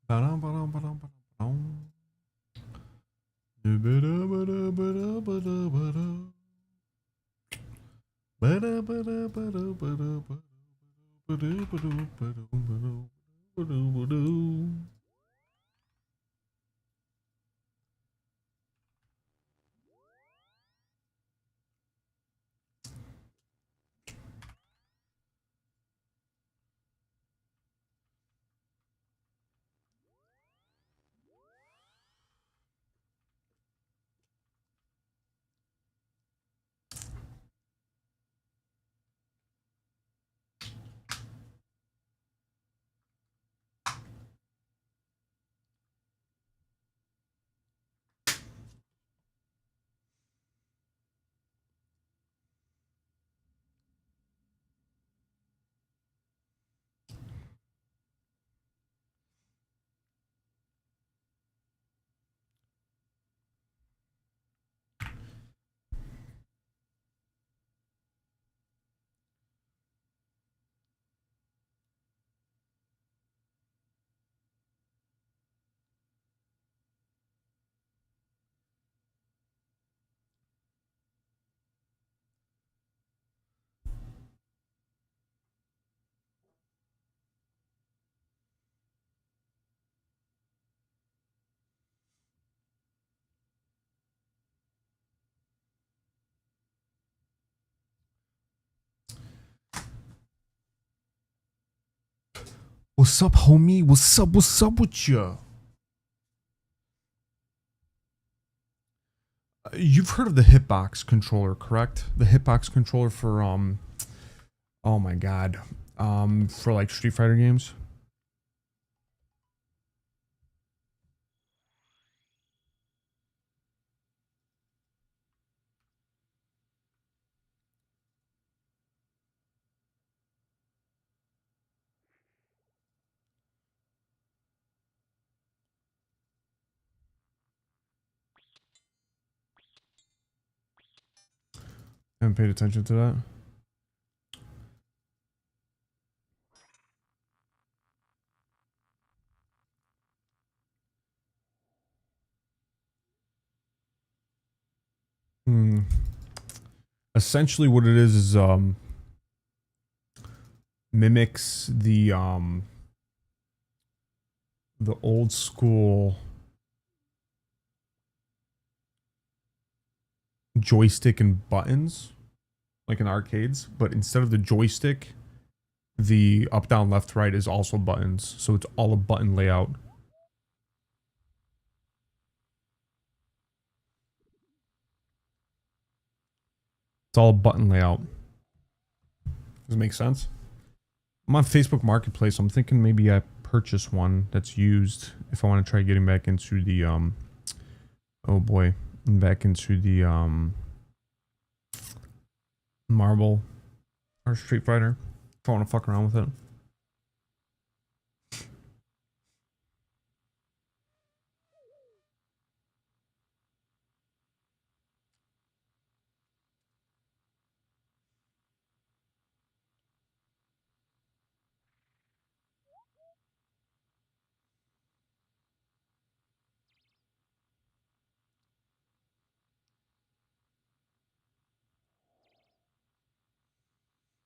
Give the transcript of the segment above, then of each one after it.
Ba-dum, ba-dum, ba-dum, ba-dum. What's up, homie? What's up with you? You've heard of the hitbox controller, correct? The hitbox controller for oh my god. For like Street Fighter games. Haven't paid attention to that. Hmm. Essentially what it is mimics the old school joystick and buttons like in arcades, but instead of the joystick, the up, down, left, right is also buttons. So it's all a button layout. It's all a button layout. Does it make sense? I'm on Facebook Marketplace. I'm thinking maybe I purchase one that's used if I want to try getting back into the oh boy, back into the Marble or Street Fighter if I want to fuck around with it.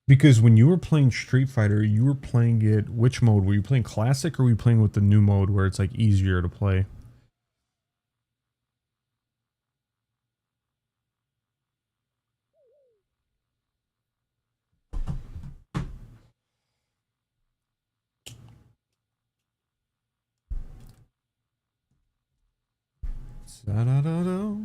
Because when you were playing Street Fighter, you were playing it, which mode? Were you playing classic or were you playing with the new mode where it's like easier to play? Da-da-da-da.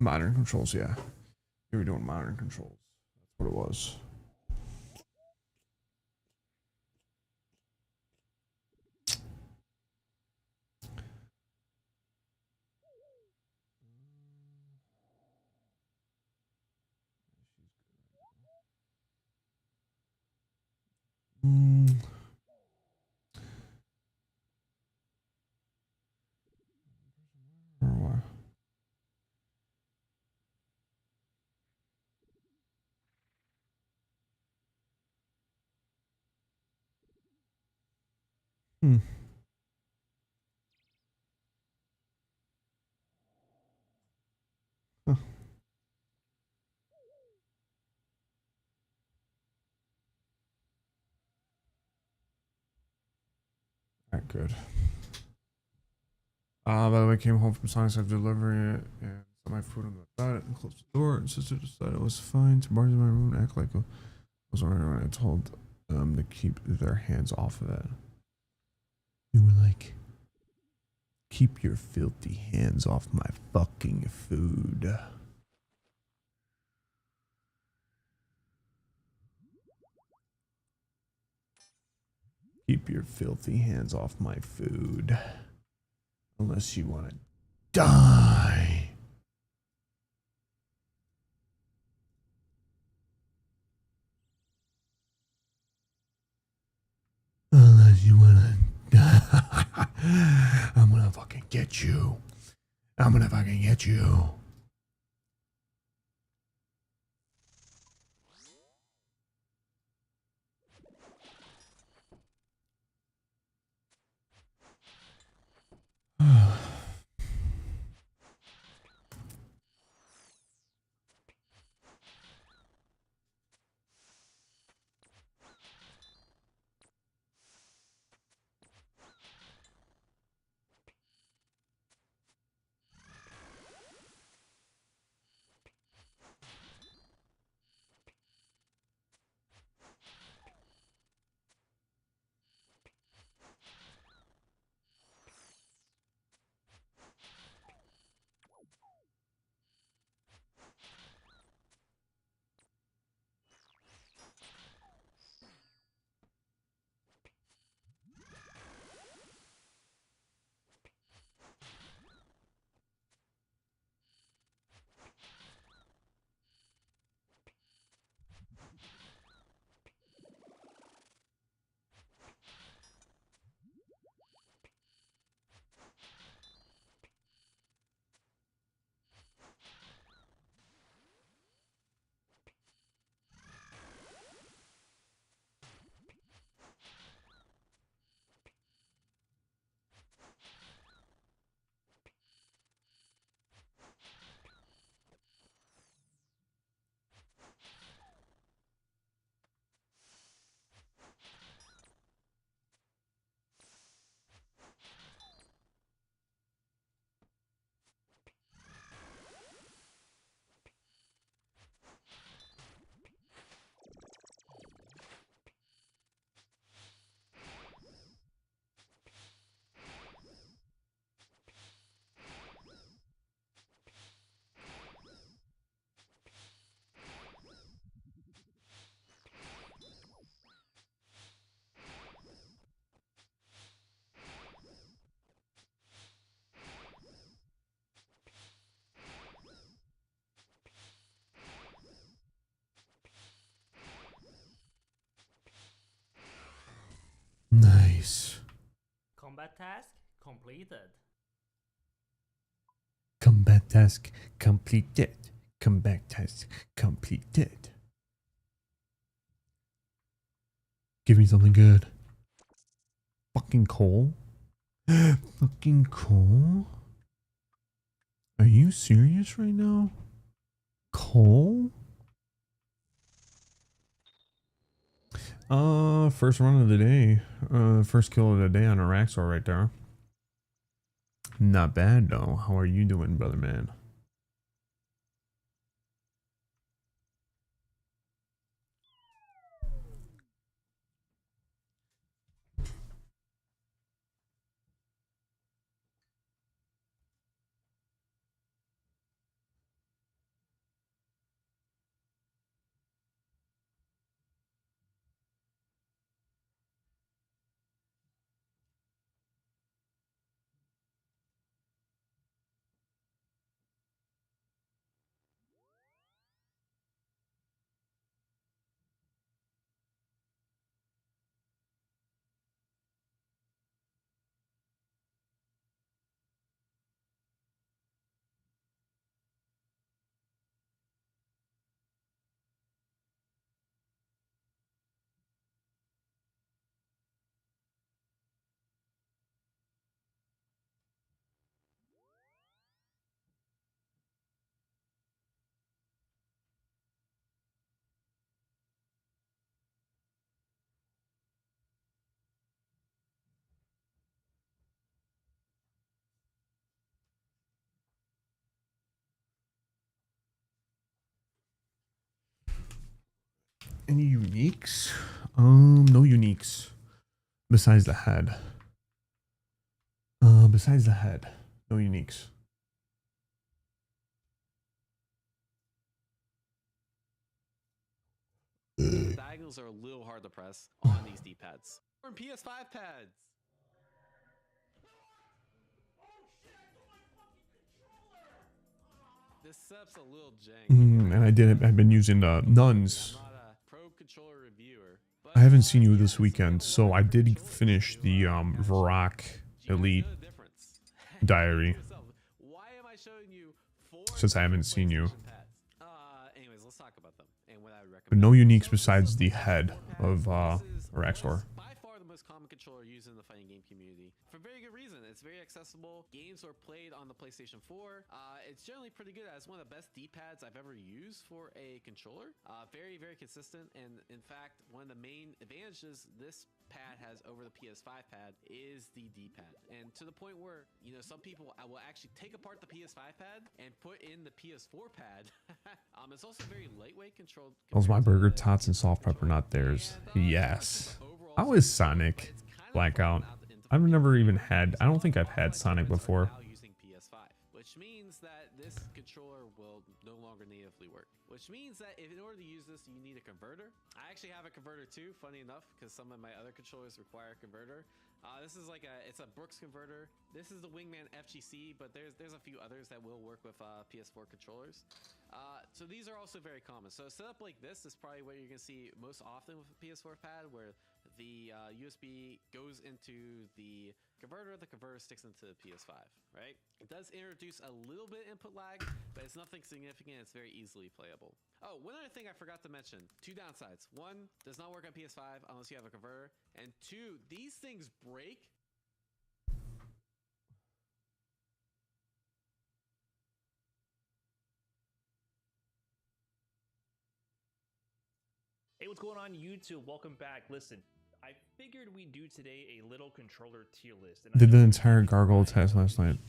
Modern controls, yeah. You were doing modern controls. That's what it was. Or Hmm. Huh. Alright, good. By the way, I came home from Sonics after delivering it and set my food on the bed and closed the door. And sister decided it was fine to barge in my room and act like I was already when I told them to keep their hands off of it. You were like, keep your filthy hands off my fucking food. Keep your filthy hands off my food. Unless you want to die. Unless you want to die. I'm gonna fucking get you. I'm gonna fucking get you. Nice. Combat task completed. Combat task completed. Combat task completed. Give me something good. Fucking coal? Fucking coal? Are you serious right now? Coal? First run of the day. First kill of the day on a Raxor right there. Not bad though. How are you doing, brother man? Any uniques? No uniques. Besides the head. Besides the head. No uniques. Diagonals are a little hard to press on these D-pads. Or in PS5 pads. This setup's a little jank. And I didn't. I've been using the nuns. I'm not a pro controller reviewer. I haven't seen you this weekend, so I did finish the Varrock Elite Diary. Why am I showing you Since I haven't seen you. Anyways, let's talk about them and what I would recommend. But no uniques besides the head of Raxor. By far the most common controller used in the fighting game community. For very good reason. It's very accessible. Games are played on the PlayStation 4. It's generally pretty good as one of the best D-pads I've ever used for a controller. Very, very consistent. And in fact, one of the main advantages this pad has over the PS5 pad is the D-pad. And to the point where, you know, some people will actually take apart the PS5 pad and put in the PS4 pad. It's also very lightweight controlled. Those my burger tots and soft pepper, not theirs. Yes. How is Sonic Blackout? I've never even had. I don't think I've had Sonic before. Using PS5, which means that this controller will no longer natively work. Which means that if in order to use this, you need a converter. I actually have a converter too, funny enough, because some of my other controllers require a converter. This is like it's a Brooks converter. This is the Wingman FGC, but there's a few others that will work with PS4 controllers. So these are also very common. So a setup like this is probably what you're gonna see most often with a PS4 pad, where the USB goes into the converter sticks into the PS5, right? It does introduce a little bit of input lag, but it's nothing significant. It's very easily playable. Oh, one other thing I forgot to mention. Two downsides. One, does not work on PS5 unless you have a converter. And two, these things break. Hey, what's going on YouTube? Welcome back. Listen, I figured we'd do today a little controller tier list. And Did the entire Gargoyle test last night.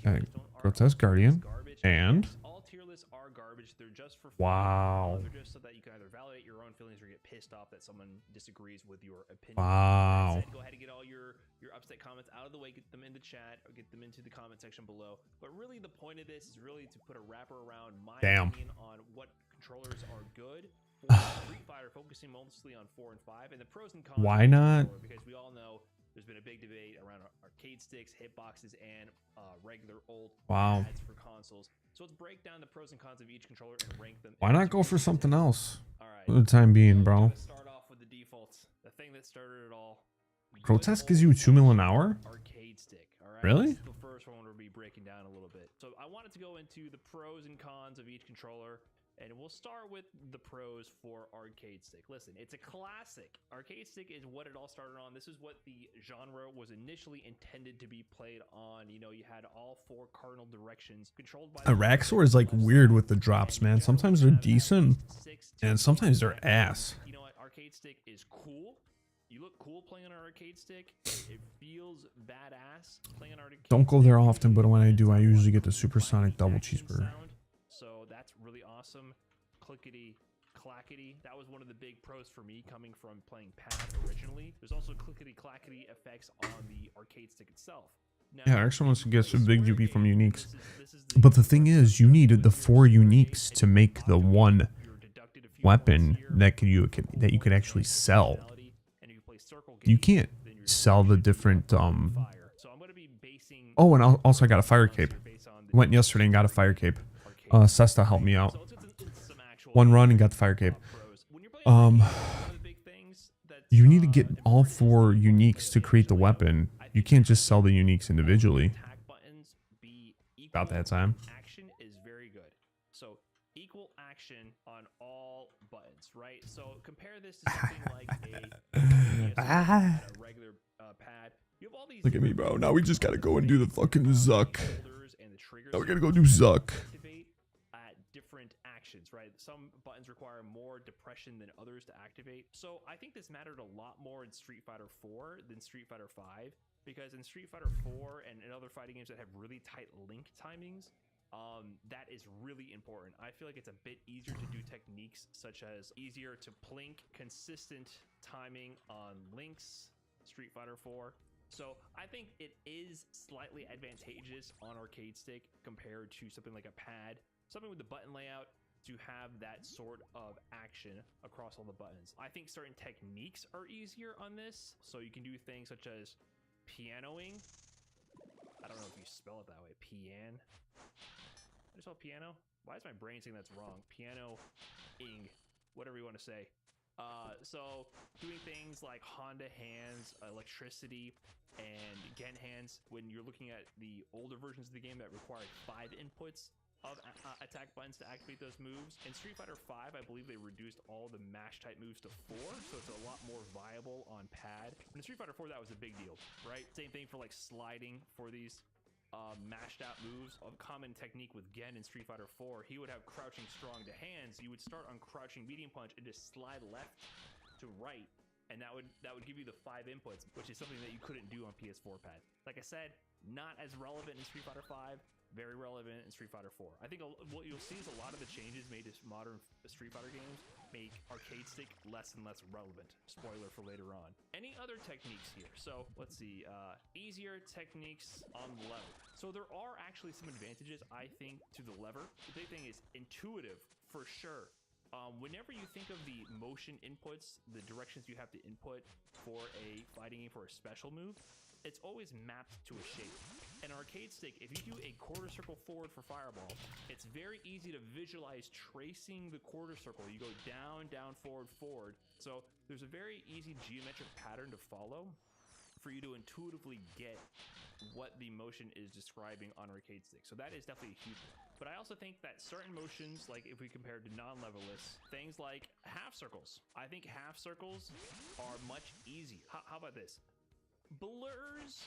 Grotesque Guardian. And all tier lists are garbage. They're just for fun. wow. They're just so that you can either validate your own feelings or get pissed off that someone disagrees with your opinion. Wow. Go ahead and get all your upset comments out of the way, get them in the chat or get them into the comment section below. But really the point of this is really to put a wrapper around my opinion on what controllers are good. For Street Fighter, focusing mostly on 4 and 5, and the pros and cons. Why not? Because we all know there's been a big debate around arcade sticks, hitboxes, and regular old pads for consoles. So let's break down the pros and cons of each controller and rank them. Why not go for something else? All right. For the time being, bro. Start off with the defaults. The thing that started it all. Grotesque gives you 2 mil an hour? Arcade stick. All right. Really? This is the first one we'll be breaking down a little bit. So I wanted to go into the pros and cons of each controller. And we'll start with the pros for arcade stick. Listen, it's a classic. Arcade stick is what it all started on. This is what the genre was initially intended to be played on. You know, you had all 4 cardinal directions controlled by Raxor is like weird with the drops, man. Sometimes they're decent, and sometimes they're ass. You know what? Arcade stick is cool. You look cool playing on an arcade stick. It feels badass playing on an arcade. Don't go there often, but when I do, I usually get the supersonic double cheeseburger. So that's really awesome. Clickety clackety. That was one of the big pros for me coming from playing pad originally. There's also clickety clackety effects on the arcade stick itself. Now, Yeah, I actually wants to get some big UP from uniques. But the thing is, you needed the 4 uniques to make the one weapon that you could actually sell. You can't sell the different Oh, and also I got a fire cape. Went yesterday and got a fire cape. Sesta helped me out. One run and got the fire cape. You need to get all 4 uniques to create the weapon. You can't just sell the uniques individually. About that time. Action is very good. So equal action on all buttons, right? So compare this to something like a regular pad. You have all these. Look at me, bro. Now we just gotta go and do the fucking Zuck. Now we gotta go do Zuck. Different actions, right? Some buttons require more depression than others to activate. So I think this mattered a lot more in Street Fighter 4 than Street Fighter 5, because in Street Fighter 4 and in other fighting games that have really tight link timings, that is really important. I feel like it's a bit easier to do techniques such as easier to plink, consistent timing on links, Street Fighter 4. So I think it is slightly advantageous on arcade stick compared to something like a pad, something with the button layout to have that sort of action across all the buttons. I think certain techniques are easier on this. So you can do things such as pianoing. I don't know if you spell it that way. I just spell piano? Why is my brain saying that's wrong? Piano-ing, whatever you want to say. So doing things like Honda hands, electricity, and Gen hands when you're looking at the older versions of the game that required 5 inputs of attack buttons to activate those moves. In Street Fighter 5, I believe they reduced all the mash type moves to 4, so it's a lot more viable on pad. In Street Fighter 4, that was a big deal, right? Same thing for like sliding for these mashed out moves. A common technique with Gen in Street Fighter 4, he would have crouching strong to hands. You would start on crouching medium punch and just slide left to right, and that would give you the 5 inputs, which is something that you couldn't do on PS4 pad. Like I said, not as relevant in Street Fighter 5, very relevant in Street Fighter 4. I think what you'll see is a lot of the changes made to modern Street Fighter games make arcade stick less and less relevant. Spoiler for later on. Any other techniques here? So let's see, easier techniques on the lever. So there are actually some advantages, I think, to the lever. The big thing is intuitive, for sure. Whenever you think of the motion inputs, the directions you have to input for a fighting game for a special move, it's always mapped to a shape. An arcade stick, if you do a quarter circle forward for Fireball, it's very easy to visualize tracing the quarter circle. You go down, down, forward, forward. So there's a very easy geometric pattern to follow for you to intuitively get what the motion is describing on arcade stick. So that is definitely a huge one. But I also think that certain motions, like if we compare to non-leverless, things like half circles. I think half circles are much easier. How about this? Blurs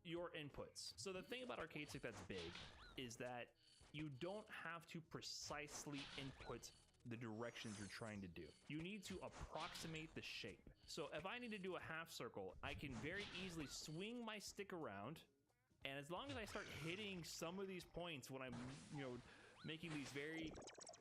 your inputs. So the thing about arcade stick that's big is that you don't have to precisely input the directions you're trying to do. You need to approximate the shape. So if I need to do a half circle, I can very easily swing my stick around, and as long as I start hitting some of these points when I'm, making these very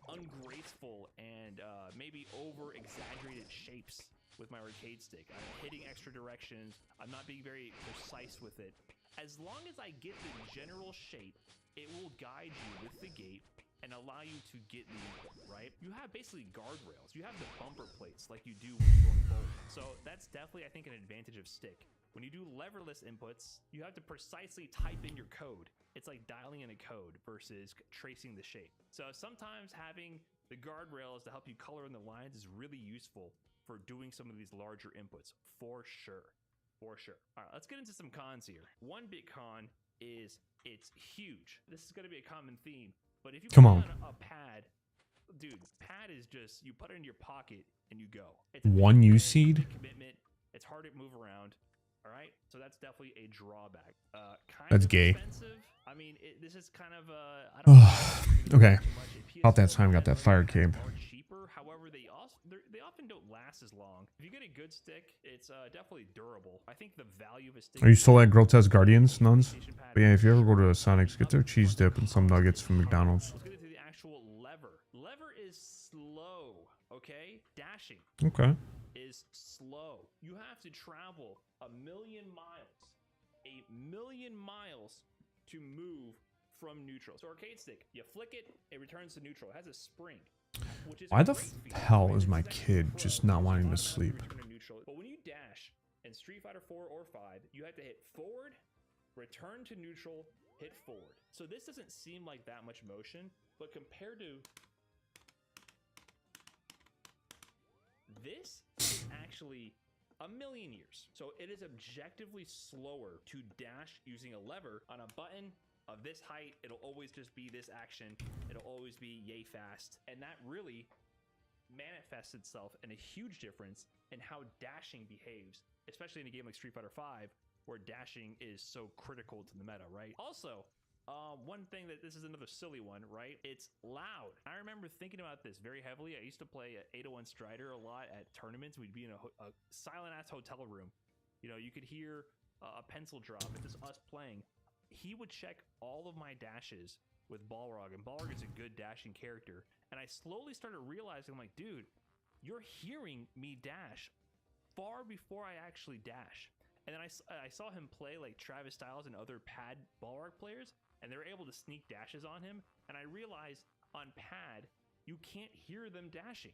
ungraceful and maybe over exaggerated shapes with my arcade stick, I'm hitting extra directions, I'm not being very precise with it. As long as I get the general shape, it will guide you with the gate and allow you to get the input, right? You have basically guardrails. You have the bumper plates like you do when you're going forward. So that's definitely, I think, an advantage of stick. When you do leverless inputs, you have to precisely type in your code. It's like dialing in a code versus tracing the shape. So sometimes having the guardrails to help you color in the lines is really useful for doing some of these larger inputs, for sure. For sure. All right, let's get into some cons here. One big con is it's huge. This is going to be a common theme, but if you put it on a pad, dude, pad is just, you put it in your pocket and you go. It's one use seed commitment. It's hard to move around. All right, so that's definitely a drawback. That's gay. Expensive. I mean, this is kind of I don't know. Okay. About that time, got that fire cape. Are cheaper. However, they often don't last as long. If you get a good stick, it's definitely durable. I think the value of a stick. Are you still at Grotesque Guardians, nuns? But yeah, if you ever go to Sonic's, get their cheese dip and some nuggets from McDonald's. Let's get into the actual lever. Lever is slow. Okay, dashing. Okay. Is slow. You have to travel 1,000,000 miles. 1,000,000 miles to move from neutral. So arcade stick, you flick it, it returns to neutral. It has a spring. Which is Why the hell is my kid just not wanting to sleep? But when you dash in Street Fighter 4 or 5, you have to hit forward, return to neutral, hit forward. So this doesn't seem like that much motion, but compared to this is actually 1,000,000 years. So it is objectively slower to dash using a lever on a button of this height. It'll always just be this action. It'll always be yay fast. And that really manifests itself in a huge difference in how dashing behaves, especially in a game like Street Fighter 5, where dashing is so critical to the meta, right? Also, one thing that this is another silly one, right? It's loud. I remember thinking about this very heavily. I used to play 801 Strider a lot at tournaments. We'd be in a silent ass hotel room. You could hear a pencil drop. It's just us playing. He would check all of my dashes with Balrog, and Balrog is a good dashing character. And I slowly started realizing, I'm like, dude, you're hearing me dash far before I actually dash. And then I saw him play like Travis Styles and other pad Balrog players, and they were able to sneak dashes on him. And I realized on pad, you can't hear them dashing.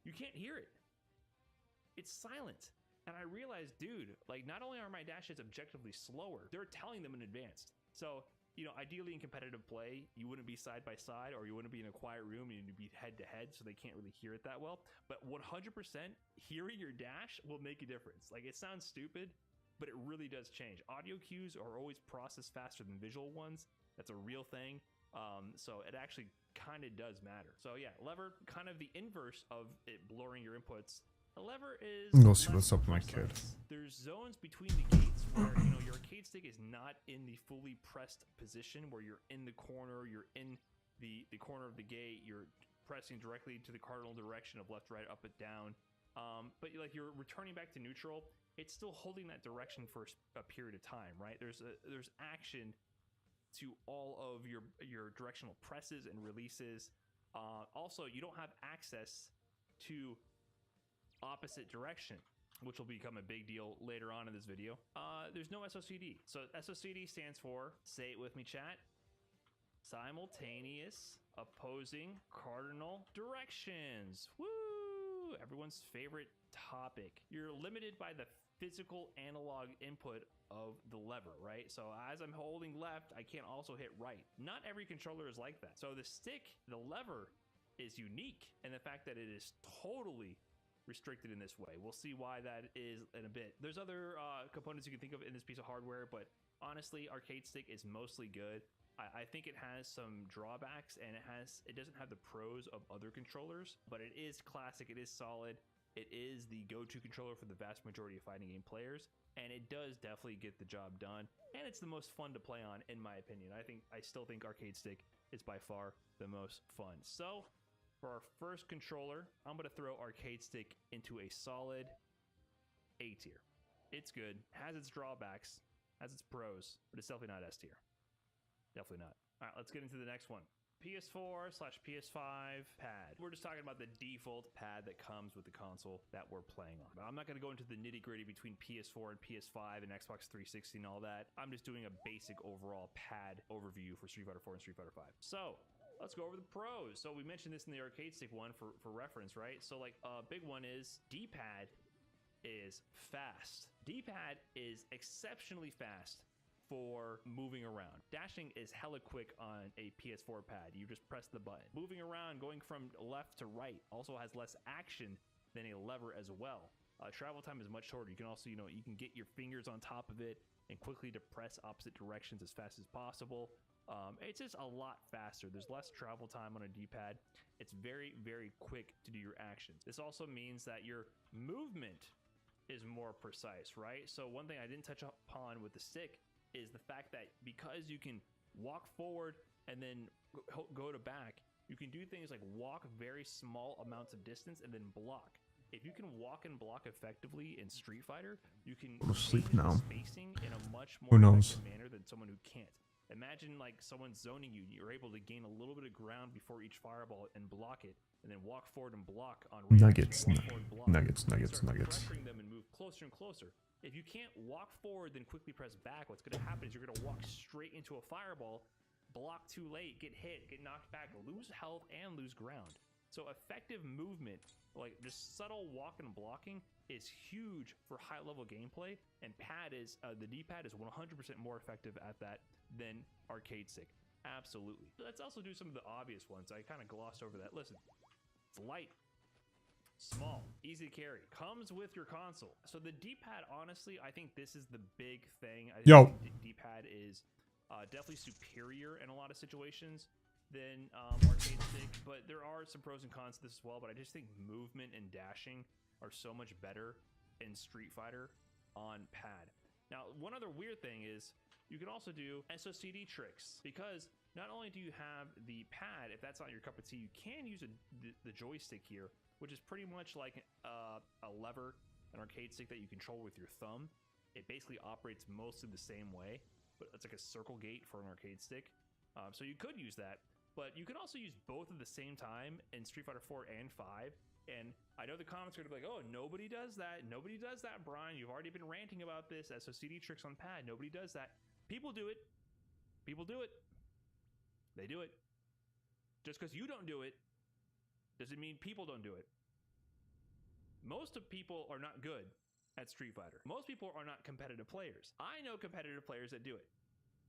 You can't hear it. It's silent. And I realized, dude, like not only are my dashes objectively slower, they're telling them in advance. So, you know, ideally in competitive play, you wouldn't be side by side, or you wouldn't be in a quiet room, you'd be head to head, so they can't really hear it that well. But 100% hearing your dash will make a difference. Like, it sounds stupid, but it really does change. Audio cues are always processed faster than visual ones. That's a real thing. So it actually kind of does matter. So yeah, lever, kind of the inverse of it blurring your inputs. The lever is Go see what's up with my kid. There's zones between the gates where, you know, your arcade stick is not in the fully pressed position where you're in the corner, you're in the corner of the gate, you're pressing directly to the cardinal direction of left, right, up, and down. But like you're returning back to neutral, it's still holding that direction for a period of time, right? There's action to all of your directional presses and releases. Also, you don't have access to opposite direction, which will become a big deal later on in this video. There's no SOCD. So SOCD stands for, say it with me, chat, simultaneous opposing cardinal directions. Woo! Everyone's favorite topic. You're limited by the physical analog input of the lever, right? So as I'm holding left, I can't also hit right. Not every controller is like that. So the stick, the lever, is unique in the fact that it is totally restricted in this way. We'll see why that is in a bit. There's other components you can think of in this piece of hardware, but honestly, arcade stick is mostly good. I think it has some drawbacks, and it doesn't have the pros of other controllers, but it is classic, it is solid. It is the go-to controller for the vast majority of fighting game players, and it does definitely get the job done, and it's the most fun to play on, in my opinion. I still think arcade stick is by far the most fun. So for our first controller, I'm going to throw arcade stick into a solid A tier. It's good, has its drawbacks, has its pros, but it's definitely not S tier. Definitely not. All right, let's get into the next one. PS4/PS5 pad. We're just talking about the default pad that comes with the console that we're playing on. I'm not going to go into the nitty-gritty between PS4 and PS5 and Xbox 360 and all that. I'm just doing a basic overall pad overview for Street Fighter 4 and Street Fighter 5. So let's go over the pros. So we mentioned this in the arcade stick one for reference, right? So like a big one is D-pad is fast. D-pad is exceptionally fast for moving around. Dashing is hella quick on a PS4 pad. You just press the button. Moving around, going from left to right, also has less action than a lever as well. Travel time is much shorter. You can also, you can get your fingers on top of it and quickly depress opposite directions as fast as possible. It's just a lot faster. There's less travel time on a D-pad. It's very, very quick to do your actions. This also means that your movement is more precise, right? So one thing I didn't touch upon with the stick is the fact that because you can walk forward and then go to back, you can do things like walk very small amounts of distance and then block. If you can walk and block effectively in Street Fighter, you can Go to sleep change the now. spacing in a much Who more knows? effective manner than someone who can't. Imagine like someone zoning you, you're able to gain a little bit of ground before each fireball and block it, and then walk forward and block on Nuggets, walk forward, block. nuggets, nuggets, Start nuggets. pressuring them and move closer and closer. If you can't walk forward then quickly press back, what's going to happen is you're going to walk straight into a fireball, block too late, get hit, get knocked back, lose health, and lose ground. So effective movement, like just subtle walking and blocking, is huge for high-level gameplay, and the D-pad is 100% more effective at that than arcade stick. Absolutely. Let's also do some of the obvious ones. I kind of glossed over that. Listen, it's light, small, easy to carry, comes with your console. So the D-pad, honestly, I think this is the big thing. I think the D-pad is definitely superior in a lot of situations than arcade stick, but there are some pros and cons to this as well. But I just think movement and dashing are so much better in Street Fighter on pad. Now, one other weird thing is you can also do SOCD tricks, because not only do you have the pad, if that's not your cup of tea, you can use the joystick here, which is pretty much like a lever, an arcade stick that you control with your thumb. It basically operates mostly the same way, but it's like a circle gate for an arcade stick. So you could use that, but you can also use both at the same time in Street Fighter 4 and 5. And I know the comments are gonna be like, oh, nobody does that. Nobody does that, Brian. You've already been ranting about this. SOCD tricks on pad. Nobody does that. People do it. People do it. They do it. Just because you don't do it doesn't mean people don't do it. Most of people are not good at Street Fighter. Most people are not competitive players. I know competitive players that do it.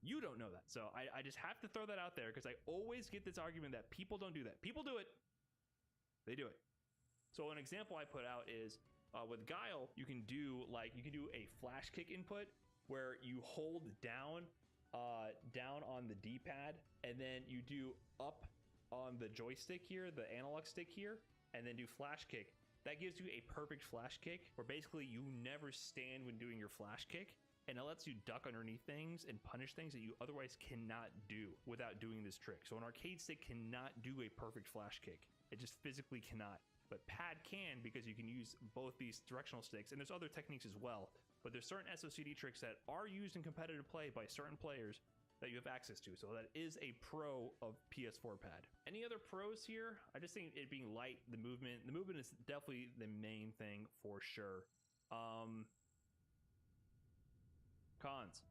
You don't know that. So I just have to throw that out there because I always get this argument that people don't do that. People do it. They do it. So an example I put out is with Guile, you can do a flash kick input where you hold down on the D-pad and then you do up on the joystick here, the analog stick here, and then do flash kick. That gives you a perfect flash kick where basically you never stand when doing your flash kick, and it lets you duck underneath things and punish things that you otherwise cannot do without doing this trick. So an arcade stick cannot do a perfect flash kick. It just physically cannot. But pad can, because you can use both these directional sticks, and there's other techniques as well. But there's certain SOCD tricks that are used in competitive play by certain players that you have access to. So that is a pro of PS4 pad. Any other pros here? I just think it being light, the movement is definitely the main thing for sure. Cons.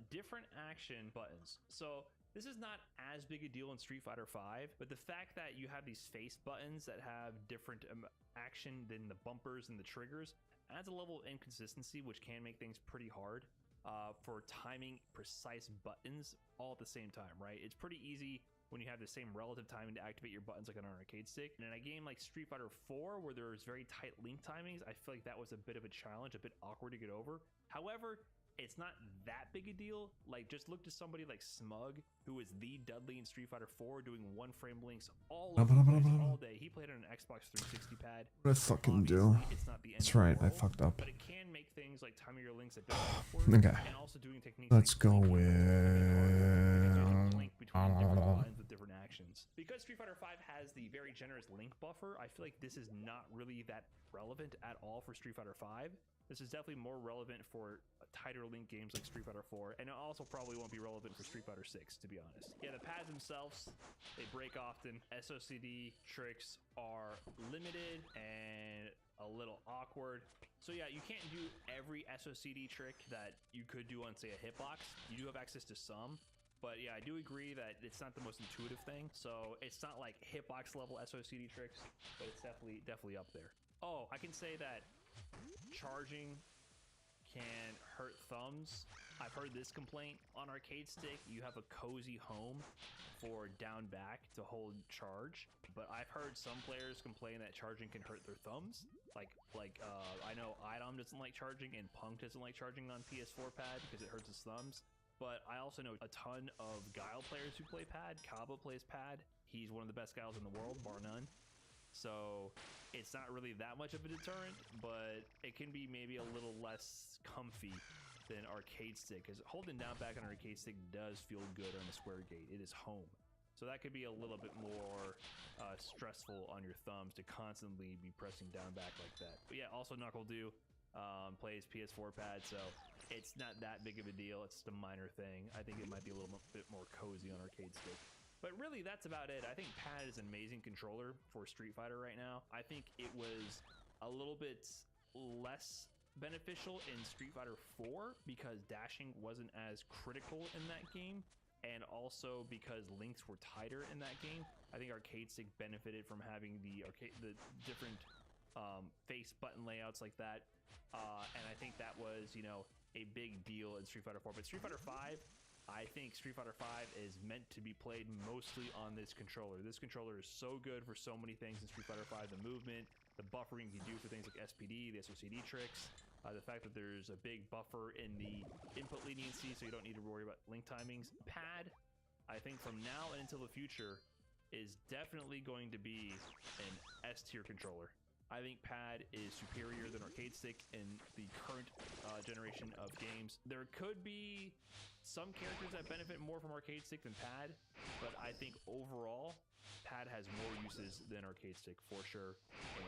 Different action buttons. So this is not as big a deal in Street Fighter 5, but the fact that you have these face buttons that have different action than the bumpers and the triggers adds a level of inconsistency, which can make things pretty hard for timing precise buttons all at the same time, right? It's pretty easy when you have the same relative timing to activate your buttons like on an arcade stick. And in a game like Street Fighter 4, where there's very tight link timings, I feel like that was a bit of a challenge, a bit awkward to get over. However, it's not that big a deal. Like, just look to somebody like Smug, who is the Dudley in Street Fighter 4, doing one frame links all over the place all day. He played on an Xbox 360 pad. What I fucking do? It's not the end That's of the right, I world, fucked up. but it can make things like timing your links a bit awkward. Okay. And also doing techniques. Let's like go blinking with link between different lines with different actions. Because Street Fighter 5 has the very generous link buffer, I feel like this is not really that relevant at all for Street Fighter 5. This is definitely more relevant for tighter link games like Street Fighter 4, and it also probably won't be relevant for Street Fighter 6, to be honest. Yeah, the pads themselves, they break often. SOCD tricks are limited and a little awkward. So yeah, you can't do every SOCD trick that you could do on, say, a hitbox. You do have access to some, but yeah, I do agree that it's not the most intuitive thing. So it's not like hitbox level SOCD tricks, but it's definitely up there. Oh, I can say that charging can hurt thumbs. I've heard this complaint on arcade stick. You have a cozy home for down back to hold charge, but I've heard some players complain that charging can hurt their thumbs. I know Idom doesn't like charging and Punk doesn't like charging on PS4 pad because it hurts his thumbs. But I also know a ton of Guile players who play pad. Kaba plays pad. He's one of the best Guiles in the world, bar none. So it's not really that much of a deterrent, but it can be maybe a little less comfy than arcade stick, because holding down back on an arcade stick does feel good on the square gate. It is home. So that could be a little bit more stressful on your thumbs to constantly be pressing down back like that. But yeah, also Knuckle Do plays PS4 pad, so it's not that big of a deal. It's just a minor thing. I think it might be a little bit more cozy on arcade stick. But really, that's about it. I think pad is an amazing controller for Street Fighter right now. I think it was a little bit less beneficial in Street Fighter 4 because dashing wasn't as critical in that game, and also because links were tighter in that game. I think arcade stick benefited from having the different face button layouts like that, and I think that was, you know, a big deal in Street Fighter 4. But Street Fighter 5, I think Street Fighter 5 is meant to be played mostly on this controller. This controller is so good for so many things in Street Fighter 5. The movement, the buffering you do for things like SPD, the SOCD tricks, the fact that there's a big buffer in the input leniency so you don't need to worry about link timings. Pad, I think from now and until the future, is definitely going to be an S-tier controller. I think pad is superior than arcade stick in the current generation of games. There could be some characters that benefit more from arcade stick than pad, but I think overall, pad has more uses than arcade stick for sure,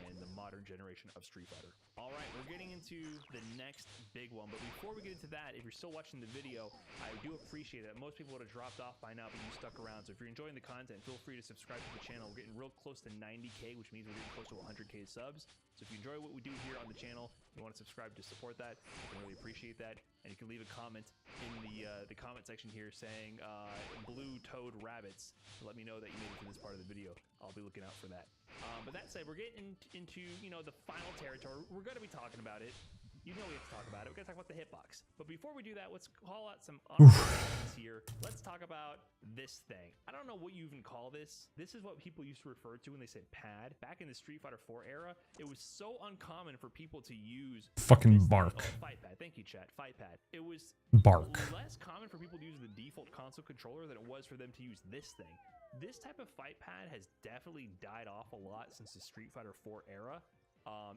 and the modern generation of Street Fighter. All right, we're getting into the next big one, but before we get into that, if you're still watching the video, I do appreciate that. Most people would have dropped off by now, but you stuck around. So if you're enjoying the content, feel free to subscribe to the channel. We're getting real close to 90K, which means we're getting close to 100K subs. So if you enjoy what we do here on the channel, you want to subscribe to support that, I can really appreciate that. And you can leave a comment in the comment section here saying blue toad rabbits to let me know that you made it to this part of the video. I'll be looking out for that. But that said, we're getting into, you know, the final territory. We're going to be talking about it. You know we have to talk about it. We're going to talk about the hitbox. But before we do that, let's call out some honorable mentions here. Let's talk about this thing. I don't know what you even call this. This is what people used to refer to when they said pad. Back in the Street Fighter 4 era, it was so uncommon for people to use Fucking bark. Oh, fight pad. Thank you, chat. Fight pad. It was Bark. less common for people to use the default console controller than it was for them to use this thing. This type of fight pad has definitely died off a lot since the Street Fighter 4 era.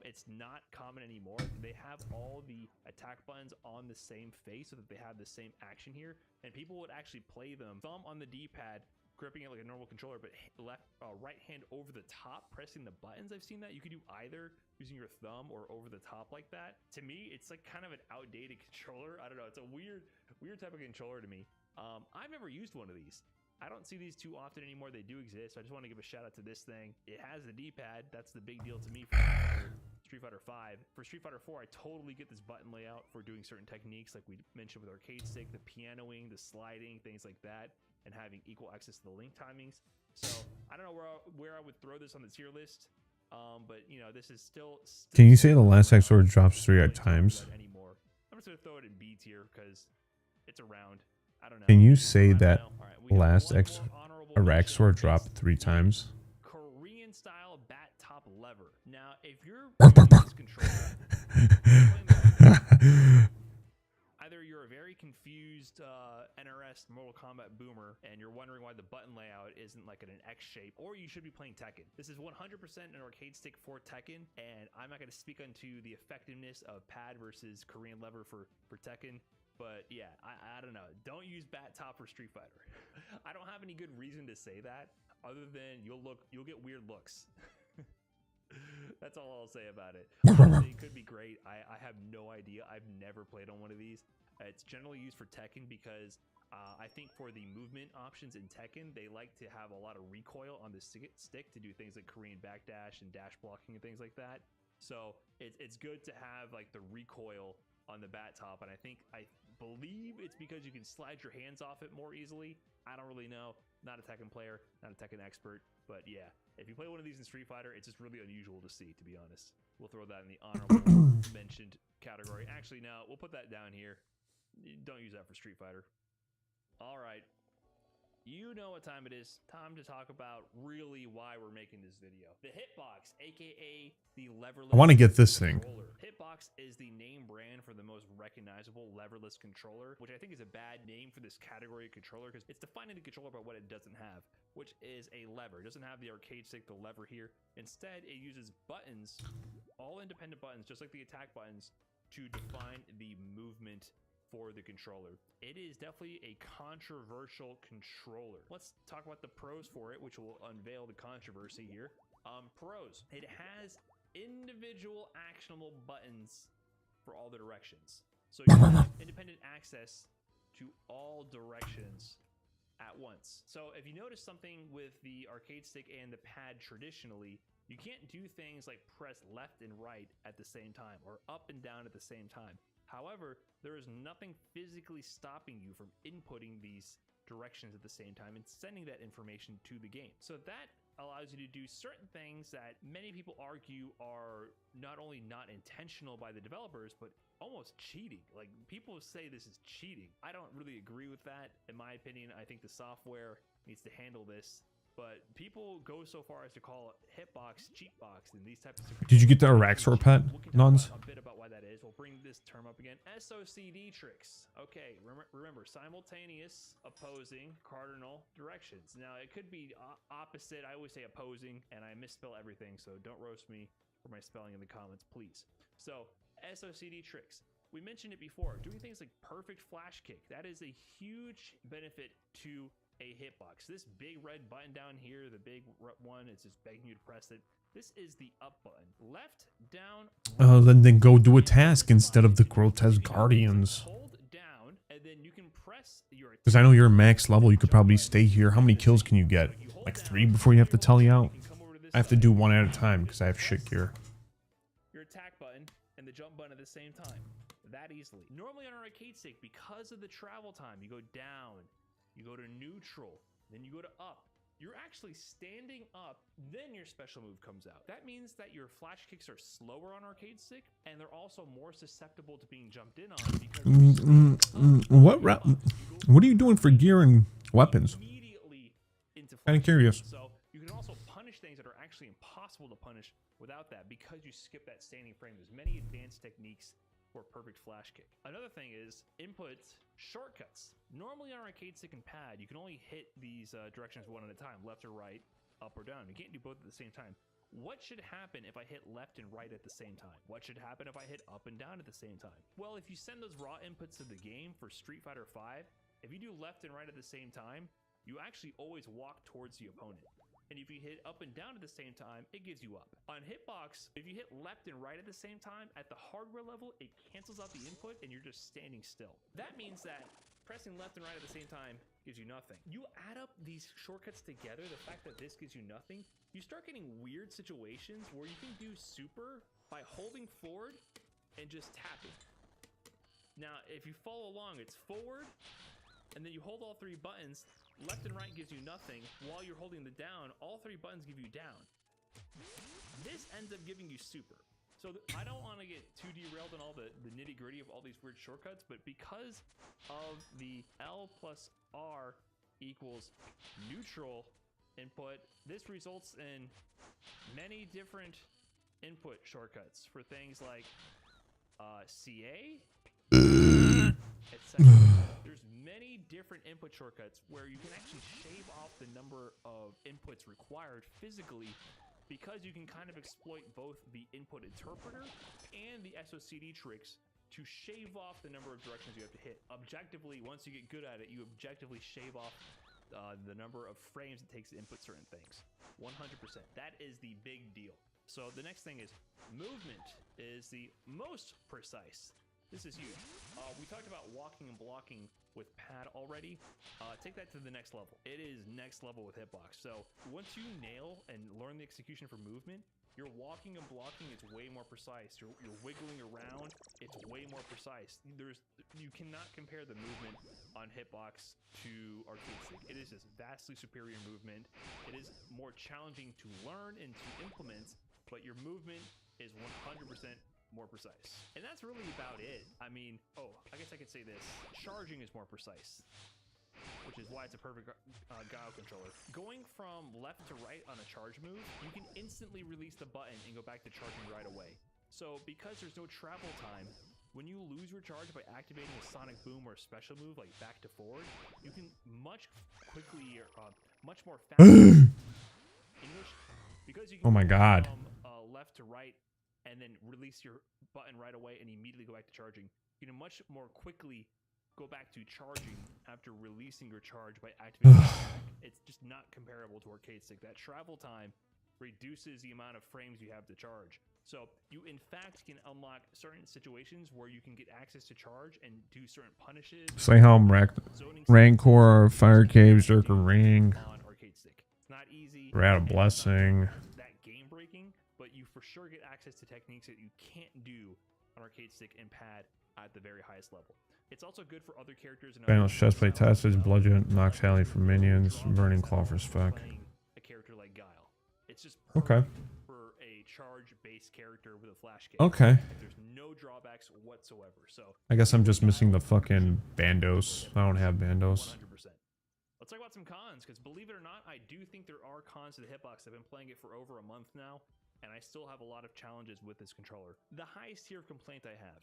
It's not common anymore. They have all the attack buttons on the same face so that they have the same action here, and people would actually play them thumb on the D-pad, gripping it like a normal controller, but right hand over the top, pressing the buttons. I've seen that. You could do either using your thumb or over the top like that. To me, it's like kind of an outdated controller. I don't know. It's a weird type of controller to me. I've never used one of these. I don't see these too often anymore. They do exist. So I just want to give a shout out to this thing. It has the D-pad. That's the big deal to me for Street Fighter 5. For Street Fighter 4, I totally get this button layout for doing certain techniques like we mentioned with arcade stick, the pianoing, the sliding, things like that, and having equal access to the link timings. So I don't know where I would throw this on the tier list, but you know, this is still Can you say the last X sword drops 3 times? Anymore. I'm just gonna throw it in B tier because it's around. I don't know. Can you say that Right, last Iraq sword dropped 3 times? Korean style bat top lever. Now, if you're using this controller, either you're a very confused NRS Mortal Kombat boomer and you're wondering why the button layout isn't like in an X shape, or you should be playing Tekken. This is 100% an arcade stick for Tekken, and I'm not going to speak onto the effectiveness of pad versus Korean lever for Tekken. But yeah, I don't know. Don't use bat top for Street Fighter. I don't have any good reason to say that other than you'll get weird looks. That's all I'll say about it. Honestly, it could be great. I have no idea. I've never played on one of these. It's generally used for Tekken because I think for the movement options in Tekken, they like to have a lot of recoil on the stick to do things like Korean backdash and dash blocking and things like that. So it's good to have like the recoil on the bat top, and I believe it's because you can slide your hands off it more easily. I don't really know. Not a Tekken player, not a Tekken expert, but yeah, if you play one of these in Street Fighter, it's just really unusual to see, to be honest. We'll throw that in the honorable mentioned category. Actually, no, we'll put that down here. Don't use that for Street Fighter. All right. You know what time it is. Time to talk about really why we're making this video. The Hitbox, aka the leverless. I want to get this thing. Hitbox is the name brand for the most recognizable leverless controller, which I think is a bad name for this category of controller because it's defining the controller by what it doesn't have, which is a lever. It doesn't have the arcade stick, the lever here. Instead, it uses buttons, all independent buttons, just like the attack buttons, to define the movement for the controller. It is definitely a controversial controller. Let's talk about the pros for it, which will unveil the controversy here. Pros. It has individual actionable buttons for all the directions. So you have independent access to all directions at once. So if you notice something with the arcade stick and the pad traditionally, you can't do things like press left and right at the same time or up and down at the same time. However, there is nothing physically stopping you from inputting these directions at the same time and sending that information to the game. So that allows you to do certain things that many people argue are not only not intentional by the developers, but almost cheating. Like, people say this is cheating. I don't really agree with that. In my opinion, I think the software needs to handle this. But people go so far as to call Hitbox cheatbox and these types of. Did you get the Iraq sword pet, Nuns? A bit about why that is. We'll bring this term up again. SOCD tricks. Okay, remember simultaneous opposing cardinal directions. Now it could be opposite. I always say opposing, and I misspell everything. So don't roast me for my spelling in the comments, please. So SOCD tricks. We mentioned it before. Doing things like perfect flash kick. That is a huge benefit to a hitbox. This big red button down here, the big one, it's just begging you to press it. This is the up button. Left, down. Then go do a task instead of the grotesque guardians. Hold down, and then you can press your. Because I know you're max level, you could probably stay here. How many kills can you get? Like 3 before you have to tally out? I have to do 1 at a time because I have shit gear. Your attack button and the jump button at the same time. That easily. Normally on an arcade stick, because of the travel time, you go down, you go to neutral, then you go to up. You're actually standing up, then your special move comes out. That means that your flash kicks are slower on arcade stick, and they're also more susceptible to being jumped in on because what are you doing for gear and weapons? Immediately into Kind of curious. So you can also punish things that are actually impossible to punish without that because you skip that standing frame. There's many advanced techniques for perfect flash kick. Another thing is input shortcuts. Normally on arcade stick and pad, you can only hit these directions one at a time, left or right, up or down. You can't do both at the same time. What should happen if I hit left and right at the same time? What should happen if I hit up and down at the same time? Well, if you send those raw inputs to the game for Street Fighter V, if you do left and right at the same time, you actually always walk towards the opponent. And if you hit up and down at the same time, it gives you up. On hitbox, if you hit left and right at the same time, at the hardware level, it cancels out the input and you're just standing still. That means that pressing left and right at the same time gives you nothing. You add up these shortcuts together, the fact that this gives you nothing, you start getting weird situations where you can do super by holding forward and just tapping. Now, if you follow along, it's forward, and then you hold all 3 buttons. Left and right gives you nothing. While you're holding the down, all 3 buttons give you down. This ends up giving you super. So I don't want to get too derailed in all the nitty gritty of all these weird shortcuts, but because of the L plus R equals neutral input, this results in many different input shortcuts for things like CA, etc. There's many different input shortcuts where you can actually shave off the number of inputs required physically because you can kind of exploit both the input interpreter and the SOCD tricks to shave off the number of directions you have to hit. Objectively, once you get good at it, you objectively shave off the number of frames it takes to input certain things. 100%. That is the big deal. So the next thing is movement is the most precise. This is huge. We talked about walking and blocking with pad already. Take that to the next level. It is next level with hitbox. So once you nail and learn the execution for movement, your walking and blocking is way more precise. You're wiggling around. It's way more precise. You cannot compare the movement on hitbox to arcade stick. It is just vastly superior movement. It is more challenging to learn and to implement, but your movement is 100% more precise. And that's really about it. I mean, I guess I could say this. Charging is more precise, which is why it's a perfect Guile controller. Going from left to right on a charge move, you can instantly release the button and go back to charging right away. So because there's no travel time, when you lose your charge by activating a sonic boom or a special move like back to forward, you can much more fast English, because you can Oh my God. from left to right and then release your button right away and immediately go back to charging. You can much more quickly go back to charging after releasing your charge by activating the attack. It's just not comparable to arcade stick. That travel time reduces the amount of frames you have to charge. So you in fact can unlock certain situations where you can get access to charge and do certain punishes. Say how I'm Rancor, Fire Cave, Zerker Ring. On arcade stick. It's not easy. Rat of Blessing. That game breaking, but you for sure get access to techniques that you can't do on arcade stick and pad at the very highest level. It's also good for other characters. Thanos chestplate tested, Bludgeon, Nox Halley for minions, Burning Claw for spec. A character like Guile. It's just Okay. for a charge-based character with a flash kick. Okay. There's no drawbacks whatsoever. So I guess I'm just missing the fucking bandos. I don't have bandos. 100%. Let's talk about some cons, because believe it or not, I do think there are cons to the hitbox. I've been playing it for over a month now, and I still have a lot of challenges with this controller. The highest tier of complaint I have,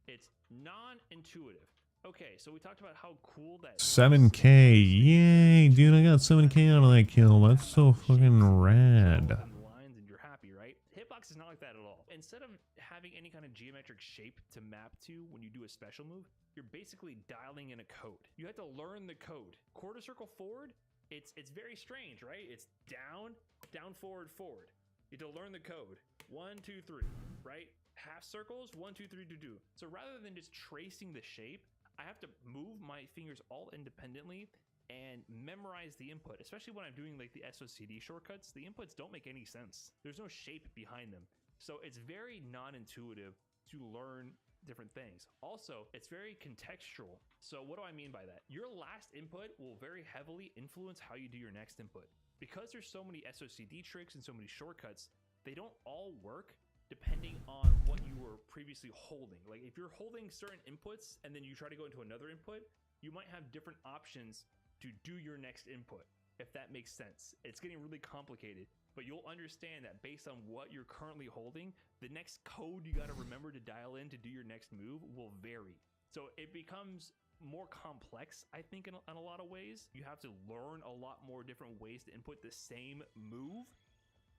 it's non-intuitive. Okay, so we talked about how cool that 7K. Yay, dude, I got 7K out of that kill. That's so fucking rad. lines and you're happy, right? Hitbox Hitbox is not like that at all. Instead of having any kind of geometric shape to map to when you do a special move, you're basically dialing in a code. You have to learn the code. Quarter circle forward, it's very strange, right? It's down, down, forward, forward. You have to learn the code. 1, 2, 3, right? Half circles, 1, 2, 3, 2, 2. So rather than just tracing the shape, I have to move my fingers all independently and memorize the input, especially when I'm doing like the SOCD shortcuts. The inputs don't make any sense. There's no shape behind them. So it's very non-intuitive to learn different things. Also, it's very contextual. So what do I mean by that? Your last input will very heavily influence how you do your next input. Because there's so many SOCD tricks and so many shortcuts, they don't all work depending on what you were previously holding. Like if you're holding certain inputs and then you try to go into another input, you might have different options to do your next input, if that makes sense. It's getting really complicated, but you'll understand that based on what you're currently holding, the next code you got to remember to dial in to do your next move will vary. So it becomes more complex, I think, in a lot of ways. You have to learn a lot more different ways to input the same move.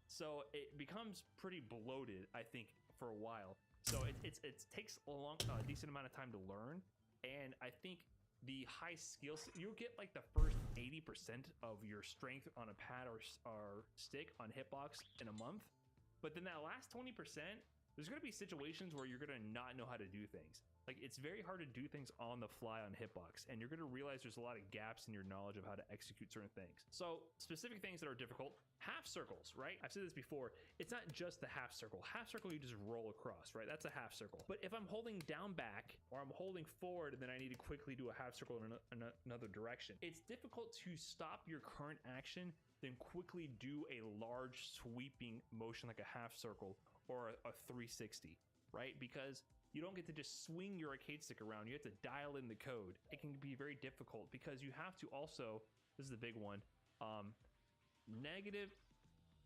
So it becomes pretty bloated, I think, for a while. So it takes a decent amount of time to learn, and I think the high skills, you'll get like the first 80% of your strength on a pad or stick on hitbox in a month, but then that last 20%, there's going to be situations where you're going to not know how to do things. Like it's very hard to do things on the fly on hitbox, and you're going to realize there's a lot of gaps in your knowledge of how to execute certain things. So specific things that are difficult, half circles, right? I've said this before. It's not just the half circle. Half circle, you just roll across, right? That's a half circle. But if I'm holding down back or I'm holding forward and then I need to quickly do a half circle in another direction, it's difficult to stop your current action, then quickly do a large sweeping motion like a half circle or a 360, right? Because you don't get to just swing your arcade stick around. You have to dial in the code. It can be very difficult because you have to also, this is the big one, negative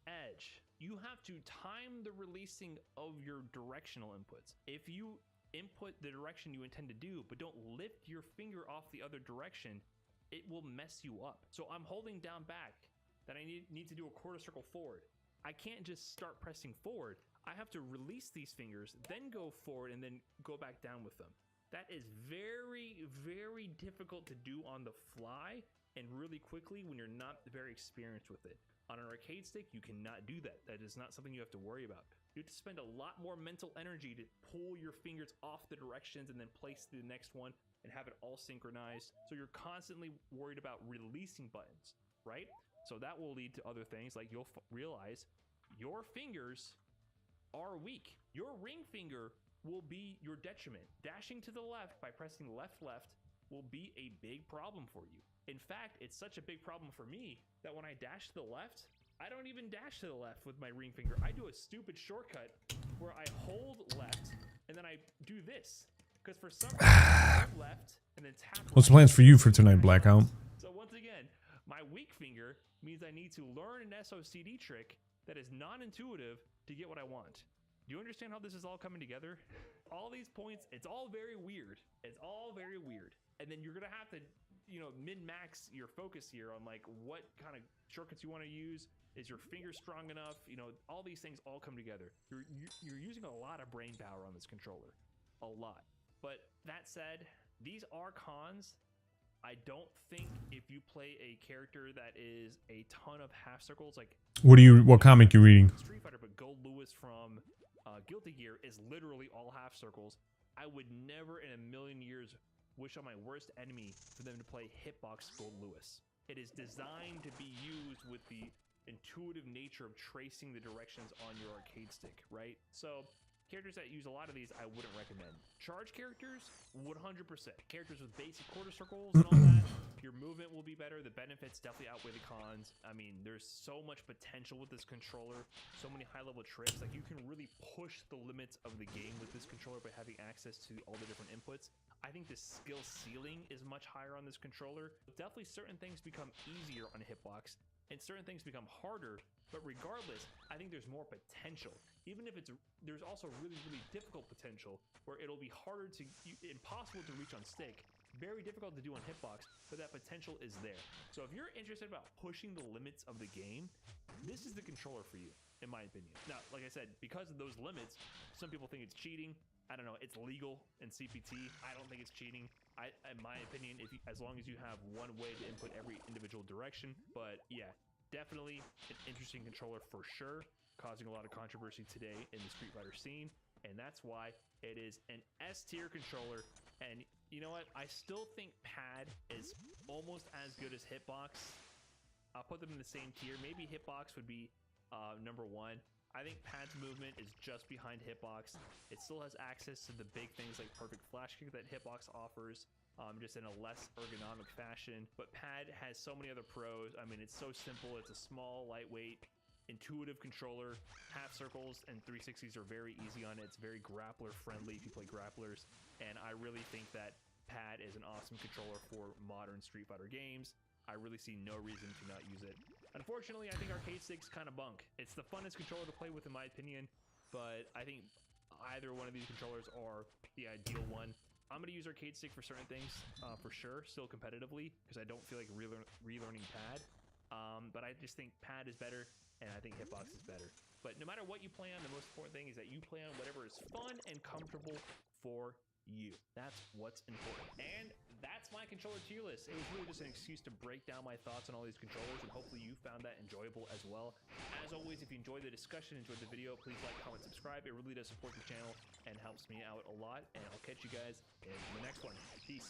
edge. You have to time the releasing of your directional inputs. If you input the direction you intend to do, but don't lift your finger off the other direction, it will mess you up. So I'm holding down back that I need to do a quarter circle forward. I can't just start pressing forward. I have to release these fingers, then go forward and then go back down with them. That is very, very difficult to do on the fly and really quickly when you're not very experienced with it. On an arcade stick, you cannot do that. That is not something you have to worry about. You have to spend a lot more mental energy to pull your fingers off the directions and then place the next one and have it all synchronized. So you're constantly worried about releasing buttons, right? So that will lead to other things like you'll realize your fingers are weak. Your ring finger will be your detriment. Dashing to the left by pressing left will be a big problem for you. In fact, it's such a big problem for me that when I dash to the left, I don't even dash to the left with my ring finger. I do a stupid shortcut where I hold left and then I do this. Because for some reason, I hold left and then tap What's the right plans for you for tonight, Blackout? So once again, my weak finger means I need to learn an SOCD trick that is non-intuitive to get what I want. Do you understand how this is all coming together? All these points, it's all very weird. It's all very weird. And then you're going to have to, min-max your focus here on like what kind of shortcuts you want to use. Is your finger strong enough? All these things all come together. You're using a lot of brain power on this controller. A lot. But that said, these are cons. I don't think if you play a character that is a ton of half circles, like what comic you reading? Street Fighter, but Gold Lewis from Guilty Gear is literally all half circles. I would never in a million years wish on my worst enemy for them to play Hitbox Gold Lewis. It is designed to be used with the intuitive nature of tracing the directions on your arcade stick, right? So characters that use a lot of these, I wouldn't recommend. Charge characters, 100%. Characters with basic quarter circles and all that, your movement will be better. The benefits definitely outweigh the cons. I mean, there's so much potential with this controller, so many high-level tricks. Like, you can really push the limits of the game with this controller by having access to all the different inputs. I think the skill ceiling is much higher on this controller. Definitely certain things become easier on Hitbox, and certain things become harder, but regardless, I think there's more potential. Even if there's also really, really difficult potential where it'll be impossible to reach on stick, very difficult to do on Hitbox, but that potential is there. So if you're interested about pushing the limits of the game, this is the controller for you. in my opinion. Now, like I said, because of those limits, some people think it's cheating. I don't know. It's legal in CPT. I don't think it's cheating. In my opinion, as long as you have one way to input every individual direction. But yeah, definitely an interesting controller for sure, causing a lot of controversy today in the Street Fighter scene. And that's why it is an S tier controller. And you know what? I still think Pad is almost as good as Hitbox. I'll put them in the same tier. Maybe Hitbox would be number 1. I think Pad's movement is just behind Hitbox. It still has access to the big things like perfect flash kick that Hitbox offers, just in a less ergonomic fashion. But Pad has so many other pros. I mean, it's so simple. It's a small, lightweight, intuitive controller. Half circles and 360s are very easy on it. It's very grappler friendly if you play grapplers. And I really think that Pad is an awesome controller for modern Street Fighter games. I really see no reason to not use it. Unfortunately, I think arcade stick's kind of bunk. It's the funnest controller to play with in my opinion, but I think either one of these controllers are the ideal one. I'm going to use arcade stick for certain things, for sure, still competitively, because I don't feel like relearning Pad. But I just think Pad is better, and I think Hitbox is better. But no matter what you play on, the most important thing is that you play on whatever is fun and comfortable for you. That's what's important. And that's my controller tier list. It was really just an excuse to break down my thoughts on all these controllers, and hopefully you found that enjoyable as well. As always, if you enjoyed the discussion, enjoyed the video, please like, comment, subscribe. It really does support the channel and helps me out a lot. And I'll catch you guys in the next one. Peace.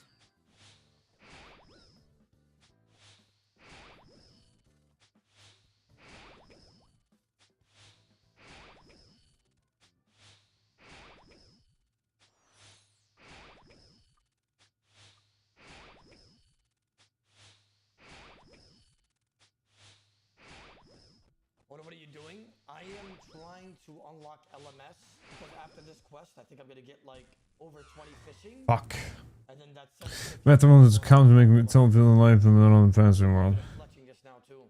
What are you doing? I am trying to unlock LMS because after this quest, I think I'm gonna get like over 20 fishing. Fuck. And then that's That's the one that's counts to make myself feel alive in the fantasy world. fletching just now too.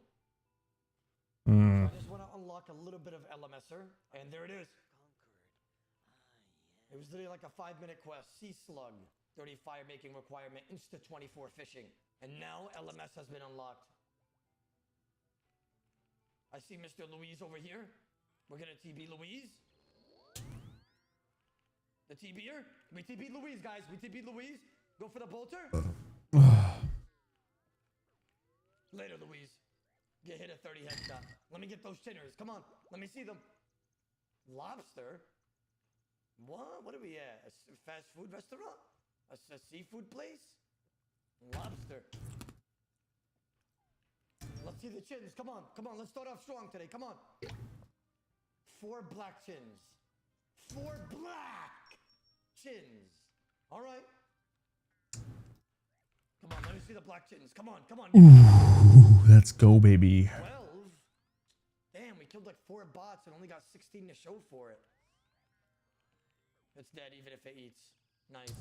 Mm. So I just want to unlock a little bit of LMSer, and there it is. It was literally like a 5-minute quest. Sea slug, 30 fire making requirement, insta 24 fishing, and now LMS has been unlocked. I see Mr. Louise over here. We're gonna TB Louise. The TB'er. We TB Louise, guys. We TB Louise. Go for the bolter. Later, Louise. Get hit a 30 headshot. Let me get those chinners. Come on. Let me see them. Lobster? What? What are we at? A fast food restaurant? A seafood place? Lobster. Let's see the chins. Come on. Come on. Let's start off strong today. Come on. 4 black chins. 4 black chins. All right. Come on. Let me see the black chins. Come on. Come on. Ooh, let's go, baby. 12? Damn, we killed like 4 bots and only got 16 to show for it. It's dead even if it eats. Nice.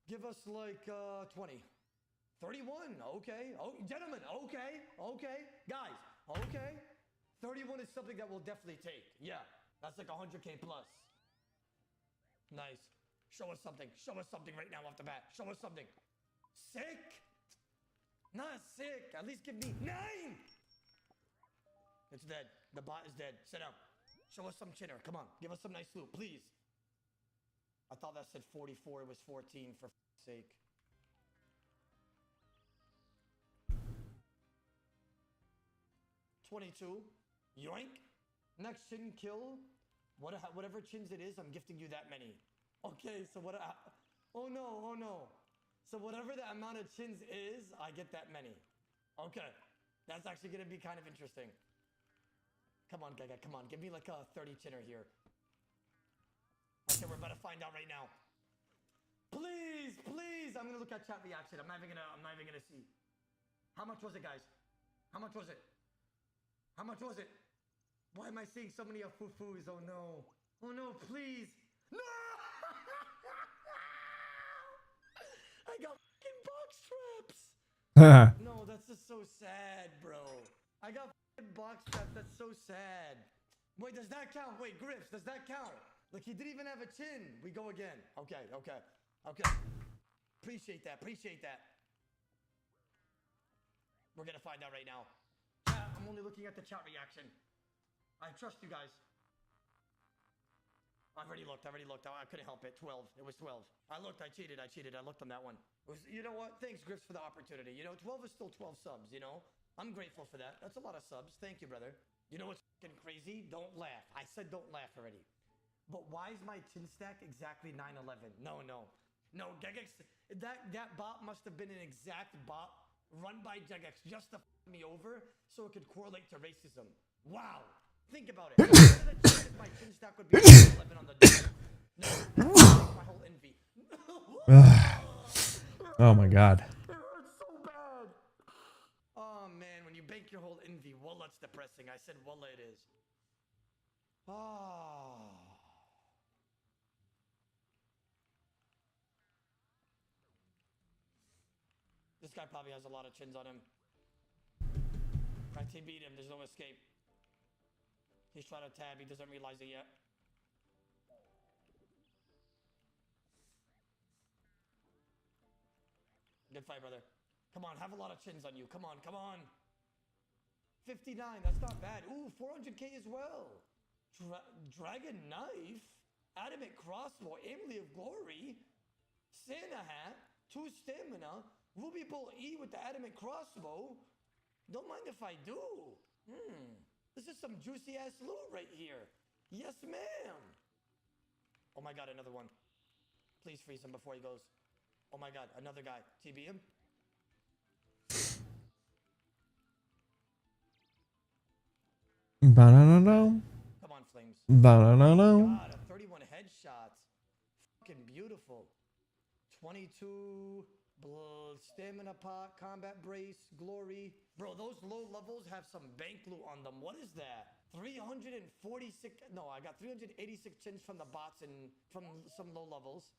Give us like 20. 31, okay. Oh, gentlemen, okay, okay. Guys, okay. 31 is something that we'll definitely take. Yeah, that's like 100K plus. Nice. Show us something. Show us something right now off the bat. Show us something. Sick? Not sick. At least give me 9. It's dead. The bot is dead. Sit down. Show us some chinner. Come on. Give us some nice loot, please. I thought that said 44. It was 14 for f***'s sake. $22. Yoink. Next chin kill. Whatever chins it is, I'm gifting you that many. Okay, so what? Oh no, oh no. So whatever the amount of chins is, I get that many. Okay. That's actually going to be kind of interesting. Come on, Gaga, come on. Give me like a 30 chinner here. Okay, we're about to find out right now. Please, please. I'm going to look at chat reaction. I'm not even going to see. How much was it, guys? How much was it? How much was it? Why am I seeing so many foo-foos? Oh no. Oh no, please. No! I got fucking box traps. No, that's just so sad, bro. I got fucking box traps. That's so sad. Wait, does that count? Wait, Griffs, does that count? Like, he didn't even have a chin. We go again. Okay, okay, okay. Appreciate that, appreciate that. We're gonna find out right now. I'm only looking at the chat reaction. I trust you guys. I already looked. I couldn't help it. 12. It was 12. I looked. I cheated. I looked on that one. It was, you know what? Thanks, Griffs, for the opportunity. You know, 12 is still 12 subs, you know? I'm grateful for that. That's a lot of subs. Thank you, brother. You know what's fucking crazy? Don't laugh. I said don't laugh already. But why is my chin stack exactly 911? No. Gegex, that bot must have been an exact bot run by Gegex just to f me over so it could correlate to racism. Wow. Think about it. My chin stack would be 11 on the dot. No, my whole envy. Oh my god. It hurts so bad. Oh man, when you bank your whole envy, wallet's depressing. I said wallet it is. Oh. This guy probably has a lot of chins on him. I TB'd him. There's no escape. He's trying to tab. He doesn't realize it yet. Good fight, brother. Come on, have a lot of chins on you. Come on. 59, that's not bad. Ooh, 400k as well. Dragon Knife, Adamant Crossbow, Emily of Glory, Santa Hat, 2 Stamina, Ruby Bull E with the Adamant Crossbow. Don't mind if I do. This is some juicy ass loot right here. Yes, ma'am. Oh my god, another one. Please freeze him before he goes. Oh my god, another guy. TB him. Ba-da-da-da. Come on, Flames. Ba-da-da-da. God, 31 headshots. Fucking beautiful. 22 stamina pot, combat brace, glory. Bro, those low levels have some bank loot on them. What is that? 346. No, I got 386 chins from the bots and from some low levels.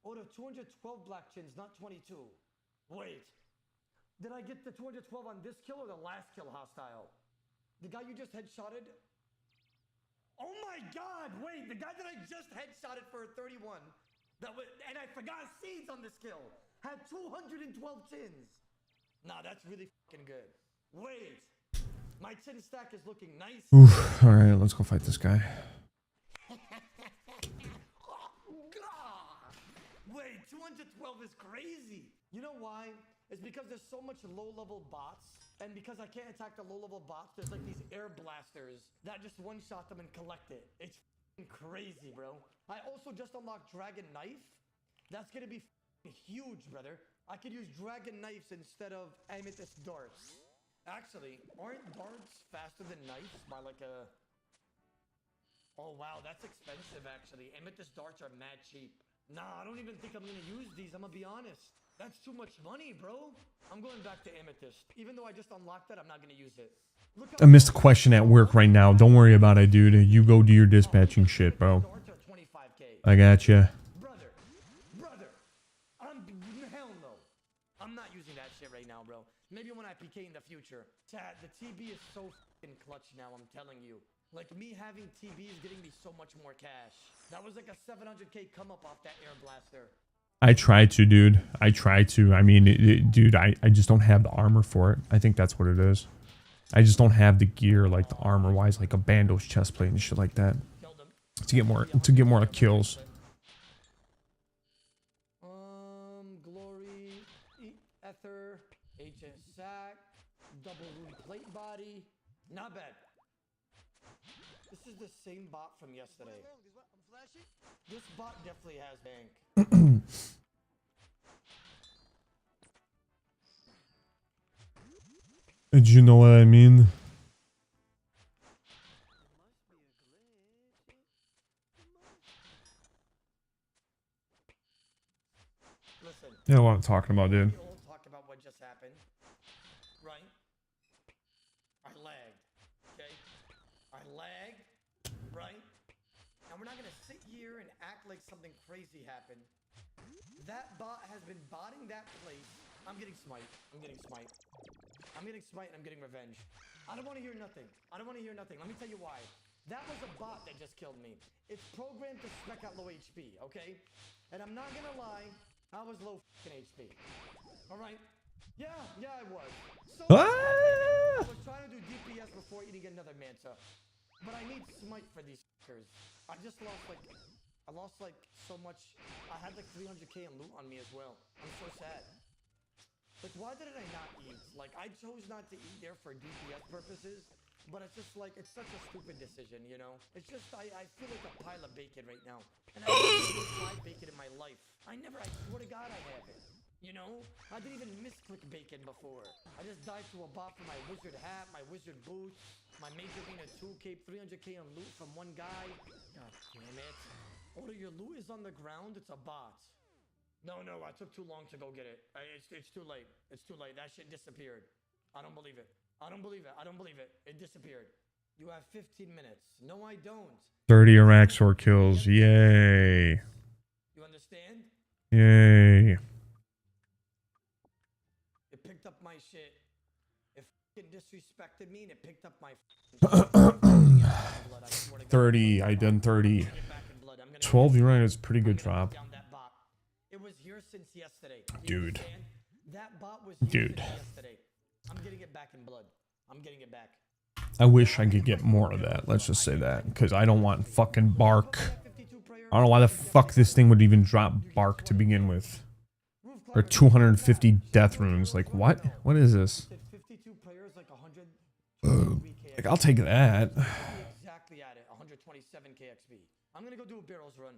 Oh, the 212 black chins, not 22. Wait. Did I get the 212 on this kill or the last kill hostile? The guy you just headshotted? Oh my god, wait, the guy that I just headshotted for a 31. And I forgot seeds on this kill. Had 212 chins. Nah, that's really fucking good. Wait. My chin stack is looking nice. Oof. Alright, let's go fight this guy. Wait, 212 is crazy. You know why? It's because there's so much low-level bots, and because I can't attack the low-level bots, there's like these air blasters that just one-shot them and collect it. It's crazy, bro. I also just unlocked Dragon Knife. That's gonna be huge, brother. I could use Dragon Knives instead of Amethyst Darts. Actually, aren't darts faster than knives by like a... Oh wow, that's expensive actually. Amethyst Darts are mad cheap. Nah, I don't even think I'm gonna use these, I'm gonna be honest. That's too much money, bro. I'm going back to Amethyst. Even though I just unlocked that, I'm not gonna use it. I missed a question at work right now. Don't worry about it, dude. You go do your dispatching shit, bro. I gotcha. Brother. Hell no. I'm not using that shit right now, bro. Maybe when I PK in the future. Chad, the TB is so fucking clutch now, I'm telling you. Like, me having TB is getting me so much more cash. That was like a 700k come up off that air blaster. I try to, dude. I try to. I mean, dude, I just don't have the armor for it. I think that's what it is. I just don't have the gear, like the armor-wise, like a Bando's chest plate and shit like that. To get more kills. Glory, Ether, HS Sack, double root plate body. Not bad. This is the same bot from yesterday. This bot definitely has bank. Do you know what I mean? Listen. You know what I'm talking about, dude. We'll talk about what just happened. Right? I lagged. Okay? I lagged. Right? And we're not gonna sit here and act like something crazy happened. That bot has been botting that place. I'm getting smite. I'm getting smite and I'm getting revenge. I don't want to hear nothing. Let me tell you why. That was a bot that just killed me. It's programmed to spec out low HP, okay? And I'm not gonna lie, I was low HP. Alright? Yeah, I was. So I was trying to do DPS before eating another Manta. But I need smite for these fuckers. I just lost like, so much. I had like 300k in loot on me as well. I'm so sad. Like, why did I not eat? Like, I chose not to eat there for DPS purposes, but it's just like, it's such a stupid decision, you know? It's just, I feel like a pile of bacon right now. And I've never tried bacon in my life. I swear to God I haven't. You know? I didn't even misclick bacon before. I just died to a bot for my wizard hat, my wizard boots, my Major Arena 2 cape, 300k in loot from one guy. God damn it. Order your loot is on the ground, it's a bot. No, I took too long to go get it. It's too late. It's too late. That shit disappeared. I don't believe it. I don't believe it. It disappeared. You have 15 minutes. No, I don't. 30 Araxor kills. Yay. You understand? Yay. It picked up my shit. It fucking disrespected me and it picked up my 30. I done 30. 12 Uriah is pretty good drop. It was here since yesterday. Dude. That bot was here Dude. since yesterday. I'm getting it back in blood. I'm getting it back. I wish I could get more of that. Let's just say that. Because I don't want fucking bark. I don't know why the fuck this thing would even drop bark to begin with. Or 250 death runes. Like, what? What is this? 52 players, like 100. Like, I'll take that. Exactly at it. 127k XP. I'm gonna go do a barrels run.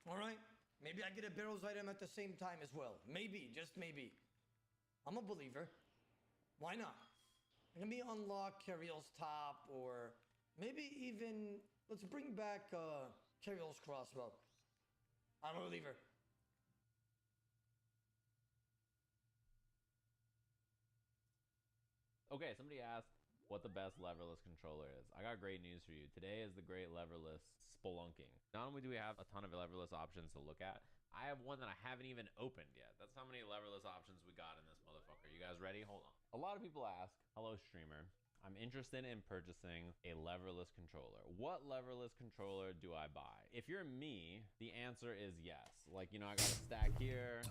Alright? Maybe I get a barrels item at the same time as well. Maybe, just maybe. I'm a believer. Why not? Maybe unlock Carriel's top, or maybe even, let's bring back Carriel's crossbow. I'm a believer. Okay, somebody asked what the best leverless controller is. I got great news for you. Today is the great leverless spelunking. Not only do we have a ton of leverless options to look at, I have one that I haven't even opened yet. That's how many leverless options we got in this motherfucker. You guys ready? Hold on. A lot of people ask, hello streamer, I'm interested in purchasing a leverless controller. What leverless controller do I buy? If you're me, the answer is yes. Like, you know, I got a stack here,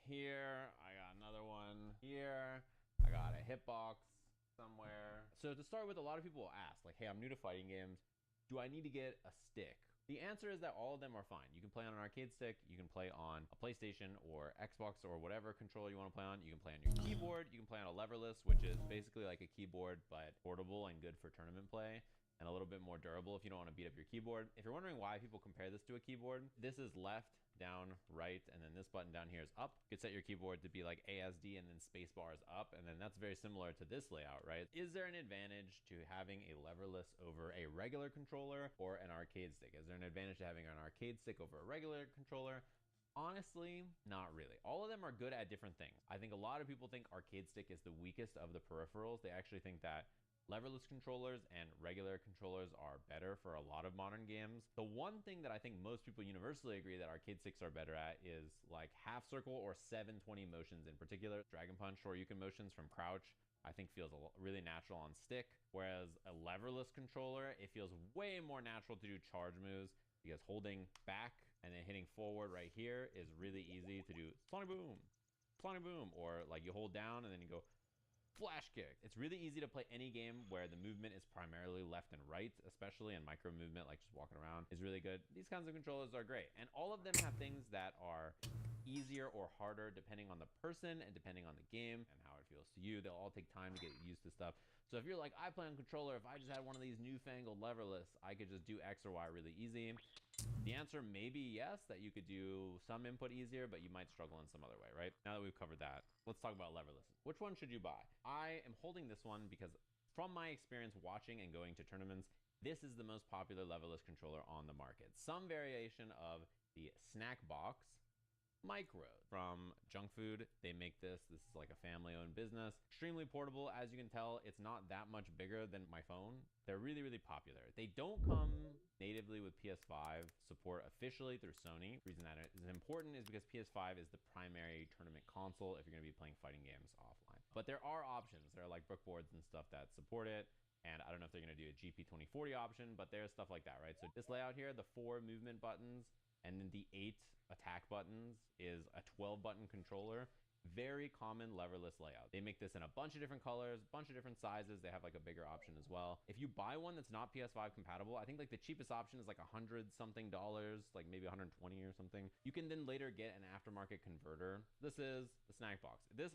here, I got another one here, I got a hitbox somewhere. So to start with, a lot of people will ask, like, hey, I'm new to fighting games. Do I need to get a stick? The answer is that all of them are fine. You can play on an arcade stick, you can play on a PlayStation or Xbox or whatever controller you want to play on. You can play on your keyboard, you can play on a leverless, which is basically like a keyboard but portable and good for tournament play, and a little bit more durable if you don't want to beat up your keyboard. If you're wondering why people compare this to a keyboard, this is left, down, right, and then this button down here is up. You could set your keyboard to be like ASD and then spacebar is up, and then that's very similar to this layout, right? Is there an advantage to having a leverless over a regular controller or an arcade stick? Is there an advantage to having an arcade stick over a regular controller? Honestly, not really. All of them are good at different things. I think a lot of people think arcade stick is the weakest of the peripherals. They actually think that leverless controllers and regular controllers are better for a lot of modern games. The one thing that I think most people universally agree that arcade sticks are better at is like half circle or 720 motions in particular. Dragon Punch or Yukin motions from crouch, I think feels really natural on stick. Whereas a leverless controller, it feels way more natural to do charge moves because holding back and then hitting forward right here is really easy to do Sonic Boom, or like you hold down and then you go flash kick. It's really easy to play any game where the movement is primarily left and right, especially, and micro movement like just walking around is really good. These kinds of controllers are great, and all of them have things that are easier or harder depending on the person and depending on the game and how it feels to you. They'll all take time to get used to stuff. So if you're like, I play on controller, if I just had one of these newfangled leverless, I could just do X or Y really easy. The answer may be yes, that you could do some input easier, but you might struggle in some other way, right? Now that we've covered that, let's talk about leverless. Which one should you buy? I am holding this one because from my experience watching and going to tournaments, this is the most popular leverless controller on the market. Some variation of the snack box Micro from Junk Food. They make this. This is like a family-owned business. Extremely portable. As you can tell, it's not that much bigger than my phone. They're really, really popular. They don't come natively with PS5 support officially through Sony. The reason that it is important is because PS5 is the primary tournament console if you're going to be playing fighting games offline. But there are options. There are like brick boards and stuff that support it. And I don't know if they're going to do a GP2040 option, but there's stuff like that, right? So this layout here, the 4 movement buttons, and then the 8 attack buttons is a 12 button controller. Very common leverless layout. They make this in a bunch of different colors, bunch of different sizes. They have like a bigger option as well. If you buy one that's not PS5 compatible, I think like the cheapest option is like $100 something, like maybe 120 or something. You can then later get an aftermarket converter. This is the snack box. This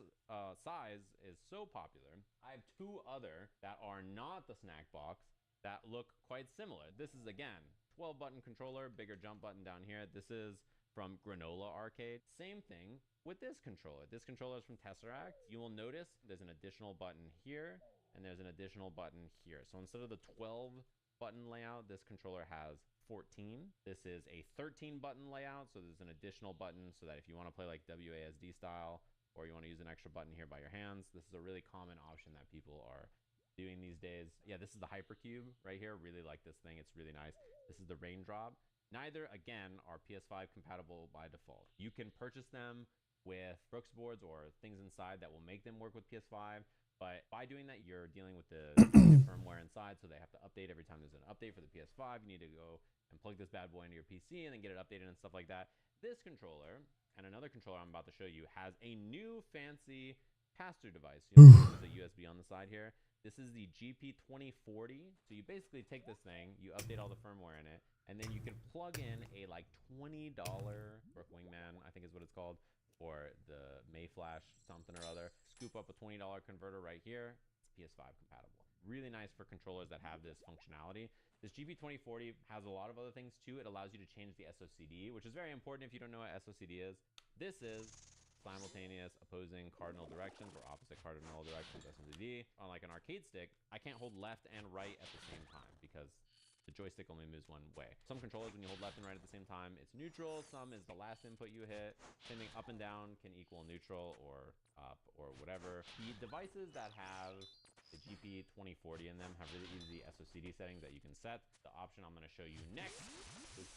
size is so popular. I have two other that are not the snack box that look quite similar. This is again 12 button controller, bigger jump button down here. This is from Granola Arcade. Same thing with this controller. This controller is from Tesseract. You will notice there's an additional button here and there's an additional button here. So instead of the 12 button layout, this controller has 14. This is a 13 button layout. So there's an additional button so that if you want to play like WASD style, or you want to use an extra button here by your hands, this is a really common option that people are doing these days. Yeah, this is the Hypercube right here. Really like this thing. It's really nice. This is the Raindrop. Neither, again, are PS5 compatible by default. You can purchase them with Brooks boards or things inside that will make them work with PS5. But by doing that, you're dealing with the firmware inside, so they have to update every time there's an update for the PS5. You need to go and plug this bad boy into your PC and then get it updated and stuff like that. This controller and another controller I'm about to show you has a new fancy pass-through device. You know, there's a USB on the side here. This is the GP2040. So you basically take this thing, you update all the firmware in it, and then you can plug in a like $20 Brook Wingman, I think is what it's called, or the Mayflash something or other. Scoop up a $20 converter right here. It's PS5 compatible. Really nice for controllers that have this functionality. This GP2040 has a lot of other things too. It allows you to change the SOCD, which is very important if you don't know what SOCD is. This is simultaneous opposing cardinal directions or opposite cardinal directions, SOCD. Unlike an arcade stick, I can't hold left and right at the same time because the joystick only moves one way. Some controllers, when you hold left and right at the same time, it's neutral. Some is the last input you hit. Same thing, up and down can equal neutral or up or whatever. The devices that have the GP2040 in them have really easy SOCD settings that you can set. The option I'm going to show you next is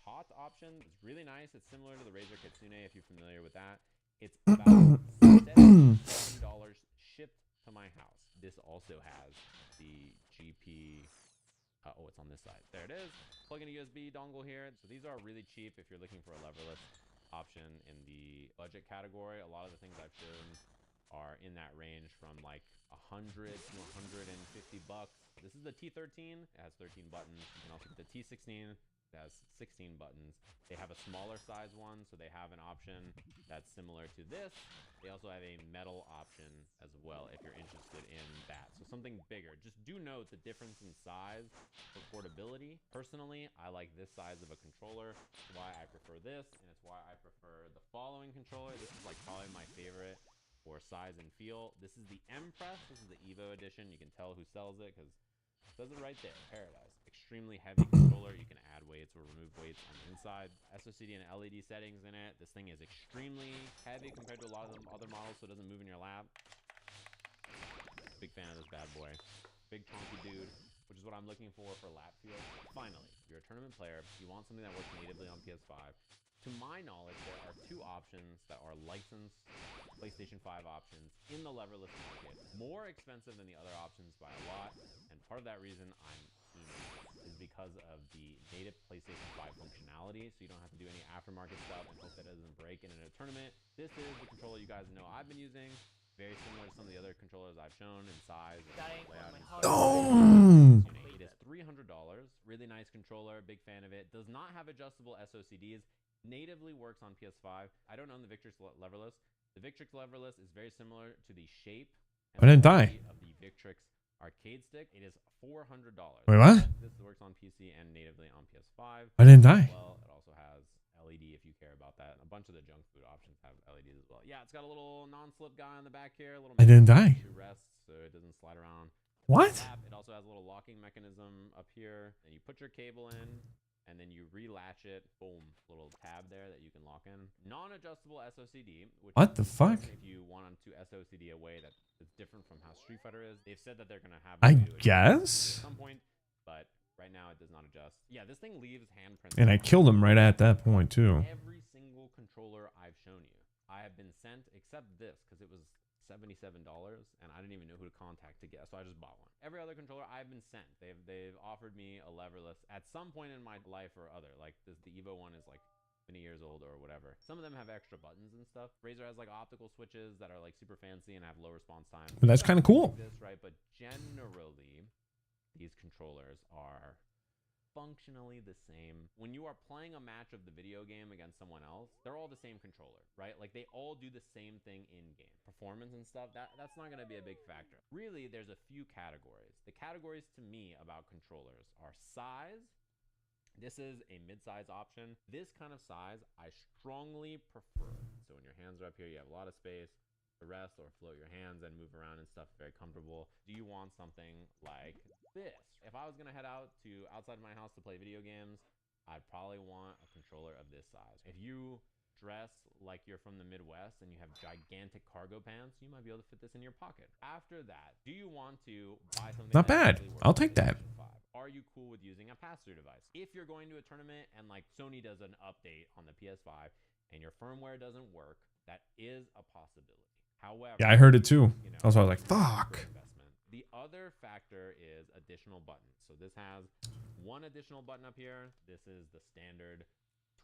hot option. It's really nice. It's similar to the Razer Kitsune if you're familiar with that. It's about $7 shipped to my house. This also has the GP. Oh, it's on this side. There it is. Plug in a USB dongle here. So these are really cheap if you're looking for a leverless option in the budget category. A lot of the things I've shown are in that range from like 100 to 150 bucks. This is the T13. It has 13 buttons. You can also get the T16. It has 16 buttons. They have a smaller size one, so they have an option that's similar to this. They also have a metal option as well if you're interested in that. So something bigger. Just do note the difference in size for portability. Personally, I like this size of a controller. That's why I prefer this, and it's why I prefer the following controller. This is like probably my favorite for size and feel. This is the M-Press. This is the Evo edition. You can tell who sells it because it says it right there, Paradise. Extremely heavy controller. You can add weights or remove weights on the inside. SOCD and LED settings in it. This thing is extremely heavy compared to a lot of the other models, so it doesn't move in your lap. Big fan of this bad boy. Big chunky dude, which is what I'm looking for lap feel. Finally, if you're a tournament player, you want something that works natively on PS5. To my knowledge, there are two options that are licensed PlayStation 5 options in the leverless market. More expensive than the other options by a lot, and part of that reason I'm seeing is because of the native PlayStation 5 functionality, so you don't have to do any aftermarket stuff and hope that it doesn't break in a tournament. This is the controller you guys know I've been using. Very similar to some of the other controllers I've shown in size and layout. It is $300. Really nice controller. Big fan of it. Does not have adjustable SOCDs. Natively works on PS5. I don't own the Victrix Leverless. The Victrix Leverless is very similar to the shape and I didn't die. of the Victrix arcade stick. It is $400. Wait, what? This works on PC and natively on PS5. I didn't die. Well, it also has LED if you care about that. A bunch of the junk food options have LEDs as well. Yeah, it's got a little non-slip guy on the back here. A little I didn't die. to rest so it doesn't slide around. What? It also has a little locking mechanism up here, and you put your cable in, and then you relatch it. Boom, little tab there that you can lock in. Non-adjustable SOCD. Which What the fuck? If you want to SOCD a way that is different from how Street Fighter is, they've said that they're gonna have. I you do it guess. at some point, but right now it does not adjust. Yeah, this thing leaves handprints. And I killed him right at that point too. Every single controller I've shown you, I have been sent, except this, because it was $77 and I didn't even know who to contact to get, so I just bought one. Every other controller I've been sent, they've offered me a leverless at some point in my life or other. Like this, the Evo one is like 20 years old or whatever. Some of them have extra buttons and stuff. Razer has like optical switches that are like super fancy and have low response time. Well, that's kind of cool. This, right? But generally, these controllers are functionally the same. When you are playing a match of the video game against someone else, they're all the same controller, right? Like they all do the same thing in game. Performance and stuff, that's not going to be a big factor. Really, there's a few categories. The categories to me about controllers are size. This is a mid-size option. This kind of size I strongly prefer. So when your hands are up here, you have a lot of space to rest or float your hands and move around and stuff, very comfortable. Do you want something like this? If I was gonna head out to outside of my house to play video games, I'd probably want a controller of this size. If you dress like you're from the Midwest and you have gigantic cargo pants, you might be able to fit this in your pocket. After that, do you want to buy something Not that bad. actually works I'll on take that. PlayStation 5? Are you cool with using a pass-through device? If you're going to a tournament and like Sony does an update on the PS5 and your firmware doesn't work, that is a possibility. However, Yeah, I heard it too. you know, That's why I was like, it's not a fuck. great investment. The other factor is additional buttons. So this has one additional button up here. This is the standard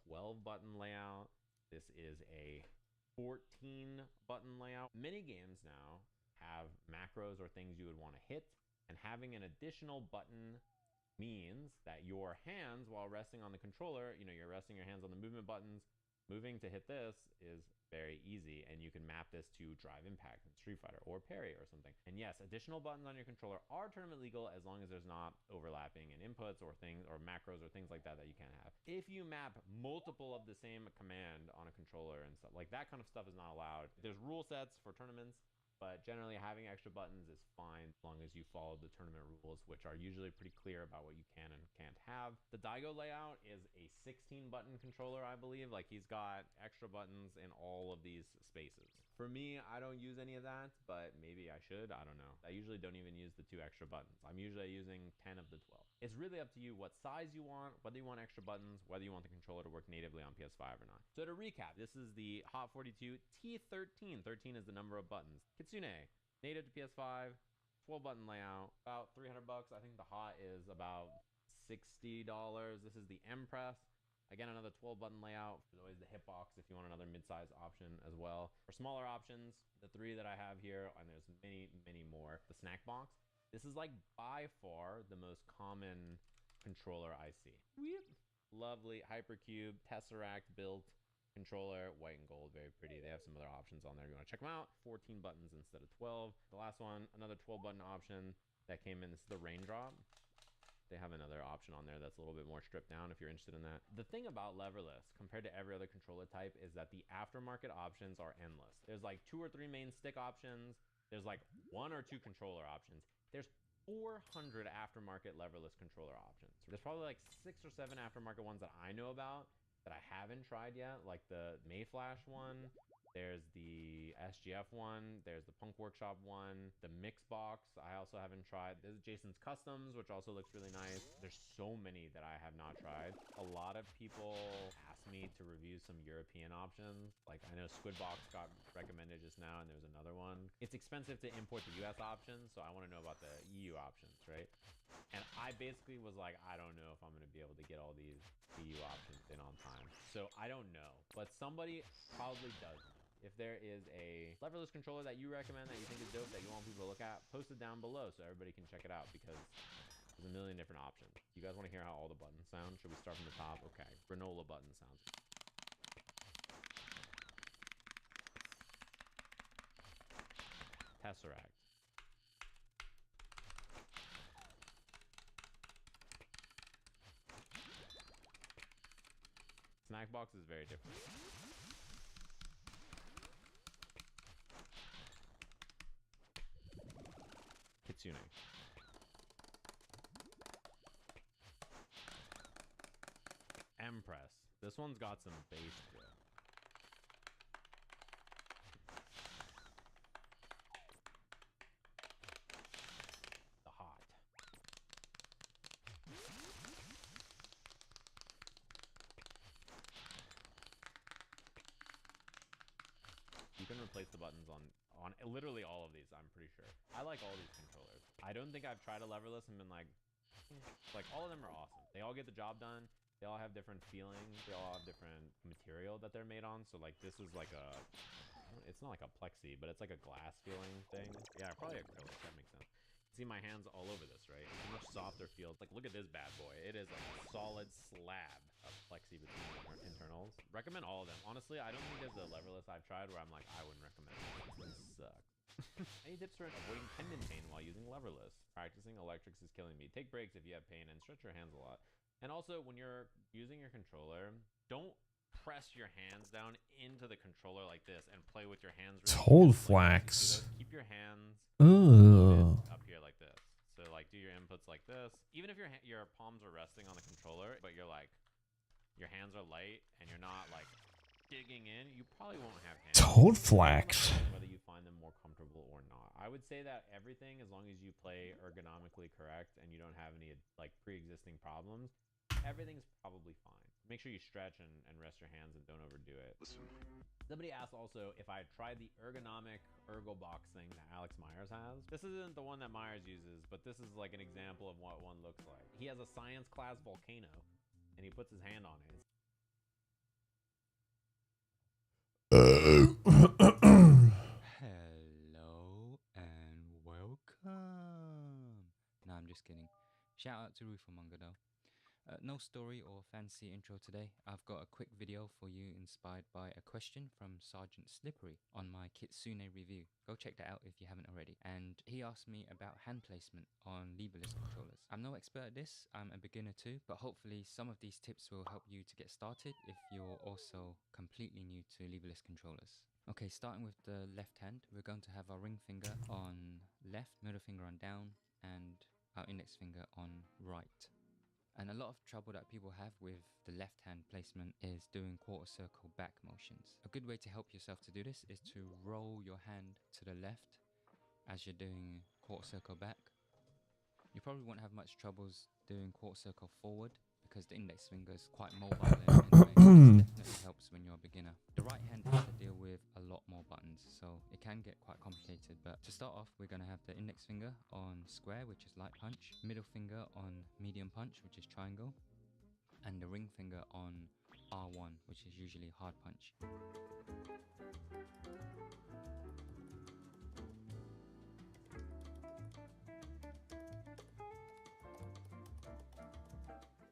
12 button layout. This is a 14 button layout. Many games now have macros or things you would want to hit, and having an additional button means that your hands, while resting on the controller, you know, you're resting your hands on the movement buttons. Moving to hit this is very easy, and you can map this to Drive Impact in Street Fighter or Parry or something. And yes, additional buttons on your controller are tournament legal as long as there's not overlapping in inputs or things or macros or things like that that you can't have. If you map multiple of the same command on a controller and stuff like that, kind of stuff is not allowed. There's rule sets for tournaments, but generally having extra buttons is fine as long as you follow the tournament rules, which are usually pretty clear about what you can and can't have. The Daigo layout is a 16 button controller, I believe. Like he's got extra buttons in all of these spaces. For me, I don't use any of that, but maybe I should. I don't know. I usually don't even use the 2 extra buttons. I'm usually using 10 of the 12. It's really up to you what size you want, whether you want extra buttons, whether you want the controller to work natively on PS5 or not. So to recap, this is the Hot 42 T13. 13 is the number of buttons. Kitsune, native to PS5, 12 button layout, about 300 bucks. I think the Hot is about $60. This is the Empress. Again, another 12 button layout. There's always the hitbox if you want another mid-size option as well. For smaller options, the 3 that I have here, and there's many, many more. The snack box. This is like by far the most common controller I see. Lovely Hypercube Tesseract built controller, white and gold, very pretty. They have some other options on there. You want to check them out. 14 buttons instead of 12. The last one, another 12 button option that came in. This is the Raindrop. They have another option on there that's a little bit more stripped down if you're interested in that. The thing about leverless compared to every other controller type is that the aftermarket options are endless. There's like 2 or 3 main stick options. There's like 1 or 2 controller options. There's 400 aftermarket leverless controller options. There's probably like 6 or 7 aftermarket ones that I know about that I haven't tried yet, like the Mayflash one. There's the SGF one. There's the Punk Workshop one. The Mixbox, I also haven't tried. There's Jason's Customs, which also looks really nice. There's so many that I have not tried. A lot of people ask me to review some European options. Like I know Squidbox got recommended just now, and there's another one. It's expensive to import the US options, so I want to know about the EU options, right? And I basically was like, I don't know if I'm going to be able to get all these EU options in on time. So I don't know, but somebody probably does know. If there is a leverless controller that you recommend that you think is dope that you want people to look at, post it down below so everybody can check it out because there's a million different options. You guys want to hear how all the buttons sound? Should we start from the top? Okay, granola button sounds. Tesseract. Snack box is very different. Kitsune. Empress. This one's got some bass to it. The Hot. You can replace the buttons on literally all of these, I'm pretty sure. I like all these controllers. I don't think I've tried a leverless and been like all of them are awesome. They all get the job done. They all have different feelings. They all have different material that they're made on. So like this is like a, it's not like a plexi, but it's like a glass feeling thing. Yeah, probably acrylic. That makes sense. See my hands all over this, right? It's a much softer feel. Like, look at this bad boy. It is like a solid slab of plexi between the internals. Recommend all of them. Honestly, I don't think there's a leverless I've tried where I'm like, I wouldn't recommend it. This sucks. Any tips for avoiding tendon pain while using leverless? Practicing electrics is killing me. Take breaks if you have pain and stretch your hands a lot. And also, when you're using your controller, don't press your hands down into the controller like this and play with your hands. Toad flax. Keep your hands up here like this. So like do your inputs like this. Even if your palms are resting on the controller, but you're like your hands are light and you're not like digging in, you probably won't have hands. Toad flax. Whether you find them more comfortable or not. I would say that everything, as long as you play ergonomically correct and you don't have any like pre-existing problems, everything's probably fine. Make sure you stretch and rest your hands and don't overdo it. Somebody asked also if I had tried the ergonomic ergo box thing that Alex Myers has. This isn't the one that Myers uses, but this is like an example of what one looks like. He has a science class volcano and he puts his hand on it. Hello and welcome. No, I'm just kidding. Shout out to Roofermonger though. No story or fancy intro today. I've got a quick video for you inspired by a question from Sergeant Slippery on my Kitsune review. Go check that out if you haven't already. And he asked me about hand placement on leverless controllers. I'm no expert at this, I'm a beginner too, but hopefully some of these tips will help you to get started if you're also completely new to leverless controllers. Okay, starting with the left hand, we're going to have our ring finger on left, middle finger on down, and our index finger on right. And a lot of trouble that people have with the left hand placement is doing quarter circle back motions. A good way to help yourself to do this is to roll your hand to the left as you're doing quarter circle back. You probably won't have much troubles doing quarter circle forward because the index finger is quite mobile there anyway. This definitely helps when you're a beginner. The right hand has to deal with a lot more buttons, so it can get quite complicated. But to start off, we're going to have the index finger on square, which is light punch, middle finger on medium punch, which is triangle, and the ring finger on R1, which is usually hard punch.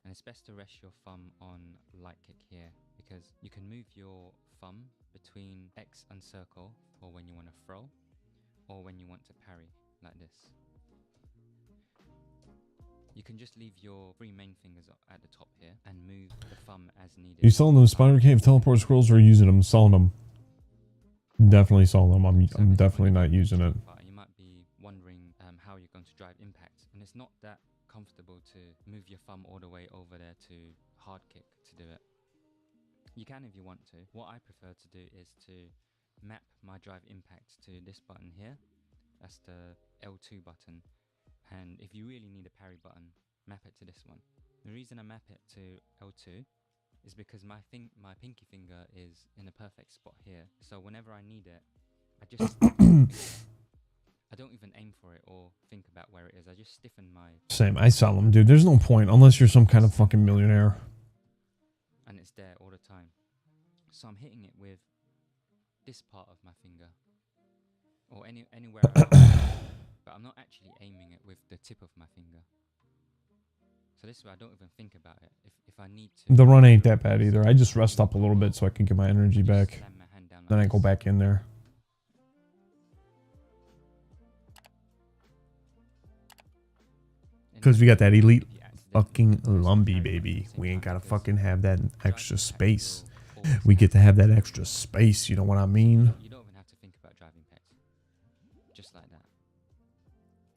And it's best to rest your thumb on light kick here because you can move your thumb between X and circle for when you want to throw or when you want to parry, like this. You can just leave your three main fingers at the top here and move the thumb as needed. You selling those Spider Cave teleport scrolls or using them? Selling them. Definitely selling them. I'm definitely not using it. You might be wondering how you're going to drive impact, and it's not that comfortable to move your thumb all the way over there to hard kick to do it. You can if you want to. What I prefer to do is to map my drive impact to this button here. That's the L2 button. And if you really need a parry button, map it to this one. The reason I map it to L2 is because my pinky finger is in a perfect spot here. So whenever I need it, I just I don't even aim for it or think about where it is. I just stiffen my... Same. I sell them, dude. There's no point unless you're some kind of fucking millionaire. And it's there all the time. So I'm hitting it with this part of my finger. Or anywhere else. But I'm not actually aiming it with the tip of my finger. So this way I don't even think about it. If I need to... The run ain't that bad either. I just rest up a little bit so I can get my energy back. Slam my hand down like Then I this. go back in there. Because we got that elite fucking Lumbee, baby. We ain't gotta fucking have that extra space. We get to have that extra space, you know what I mean? You don't even have to think about driving impact. Just like that.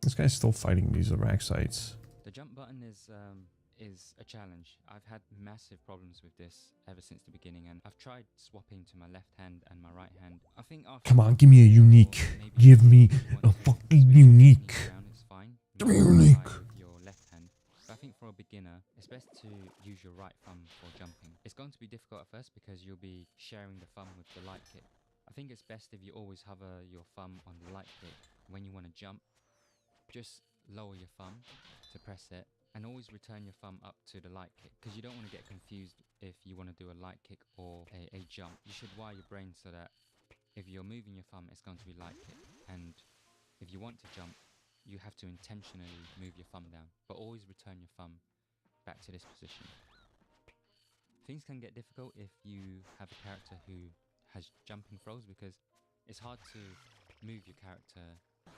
This guy's still fighting these rack sites. The jump button is a challenge. I've had massive problems with this ever since the beginning, and I've tried swapping to my left hand and my right hand. I think after Come on, give me a unique. Give me a fucking unique. It's fine. Give me a unique. With your left hand. But I think for a beginner, it's best to use your right thumb for jumping. It's going to be difficult at first because you'll be sharing the thumb with the light kick. I think it's best if you always hover your thumb on the light kick when you want to jump. Just lower your thumb to press it And always return your thumb up to the light kick, because you don't want to get confused if you want to do a light kick or a jump. You should wire your brain so that if you're moving your thumb, it's going to be light kick. And if you want to jump, you have to intentionally move your thumb down, but always return your thumb back to this position. Things can get difficult if you have a character who has jumping throws, because it's hard to move your character,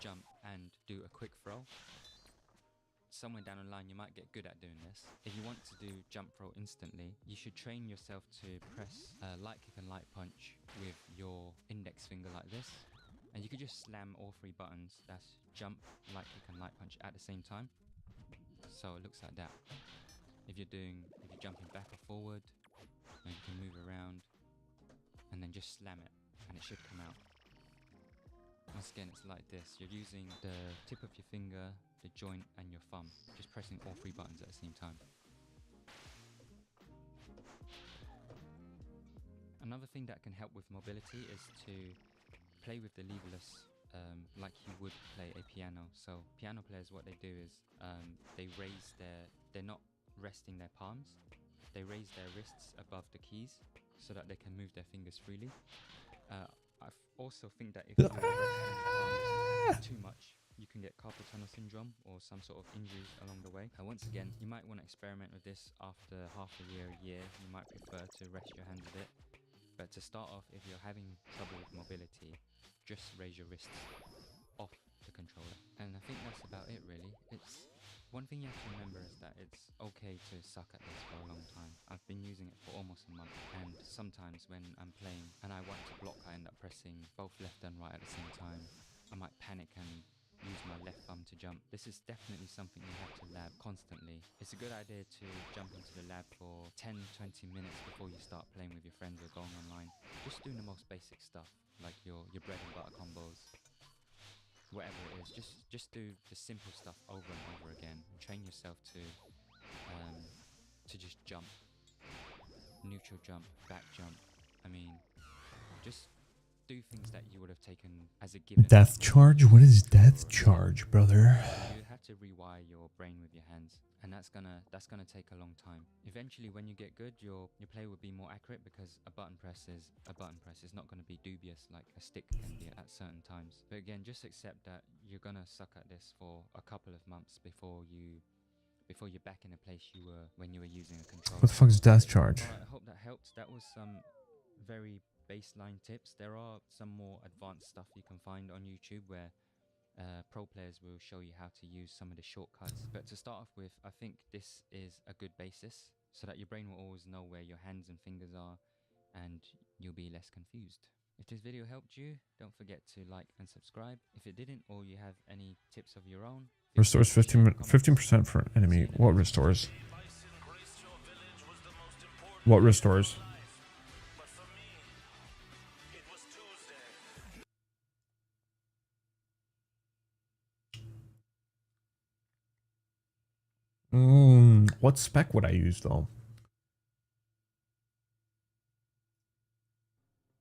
jump, and do a quick throw. Somewhere down the line you might get good at doing this. If you want to do jump throw instantly, you should train yourself to press light kick and light punch with your index finger like this, and you could just slam all three buttons, that's jump, light kick and light punch, at the same time. So it looks like that. If you're jumping back or forward, and you can move around and then just slam it and it should come out. Once again, it's like this. You're using the tip of your finger, the joint, and your thumb, just pressing all three buttons at the same time. Another thing that can help with mobility is to play with the leverless like you would play a piano. So piano players, what they do is they're not resting their palms, they raise their wrists above the keys so that they can move their fingers freely. I also think that if you rest on your palms too much, you can get carpal tunnel syndrome or some sort of injuries along the way. Once again, you might want to experiment with this after half a year. You might prefer to rest your hands a bit. But to start off, if you're having trouble with mobility, just raise your wrists off the controller. And I think that's about it really. It's one thing you have to remember is that it's okay to suck at this for a long time. I've been using it for almost a month, and sometimes when I'm playing and I want to block, I end up pressing both left and right at the same time. I might panic and use my left thumb to jump. This is definitely something you have to lab constantly. It's a good idea to jump into the lab for 10-20 minutes before you start playing with your friends or going online. Just doing the most basic stuff, like your bread and butter combos, whatever it is. Just do the simple stuff over and over again. Train yourself to just jump, neutral jump, back jump. I mean, just do things that you would have taken as a given. Death charge? What is death charge, brother? You have to rewire your brain with your hands, and that's gonna take a long time. Eventually, when you get good, your play will be more accurate, because a button press is a button press. It's not gonna be dubious like a stick can be at certain times. But again, just accept that you're gonna suck at this for a couple of months before you're back in a place you were when you were using a controller. What the fuck is death charge? Alright, I hope that helped. That was some very baseline tips. There are some more advanced stuff you can find on YouTube where pro players will show you how to use some of the shortcuts. But to start off with, I think this is a good basis so that your brain will always know where your hands and fingers are, and you'll be less confused. If this video helped you, don't forget to like and subscribe. If it didn't, or you have any tips of your own, Restores 15% for an enemy. What restores? What restores? What spec would I use though?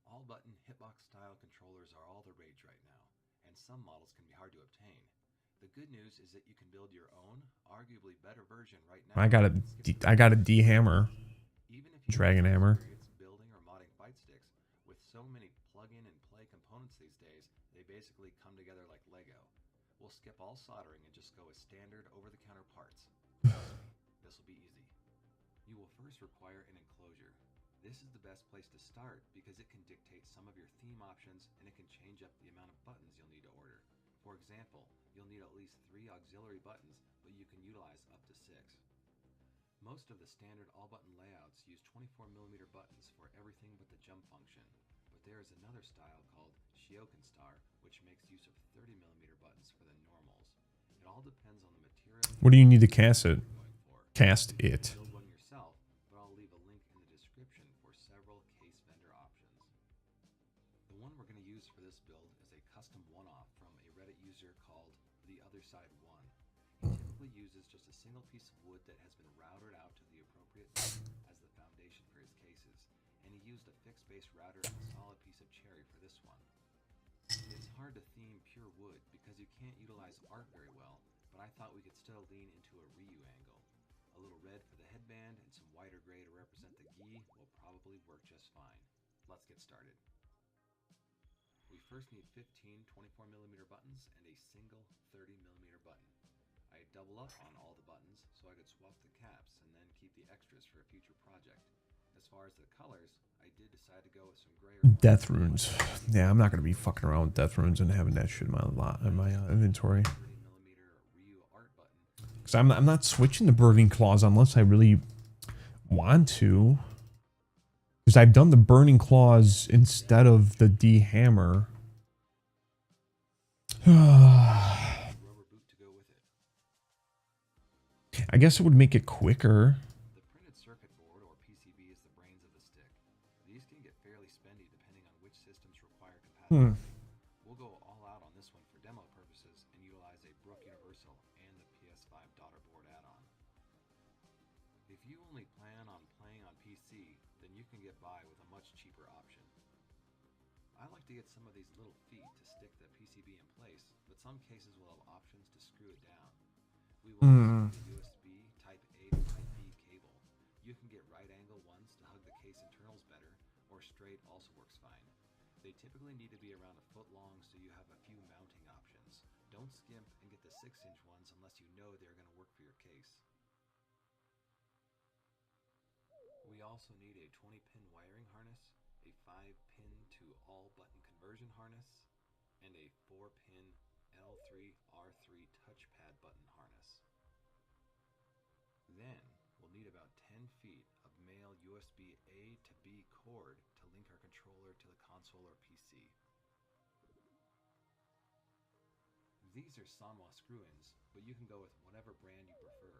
All button hitbox style controllers are all the rage right now, and some models can be hard to obtain. The good news is that you can build your own, arguably better version right now. I got a D hammer. Even if you Dragon hammer. building or modding fight sticks, with so many plug-in and play components these days, they basically come together like Lego. We'll skip all soldering and just go with standard over-the-counter parts. This will be easy. You will first require an enclosure. This is the best place to start because it can dictate some of your theme options, and it can change up the amount of buttons you'll need to order. For example, you'll need at least 3 auxiliary buttons, but you can utilize up to 6. Most of the standard all-button layouts use 24mm buttons for everything but the jump function, but there is another style called Shiokan Star, which makes use of 30mm buttons for the normals. It all depends on the material. What do you need to cast it? Cast it. Build one yourself, but I'll leave a link in the description for several case vendor options. The one we're going to use for this build is a custom one-off from a Reddit user called The Other Side 1. He typically uses just a single piece of wood that has been routed out to the appropriate depth as the foundation for his cases, and he used a fixed base router and a solid piece of cherry for this one. It's hard to theme pure wood because you can't utilize art very well, but I thought we could still lean into a Ryu angle. A little red for the headband and some whiter gray to represent the gi will probably work just fine. Let's get started. We first need 15 24mm buttons and a single 30mm button. I double up on all the buttons so I could swap the caps and then keep the extras for a future project. As far as the colors, I did decide to go with some gray or Death runes. Yeah, I'm not gonna be fucking around with death runes and having that shit in my inventory. 30mm Ryu art button. Because I'm not switching to burning claws unless I really want to. Because I've done the burning claws instead of the D hammer. Rubber boot to go with it. I guess it would make it quicker. The printed circuit board, or PCB, is the brains of the stick. These can get fairly spendy depending on which systems require compatibility. We'll go all out on this one for demo purposes and utilize a Brook Universal and the PS5 daughter board add-on. If you only plan on playing on PC, then you can get by with a much cheaper option. I like to get some of these little feet to stick the PCB in place, but some cases will have options to screw it down. We will use the USB Type A to Type B cable. You can get right angle ones to hug the case internals better, or straight also works fine. They typically need to be around a foot long so you have a few mounting options. Don't skimp and get the 6-inch ones unless you know they're going to work for your case. We also need a 20-pin wiring harness, a 5-pin to all-button conversion harness, and a 4-pin L3R3 touchpad button harness. Then, we'll need about 10 feet of male USB A to B cord to link our controller to the console or PC. These are Sanwa screw-ins, but you can go with whatever brand you prefer.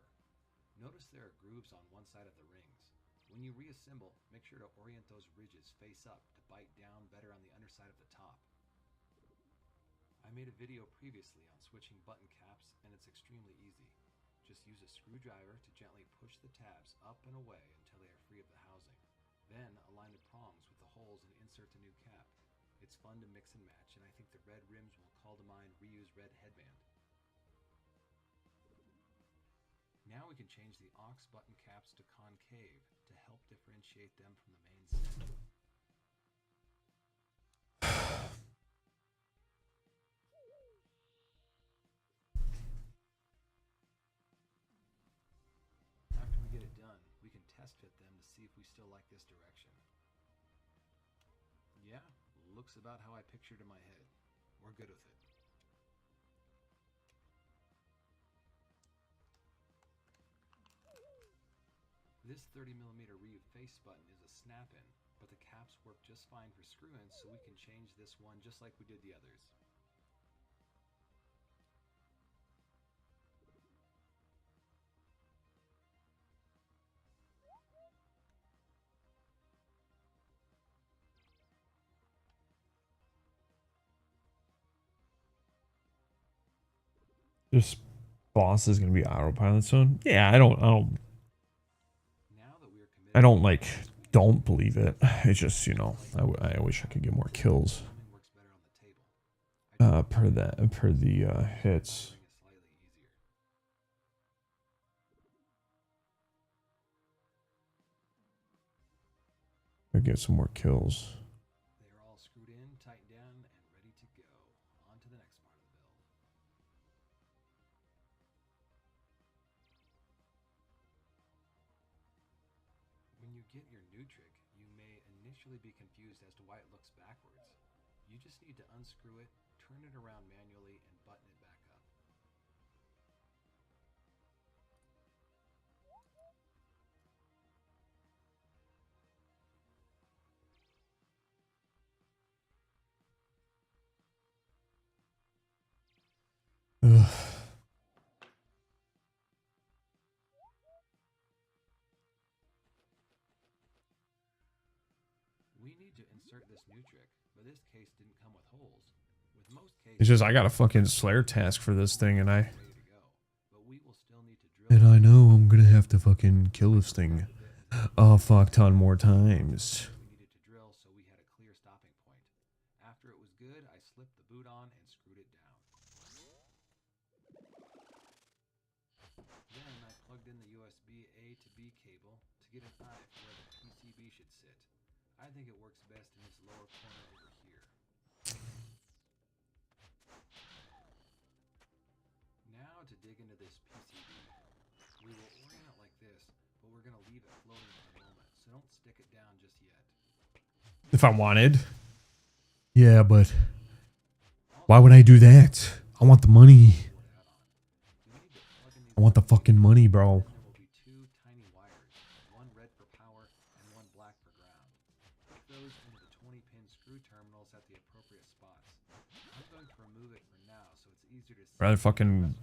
Notice there are grooves on one side of the rings. When you reassemble, make sure to orient those ridges face up to bite down better on the underside of the top. I made a video previously on switching button caps, and it's extremely easy. Just use a screwdriver to gently push the tabs up and away until they are free of the housing. Then align the prongs with the holes and insert the new cap. It's fun to mix and match, and I think the red rims will call to mind Ryu's red headband. Now we can change the aux button caps to concave to help differentiate them from the main set. After we get it done, we can test fit them to see if we still like this direction. Yeah, looks about how I pictured in my head. We're good with it. This 30mm Ryu face button is a snap-in, but the caps work just fine for screw-ins, so we can change this one just like we did the others. This boss is gonna be autopilot soon. Yeah, I don't like don't believe it. It's just, you know, I wish I could get more kills. Per the hits. I get some more kills. They're all screwed in, tightened down, and ready to go. On to the next part of the build. When you get your new trick, you may initially be confused as to why it looks backwards. You just need to unscrew it, turn it around manually, and button it back up. Ugh. We need to insert this new trick, but this case didn't come with holes. With most cases, It's just I got a fucking Slayer task for this thing, and ready to go. But we will still need to drill. I know I'm gonna have to fucking kill this thing a fuck ton more times. We needed to drill, so we had a clear stopping point. After it was good, I slipped the boot on and screwed it down. Then I plugged in the USB A to B cable to get an eye for where the PCB should sit. I think it works best in this lower corner over here. Now to dig into this PCB. We will orient it like this, but we're going to leave it floating for a moment, so don't stick it down just yet. If I wanted. Yeah, but why would I do that? I want the money. I want the fucking money, bro. There will be two tiny wires, one red for power and one black for ground. Put those into the 20-pin screw terminals at the appropriate spots. I'm going to remove it for now, so it's easier to see. Rather fucking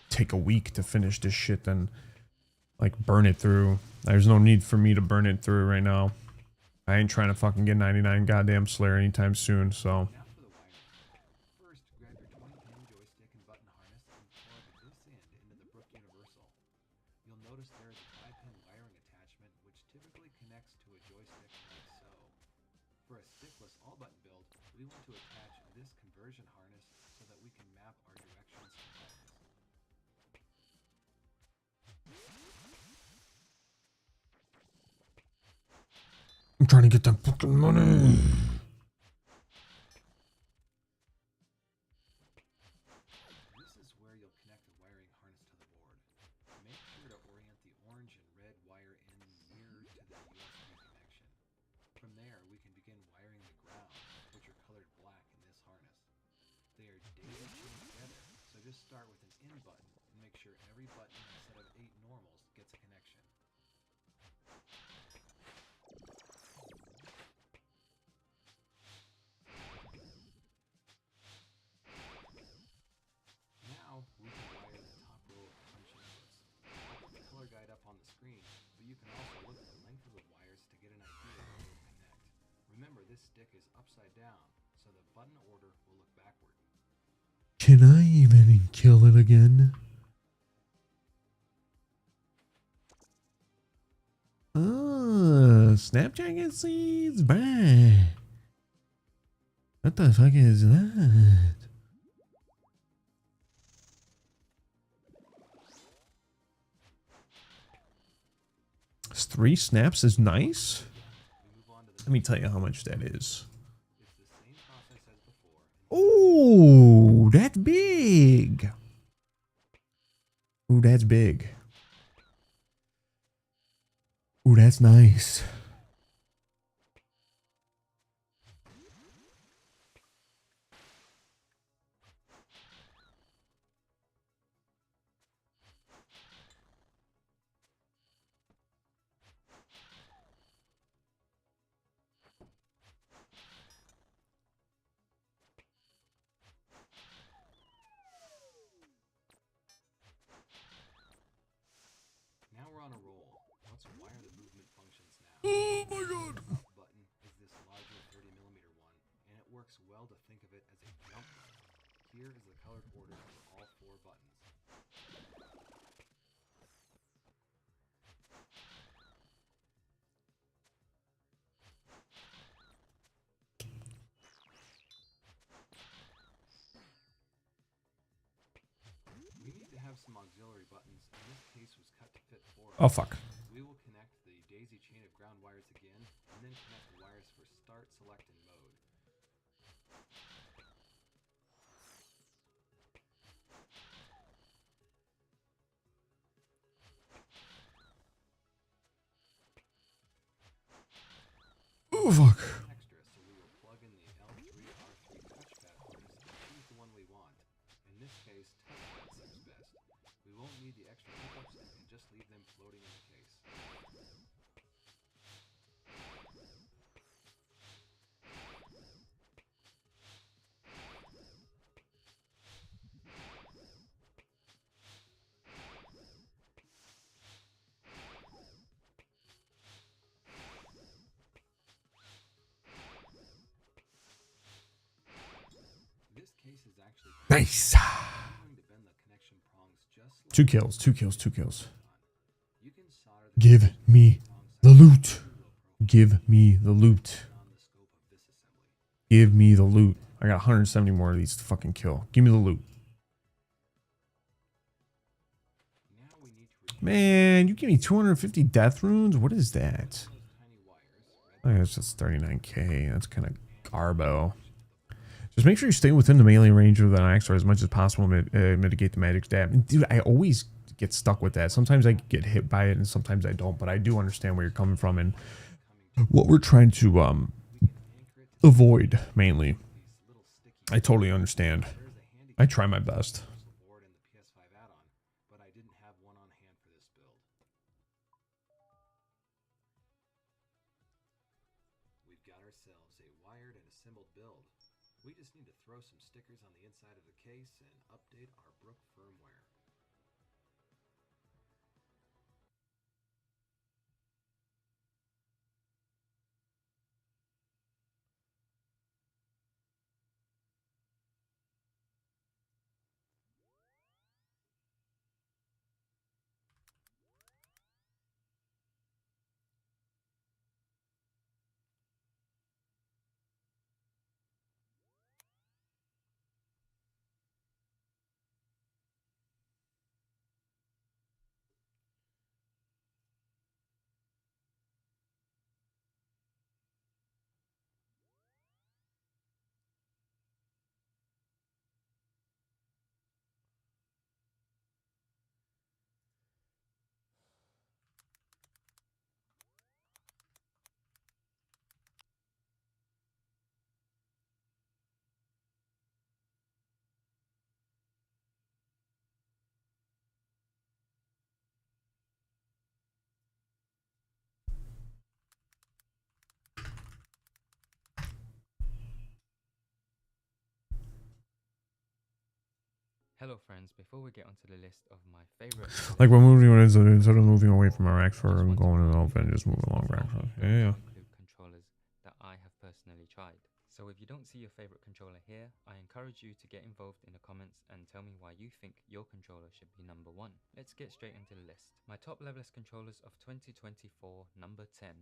take a week to finish this shit than like burn it through. There's no need for me to burn it through right now. I ain't trying to fucking get 99 goddamn Slayer anytime soon, so. Now for the wiring. First, grab your 20-pin joystick and button harness and plug this end into the Brook Universal. You'll notice there is a 5-pin wiring attachment which typically connects to a joystick like so. For a stickless all-button build, we want to attach this conversion harness so that we can map our directions to buttons. I'm trying to get that fucking money. This is where you'll connect the wiring harness to the board. Make sure to orient the orange and red wire in near to the USB connection. From there, we can begin wiring the ground, which are colored black in this harness. They are daisy chained together, so just start with an in button and make sure every button in a set of 8 normals gets a connection. Now we can wire the top row of punch inputs. I'll put the color guide up on the screen, but you can also look at the length of the wires to get an idea of where to connect. Remember, this stick is upside down, so the button order will look backward. Can I even kill it again? Snapdragon seeds, bruh. What the fuck is that? It's 3 snaps is nice. Let me tell you how much that is. It's the same process as before. Ooh, that's big. Ooh, that's big. Ooh, that's nice. Now we're on a roll. Let's wire the movement functions now. Oh my god. The up button is this larger 30mm one, and it works well to think of it as a jump button. Here is the colored order for all 4 buttons. We need to have some auxiliary buttons, and this case was cut to fit 4. Oh fuck. We will connect the daisy chain of ground wires again, and then connect the wires for start, select, and mode. Oh fuck. Extra, so we will plug in the L3 R3 touchpad harness and choose the one we want. In this case, touchpad seems best. We won't need the extra hookups and can just leave them floating in the case. This case is actually Nice. going to bend the connection prongs just 2 kills, 2 kills, 2 kills. You can solder the Give me the loot. Give me the loot. on the scope of this assembly. Give me the loot. I got 170 more of these to fucking kill. Give me the loot. Now we need to Man, you give me 250 death runes? What is that? Oh, yeah, it's just 39k. That's kind of garbo. Just make sure you stay within the melee range of the axe as much as possible to mitigate the magic stab. And dude, I always get stuck with that. Sometimes I get hit by it and sometimes I don't, but I do understand where you're coming from and what we're trying to avoid mainly. I totally understand. I try my best. We've got ourselves a wired and assembled build. We just need to throw some stickers on the inside of the case and update our Brook firmware. Hello friends, before we get onto the list of my favorite Like we're moving instead of moving away from our axe for going to the open, just move along our axe. Yeah. include controllers that I have personally tried. So if you don't see your favorite controller here, I encourage you to get involved in the comments and tell me why you think your controller should be number 1. Let's get straight into the list. My top levelist controllers of 2024, number 10,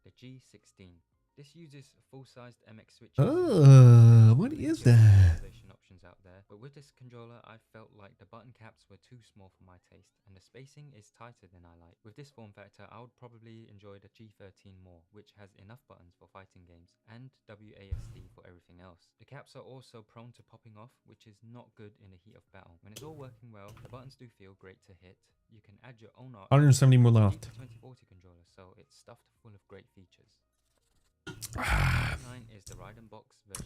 the G16. This uses full-sized MX switches. What is that? Options out there, but with this controller I felt like the button caps were too small for my taste and the spacing is tighter than I like. With this form factor I would probably enjoy the G13 more, which has enough buttons for fighting games and WASD for everything else. The caps are also prone to popping off, which is not good in the heat of battle. When it's all working well, the buttons do feel great to hit. You can add your own art. 170 more left. 2040 controller, so it's stuffed full of great features.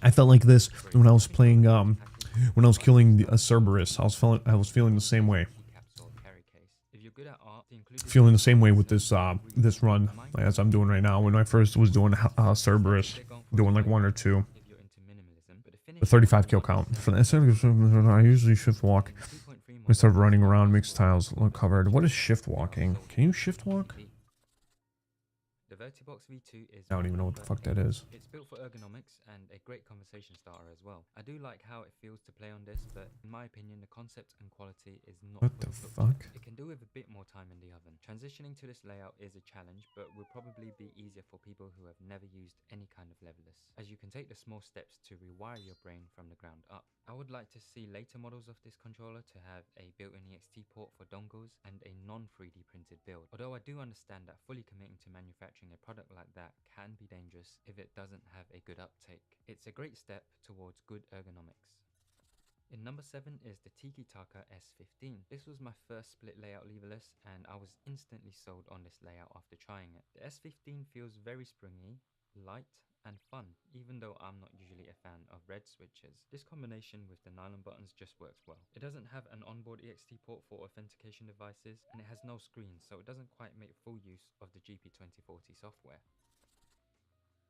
I felt like this when I was playing when I was killing the Cerberus. I was feeling the same way. Feeling the same way with this this run as I'm doing right now. When I first was doing Cerberus, doing like 1 or 2. The 35 kill count. For that, I usually shift walk. Instead of running around, mixed tiles covered. What is shift walking? Can you shift walk? Vertibox V2 is I don't even know what the fuck that is. It's built for ergonomics and a great conversation starter as well. I do like how it feels to play on this, but in my opinion the concept and quality is not what the fuck. It can do with a bit more time in the oven. Transitioning to this layout is a challenge, but will probably be easier for people who have never used any kind of levelers, as you can take the small steps to rewire your brain from the ground up. I would like to see later models of this controller to have a built-in EXT port for dongles and a non-3D printed build, although I do understand that fully committing to manufacturing a product like that can be dangerous if it doesn't have a good uptake. It's a great step towards good ergonomics. In number 7 is the Tiki Taka S15. This was my first split layout leverless and I was instantly sold on this layout after trying it. The S15 feels very springy, light and fun, even though I'm not usually a fan of red switches. This combination with the nylon buttons just works well. It doesn't have an onboard EXT port for authentication devices and it has no screen, so it doesn't quite make full use of the GP2040 software.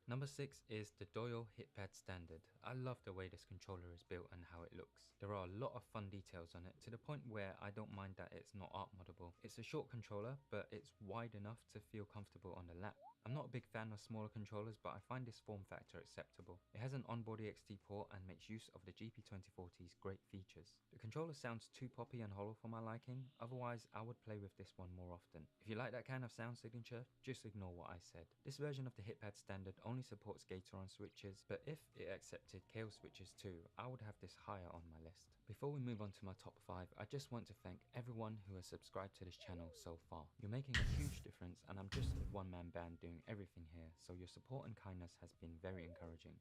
Number 6 is the Doyle HitPad Standard. I love the way this controller is built and how it looks. There are a lot of fun details on it, to the point where I don't mind that it's not art moddable. It's a short controller, but it's wide enough to feel comfortable on the lap. I'm not a big fan of smaller controllers, but I find this form factor acceptable. It has an onboard EXT port and makes use of the GP2040's great features. The controller sounds too poppy and hollow for my liking, otherwise I would play with this one more often. If you like that kind of sound signature, just ignore what I said. This version of the HitPad Standard only supports Gatoron switches, but if it accepted Chaos switches too, I would have this higher on my list. Before we move on to my top 5, I just want to thank everyone who has subscribed to this channel so far. You're making a huge difference, and I'm just a one-man band doing everything here, so your support and kindness has been very encouraging.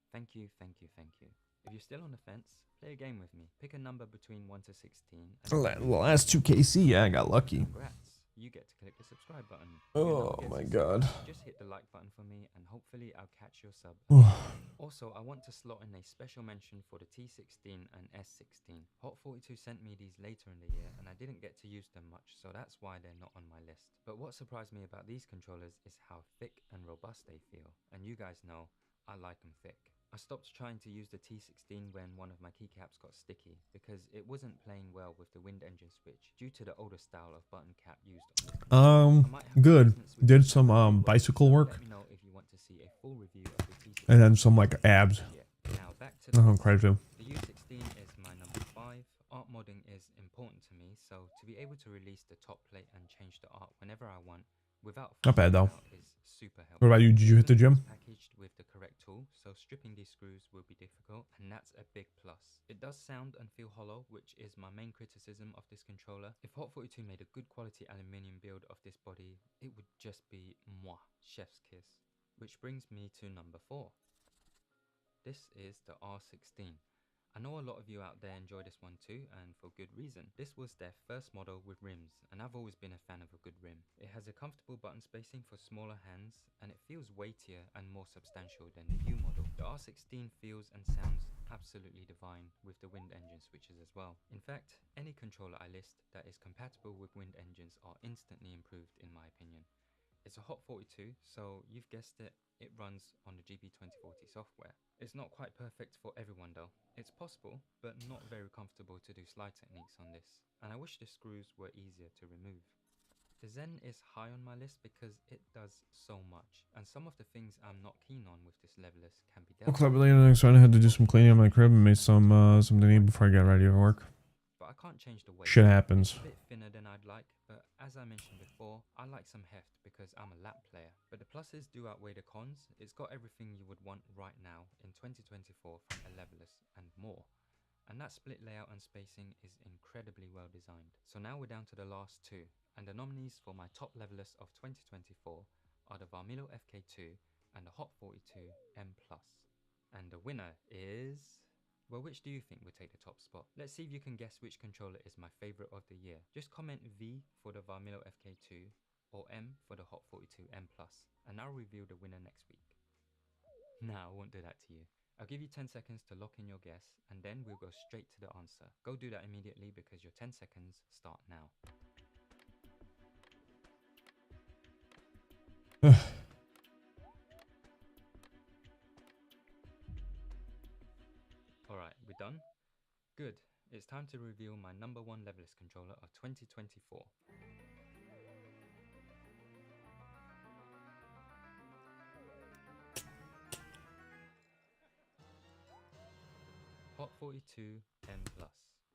Thank you, thank you, thank you. If you're still on the fence, play a game with me. Pick a number between 1 to 16. And Last 2KC, yeah, I got lucky. congrats. You get to click the subscribe button. Oh my god. Just hit the like button for me, and hopefully I'll catch your sub. Also, I want to slot in a special mention for the T16 and S16. Hot42 sent me these later in the year, and I didn't get to use them much, so that's why they're not on my list. But what surprised me about these controllers is how thick and robust they feel, and you guys know I like them thick. I stopped trying to use the T16 when one of my keycaps got sticky, because it wasn't playing well with the wind engine switch due to the older style of button cap used on this. Good. Did some bicycle work, Let me know if you want to see a full review of the T16. and then some like abs. Now back to the Oh, crazy too. The U16 is my number 5. Art modding is important to me, so to be able to release the top plate and change the art whenever I want without Not bad, though. is super helpful. What about you? Did you hit the gym? It's packaged with the correct tool, so stripping these screws will be difficult, and that's a big plus. It does sound and feel hollow, which is my main criticism of this controller. If Hot42 made a good quality aluminium build of this body, it would just be moi, chef's kiss. Which brings me to number 4. This is the R16. I know a lot of you out there enjoy this one too, and for good reason. This was their first model with rims, and I've always been a fan of a good rim. It has a comfortable button spacing for smaller hands, and it feels weightier and more substantial than the U model. The R16 feels and sounds absolutely divine with the wind engine switches as well. In fact, any controller I list that is compatible with wind engines are instantly improved in my opinion. It's a Hot42, so you've guessed it, it runs on the GB2040 software. It's not quite perfect for everyone though. It's possible, but not very comfortable to do slide techniques on this, and I wish the screws were easier to remove. The Zen is high on my list because it does so much, and some of the things I'm not keen on with this levelist can be dealt Woke up early the next morning, I had to do some cleaning in my crib and made some something to eat before I got ready for work. but I can't change the weight. Shit happens. It's a bit thinner than I'd like, but as I mentioned before, I like some heft because I'm a lap player. But the pluses do outweigh the cons. It's got everything you would want right now in 2024 from a levelist and more. And that split layout and spacing is incredibly well designed. So now we're down to the last 2, and the nominees for my top levelist of 2024 are the Varmilo FK2 and the Hot42 M+. And the winner is... well, which do you think would take the top spot? Let's see if you can guess which controller is my favorite of the year. Just comment V for the Varmilo FK2 or M for the Hot42 M+, and I'll reveal the winner next week. Nah, I won't do that to you. I'll give you 10 seconds to lock in your guess, and then we'll go straight to the answer. Go do that immediately because your 10 seconds start now. Alright, we're done? Good. It's time to reveal my number 1 levelist controller of 2024. Hot42 M+.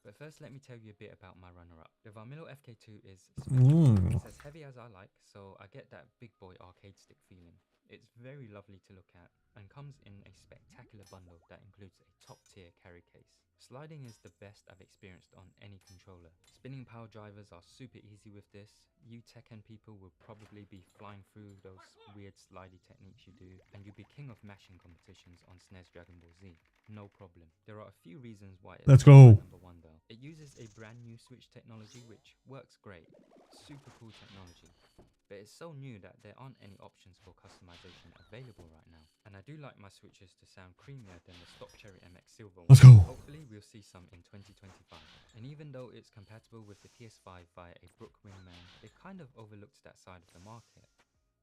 But first let me tell you a bit about my runner-up. The Varmilo FK2 is special. It's as heavy as I like, so I get that big boy arcade stick feeling. It's very lovely to look at and comes in a spectacular bundle that includes a top-tier carry case. Sliding is the best I've experienced on any controller. Spinning power drivers are super easy with this. You Tekken people will probably be flying through those weird slidey techniques you do, and you'll be king of mashing competitions on SNES Dragon Ball Z. No problem. There are a few reasons why it's Let's go. number 1 though. It uses a brand new switch technology which works great. Super cool technology. But it's so new that there aren't any options for customization available right now. And I do like my switches to sound creamier than the stock Cherry MX Silver one. Let's go. Hopefully we'll see some in 2025. And even though it's compatible with the PS5 via a Brook Wingman, it kind of overlooks that side of the market.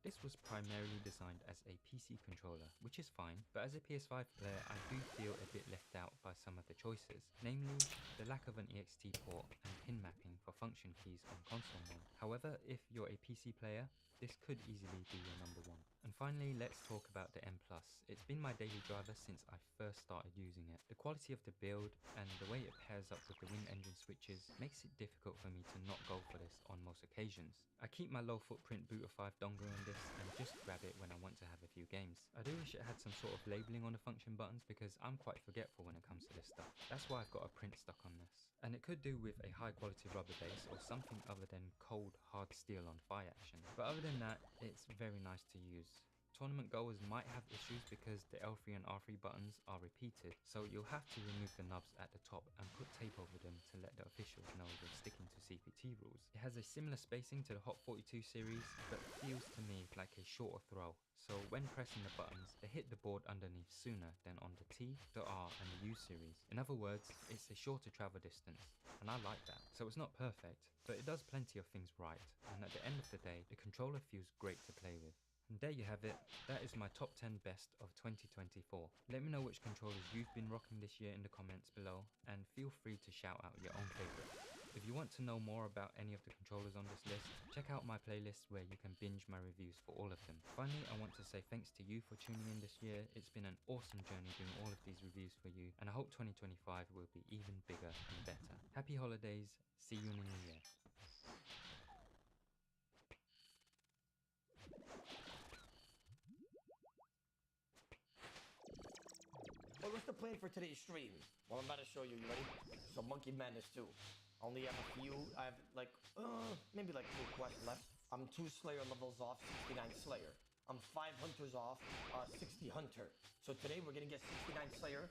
This was primarily designed as a PC controller, which is fine, but as a PS5 player I do feel a bit left out by some of the choices, namely the lack of an EXT port and pin mapping for function keys on console mode. However, if you're a PC player, this could easily be your number one. And finally, let's talk about the M+. It's been my daily driver since I first started using it. The quality of the build and the way it pairs up with the Wind Engine switches makes it difficult for me to not go for this on most occasions. I keep my low footprint Booter 5 dongle on this and just grab it when I want to have a few games. I do wish it had some sort of labeling on the function buttons because I'm quite forgetful when it comes to this stuff. That's why I've got a print stuck on this. And it could do with a high quality rubber base or something other than cold hard steel on fire action. But other than that, it's very nice to use. Tournament goers might have issues because the L3 and R3 buttons are repeated, so you'll have to remove the knobs at the top and put tape over them to let the officials know you're sticking to CPT rules. It has a similar spacing to the Hot 42 series, but feels to me like a shorter throw, so when pressing the buttons, they hit the board underneath sooner than on the T, the R and the U series. In other words, it's a shorter travel distance, and I like that. So it's not perfect, but it does plenty of things right, and at the end of the day, the controller feels great to play with. And there you have it, that is my top 10 best of 2024. Let me know which controllers you've been rocking this year in the comments below, and feel free to shout out your own favourites. If you want to know more about any of the controllers on this list, check out my playlist where you can binge my reviews for all of them. Finally, I want to say thanks to you for tuning in this year. It's been an awesome journey doing all of these reviews for you, and I hope 2025 will be even bigger and better. Happy holidays, see you in the new year. Well, what's the plan for today's stream? Well, I'm about to show you. You ready? So, Monkey Madness 2. Only have a few. I have like, maybe like 2 quests left. I'm 2 Slayer levels off, 69 Slayer. I'm 5 Hunters off, 60 Hunter. So today we're gonna get 69 Slayer,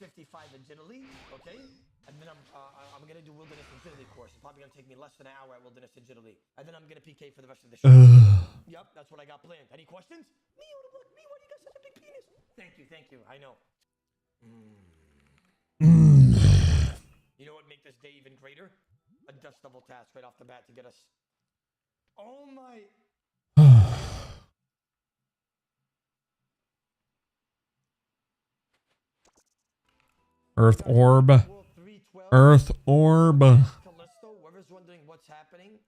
55 Agility, okay? And then I'm gonna do Wilderness Agility course. It's probably gonna take me less than an hour at Wilderness Agility. And then I'm gonna PK for the rest of the show. Yep, that's what I got planned. Any questions? Me, look, me, why you got such a big penis? Thank you, I know. You know what make this day even greater? A dust double task right off the bat to get us. Oh my. Earth orb. Earth orb. Callisto, whoever's wondering what's happening,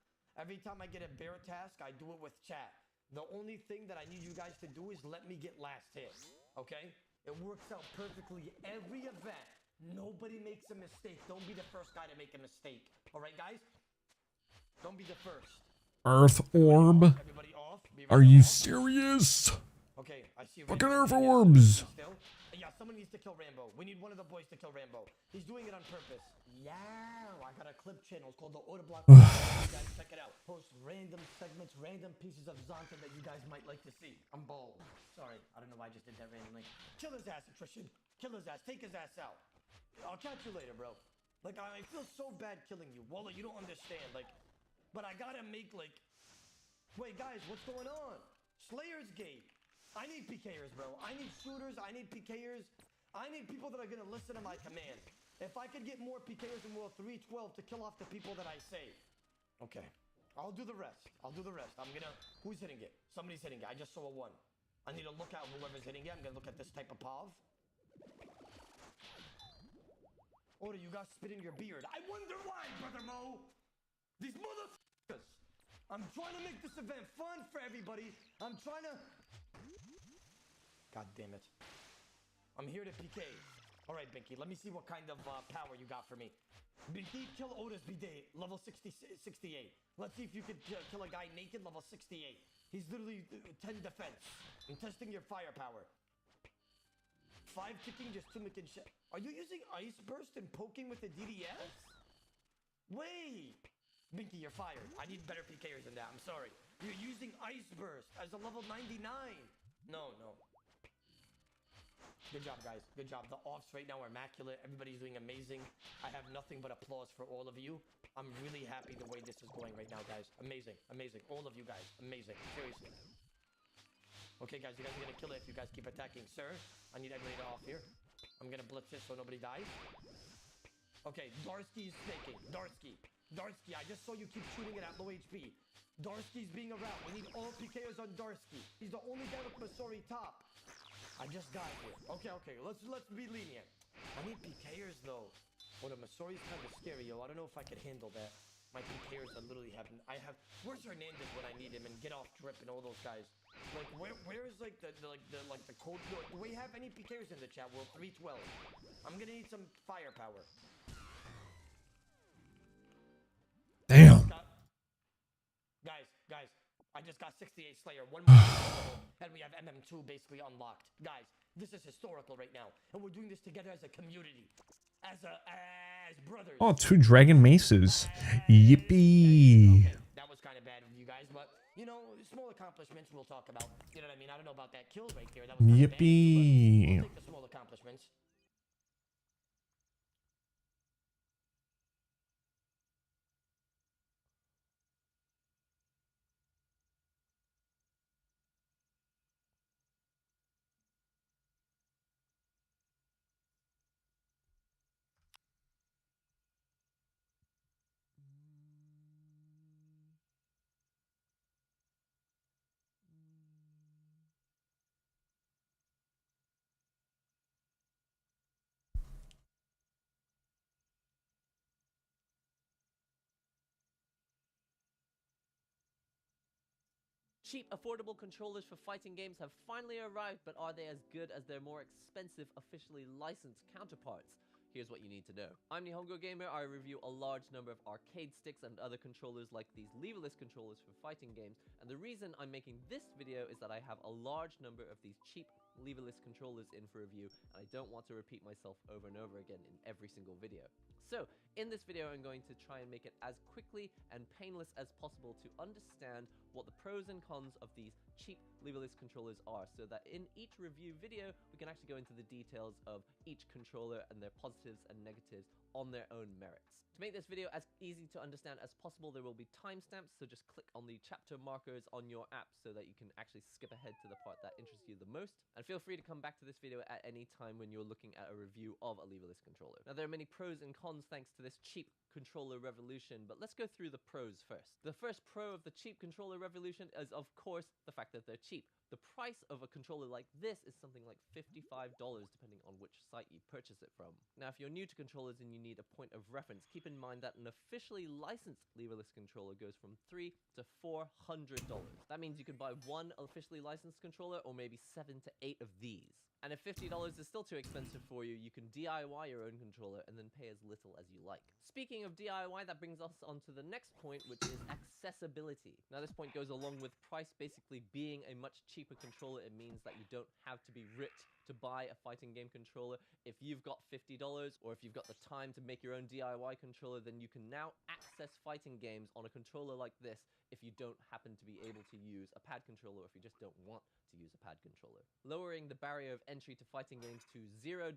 every time I get a bear task, I do it with chat. The only thing that I need you guys to do is let me get last hit. Okay? It works out perfectly every event. Nobody makes a mistake. Don't be the first guy to make a mistake. All right, guys? Don't be the first. Earth orb. Everybody off. Are you serious? Okay, I see. Fucking Earth orbs. Still? Yeah, someone needs to kill Rambo. We need one of the boys to kill Rambo. He's doing it on purpose. Yeah, I got a clip channel. It's called the Autoblock. You guys check it out. Post random segments, random pieces of Zonta that you guys might like to see. I'm bald. Sorry, I don't know why I just did that randomly. Kill his ass, attrition. Kill his ass. Take his ass out. I'll catch you later, bro. Like, I feel so bad killing you. Walla, you don't understand. Like, but I gotta make, like... Wait, guys, what's going on? Slayer's Gate. I need PKers, bro. I need shooters. I need PKers. I need people that are gonna listen to my command. If I could get more PKers in World 312 to kill off the people that I save. Okay. I'll do the rest. I'm gonna... Who's hitting it? Somebody's hitting it. I just saw a 1. I need to look out whoever's hitting it. I'm gonna look at this type of POV. Order, you got spit in your beard. I wonder why, Brother Mo. These motherfuckers. I'm trying to make this event fun for everybody. I'm trying to... God damn it. I'm here to PK. All right, Binky, let me see what kind of power you got for me. Binky, kill Otis Bidet, level 68. Let's see if you could kill a guy naked, level 68. He's literally 10 defense. I'm testing your firepower. 5 kicking, just 2 making shit. Are you using Ice Burst and poking with the DDS? Wait! Binky, you're fired. I need better PKers than that. I'm sorry. You're using Ice Burst as a level 99. No. Good job, guys. Good job. The offs right now are immaculate. Everybody's doing amazing. I have nothing but applause for all of you. I'm really happy the way this is going right now, guys. Amazing. All of you guys. Amazing. Seriously. Okay, guys, you guys are gonna kill it if you guys keep attacking. Sir, I need everybody off here. I'm gonna blitz this so nobody dies. Okay, Darsky is snaking. Darsky, I just saw you keep shooting it at low HP. Darsky's being around. We need all PKers on Darsky. He's the only guy with Masori top. I just got here. Okay, let's be lenient. I need PKers though. Oh, the Masori's kind of scary, yo. I don't know if I could handle that. My PKers are literally having. Where's Hernandez when I need him and get off drip and all those guys? Like where is like the cold? Do we have any PKers in the chat? World 312. I'm gonna need some firepower. Damn. Guys, I just got 68 Slayer, one more and we have MM2 basically unlocked. Guys, this is historical right now, and we're doing this together as a community, as brothers. Oh, 2 dragon maces. Yippee. Okay, that was kind of bad of you guys, but you know, small accomplishments we'll talk about. You know what I mean? I don't know about that kill right there. That was kinda bad, Yippee. but we'll take the small accomplishments. Cheap, affordable controllers for fighting games have finally arrived, but are they as good as their more expensive, officially licensed counterparts? Here's what you need to know. I'm Nihongo Gamer. I review a large number of arcade sticks and other controllers like these leverless controllers for fighting games, and the reason I'm making this video is that I have a large number of these cheap leverless controllers in for review, and I don't want to repeat myself over and over again in every single video. So, in this video I'm going to try and make it as quickly and painless as possible to understand what the pros and cons of these cheap leverless controllers are, so that in each review video we can actually go into the details of each controller and their positives and negatives on their own merits. To make this video as easy to understand as possible, there will be timestamps, so just click on the chapter markers on your app so that you can actually skip ahead to the part that interests you the most, and feel free to come back to this video at any time when you're looking at a review of a leverless controller. Now, there are many pros and cons thanks to this cheap controller revolution, but let's go through the pros first. The first pro of the cheap controller revolution is, of course, the fact that they're cheap. The price of a controller like this is something like $55 depending on which site you purchase it from. Now, if you're new to controllers and you need a point of reference, keep in mind that an officially licensed leverless controller goes from $300 to $400. That means you could buy one officially licensed controller or maybe 7 to 8 of these. And if $50 is still too expensive for you, you can DIY your own controller and then pay as little as you like. Speaking of DIY, that brings us on to the next point, which is accessibility. Now, this point goes along with price basically being a much cheaper controller. It means that you don't have to be rich to buy a fighting game controller. If you've got $50 or if you've got the time to make your own DIY controller, then you can now access fighting games on a controller like this if you don't happen to be able to use a pad controller, or if you just don't want to use a pad controller. Lowering the barrier of entry to fighting games to $0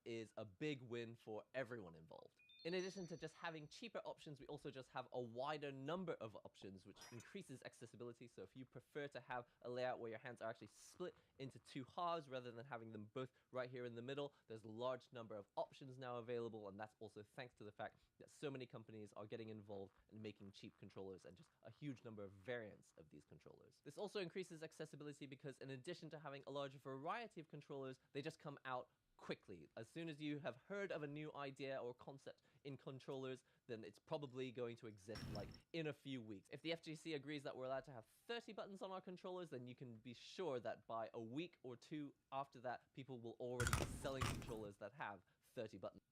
is a big win for everyone involved. In addition to just having cheaper options, we also just have a wider number of options, which increases accessibility. So if you prefer to have a layout where your hands are actually split into 2 halves rather than having them both right here in the middle, there's a large number of options now available, and that's also thanks to the fact that so many companies are getting involved in making cheap controllers and just a huge number of variants of these controllers. This also increases accessibility because in addition to having a large variety of controllers, they just come out quickly. As soon as you have heard of a new idea or concept in controllers, then it's probably going to exist like in a few weeks. If the FGC agrees that we're allowed to have 30 buttons on our controllers, then you can be sure that by a week or 2 after that, people will already be selling controllers that have 30 buttons.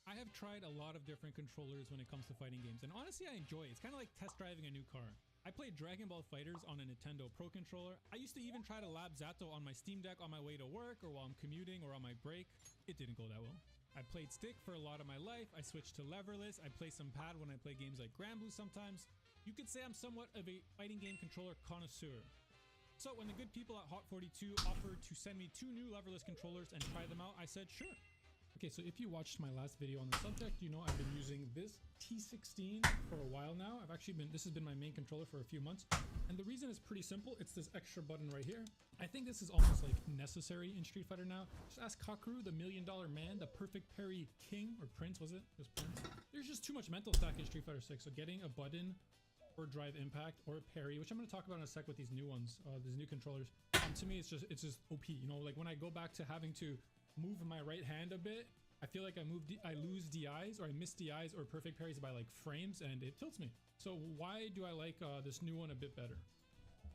I have tried a lot of different controllers when it comes to fighting games, and honestly I enjoy it. It's kind of like test driving a new car. I played Dragon Ball FighterZ on a Nintendo Pro Controller. I used to even try to lab Zato on my Steam Deck on my way to work or while I'm commuting or on my break. It didn't go that well. I played stick for a lot of my life. I switched to leverless. I play some pad when I play games like Granblue sometimes. You could say I'm somewhat of a fighting game controller connoisseur. So when the good people at Hot42 offered to send me 2 new leverless controllers and try them out, I said sure. Okay, so if you watched my last video on the subject, you know I've been using this T16 for a while now. This has been my main controller for a few months. And the reason is pretty simple. It's this extra button right here. I think this is almost like necessary in Street Fighter now. Just ask Kakeru, the $1 Million Man, the perfect parry king, or prince, was it? It was prince. There's just too much mental stack in Street Fighter 6. So getting a button or drive impact or a parry, which I'm going to talk about in a sec with these new ones, these new controllers, to me, it's just OP. You know, like when I go back to having to move my right hand a bit, I feel like I lose DIs or I miss DIs or perfect parries by like frames, and it tilts me. So why do I like this new one a bit better?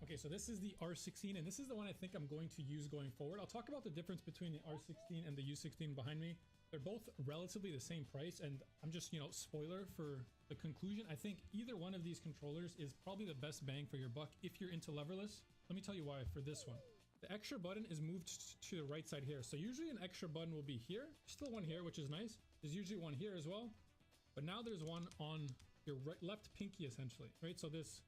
Okay, so this is the R16, and this is the one I think I'm going to use going forward. I'll talk about the difference between the R16 and the U16 behind me. They're both relatively the same price, and I'm just, you know, spoiler for the conclusion. I think either one of these controllers is probably the best bang for your buck if you're into leverless. Let me tell you why for this one. The extra button is moved to the right side here. So usually an extra button will be here. Still one here, which is nice. There's usually one here as well. But now there's one on your left pinky, essentially, right? So this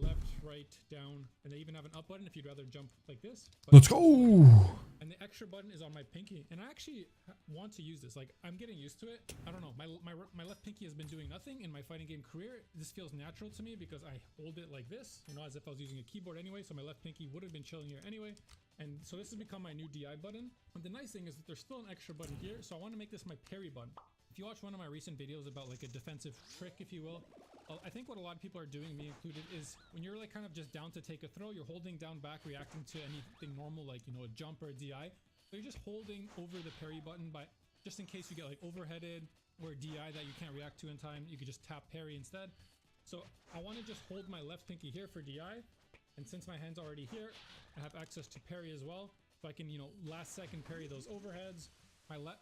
left, right, down, and they even have an up button if you'd rather jump like this. Let's go. And the extra button is on my pinky, and I actually want to use this. Like, I'm getting used to it. I don't know, my left pinky has been doing nothing in my fighting game career. This feels natural to me because I hold it like this, you know, as if I was using a keyboard anyway. So my left pinky would have been chilling here anyway. And so this has become my new DI button. And the nice thing is that there's still an extra button here, so I want to make this my parry button. If you watch one of my recent videos about like a defensive trick, if you will, I think what a lot of people are doing, me included, is when you're like kind of just down to take a throw, you're holding down back, reacting to anything normal, like, you know, a jump or a DI. So you're just holding over the parry button by, just in case you get like overheaded or a DI that you can't react to in time, you could just tap parry instead. So I want to just hold my left pinky here for DI. And since my hand's already here, I have access to parry as well. So I can, you know, last second parry those overheads.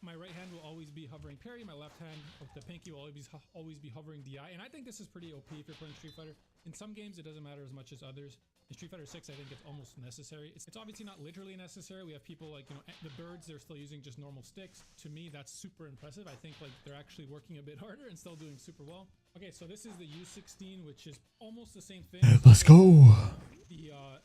My right hand will always be hovering parry. My left hand of the pinky will always be hovering DI. And I think this is pretty OP if you're playing Street Fighter. In some games, it doesn't matter as much as others. In Street Fighter 6, I think it's almost necessary. It's obviously not literally necessary. We have people like, you know, the birds, they're still using just normal sticks. To me, that's super impressive. I think like they're actually working a bit harder and still doing super well. Okay, so this is the U16, which is almost the same thing. Let's go.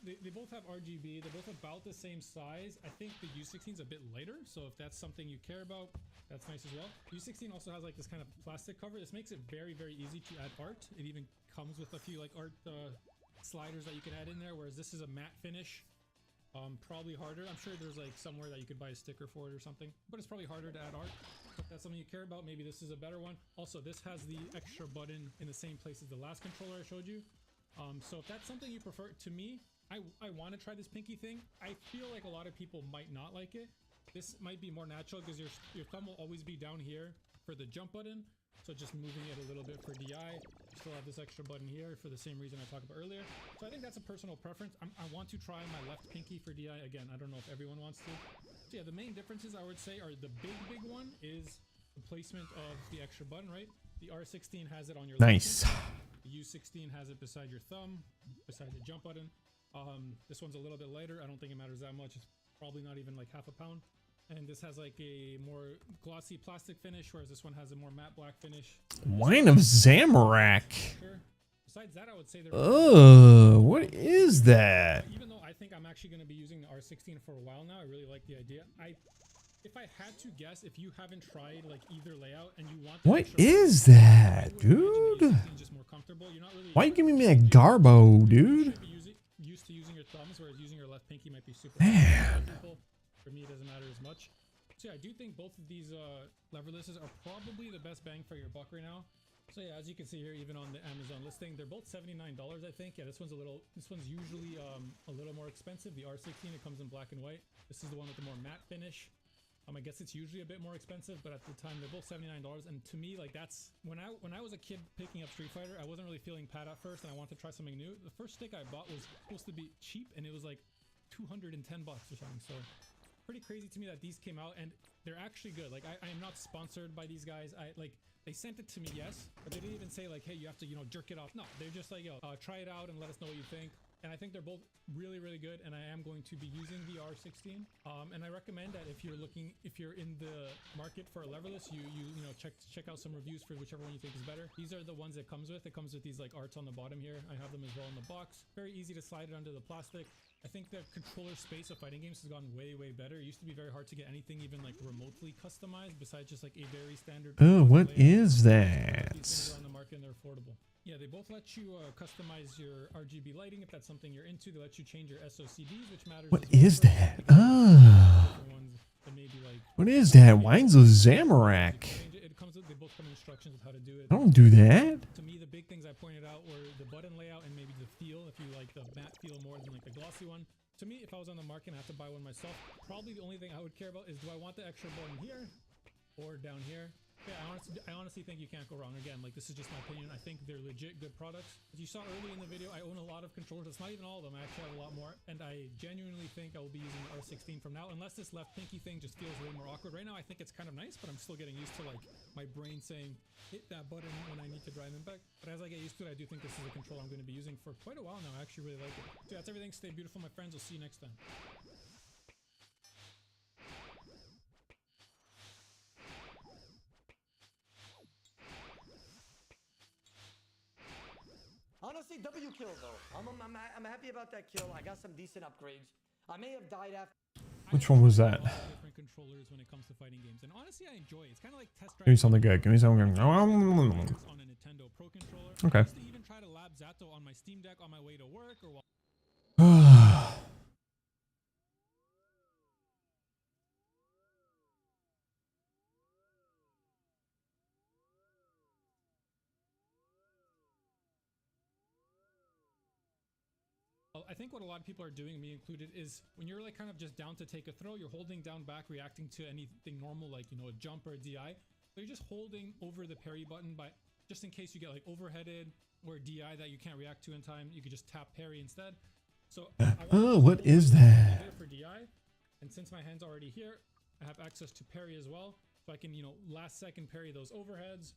They both have RGB. They're both about the same size. I think the U16 is a bit lighter, so if that's something you care about, that's nice as well. U16 also has like this kind of plastic cover. This makes it very, very easy to add art. It even comes with a few like art sliders that you can add in there, whereas this is a matte finish. Probably harder. I'm sure there's like somewhere that you could buy a sticker for it or something, but it's probably harder to add art. If that's something you care about, maybe this is a better one. Also, this has the extra button in the same place as the last controller I showed you. So if that's something you prefer, to me, I want to try this pinky thing. I feel like a lot of people might not like it. This might be more natural because your thumb will always be down here for the jump button. So just moving it a little bit for DI. You still have this extra button here for the same reason I talked about earlier. So I think that's a personal preference. I want to try my left pinky for DI. Again, I don't know if everyone wants to. So yeah, the main differences I would say are the big one is the placement of the extra button, right? The R16 has it on your Nice. left. The U16 has it beside your thumb, beside the jump button. This one's a little bit lighter. I don't think it matters that much. It's probably not even like half a pound. And this has like a more glossy plastic finish, whereas this one has a more matte black finish. Wine of Zamorak. Sure. Besides that, I would say What is that? even though I think I'm actually going to be using the R16 for a while now, I really like the idea. If I had to guess, if you haven't tried like either layout and you want, What is that, dude? just more comfortable. You're not really. Why are you giving me that Garbo, dude? Used to using your thumbs, whereas using your left pinky might be super. Man. For me, it doesn't matter as much. So yeah, I do think both of these leverlesses are probably the best bang for your buck right now. So yeah, as you can see here, even on the Amazon listing, they're both $79, I think. Yeah, this one's usually a little more expensive. The R16, it comes in black and white. This is the one with the more matte finish. I guess it's usually a bit more expensive, but at the time they're both $79. And to me, like that's when I was a kid picking up Street Fighter, I wasn't really feeling Pat at first, and I wanted to try something new. The first stick I bought was supposed to be cheap, and it was like $210 or something. So pretty crazy to me that these came out, and they're actually good. Like I am not sponsored by these guys. They sent it to me, yes, but they didn't even say like, hey, you have to, you know, jerk it off. No, they're just like, yo, try it out and let us know what you think. And I think they're both really, really good, and I am going to be using the R16. And I recommend that if you're in the market for a leverless, you know, check out some reviews for whichever one you think is better. These are the ones it comes with. It comes with these like arts on the bottom here. I have them as well in the box. Very easy to slide it under the plastic. I think the controller space of fighting games has gone way, way better. It used to be very hard to get anything even like remotely customized besides just like a very standard. Oh, what is that? These things are on the market and they're affordable. Yeah, they both let you customize your RGB lighting if that's something you're into. They let you change your SOCDs, which matters. What is that? What is that? Wines of Zamorak. They both come in instructions of how to do it. I don't do that. To me, the big things I pointed out were the button layout and maybe the feel. If you like the matte feel more than like the glossy one. To me, if I was on the market and I have to buy one myself, probably the only thing I would care about is, do I want the extra button here or down here? Yeah, I honestly think you can't go wrong. Again, like, this is just my opinion. I think they're legit good products. As you saw early in the video, I own a lot of controllers. It's not even all of them. I actually have a lot more, and I genuinely think I will be using the R16 from now, unless this left pinky thing just feels way more awkward. Right now, I think it's kind of nice, but I'm still getting used to, like, my brain saying, hit that button when I need to drive them back. But as I get used to it, I do think this is a controller I'm going to be using for quite a while now. I actually really like it. So yeah, that's everything. Stay beautiful, my friends. We'll see you next time. Honestly, W kill though. I'm happy about that kill. I got some decent upgrades. I may have died after. Which one was that? Different controllers when it comes to fighting games, and honestly, I enjoy it. It's kind of like test Give me driving something good. Give me something good. on a Nintendo Pro controller. Okay. I used to even try to lab Zato on my Steam Deck on my way to work or while. I think what a lot of people are doing, me included, is when you're like kind of just down to take a throw, you're holding down back, reacting to anything normal, like, you know, a jump or a DI. So you're just holding over the parry button, by just in case you get like overheaded or a DI that you can't react to in time, you could just tap parry instead. So oh, what is that? For DI, and since my hand's already here, I have access to parry as well, so I can, you know, last second parry those overheads.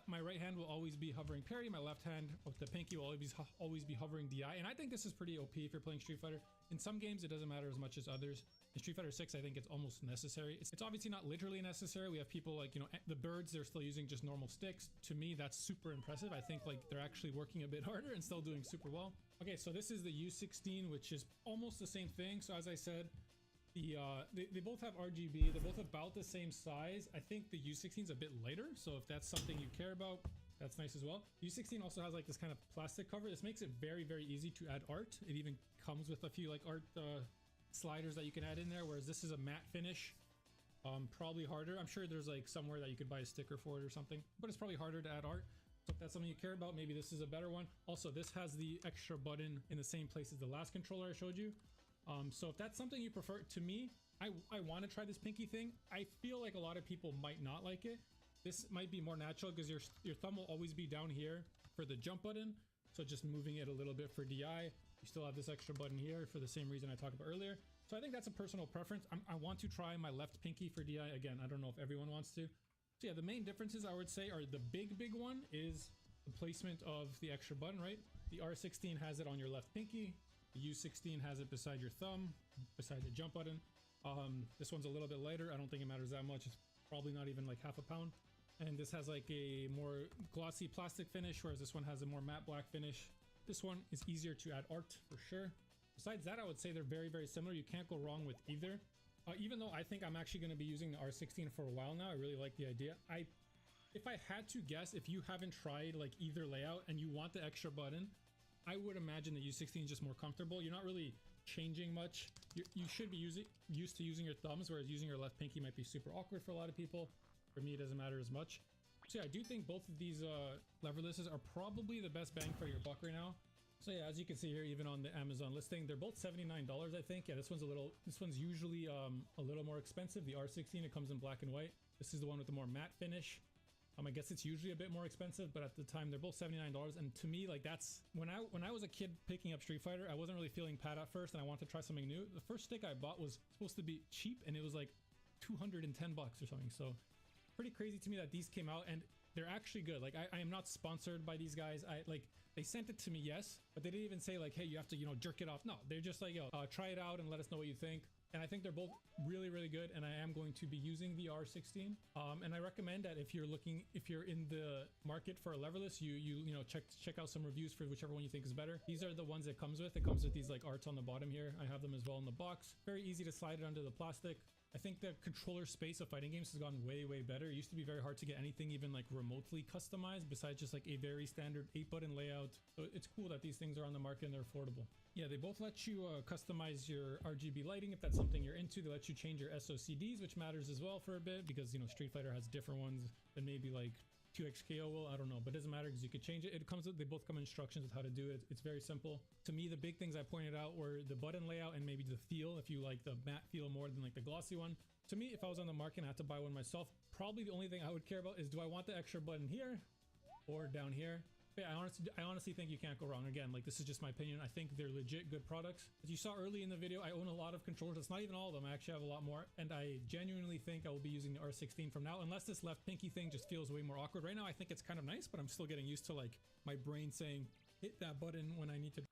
My right hand will always be hovering parry. My left hand with the pinky will always be hovering DI. And I think this is pretty OP if you're playing Street Fighter. In some games, it doesn't matter as much as others. In Street Fighter 6, I think it's almost necessary. It's obviously not literally necessary. We have people like, you know, the birds, they're still using just normal sticks. To me, that's super impressive. I think like they're actually working a bit harder and still doing super well. Okay, so this is the U16, which is almost the same thing. So as I said, they both have RGB. They're both about the same size. I think the U16 is a bit lighter, so if that's something you care about, that's nice as well. U16 also has like this kind of plastic cover. This makes it very, very easy to add art. It even comes with a few like art sliders that you can add in there, whereas this is a matte finish. Probably harder. I'm sure there's like somewhere that you could buy a sticker for it or something, but it's probably harder to add art. So if that's something you care about, maybe this is a better one. Also, this has the extra button in the same place as the last controller I showed you. So if that's something you prefer, to me, I want to try this pinky thing. I feel like a lot of people might not like it. This might be more natural because your thumb will always be down here for the jump button. So just moving it a little bit for DI. You still have this extra button here for the same reason I talked about earlier. So I think that's a personal preference. I want to try my left pinky for DI. Again, I don't know if everyone wants to. So yeah, the main differences I would say are the big one is the placement of the extra button, right? The R16 has it on your left pinky. The U16 has it beside your thumb, beside the jump button. This one's a little bit lighter. I don't think it matters that much. It's probably not even like half a pound. And this has like a more glossy plastic finish, whereas this one has a more matte black finish. This one is easier to add art for sure. Besides that, I would say they're very, very similar. You can't go wrong with either. Even though I think I'm actually going to be using the R16 for a while now, I really like the idea. If I had to guess, if you haven't tried like either layout and you want the extra button, I would imagine the U16 is just more comfortable. You're not really changing much. You should be used to using your thumbs, whereas using your left pinky might be super awkward for a lot of people. For me, it doesn't matter as much. So yeah, I do think both of these leverlesses are probably the best bang for your buck right now. So yeah, as you can see here, even on the Amazon listing, they're both $79, I think. Yeah, this one's usually a little more expensive. The R16, it comes in black and white. This is the one with the more matte finish. I guess it's usually a bit more expensive, but at the time they're both $79. And to me, like, that's when I was a kid picking up Street Fighter, I wasn't really feeling Pat at first, and I wanted to try something new. The first stick I bought was supposed to be cheap, and it was like 210 bucks or something. So pretty crazy to me that these came out, and they're actually good. Like, I am not sponsored by these guys. They sent it to me, yes, but they didn't even say like, hey, you have to, you know, jerk it off. No, they're just like, yo, try it out and let us know what you think. And I think they're both really, really good, and I am going to be using the R16. And I recommend that if you're in the market for a leverless, you know, check out some reviews for whichever one you think is better. These are the ones it comes with. It comes with these like arts on the bottom here. I have them as well in the box. Very easy to slide it under the plastic. I think the controller space of fighting games has gone way, way better. It used to be very hard to get anything even like remotely customized besides just like a very standard 8-button layout. So it's cool that these things are on the market and they're affordable. Yeah, they both let you customize your RGB lighting if that's something you're into. They let you change your SOCDs, which matters as well for a bit because, you know, Street Fighter has different ones than maybe like 2x KO will, I don't know, but it doesn't matter because you could change it. It comes with, they both come instructions with how to do it. It's very simple. To me, the big things I pointed out were the button layout and maybe the feel, if you like the matte feel more than like the glossy one. To me, if I was on the market and I had to buy one myself, probably the only thing I would care about is, do I want the extra button here or down here? Yeah, I honestly think you can't go wrong. Again, like, this is just my opinion. I think they're legit good products. As you saw early in the video, I own a lot of controllers. It's not even all of them. I actually have a lot more, and I genuinely think I will be using the R16 from now, unless this left pinky thing just feels way more awkward. Right now, I think it's kind of nice, but I'm still getting used to like my brain saying, hit that button when I need to.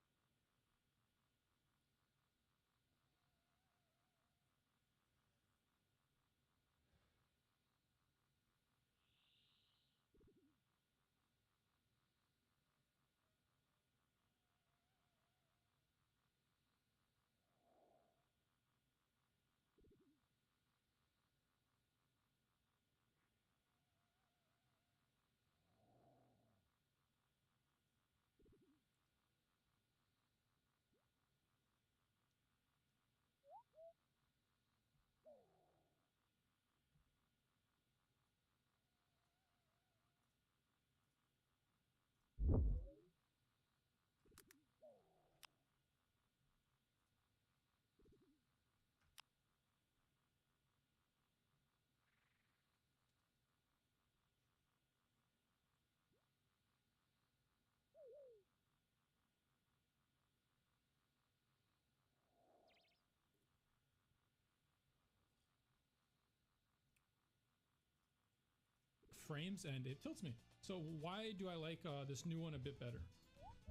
Frames and it tilts me. So why do I like this new one a bit better?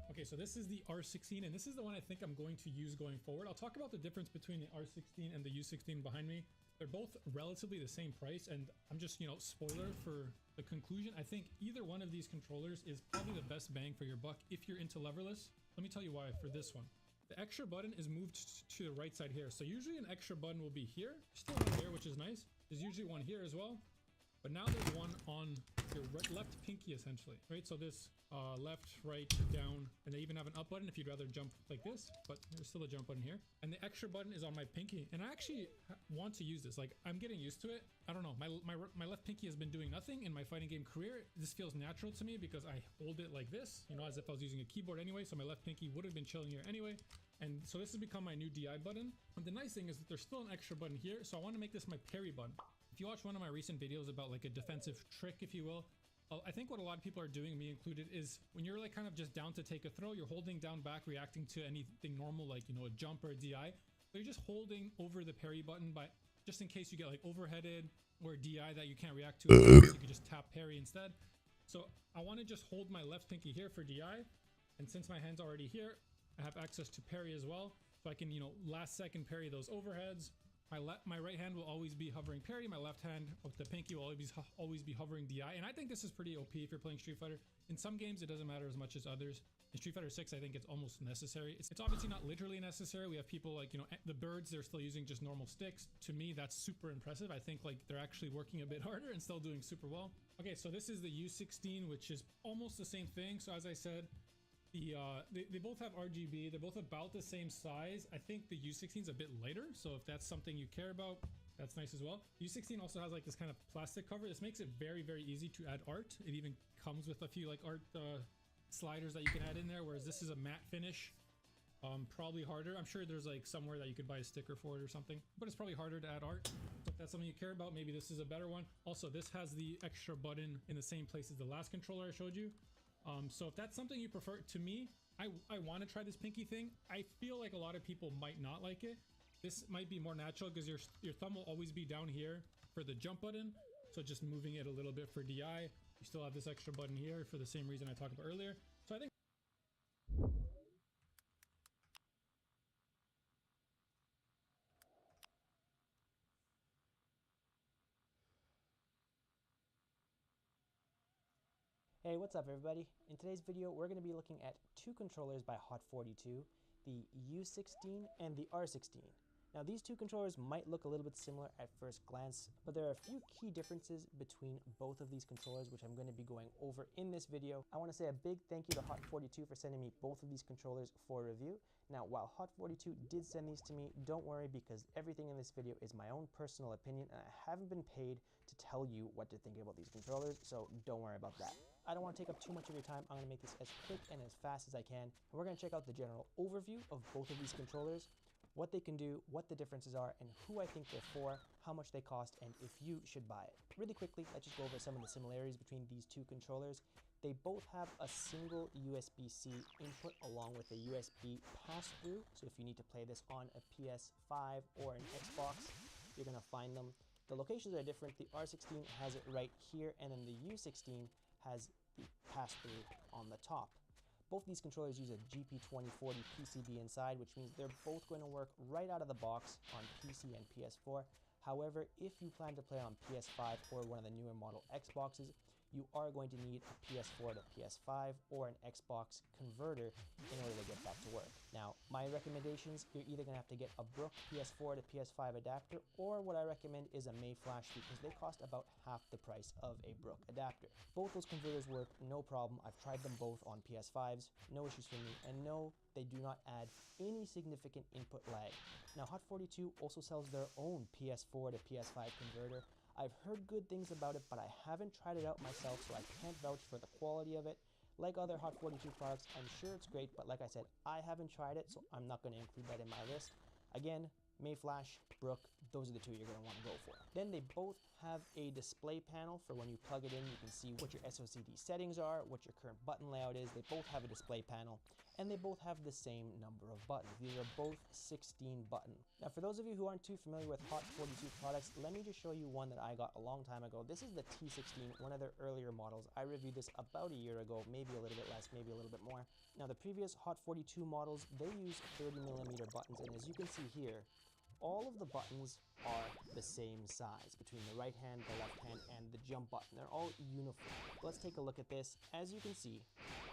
Okay, so this is the R16, and this is the one I think I'm going to use going forward. I'll talk about the difference between the R16 and the U16 behind me. They're both relatively the same price, and I'm just, you know, spoiler for the conclusion. I think either one of these controllers is probably the best bang for your buck if you're into leverless. Let me tell you why for this one. The extra button is moved to the right side here. So usually an extra button will be here. Still one there, which is nice. There's usually one here as well. But now there's one on your left pinky, essentially, right? So this left, right, down, and they even have an up button if you'd rather jump like this, but there's still a jump button here. And the extra button is on my pinky, and I actually want to use this. Like, I'm getting used to it. I don't know, my left pinky has been doing nothing in my fighting game career. This feels natural to me because I hold it like this, you know, as if I was using a keyboard anyway, so my left pinky would have been chilling here anyway. And so this has become my new DI button. And the nice thing is that there's still an extra button here, so I want to make this my parry button. If you watch one of my recent videos about like a defensive trick, if you will, I think what a lot of people are doing, me included, is when you're like kind of just down to take a throw, you're holding down back, reacting to anything normal, like, you know, a jump or a DI. So you're just holding over the parry button, but just in case you get like overheaded or a DI that you can't react to, you can just tap parry instead. So I want to just hold my left pinky here for DI. And since my hand's already here, I have access to parry as well. So I can, you know, last second parry those overheads. My right hand will always be hovering parry. My left hand with the pinky will always be hovering DI. And I think this is pretty OP if you're playing Street Fighter. In some games, it doesn't matter as much as others. In Street Fighter 6, I think it's almost necessary. It's obviously not literally necessary. We have people like, you know, the birds, they're still using just normal sticks. To me, that's super impressive. I think like they're actually working a bit harder and still doing super well. Okay, so this is the U16, which is almost the same thing. So as I said, they both have RGB. They're both about the same size. I think the U16 is a bit lighter, so if that's something you care about, that's nice as well. U16 also has like this kind of plastic cover. This makes it very, very easy to add art. It even comes with a few like art sliders that you can add in there, whereas this is a matte finish. Probably harder. I'm sure there's like somewhere that you could buy a sticker for it or something, but it's probably harder to add art. So if that's something you care about, maybe this is a better one. Also, this has the extra button in the same place as the last controller I showed you. So if that's something you prefer, to me, I want to try this pinky thing. I feel like a lot of people might not like it. This might be more natural because your thumb will always be down here for the jump button. So just moving it a little bit for DI. You still have this extra button here for the same reason I talked about earlier. So I think Hey, what's up everybody? In today's video, we're going to be looking at two controllers by Hot42, the U16 and the R16. Now these two controllers might look a little bit similar at first glance, but there are a few key differences between both of these controllers which I'm going to be going over in this video. I want to say a big thank you to Hot42 for sending me both of these controllers for review. Now while Hot42 did send these to me, don't worry because everything in this video is my own personal opinion and I haven't been paid to tell you what to think about these controllers, so don't worry about that. I don't want to take up too much of your time. I'm going to make this as quick and as fast as I can. And we're going to check out the general overview of both of these controllers, what they can do, what the differences are, and who I think they're for, how much they cost, and if you should buy it. Really quickly, let's just go over some of the similarities between these two controllers. They both have a single USB-C input along with a USB pass-through. So if you need to play this on a PS5 or an Xbox, you're going to find them. The locations are different. The R16 has it right here, and then the U16 has the pass-through on the top. Both these controllers use a GP2040 PCB inside, which means they're both going to work right out of the box on PC and PS4. However, if you plan to play on PS5 or one of the newer model Xboxes, you are going to need a PS4 to PS5 or an Xbox converter in order to get that to work. Now, my recommendations, you're either going to have to get a Brook PS4 to PS5 adapter, or what I recommend is a Mayflash because they cost about half the price of a Brook adapter. Both those converters work no problem. I've tried them both on PS5s, no issues for me, and no, they do not add any significant input lag. Now, Hot42 also sells their own PS4 to PS5 converter. I've heard good things about it, but I haven't tried it out myself, so I can't vouch for the quality of it. Like other Hot42 products, I'm sure it's great, but like I said, I haven't tried it, so I'm not going to include that in my list. Again, Mayflash, Brook, those are the two you're going to want to go for. Then they both have a display panel for when you plug it in. You can see what your SOCD settings are, what your current button layout is. They both have a display panel, and they both have the same number of buttons. These are both 16 button. Now for those of you who aren't too familiar with Hot42 products, let me just show you one that I got a long time ago. This is the T16, one of their earlier models. I reviewed this about a year ago, maybe a little bit less, maybe a little bit more. Now the previous Hot42 models, they use 30mm buttons, and as you can see here, all of the buttons are the same size between the right hand, the left hand, and the jump button. They're all uniform. Let's take a look at this. As you can see,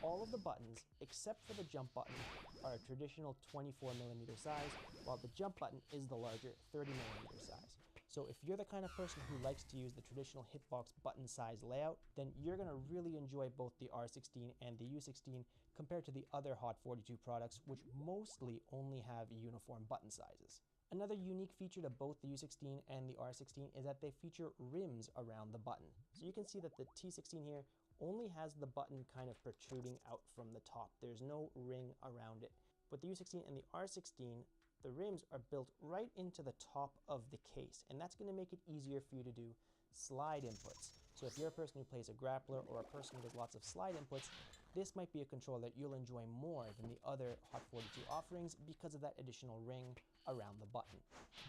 all of the buttons, except for the jump button, are a traditional 24mm size, while the jump button is the larger 30mm size. So if you're the kind of person who likes to use the traditional hitbox button size layout, then you're going to really enjoy both the R16 and the U16 compared to the other Hot42 products, which mostly only have uniform button sizes. Another unique feature to both the U16 and the R16 is that they feature rims around the button. So you can see that the T16 here only has the button kind of protruding out from the top. There's no ring around it. With the U16 and the R16, the rims are built right into the top of the case, and that's going to make it easier for you to do slide inputs. So if you're a person who plays a grappler or a person who does lots of slide inputs, this might be a controller that you'll enjoy more than the other Hot42 offerings because of that additional ring around the button.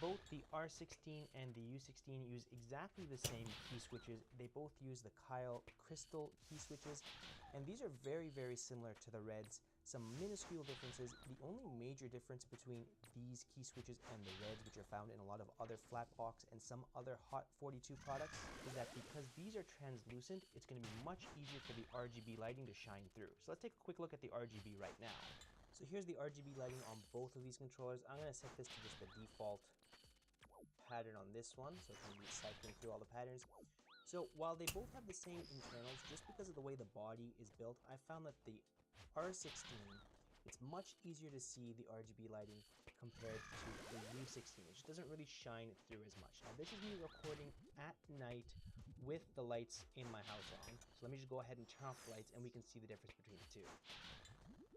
Both the R16 and the U16 use exactly the same key switches. They both use the Kyle Crystal key switches, and these are very, very similar to the Reds. Some minuscule differences. The only major difference between these key switches and the Reds, which are found in a lot of other Flatbox and some other Hot42 products, is that because these are translucent, it's going to be much easier for the RGB lighting to shine through. So let's take a quick look at the RGB right now. So here's the RGB lighting on both of these controllers. I'm going to set this to just the default pattern on this one, so it's going to be cycling through all the patterns. So while they both have the same internals, just because of the way the body is built, I found that the R16, it's much easier to see the RGB lighting compared to the U16. It just doesn't really shine through as much. Now this is me recording at night with the lights in my house on. So let me just go ahead and turn off the lights and we can see the difference between the two.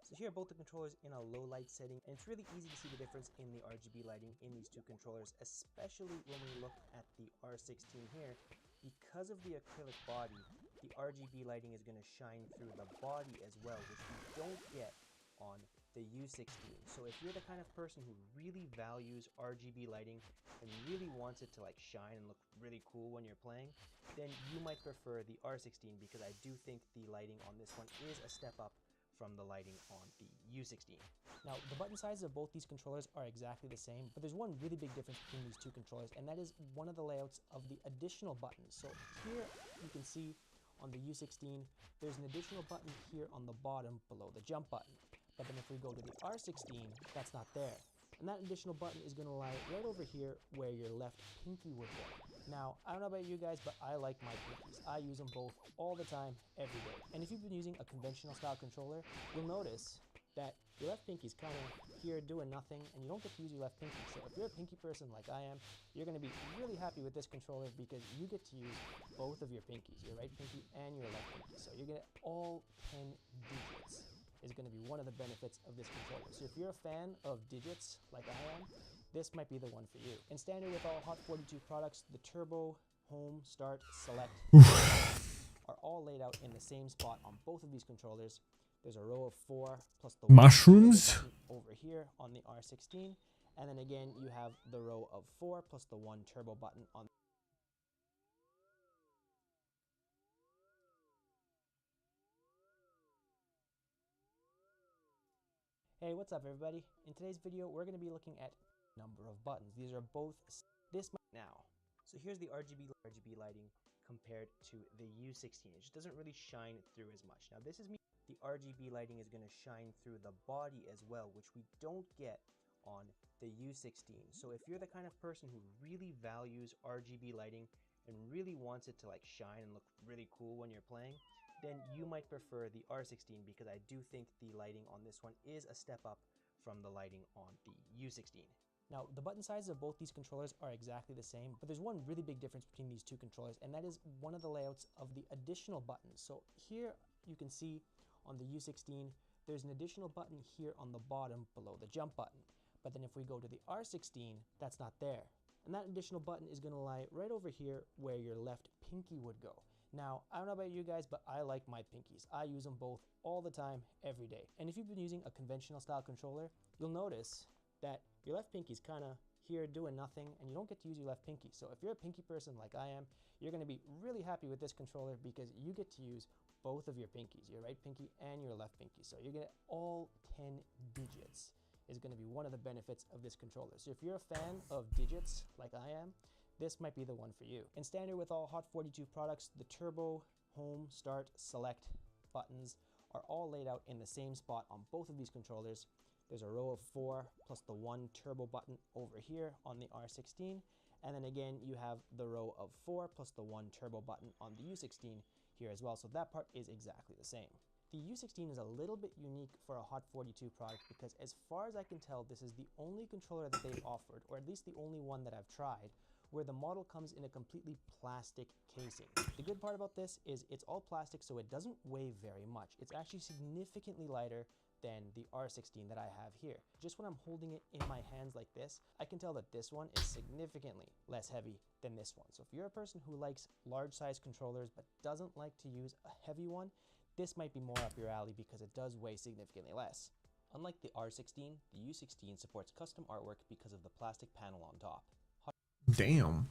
So here are both the controllers in a low light setting, and it's really easy to see the difference in the RGB lighting in these two controllers, especially when we look at the R16 here. Because of the acrylic body, the RGB lighting is going to shine through the body as well, which we don't get on the U16. So if you're the kind of person who really values RGB lighting and really wants it to like shine and look really cool when you're playing, then you might prefer the R16, because I do think the lighting on this one is a step up from the lighting on the U16. Now, the button sizes of both these controllers are exactly the same, but there's one really big difference between these two controllers, and that is one of the layouts of the additional buttons. So here you can see on the U16, there's an additional button here on the bottom below the jump button. But then if we go to the R16, that's not there. And that additional button is going to lie right over here where your left pinky would go. Now, I don't know about you guys, but I like my pinkies. I use them both all the time, every day. And if you've been using a conventional style controller, you'll notice that your left pinky's kind of here doing nothing, and you don't get to use your left pinky. So if you're a pinky person like I am, you're going to be really happy with this controller because you get to use both of your pinkies, your right pinky and your left pinky. So you get all 10 digits is going to be one of the benefits of this controller. So if you're a fan of digits like I am, this might be the one for you. And standard with all Hot 42 products, the Turbo, Home, Start, Select are all laid out in the same spot on both of these controllers. There's a row of 4 plus the Mushrooms over here on the R16, and then again you have the row of 4 plus the 1 turbo button on. Hey, what's up everybody? In today's video, we're going to be looking at number of buttons. These are both this now. So here's the RGB lighting compared to the U16. It just doesn't really shine through as much. Now this is me. The RGB lighting is going to shine through the body as well, which we don't get on the U16. So if you're the kind of person who really values RGB lighting and really wants it to like shine and look really cool when you're playing, then you might prefer the R16 because I do think the lighting on this one is a step up from the lighting on the U16. Now, the button sizes of both these controllers are exactly the same, but there's one really big difference between these two controllers, and that is one of the layouts of the additional buttons. So here you can see on the U16, there's an additional button here on the bottom below the jump button. But then if we go to the R16, that's not there. And that additional button is going to lie right over here where your left pinky would go. Now, I don't know about you guys, but I like my pinkies. I use them both all the time, every day. And if you've been using a conventional style controller, you'll notice that your left pinky's kind of here doing nothing, and you don't get to use your left pinky. So if you're a pinky person like I am, you're going to be really happy with this controller because you get to use both of your pinkies, your right pinky and your left pinky. So you're going to get all 10 digits is going to be one of the benefits of this controller. So if you're a fan of digits like I am, this might be the one for you. And standard with all Hot 42 products, the Turbo, Home, Start, Select buttons are all laid out in the same spot on both of these controllers. There's a row of 4 plus the 1 turbo button over here on the R16, and then again you have the row of 4 plus the 1 turbo button on the U16 here as well, so that part is exactly the same. The U16 is a little bit unique for a Hot 42 product because as far as I can tell, this is the only controller that they've offered, or at least the only one that I've tried, where the model comes in a completely plastic casing. The good part about this is it's all plastic, so it doesn't weigh very much. It's actually significantly lighter than the R16 that I have here. Just when I'm holding it in my hands like this, I can tell that this one is significantly less heavy than this one. So if you're a person who likes large size controllers but doesn't like to use a heavy one, this might be more up your alley because it does weigh significantly less. Unlike the R16, the U16 supports custom artwork because of the plastic panel on top. Damn.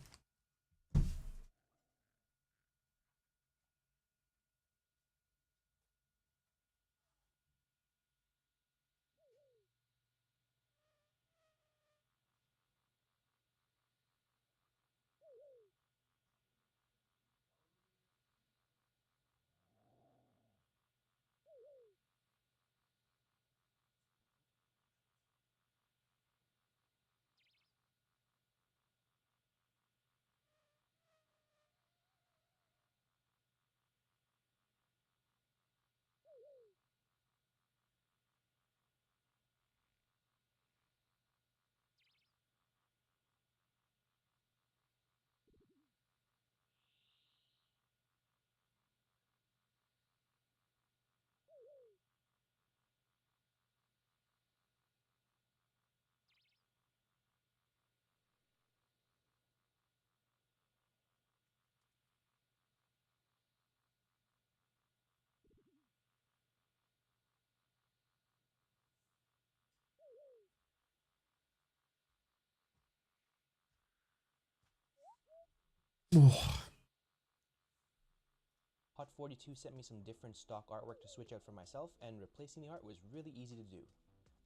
Hot 42 sent me some different stock artwork to switch out for myself, and replacing the art was really easy to do.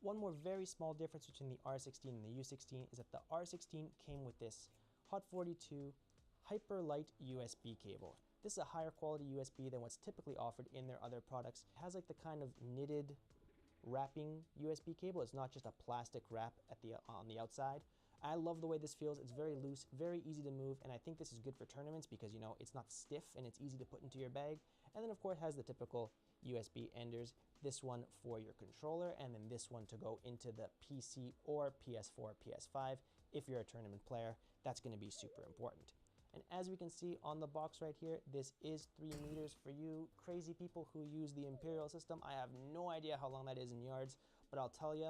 One more very small difference between the R16 and the U16 is that the R16 came with this Hot 42 Hyper Light USB cable. This is a higher quality USB than what's typically offered in their other products. It has like the kind of knitted wrapping USB cable. It's not just a plastic wrap at on the outside. I love the way this feels. It's very loose, very easy to move, and I think this is good for tournaments because, you know, it's not stiff and it's easy to put into your bag. And then of course it has the typical USB enders, this one for your controller and then this one to go into the PC or PS4, PS5 if you're a tournament player. That's going to be super important. And as we can see on the box right here, this is 3 meters. For you crazy people who use the Imperial system, I have no idea how long that is in yards, but I'll tell you,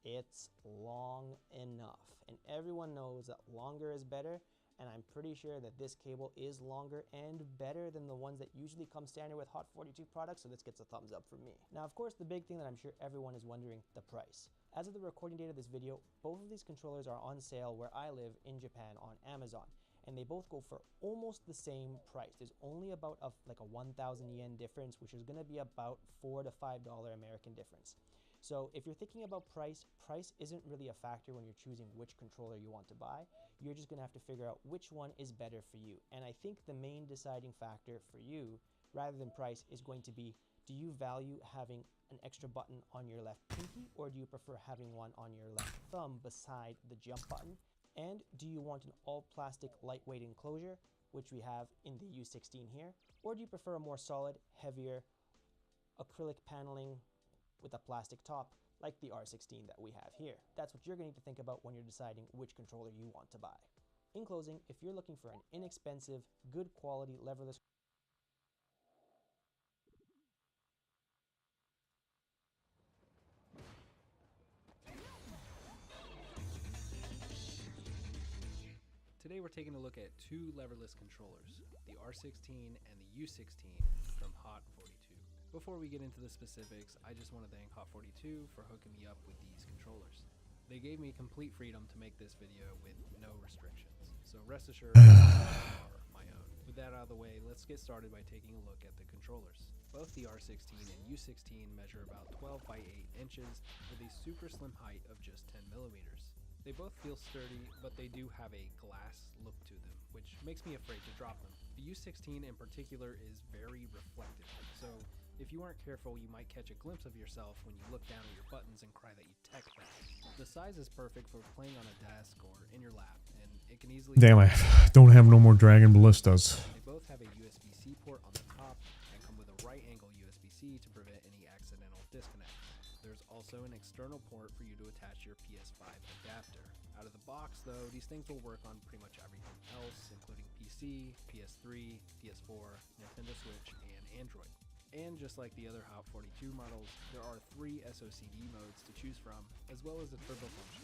it's long enough. And everyone knows that longer is better, and I'm pretty sure that this cable is longer and better than the ones that usually come standard with Hot 42 products, so this gets a thumbs up from me. Now, of course, the big thing that I'm sure everyone is wondering, the price. As of the recording date of this video, both of these controllers are on sale where I live in Japan on Amazon, and they both go for almost the same price. There's only about like a 1,000 yen difference, which is gonna be about $4 to $5 American difference. So if you're thinking about price isn't really a factor when you're choosing which controller you want to buy. You're just gonna have to figure out which one is better for you. And I think the main deciding factor for you, rather than price, is going to be, do you value having an extra button on your left pinky, or do you prefer having one on your left thumb beside the jump button? And do you want an all plastic lightweight enclosure, which we have in the U16 here, or do you prefer a more solid, heavier acrylic paneling with a plastic top like the R16 that we have here? That's what you're going to need to think about when you're deciding which controller you want to buy. In closing, if you're looking for an inexpensive, good quality leverless Today we're taking a look at 2 leverless controllers, the R16 and the U16 from Hot 42. Before we get into the specifics, I just want to thank Hot 42 for hooking me up with these controllers. They gave me complete freedom to make this video with no restrictions, so rest assured they are my own. With that out of the way, let's get started by taking a look at the controllers. Both the R16 and U16 measure about 12 by 8 inches with a super slim height of just 10 millimeters. They both feel sturdy, but they do have a glass look to them, which makes me afraid to drop them. The U16 in particular is very reflective, so if you aren't careful, you might catch a glimpse of yourself when you look down at your buttons and cry that you tech that. The size is perfect for playing on a desk or in your lap, and it can easily... Damn, I don't have no more Dragon Ballistas. They both have a USB-C port on the top and come with a right-angle USB-C to prevent any accidental disconnects. There's also an external port for you to attach your PS5 adapter. Out of the box though, these things will work on pretty much everything else, including PC, PS3, PS4, Nintendo Switch, and Android. And just like the other Hot 42 models, there are 3 SOCD modes to choose from, as well as a turbo function.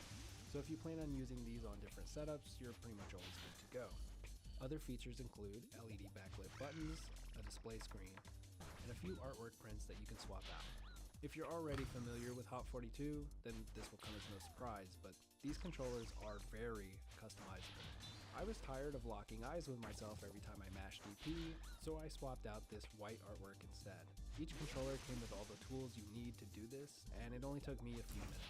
So if you plan on using these on different setups, you're pretty much always good to go. Other features include LED backlit buttons, a display screen, and a few artwork prints that you can swap out. If you're already familiar with Hot 42, then this will come as no surprise, but these controllers are very customizable. I was tired of locking eyes with myself every time I mashed DP, so I swapped out this white artwork instead. Each controller came with all the tools you need to do this, and it only took me a few minutes.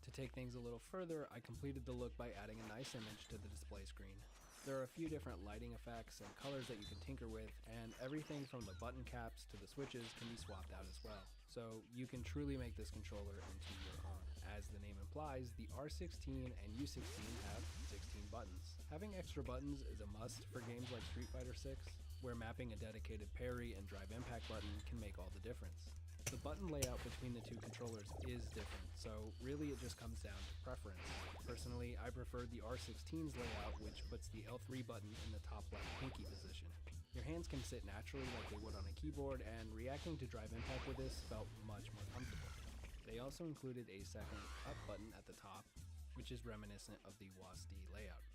To take things a little further, I completed the look by adding a nice image to the display screen. There are a few different lighting effects and colors that you can tinker with, and everything from the button caps to the switches can be swapped out as well. So you can truly make this controller into your own. As the name implies, the R16 and U16 have 16 buttons. Having extra buttons is a must for games like Street Fighter 6, where mapping a dedicated parry and drive impact button can make all the difference. The button layout between the 2 controllers is different, so really it just comes down to preference. Personally, I prefer the R16's layout, which puts the L3 button in the top left pinky position. Your hands can sit naturally like they would on a keyboard, and reacting to drive impact with this felt much more comfortable. They also included a second up button at the top, which is reminiscent of the WASD layout.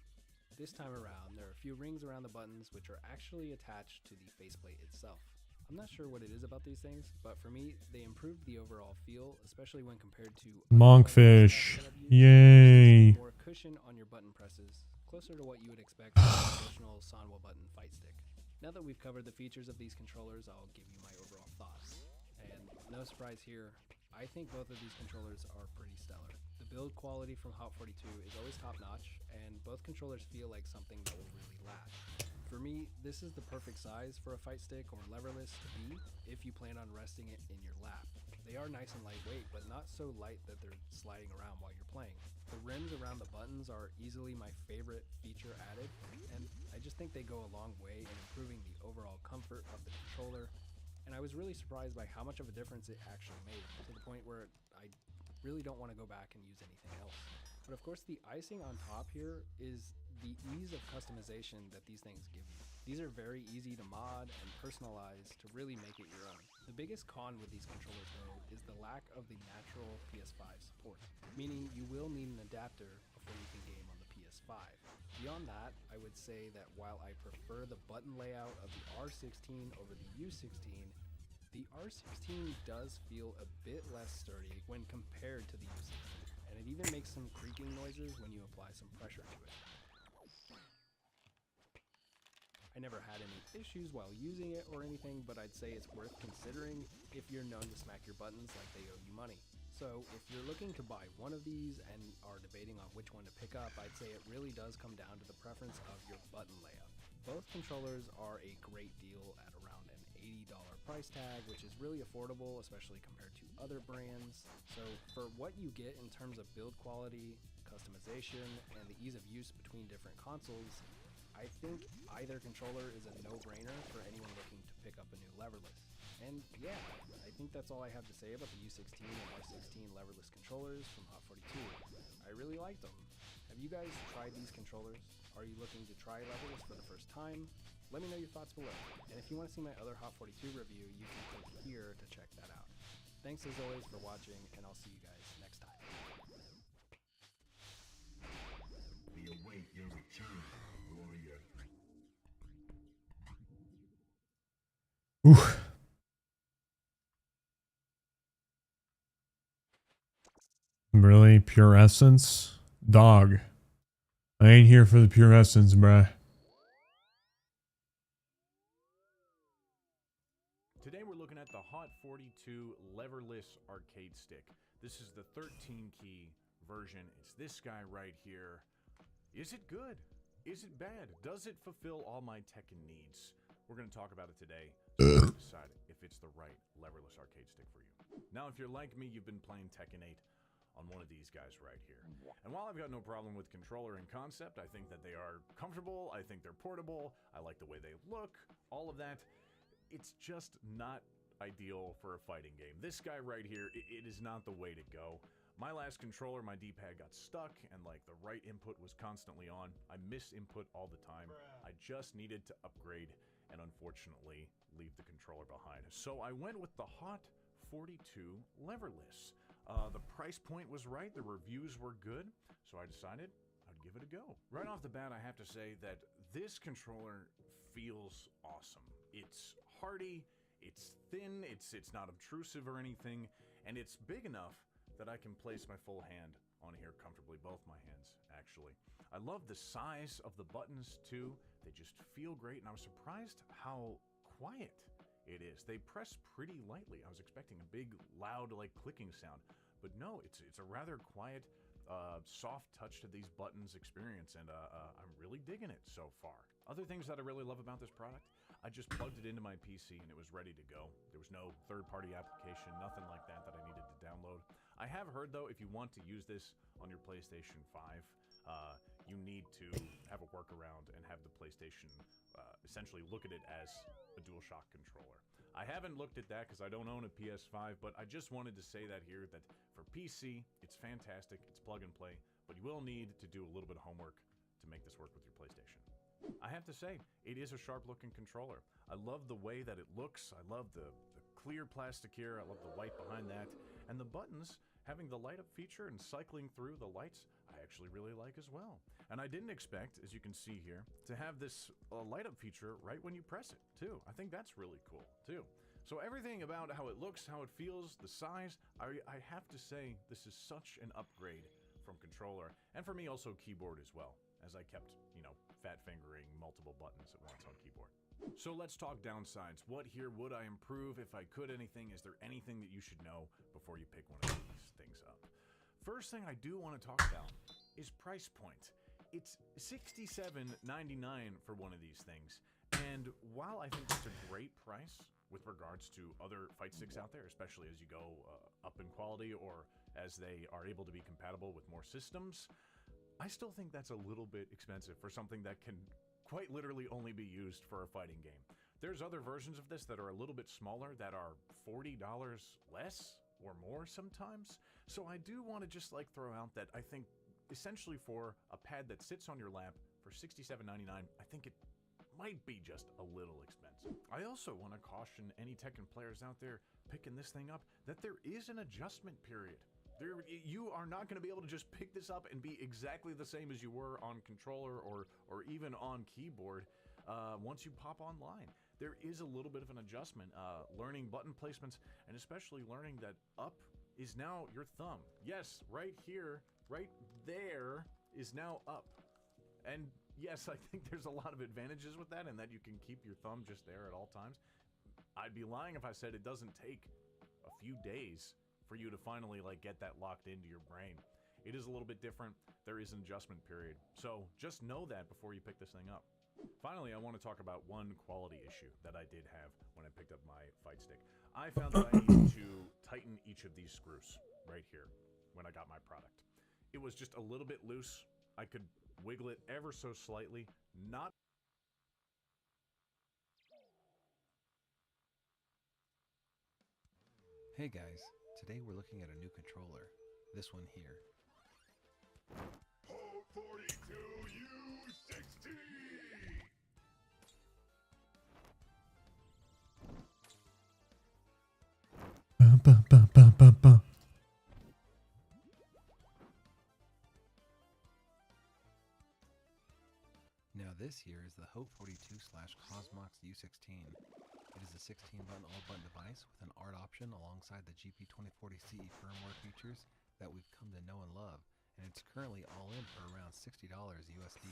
This time around, there are a few rings around the buttons which are actually attached to the faceplate itself. I'm not sure what it is about these things, but for me, they improved the overall feel, especially when compared to Monkfish. Yay. More cushion on your button presses, closer to what you would expect from a traditional Sanwa button fight stick. Now that we've covered the features of these controllers, I'll give you my overall thoughts. And no surprise here, I think both of these controllers are pretty stellar. The build quality from Hot 42 is always top notch, and both controllers feel like something that will really last. For me, this is the perfect size for a fight stick or leverless to be if you plan on resting it in your lap. They are nice and lightweight, but not so light that they're sliding around while you're playing. The rims around the buttons are easily my favorite feature added, and I just think they go a long way in improving the overall comfort of the controller. And I was really surprised by how much of a difference it actually made, to the point where I really don't want to go back and use anything else. But of course, the icing on top here is the ease of customization that these things give you. These are very easy to mod and personalize to really make it your own. The biggest con with these controllers though is the lack of the natural PS5 support, meaning you will need an adapter before you can game on the PS5. Beyond that, I would say that while I prefer the button layout of the R16 over the U16, the R16 does feel a bit less sturdy when compared to the U16, and it even makes some creaking noises when you apply some pressure to it. I never had any issues while using it or anything, but I'd say it's worth considering if you're known to smack your buttons like they owe you money. So if you're looking to buy one of these and are debating on which one to pick up, I'd say it really does come down to the preference of your button layout. Both controllers are a great deal at around an $80 price tag, which is really affordable, especially compared to other brands. So for what you get in terms of build quality, customization, and the ease of use between different consoles, I think either controller is a no-brainer for anyone looking to pick up a new leverless. And yeah, I think that's all I have to say about the U16 and R16 leverless controllers from Hot42. I really like them. Have you guys tried these controllers? Are you looking to try leverless for the first time? Let me know your thoughts below. And if you want to see my other Hot42 review, you can click here to check that out. Thanks as always for watching, and I'll see you guys next time. We await your return, warrior. Oof. Really? Pure essence? Dog. I ain't here for the pure essence, bruh. Today we're looking at the Hot42 leverless arcade stick. This is the 13 key version. It's this guy right here. Is it good? Is it bad? Does it fulfill all my Tekken needs? We're going to talk about it today, so you can decide if it's the right leverless arcade stick for you. Now, if you're like me, you've been playing Tekken 8 on one of these guys right here. And while I've got no problem with controller and concept, I think that they are comfortable, I think they're portable, I like the way they look, all of that. It's just not ideal for a fighting game. This guy right here, it is not the way to go. My last controller, my D-pad got stuck, and like the right input was constantly on. I missed input all the time. I just needed to upgrade and unfortunately leave the controller behind. So I went with the Hot42 leverless. The price point was right, the reviews were good, so I decided I'd give it a go. Right off the bat, I have to say that this controller feels awesome. It's hardy, it's thin, it's not obtrusive or anything, and it's big enough that I can place my full hand on here comfortably, both my hands, actually. I love the size of the buttons, too. They just feel great, and I was surprised how quiet it is. They press pretty lightly. I was expecting a big, loud, like, clicking sound, but no, it's a rather quiet, soft touch to these buttons experience, and I'm really digging it so far. Other things that I really love about this product, I just plugged it into my PC and it was ready to go. There was no third-party application, nothing like that I needed to download. I have heard, though, if you want to use this on your PlayStation 5, you need to have a workaround and have the PlayStation essentially look at it as a DualShock controller. I haven't looked at that because I don't own a PS5, but I just wanted to say that here, that for PC, it's fantastic, it's plug and play, but you will need to do a little bit of homework to make this work with your PlayStation. I have to say, it is a sharp-looking controller. I love the way that it looks, I love the clear plastic here, I love the white behind that, and the buttons, having the light-up feature and cycling through the lights, I actually really like as well. And I didn't expect, as you can see here, to have this light-up feature right when you press it, too. I think that's really cool, too. So everything about how it looks, how it feels, the size, I have to say this is such an upgrade from controller, and for me also keyboard as well, as I kept, fat fingering multiple buttons at once on keyboard. So let's talk downsides. What here would I improve if I could anything? Is there anything that you should know before you pick one of these things up? First thing I do want to talk about is price point. It's $67.99 for one of these things. And while I think that's a great price with regards to other fight sticks out there, especially as you go up in quality or as they are able to be compatible with more systems, I still think that's a little bit expensive for something that can quite literally only be used for a fighting game. There's other versions of this that are a little bit smaller that are $40 less or more sometimes. So I do want to just like throw out that I think essentially for a pad that sits on your lap for $67.99, I think it might be just a little expensive. I also want to caution any Tekken players out there picking this thing up that there is an adjustment period. You are not going to be able to just pick this up and be exactly the same as you were on controller or even on keyboard once you pop online. There is a little bit of an adjustment, learning button placements, and especially learning that up is now your thumb. Yes, right here, right there is now up. And yes, I think there's a lot of advantages with that, and that you can keep your thumb just there at all times. I'd be lying if I said it doesn't take a few days for you to finally like get that locked into your brain. It is a little bit different. There is an adjustment period. So just know that before you pick this thing up. Finally, I want to talk about one quality issue that I did have when I picked up my fight stick. I found that I needed to tighten each of these screws right here when I got my product. It was just a little bit loose. I could wiggle it ever so slightly, not. Hey guys, today we're looking at a new controller, this one here. Code 42U60! Now this here is the Hope 42/Cosmox U16. It is a 16-button all-button device with an art option alongside the GP2040CE firmware features that we've come to know and love, and it's currently all in for around $60 USD.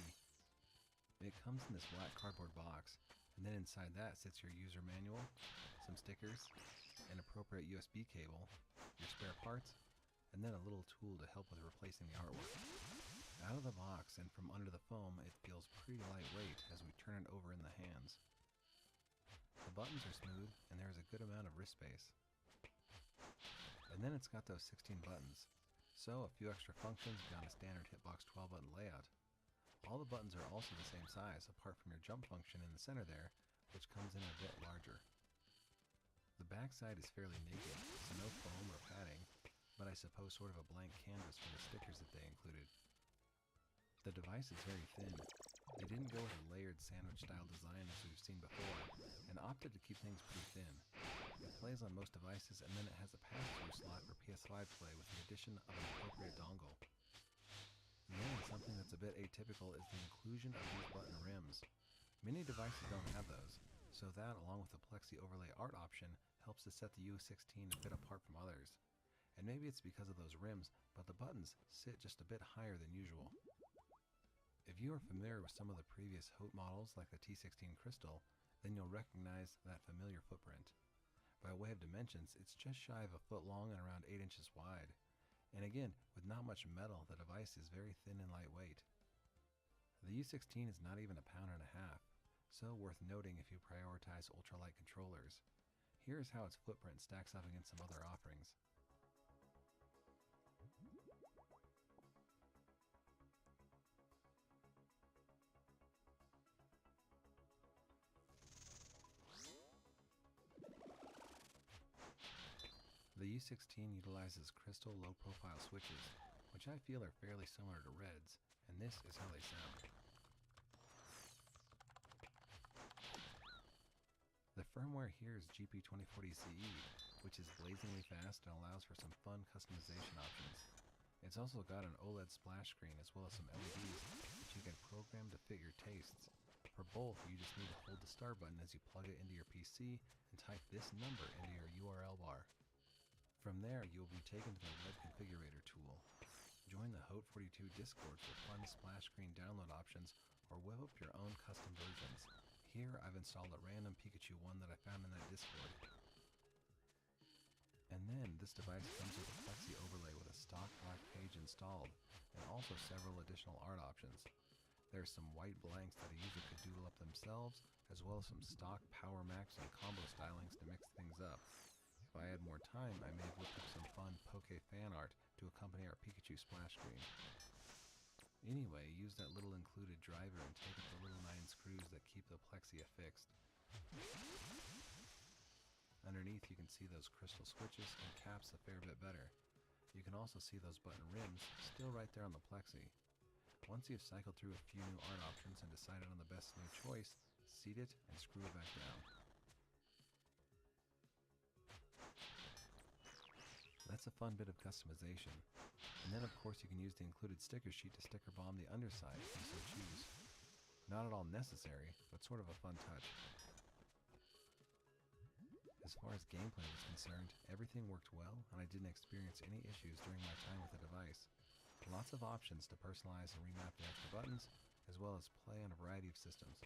It comes in this black cardboard box, and then inside that sits your user manual, some stickers, an appropriate USB cable, your spare parts, and then a little tool to help with replacing the artwork. Out of the box and from under the foam, it feels pretty lightweight as we turn it over in the hands. The buttons are smooth, and there is a good amount of wrist space. And then it's got those 16 buttons, so a few extra functions beyond a standard hitbox 12-button layout. All the buttons are also the same size, apart from your jump function in the center there, which comes in a bit larger. The backside is fairly naked, so no foam or padding, but I suppose sort of a blank canvas for the stickers that they included. The device is very thin. They didn't go with a layered sandwich-style design as we've seen before, and opted to keep things pretty thin. It plays on most devices, and then it has a pass-through slot for PS5 play with the addition of an appropriate dongle. Then, something that's a bit atypical is the inclusion of these button rims. Many devices don't have those, so that, along with the Plexi Overlay art option, helps to set the U16 a bit apart from others. And maybe it's because of those rims, but the buttons sit just a bit higher than usual. If you are familiar with some of the previous Hope models like the T16 Crystal, then you'll recognize that familiar footprint. By way of dimensions, it's just shy of a foot long and around 8 inches wide. And again, with not much metal, the device is very thin and lightweight. The U16 is not even a pound and a half, so worth noting if you prioritize ultralight controllers. Here's how its footprint stacks up against some other offerings. The U16 utilizes crystal low-profile switches, which I feel are fairly similar to Red's, and this is how they sound. The firmware here is GP2040CE, which is blazingly fast and allows for some fun customization options. It's also got an OLED splash screen as well as some LEDs, which you can program to fit your tastes. For both, you just need to hold the start button as you plug it into your PC and type this number into your URL bar. From there, you'll be taken to the web configurator tool. Join the Hope 42 Discord for fun splash screen download options or web up your own custom versions. Here, I've installed a random Pikachu one that I found in that Discord. And then, this device comes with a Plexi Overlay with a stock black page installed, and also several additional art options. There's some white blanks that a user could doodle up themselves, as well as some stock Power Max and combo stylings to mix things up. If I had more time, I may have whipped up some fun Poke fan art to accompany our Pikachu splash screen. Anyway, use that little included driver and take up the little 9 screws that keep the plexi affixed. Underneath you can see those crystal switches and caps a fair bit better. You can also see those button rims still right there on the plexi. Once you've cycled through a few new art options and decided on the best new choice, seat it and screw it back down. That's a fun bit of customization. And then of course you can use the included sticker sheet to sticker bomb the underside if you so choose. Not at all necessary, but sort of a fun touch. As far as gameplay was concerned, everything worked well and I didn't experience any issues during my time with the device. Lots of options to personalize and remap the extra buttons, as well as play on a variety of systems.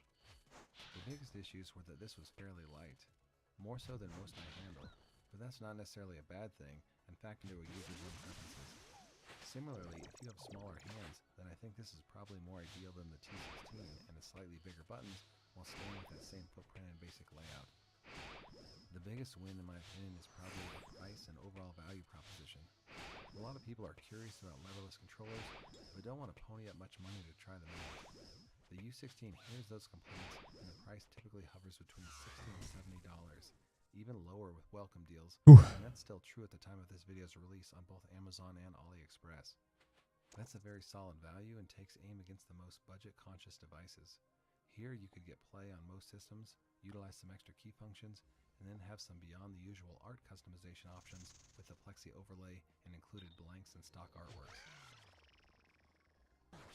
The biggest issues were that this was fairly light, more so than most I handle, but that's not necessarily a bad thing and factor into a user's own preferences. Similarly, if you have smaller hands, then I think this is probably more ideal than the T16 and the slightly bigger buttons while staying with that same footprint and basic layout. The biggest win in my opinion is probably the price and overall value proposition. A lot of people are curious about leverless controllers, but don't want to pony up much money to try them out. The U16 hears those complaints, and the price typically hovers between $60 and $70, even lower with welcome deals, and that's still true at the time of this video's release on both Amazon and AliExpress. That's a very solid value and takes aim against the most budget-conscious devices. Here you could get play on most systems, utilize some extra key functions, and then have some beyond the usual art customization options with the plexi overlay and included blanks and stock artwork.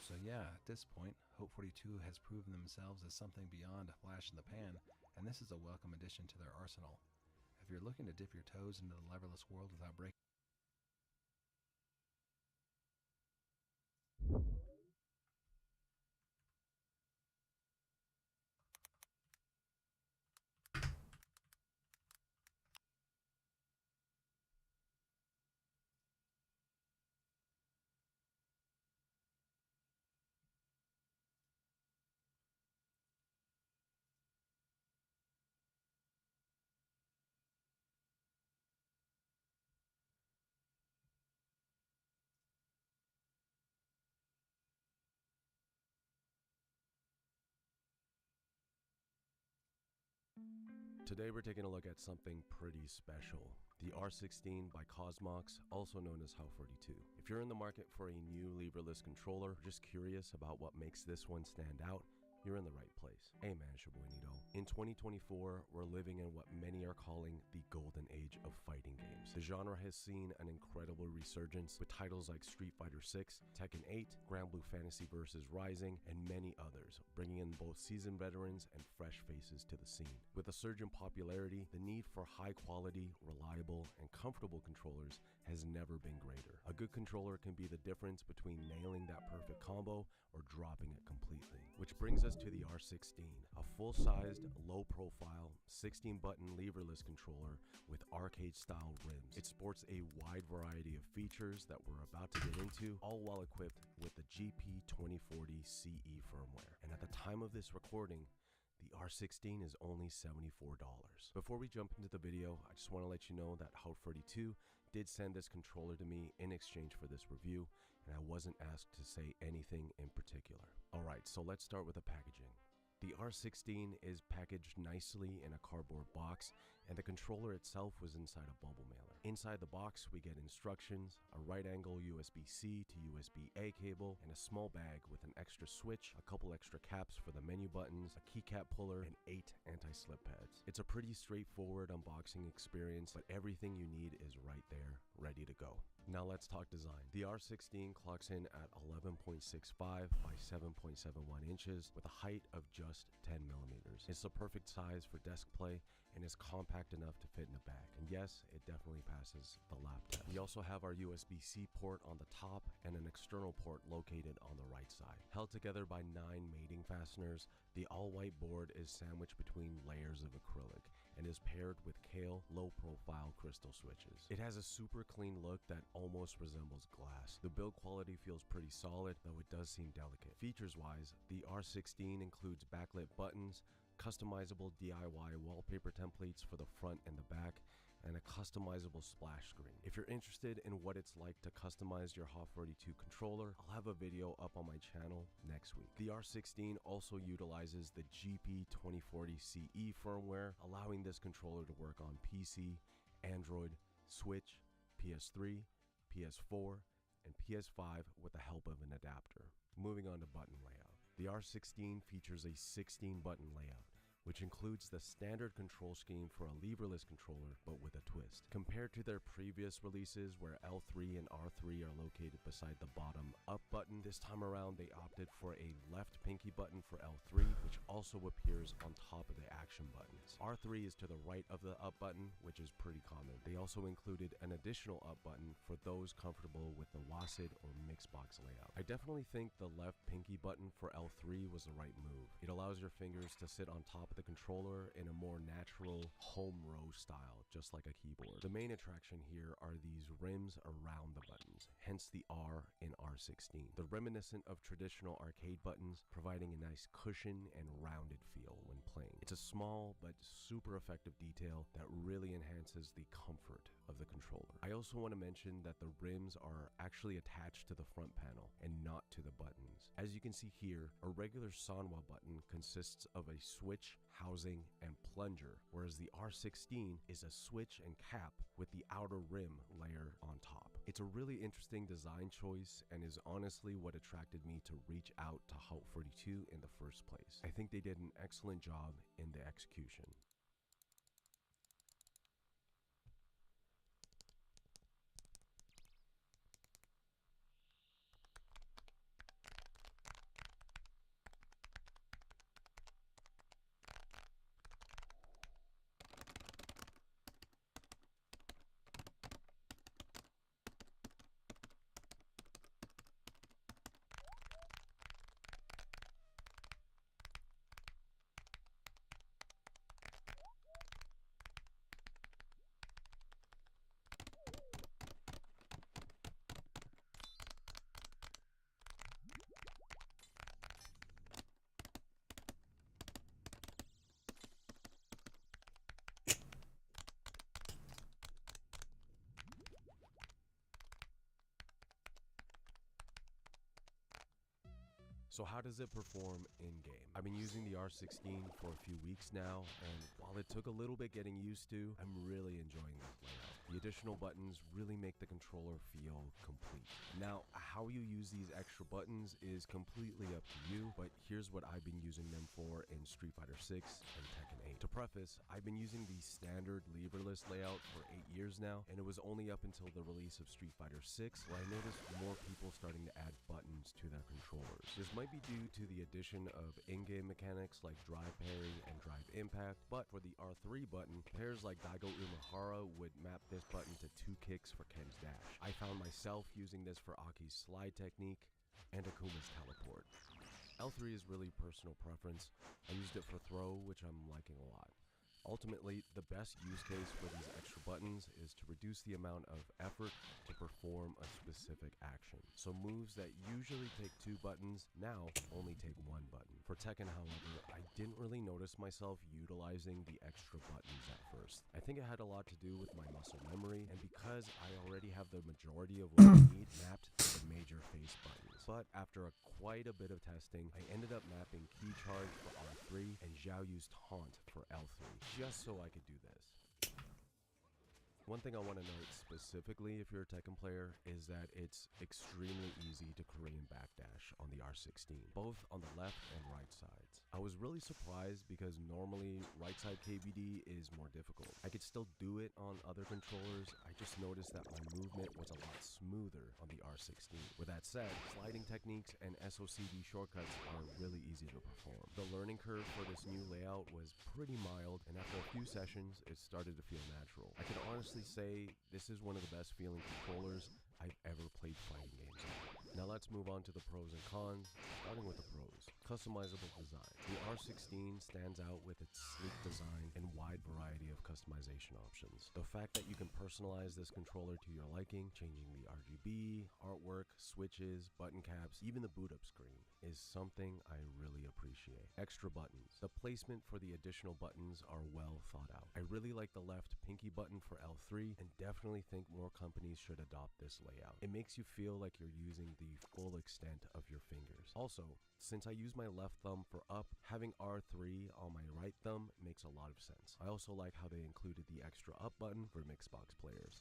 So yeah, at this point, Hope42 has proven themselves as something beyond a flash in the pan, and this is a welcome addition to their arsenal. If you're looking to dip your toes into the leverless world without breaking Today we're taking a look at something pretty special. The R16 by Cosmox, also known as How42. If you're in the market for a new leverless controller, or just curious about what makes this one stand out, you're in the right place. Hey man, it's your boy Nito. In 2024, we're living in what many are calling the golden age of fighting games. The genre has seen an incredible resurgence with titles like Street Fighter 6, Tekken 8, Grand Blue Fantasy vs. Rising, and many others, bringing in both seasoned veterans and fresh faces to the scene. With a surge in popularity, the need for high quality, reliable, and comfortable controllers has never been greater. A good controller can be the difference between nailing that perfect combo or dropping it completely. Which brings us to the R16, a full-sized, low-profile, 16-button leverless controller with arcade-style rims. It sports a wide variety of features that we're about to get into, all while equipped with the GP2040 CE firmware. And at the time of this recording, the R16 is only $74. Before we jump into the video, I just want to let you know that How42 did send this controller to me in exchange for this review, and I wasn't asked to say anything in particular. Alright, so let's start with the packaging. The R16 is packaged nicely in a cardboard box, and the controller itself was inside a bubble mailer. Inside the box, we get instructions, a right-angle USB-C to USB-A cable, and a small bag with an extra switch, a couple extra caps for the menu buttons, a keycap puller, and 8 anti-slip pads. It's a pretty straightforward unboxing experience, but everything you need is right there, ready to go. Now let's talk design. The R16 clocks in at 11.65 by 7.71 inches with a height of just 10 millimeters. It's the perfect size for desk play and is compact enough to fit in a bag. And yes, it definitely passes the lap test. We also have our USB-C port on the top and an external port located on the right side. Held together by 9 mating fasteners, the all-white board is sandwiched between layers of acrylic, and is paired with Kale low-profile crystal switches. It has a super clean look that almost resembles glass. The build quality feels pretty solid, though it does seem delicate. Features-wise, the R16 includes backlit buttons, customizable DIY wallpaper templates for the front and the back, and a customizable splash screen. If you're interested in what it's like to customize your Hot 42 controller, I'll have a video up on my channel next week. The R16 also utilizes the GP2040 CE firmware, allowing this controller to work on PC, Android, Switch, PS3, PS4, and PS5 with the help of an adapter. Moving on to button layout. The R16 features a 16 button layout, which includes the standard control scheme for a leverless controller, but with a twist. Compared to their previous releases where L3 and R3 are located beside the bottom up button, this time around they opted for a left pinky button for L3, which also appears on top of the action buttons. R3 is to the right of the up button, which is pretty common. They also included an additional up button for those comfortable with the WASD or mixed box layout. I definitely think the left pinky button for L3 was the right move. It allows your fingers to sit on top of the controller in a more natural home row style, just like a keyboard. The main attraction here are these rims around the buttons, hence the R in R16. They're reminiscent of traditional arcade buttons, providing a nice cushion and rounded feel when playing. It's a small but super effective detail that really enhances the comfort of the controller. I also want to mention that the rims are actually attached to the front panel and not to the buttons. As you can see here, a regular Sanwa button consists of a switch, housing, and plunger, whereas the R16 is a switch and cap with the outer rim layer on top. It's a really interesting design choice and is honestly what attracted me to reach out to Hot 42 in the first place. I think they did an excellent job in the execution. So how does it perform in-game? I've been using the R16 for a few weeks now, and while it took a little bit getting used to, I'm really enjoying this layout. The additional buttons really make the controller feel complete. Now, how you use these extra buttons is completely up to you, but here's what I've been using them for in Street Fighter 6 and Tekken 8. To preface, I've been using the standard leverless layout for 8 years now, and it was only up until the release of Street Fighter 6 where I noticed more people starting to add buttons to their controllers. This might be due to the addition of in-game mechanics like drive parry and drive impact, but for the R3 button, players like Daigo Umehara would map this button to 2 kicks for Ken's dash. I found myself using this for Aki's slide technique and Akuma's teleport. L3 is really personal preference. I used it for throw, which I'm liking a lot. Ultimately, the best use case for these extra buttons is to reduce the amount of effort to perform a specific action. So moves that usually take 2 buttons now only take 1 button. For Tekken, however, I didn't really notice myself utilizing the extra buttons at first. I think it had a lot to do with my muscle memory, and because I already have the majority of what I need mapped to the major face buttons. But after quite a bit of testing, I ended up mapping Key Charge for R3 and Xiaoyu's Taunt for L3, just so I could do this. One thing I want to note specifically if you're a Tekken player is that it's extremely easy to Korean backdash on the R16, both on the left and right sides. I was really surprised because normally right side KBD is more difficult. I could still do it on other controllers, I just noticed that my movement was a lot smoother on the R16. With that said, sliding techniques and SOCD shortcuts are really easy to perform. The learning curve for this new layout was pretty mild, and after a few sessions, it started to feel natural. I can honestly say this is one of the best feeling controllers I've ever played fighting games on. Now let's move on to the pros and cons, starting with the pros. Customizable design. The R16 stands out with its sleek design and wide variety of customization options. The fact that you can personalize this controller to your liking, changing the RGB, artwork, switches, button caps, even the boot up screen, is something I really appreciate. Extra buttons. The placement for the additional buttons are well thought out. I really like the left pinky button for L3 and definitely think more companies should adopt this layout. It makes you feel like you're using the full extent of your fingers. Also, since I use my left thumb for up, having R3 on my right thumb makes a lot of sense. I also like how they included the extra up button for Mixbox players.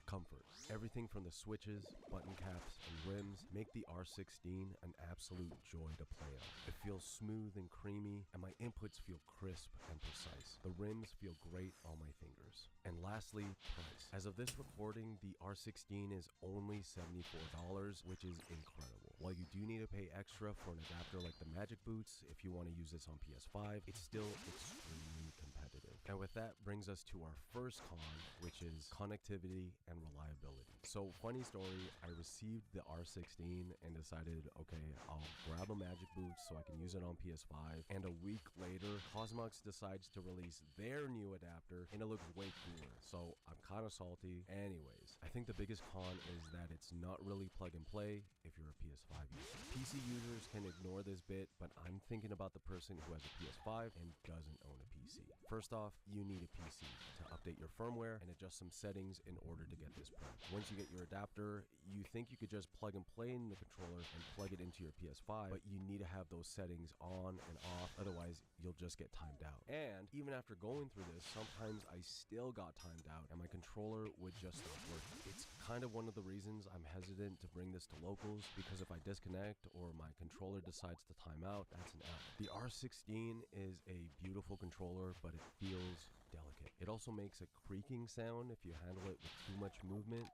Comfort. Everything from the switches, button caps, and rims make the R16 an absolute joy to play on. It feels smooth and creamy, and my inputs feel crisp and precise. The rims feel great on my fingers. And lastly, price. As of this recording, the R16 is only $74, which is incredible. While you do need to pay extra for an adapter like the Magic Boots, if you want to use this on PS5, it's still extremely competitive. And with that brings us to our first con, which is connectivity and reliability. So, funny story, I received the R16 and decided, okay, I'll grab a Magic Boots so I can use it on PS5. And a week later, Cosmox decides to release their new adapter, and it looks way cooler. So, I'm kind of salty. Anyways, I think the biggest con is that it's not really plug and play if you're a PS5 user. PC users can ignore this bit, but I'm thinking about the person who has a PS5 and doesn't own a PC. First off, you need a PC to update your firmware and adjust some settings in order to get this pro. Once you get your adapter, you think you could just plug and play in the controller and plug it into your PS5, but you need to have those settings on and off, otherwise you'll just get timed out. And even after going through this, sometimes I still got timed out and my controller would just stop working. It's kind of one of the reasons I'm hesitant to bring this to locals, because if I disconnect or my controller decides to time out, that's an L. The R16 is a beautiful controller, but it feels delicate. It also makes a creaking sound if you handle it with too much movement.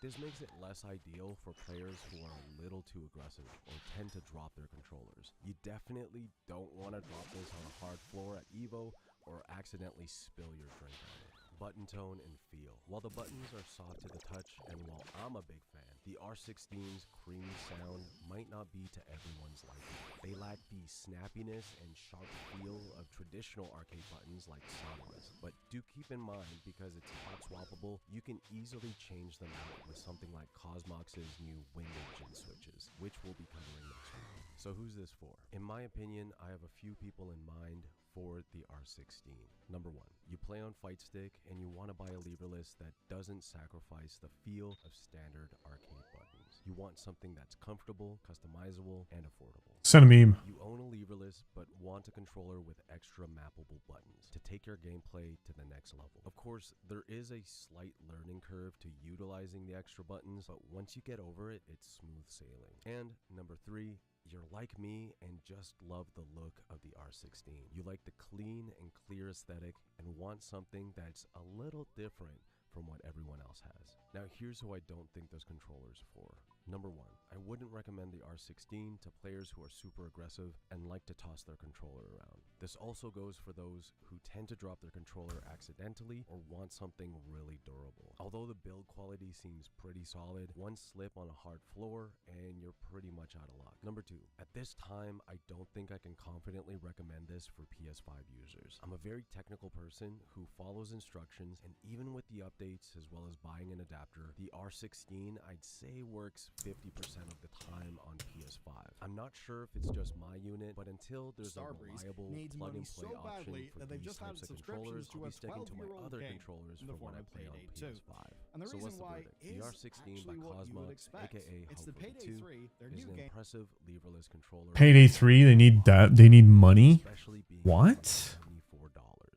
This makes it less ideal for players who are a little too aggressive or tend to drop their controllers. You definitely don't want to drop this on a hard floor at Evo or accidentally spill your drink on it. Button tone and feel. While the buttons are soft to the touch, and while I'm a big fan, the R16's creamy sound might not be to everyone's liking. They lack the snappiness and sharp feel of traditional arcade buttons like Sonoras. But do keep in mind, because it's hot swappable, you can easily change them out with something like Cosmox's new Wind Engine switches, which we'll be covering next week. So who's this for? In my opinion, I have a few people in mind for the R16. Number one, you play on Fight Stick and you want to buy a leverless that doesn't sacrifice the feel of standard arcade buttons. You want something that's comfortable, customizable, and affordable. Send a meme. You own a leverless but want a controller with extra mappable buttons to take your gameplay to the next level. Of course, there is a slight learning curve to utilizing the extra buttons, but once you get over it, it's smooth sailing. And number three, you're like me and just love the look of the R16. You like the clean and clear aesthetic and want something that's a little different from what everyone else has. Now here's who I don't think this controller is for. Number one, I wouldn't recommend the R16 to players who are super aggressive and like to toss their controller around. This also goes for those who tend to drop their controller accidentally or want something really durable. Although the build quality seems pretty solid, one slip on a hard floor and you're pretty much out of luck. Number two, at this time, I don't think I can confidently recommend this for PS5 users. I'm a very technical person who follows instructions, and even with the updates as well as buying an adapter, the R16 I'd say works 50% of the time on PS5. I'm not sure if it's just my unit, but until there's a reliable plug-and-play option for these types of controllers, I'll be sticking to my other controllers for when I play on PS5. And the So reason what's the why verdict? is The R16 by actually what you would Cosmox, expect. aka It's the Payday 2, 3, their is new an game. impressive leverless controller. Payday 3, they need that. They need money? Especially being What? $74.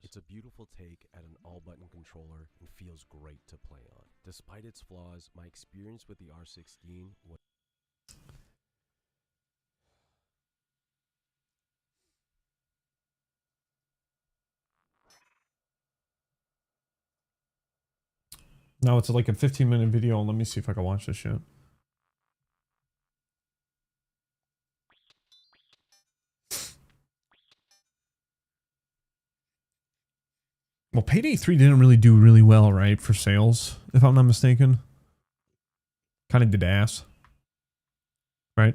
It's a beautiful take at an all-button controller and feels great to play on. Despite its flaws, my experience with the R16 was Now it's like a 15-minute video. Let me see if I can watch this shit. Well, Payday 3 didn't really do really well, right, for sales, if I'm not mistaken. Kind of did ass. Right?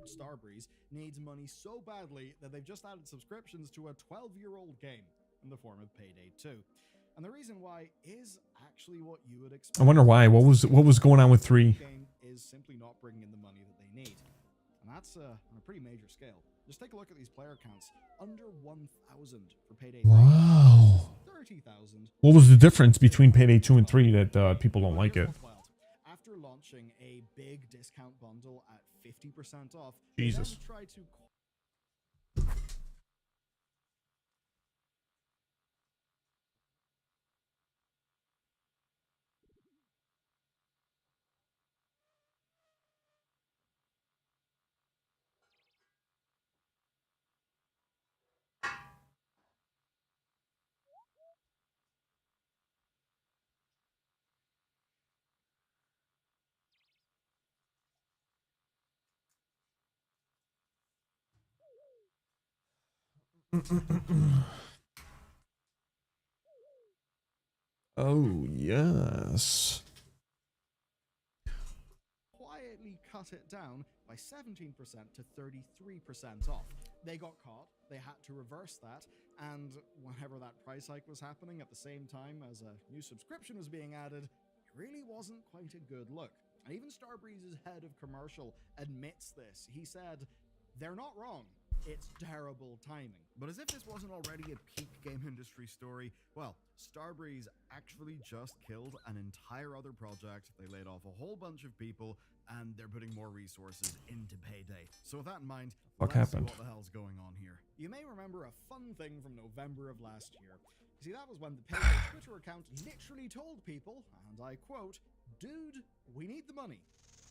Starbreeze needs money so badly that they've just added subscriptions to a 12-year-old game in the form of Payday 2. And the reason why is actually what you would expect. I wonder why. What was going on with 3? The game is simply not bringing in the money that they need. And that's on a pretty major scale. Just take a look at these player counts. Under 1,000 for Payday 3. Wow. 30,000. What was the difference between Payday 2 and 3 that people don't like it? After launching a big discount bundle at 50% off, Jesus. they then try to Oh, yes. quietly cut it down by 17% to 33% off. They got caught, they had to reverse that, and whenever that price hike was happening at the same time as a new subscription was being added, it really wasn't quite a good look. And even Starbreeze's head of commercial admits this. He said, "They're not wrong. It's terrible timing." But as if this wasn't already a peak game industry story, well, Starbreeze actually just killed an entire other project. They laid off a whole bunch of people, and they're putting more resources into Payday. So with that in mind, What let's see happened? what the hell's going on here. You may remember a fun thing from November of last year. You see, that was when the Payday Twitter account literally told people, and I quote, "Dude, we need the money."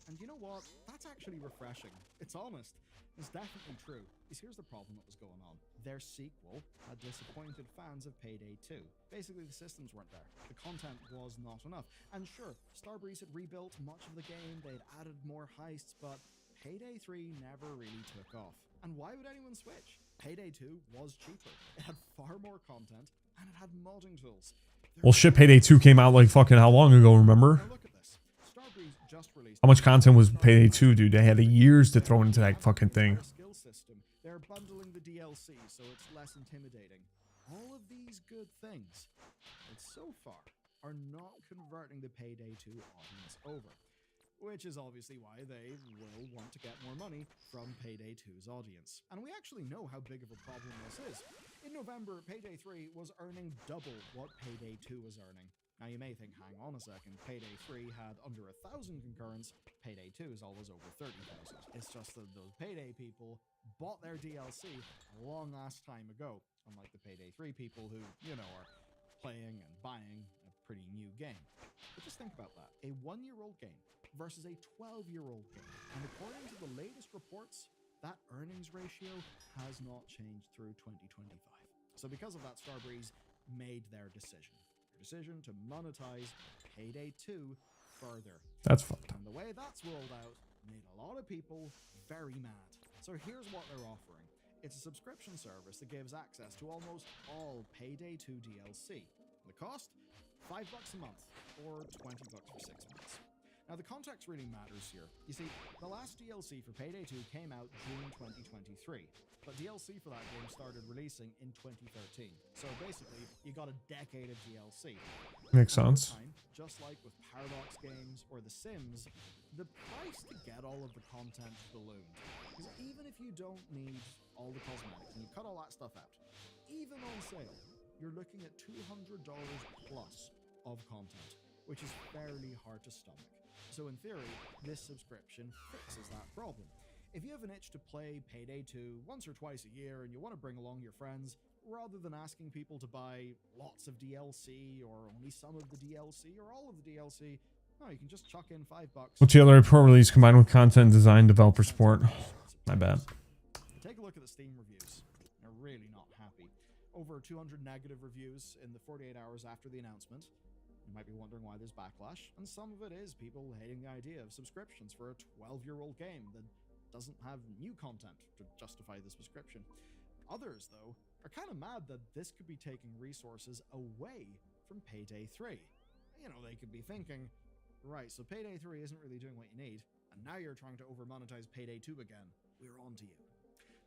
And you know what? That's actually refreshing. It's honest. It's definitely true. Because here's the problem that was going on. Their sequel had disappointed fans of Payday 2. Basically, the systems weren't there. The content was not enough. And sure, Starbreeze had rebuilt much of the game, they'd added more heists, but Payday 3 never really took off. And why would anyone switch? Payday 2 was cheaper. It had far more content, and it had modding tools. Well, shit, Payday 2 came out like fucking how long ago, remember? Now look at this. Starbreeze just released How much content was Payday 2, dude? They had years to throw into that fucking thing. skill system. They're bundling the DLC so it's less intimidating. All of these good things, but so far, are not converting the Payday 2 audience over. Which is obviously why they will want to get more money from Payday 2's audience. And we actually know how big of a problem this is. In November, Payday 3 was earning double what Payday 2 was earning. Now you may think, hang on a second, Payday 3 had under 1,000 concurrents, Payday 2 is always over 30,000. It's just that those Payday people bought their DLC a long ass time ago, unlike the Payday 3 people who, you know, are playing and buying a pretty new game. But just think about that. A 1-year-old game versus a 12-year-old game. And according to the latest reports, that earnings ratio has not changed through 2025. So because of that, Starbreeze made their decision. Their decision to monetize Payday 2 further. That's fucked up. And the way that's rolled out made a lot of people very mad. So here's what they're offering. It's a subscription service that gives access to almost all Payday 2 DLC. The cost? $5 a month, or $20 for 6 months. Now the context really matters here. You see, the last DLC for Payday 2 came out June 2023, but DLC for that game started releasing in 2013. So basically, you got a decade of DLC. Makes And over sense. time, just like with Paradox games or The Sims, the price to get all of the content ballooned. Because even if you don't need all the cosmetics and you cut all that stuff out, even on sale, you're looking at $200 plus of content, which is fairly hard to stomach. So in theory, this subscription fixes that problem. If you have an itch to play Payday 2 once or twice a year and you want to bring along your friends, rather than asking people to buy lots of DLC or only some of the DLC or all of the DLC, no, you can just chuck in $5. What's the other report release combined with content design developer support? My bad. Take a look at the Steam reviews. They're really not happy. Over 200 negative reviews in the 48 hours after the announcement. You might be wondering why there's backlash, and some of it is people hating the idea of subscriptions for a 12-year-old game that doesn't have new content to justify the subscription. Others, though, are kind of mad that this could be taking resources away from Payday 3. You know, they could be thinking, right, so Payday 3 isn't really doing what you need, and now you're trying to over-monetize Payday 2 again. We're on to you.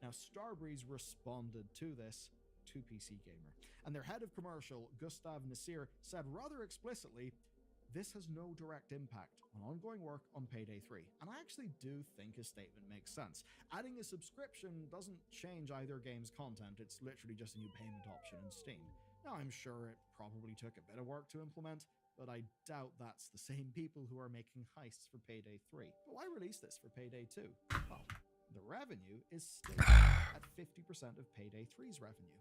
Now, Starbreeze responded to this to PC Gamer, and their head of commercial, Gustav Nasir, said rather explicitly, this has no direct impact on ongoing work on Payday 3. And I actually do think his statement makes sense. Adding a subscription doesn't change either game's content, it's literally just a new payment option in Steam. Now, I'm sure it probably took a bit of work to implement, but I doubt that's the same people who are making heists for Payday 3. But why release this for Payday 2? Well, the revenue is stable at 50% of Payday 3's revenue.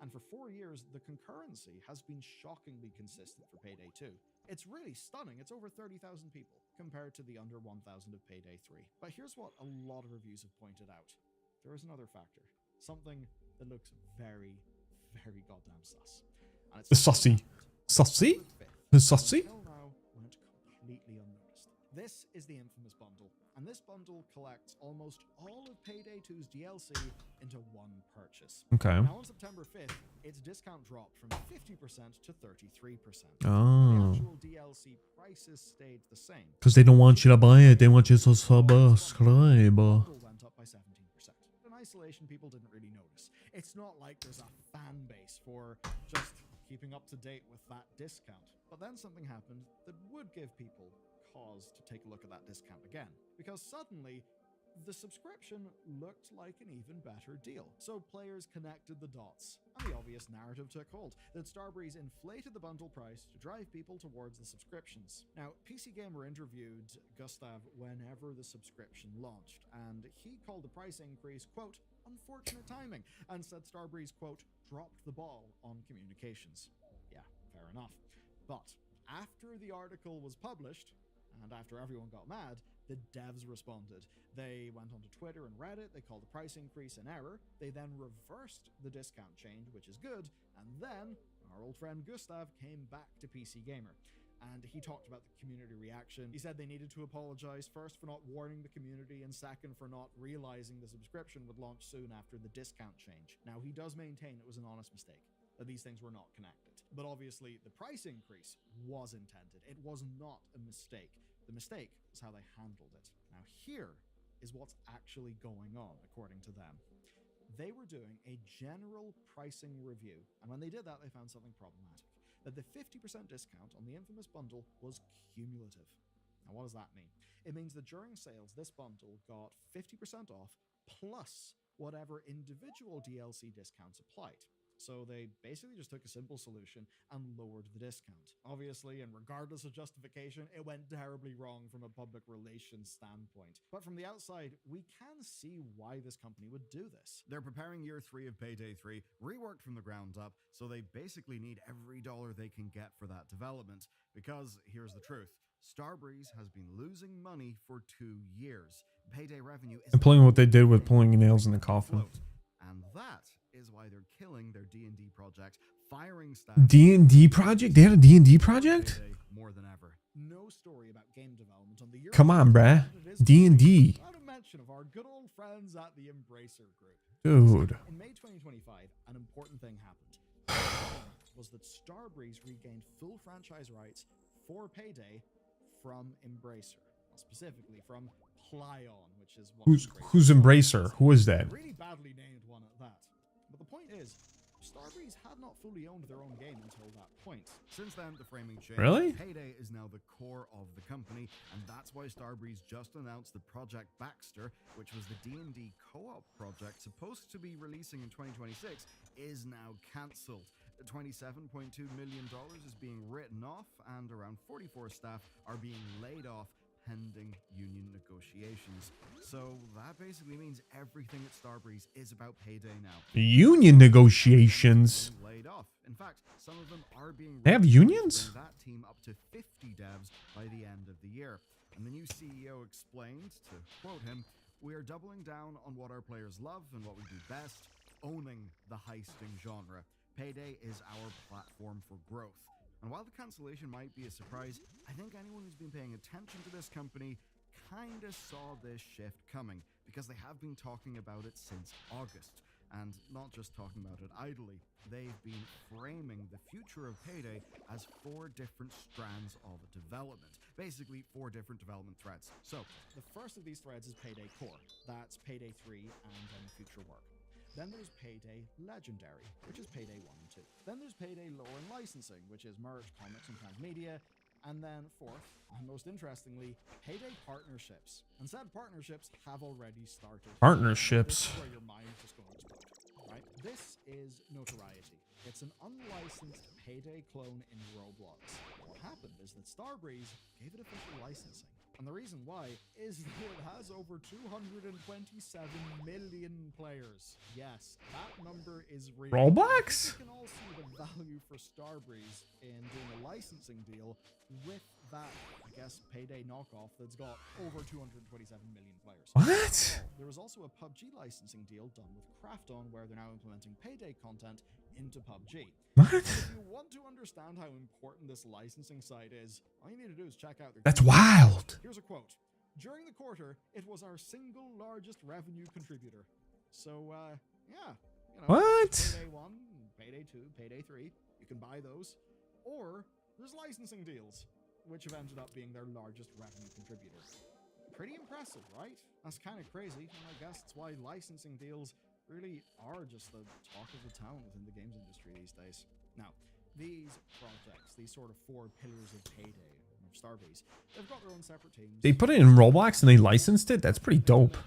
And for 4 years, the concurrency has been shockingly consistent for Payday 2. It's really stunning. It's over 30,000 people compared to the under 1,000 of Payday 3. But here's what a lot of reviews have pointed out. There is another factor. Something that looks very, very goddamn sus. And it's Sussy. Sussy? Sussy? Until now, went completely unnoticed. This is the infamous bundle, and this bundle collects almost all of Payday 2's DLC into one purchase. Okay. Now on September 5th, its discount dropped from 50% to 33%. Oh. The actual DLC prices stayed the same. Because they don't want you to buy it, they want you to subscribe. The bundle went up by 17%. In isolation, people didn't really notice. It's not like there's a fan base for just keeping up to date with that discount. But then something happened that would give people cause to take a look at that discount again, because suddenly the subscription looked like an even better deal. So players connected the dots, and the obvious narrative took hold that Starbreeze inflated the bundle price to drive people towards the subscriptions. Now, PC Gamer interviewed Gustav whenever the subscription launched, and he called the price increase, quote, unfortunate timing, and said Starbreeze, quote, dropped the ball on communications. Yeah, fair enough. But after the article was published, and after everyone got mad, the devs responded. They went onto Twitter and Reddit, they called the price increase an error, they then reversed the discount change, which is good, and then our old friend Gustav came back to PC Gamer. And he talked about the community reaction. He said they needed to apologize, first for not warning the community, and second for not realizing the subscription would launch soon after the discount change. Now, he does maintain it was an honest mistake, that these things were not connected. But obviously, the price increase was intended. It was not a mistake. The mistake was how they handled it. Now, here is what's actually going on, according to them. They were doing a general pricing review, and when they did that, they found something problematic. That the 50% discount on the infamous bundle was cumulative. Now, what does that mean? It means that during sales, this bundle got 50% off plus whatever individual DLC discounts applied. So they basically just took a simple solution and lowered the discount. Obviously, and regardless of justification, it went terribly wrong from a public relations standpoint. But from the outside, we can see why this company would do this. They're preparing year 3 of Payday 3, reworked from the ground up, so they basically need every dollar they can get for that development. Because here's the truth. Starbreeze has been losing money for 2 years. Payday revenue is... And pulling what they did with pulling nails in the coffin. And that is why they're killing their D&D project, firing staff... D&D project? They had a D&D project? More than ever. No story about game development on the year... Come on, bruh. D&D. Not a mention of our good old friends at the Embracer Group. Dude. In May 2025, an important thing happened. Was that Starbreeze regained full franchise rights for Payday from Embracer. Specifically from Plyon, which is one Who's Embracer? Who is that? Really badly named one at that. But the point is, Starbreeze had not fully owned their own game until that point. Since then, the framing changed. Really? Payday is now the core of the company, and that's why Starbreeze just announced that Project Baxter, which was the D&D co-op project supposed to be releasing in 2026, is now cancelled. $27.2 million is being written off, and around 44 staff are being laid off pending union negotiations. So that basically means everything at Starbreeze is about Payday now. Union negotiations? Laid off. In fact, some of them are being... They have unions? That team up to 50 devs by the end of the year. And the new CEO explained, to quote him, "We are doubling down on what our players love and what we do best, owning the heisting genre. Payday is our platform for growth." And while the cancellation might be a surprise, I think anyone who's been paying attention to this company kinda saw this shift coming, because they have been talking about it since August. And not just talking about it idly, they've been framing the future of Payday as 4 different strands of development. Basically, 4 different development threads. So, the first of these threads is Payday Core. That's Payday 3 and any future work. Then there's Payday Legendary, which is Payday 1 and 2. Then there's Payday Lore and Licensing, which is merch, comics, and transmedia. And then fourth, and most interestingly, Payday Partnerships. And said partnerships have already started. Partnerships. This is where your mind is just going to explode, right? This is Notoriety. It's an unlicensed Payday clone in Roblox. What happened is that Starbreeze gave it official licensing. And the reason why is that it has over 227 million players. Yes, that number is real. Roblox? You can all see the value for Starbreeze in doing a licensing deal with that, I guess, Payday knockoff that's got over 227 million players. What? There was also a PUBG licensing deal done with Krafton where they're now implementing Payday content into PUBG. What? If you want to understand how important this licensing side is, all you need to do is check out their... That's wild. Here's a quote. During the quarter, it was our single largest revenue contributor. So, yeah. You know, What? Payday 1, Payday 2, Payday 3, you can buy those. Or there's licensing deals, which have ended up being their largest revenue contributor. Pretty impressive, right? That's kind of crazy, and I guess that's why licensing deals really are just the talk of the town within the games industry these days. Now, these projects, these sort of 4 pillars of Payday, of Starbreeze, they've got their own separate teams. They put it in Roblox and they licensed it? That's pretty dope.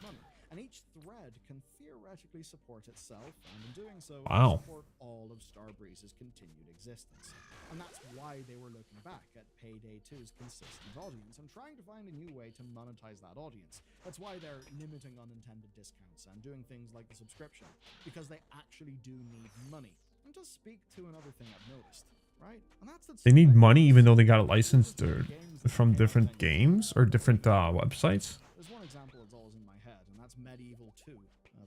And each thread can theoretically support itself, and in doing so, Wow. support all of Starbreeze's continued existence. And that's why they were looking back at Payday 2's consistent audience and trying to find a new way to monetize that audience. That's why they're limiting unintended discounts and doing things like the subscription, because they actually do need money. And to speak to another thing I've noticed, right? And that's that They need money even though they got it licensed or from different games or different websites. There's one example that's always in my head, and that's Medieval 2,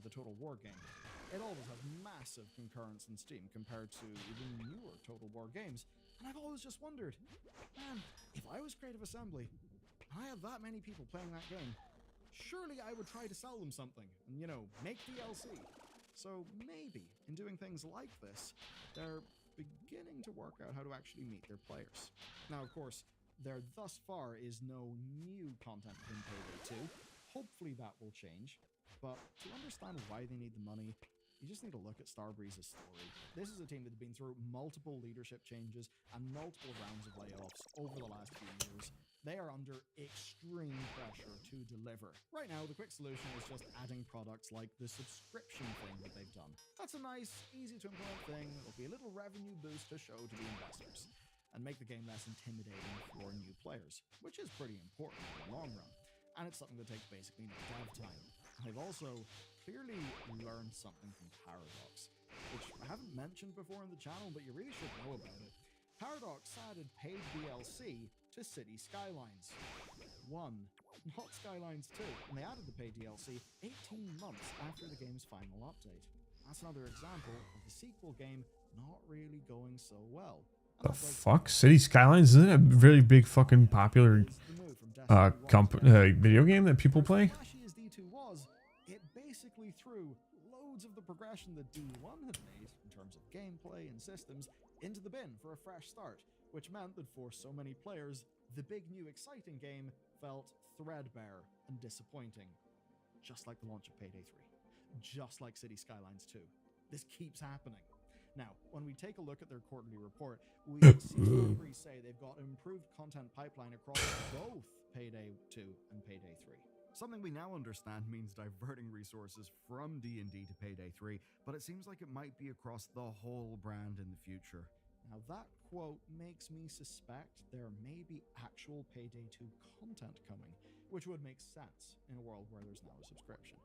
the Total War game. It always has massive concurrence in Steam compared to even newer Total War games. And I've always just wondered, man, if I was Creative Assembly and I had that many people playing that game, surely I would try to sell them something and, you know, make DLC. So maybe in doing things like this, they're beginning to work out how to actually meet their players. Now, of course, there thus far is no new content in Payday 2. Hopefully that will change. But to understand why they need the money, you just need to look at Starbreeze's story. This is a team that's been through multiple leadership changes and multiple rounds of layoffs over the last few years. They are under extreme pressure to deliver. Right now, the quick solution is just adding products like the subscription thing that they've done. That's a nice, easy to implement thing. It'll be a little revenue boost to show to the investors and make the game less intimidating for new players, which is pretty important in the long run. And it's something that takes basically no dev time. I've also clearly learned something from Paradox, which I haven't mentioned before on the channel, but you really should know about it. Paradox added paid DLC to City Skylines 1, not Skylines 2, and they added the paid DLC 18 months after the game's final update. That's another example of the sequel game not really going so well. The fuck? City Skylines isn't a really big fucking popular video game that people play? Flashy as D2 was, it basically threw loads of the progression that D1 had made in terms of gameplay and systems into the bin for a fresh start, which meant that for so many players, the big new exciting game felt threadbare and disappointing. Just like the launch of Payday 3. Just like City Skylines 2. This keeps happening. Now, when we take a look at their quarterly report, we see Starbreeze say they've got an improved content pipeline across both Payday 2 and Payday 3. Something we now understand means diverting resources from D&D to Payday 3, but it seems like it might be across the whole brand in the future. Now, that quote makes me suspect there may be actual Payday 2 content coming, which would make sense in a world where there's now a subscription.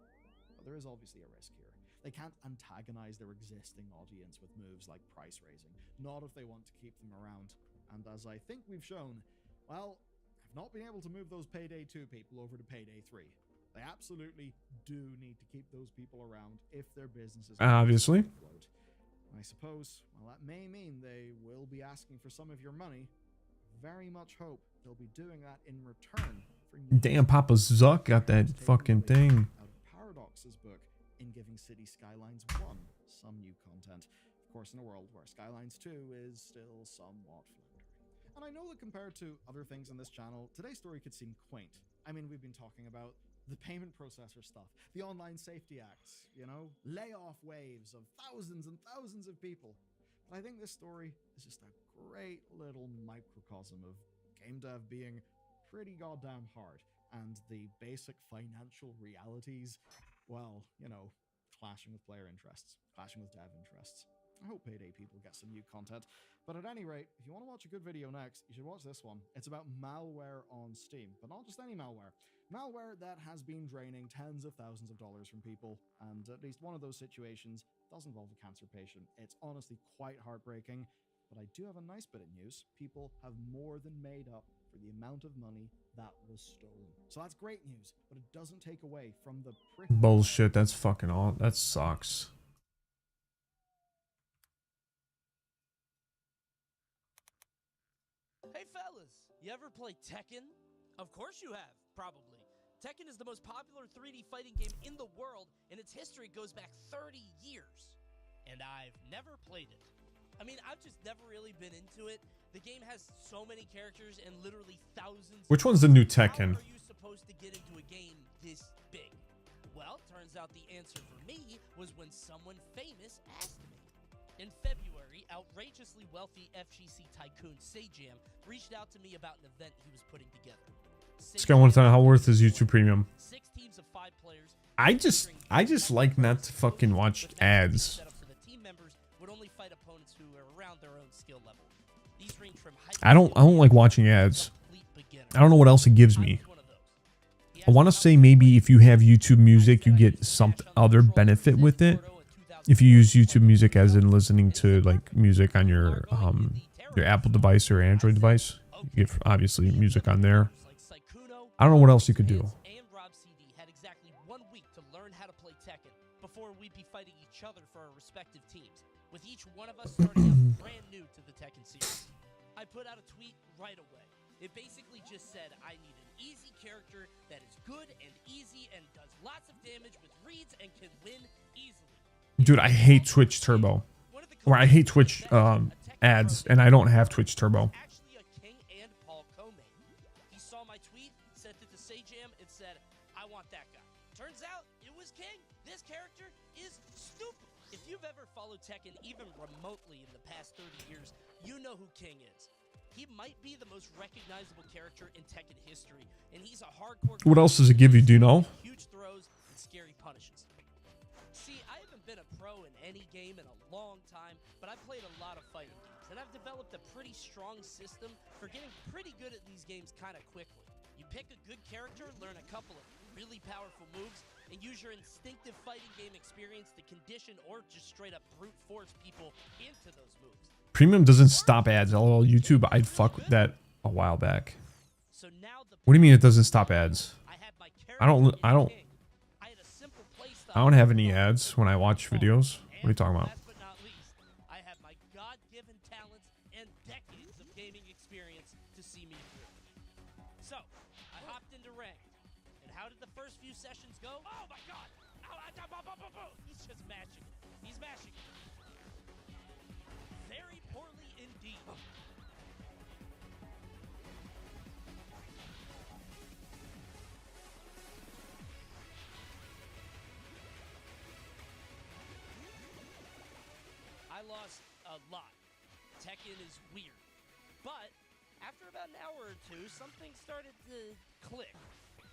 But there is obviously a risk here. They can't antagonize their existing audience with moves like price raising, not if they want to keep them around. And as I think we've shown, well, I've not been able to move those Payday 2 people over to Payday 3. They absolutely do need to keep those people around if their business is Obviously. afloat. I suppose, well, that may mean they will be asking for some of your money. Very much hope they'll be doing that in return for Damn, Papa Zuck got that fucking thing. Paradox's book in giving City Skylines 1 some new content. Of course, in a world where Skylines 2 is still somewhat floundering. And I know that compared to other things on this channel, today's story could seem quaint. I mean, we've been talking about the payment processor stuff, the online safety acts, you know, layoff waves of thousands and thousands of people. But I think this story is just a great little microcosm of game dev being pretty goddamn hard, and the basic financial realities, well, you know, clashing with player interests, clashing with dev interests. I hope Payday people get some new content. But at any rate, if you want to watch a good video next, you should watch this one. It's about malware on Steam, but not just any malware. Malware that has been draining tens of thousands of dollars from people, and at least one of those situations does involve a cancer patient. It's honestly quite heartbreaking, but I do have a nice bit of news. People have more than made up for the amount of money that was stolen. So that's great news, but it doesn't take away from the Bullshit. That's fucking all. That sucks. Hey fellas, you ever play Tekken? Of course you have, probably. Tekken is the most popular 3D fighting game in the world, and its history goes back 30 years. And I've never played it. I mean, I've just never really been into it. The game has so many characters and literally thousands. Which one's the new Tekken? How are you supposed to get into a game this big? Well, turns out the answer for me was when someone famous asked me. In February, outrageously wealthy FGC tycoon Sajam reached out to me about an event he was putting together. This guy wants to know how worth is YouTube Premium. 6 teams of 5 players. I just like not to fucking watch ads. So the team members would only fight opponents who are around their own skill level. These range from I don't like watching ads. I don't know what else it gives me. I want to say maybe if you have YouTube Music, you get some other benefit with it. If you use YouTube Music as in listening to like music on your Apple device or Android device, you get obviously music on there. I don't know what else you could do. And Rob CD had exactly 1 week to learn how to play Tekken before we'd be fighting each other for our respective teams, with each one of us starting out brand new to the Tekken series. I put out a tweet right away. It basically just said I need an easy character that is good and easy and does lots of damage with reads and can win easily. Dude, I hate Twitch Turbo. Or I hate Twitch ads, and I don't have Twitch Turbo. Actually a King and Paul co-main. He saw my tweet, sent it to Sajam, and said, I want that guy. Turns out, it was King. This character is stupid. If you've ever followed Tekken even remotely in the past 30 years, you know who King is. He might be the most recognizable character in Tekken history, and he's a hardcore... What else does it give you? Do you know? Huge throws and scary punishes. See, I haven't been a pro in any game in a long time, but I've played a lot of fighting games, and I've developed a pretty strong system for getting pretty good at these games kind of quickly. You pick a good character, learn a couple of really powerful moves, and use your instinctive fighting game experience to condition or just straight up brute force people into those moves. Premium doesn't stop ads. LOL, YouTube, I'd fuck with that a while back. So now What do you mean it doesn't stop ads? I don't have any ads when I watch videos. What are you talking about? Last but not least, I have my God-given talents and decades of gaming experience to see me through. So, I hopped into ranked. And how did the first few sessions go? Oh my God! He's just mashing it. He's mashing it. Very poorly indeed. I lost a lot. Tekken is weird. But after about an hour or two, something started to click.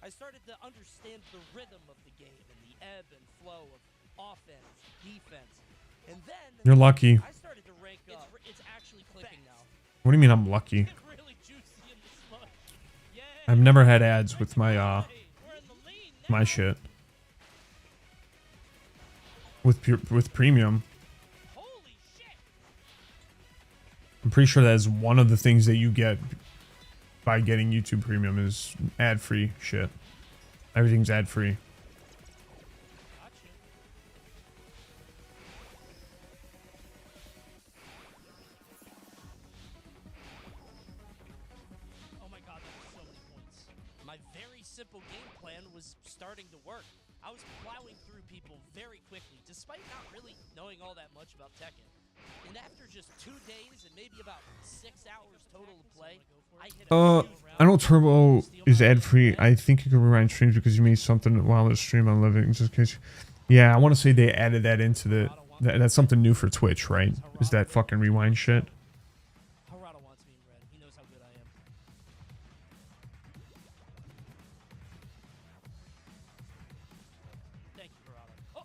I started to understand the rhythm of the game and the ebb and flow of offense, defense. And then You're lucky. I started to rank up. It's actually clicking now. What do you mean I'm lucky? Really juicy in the sludge. Yay! I've never had ads with my my shit. With premium. I'm pretty sure that is one of the things that you get by getting YouTube Premium is ad-free shit. Everything's ad-free. Oh my God, that's so many points. My very simple original game plan was starting to work. I was plowing through people very quickly, despite not really knowing all that much about Tekken. And after just 2 days and maybe about 6 hours total of play, I hit a I know Turbo is ad free. I think you can rewind streams because you made something while the stream on living, just in case. Yeah, I want to say they added that into the. That's something new for Twitch, right? Is that fucking rewind shit? Harada wants me in red. He knows how good I am. Thank you, Harada. Oh!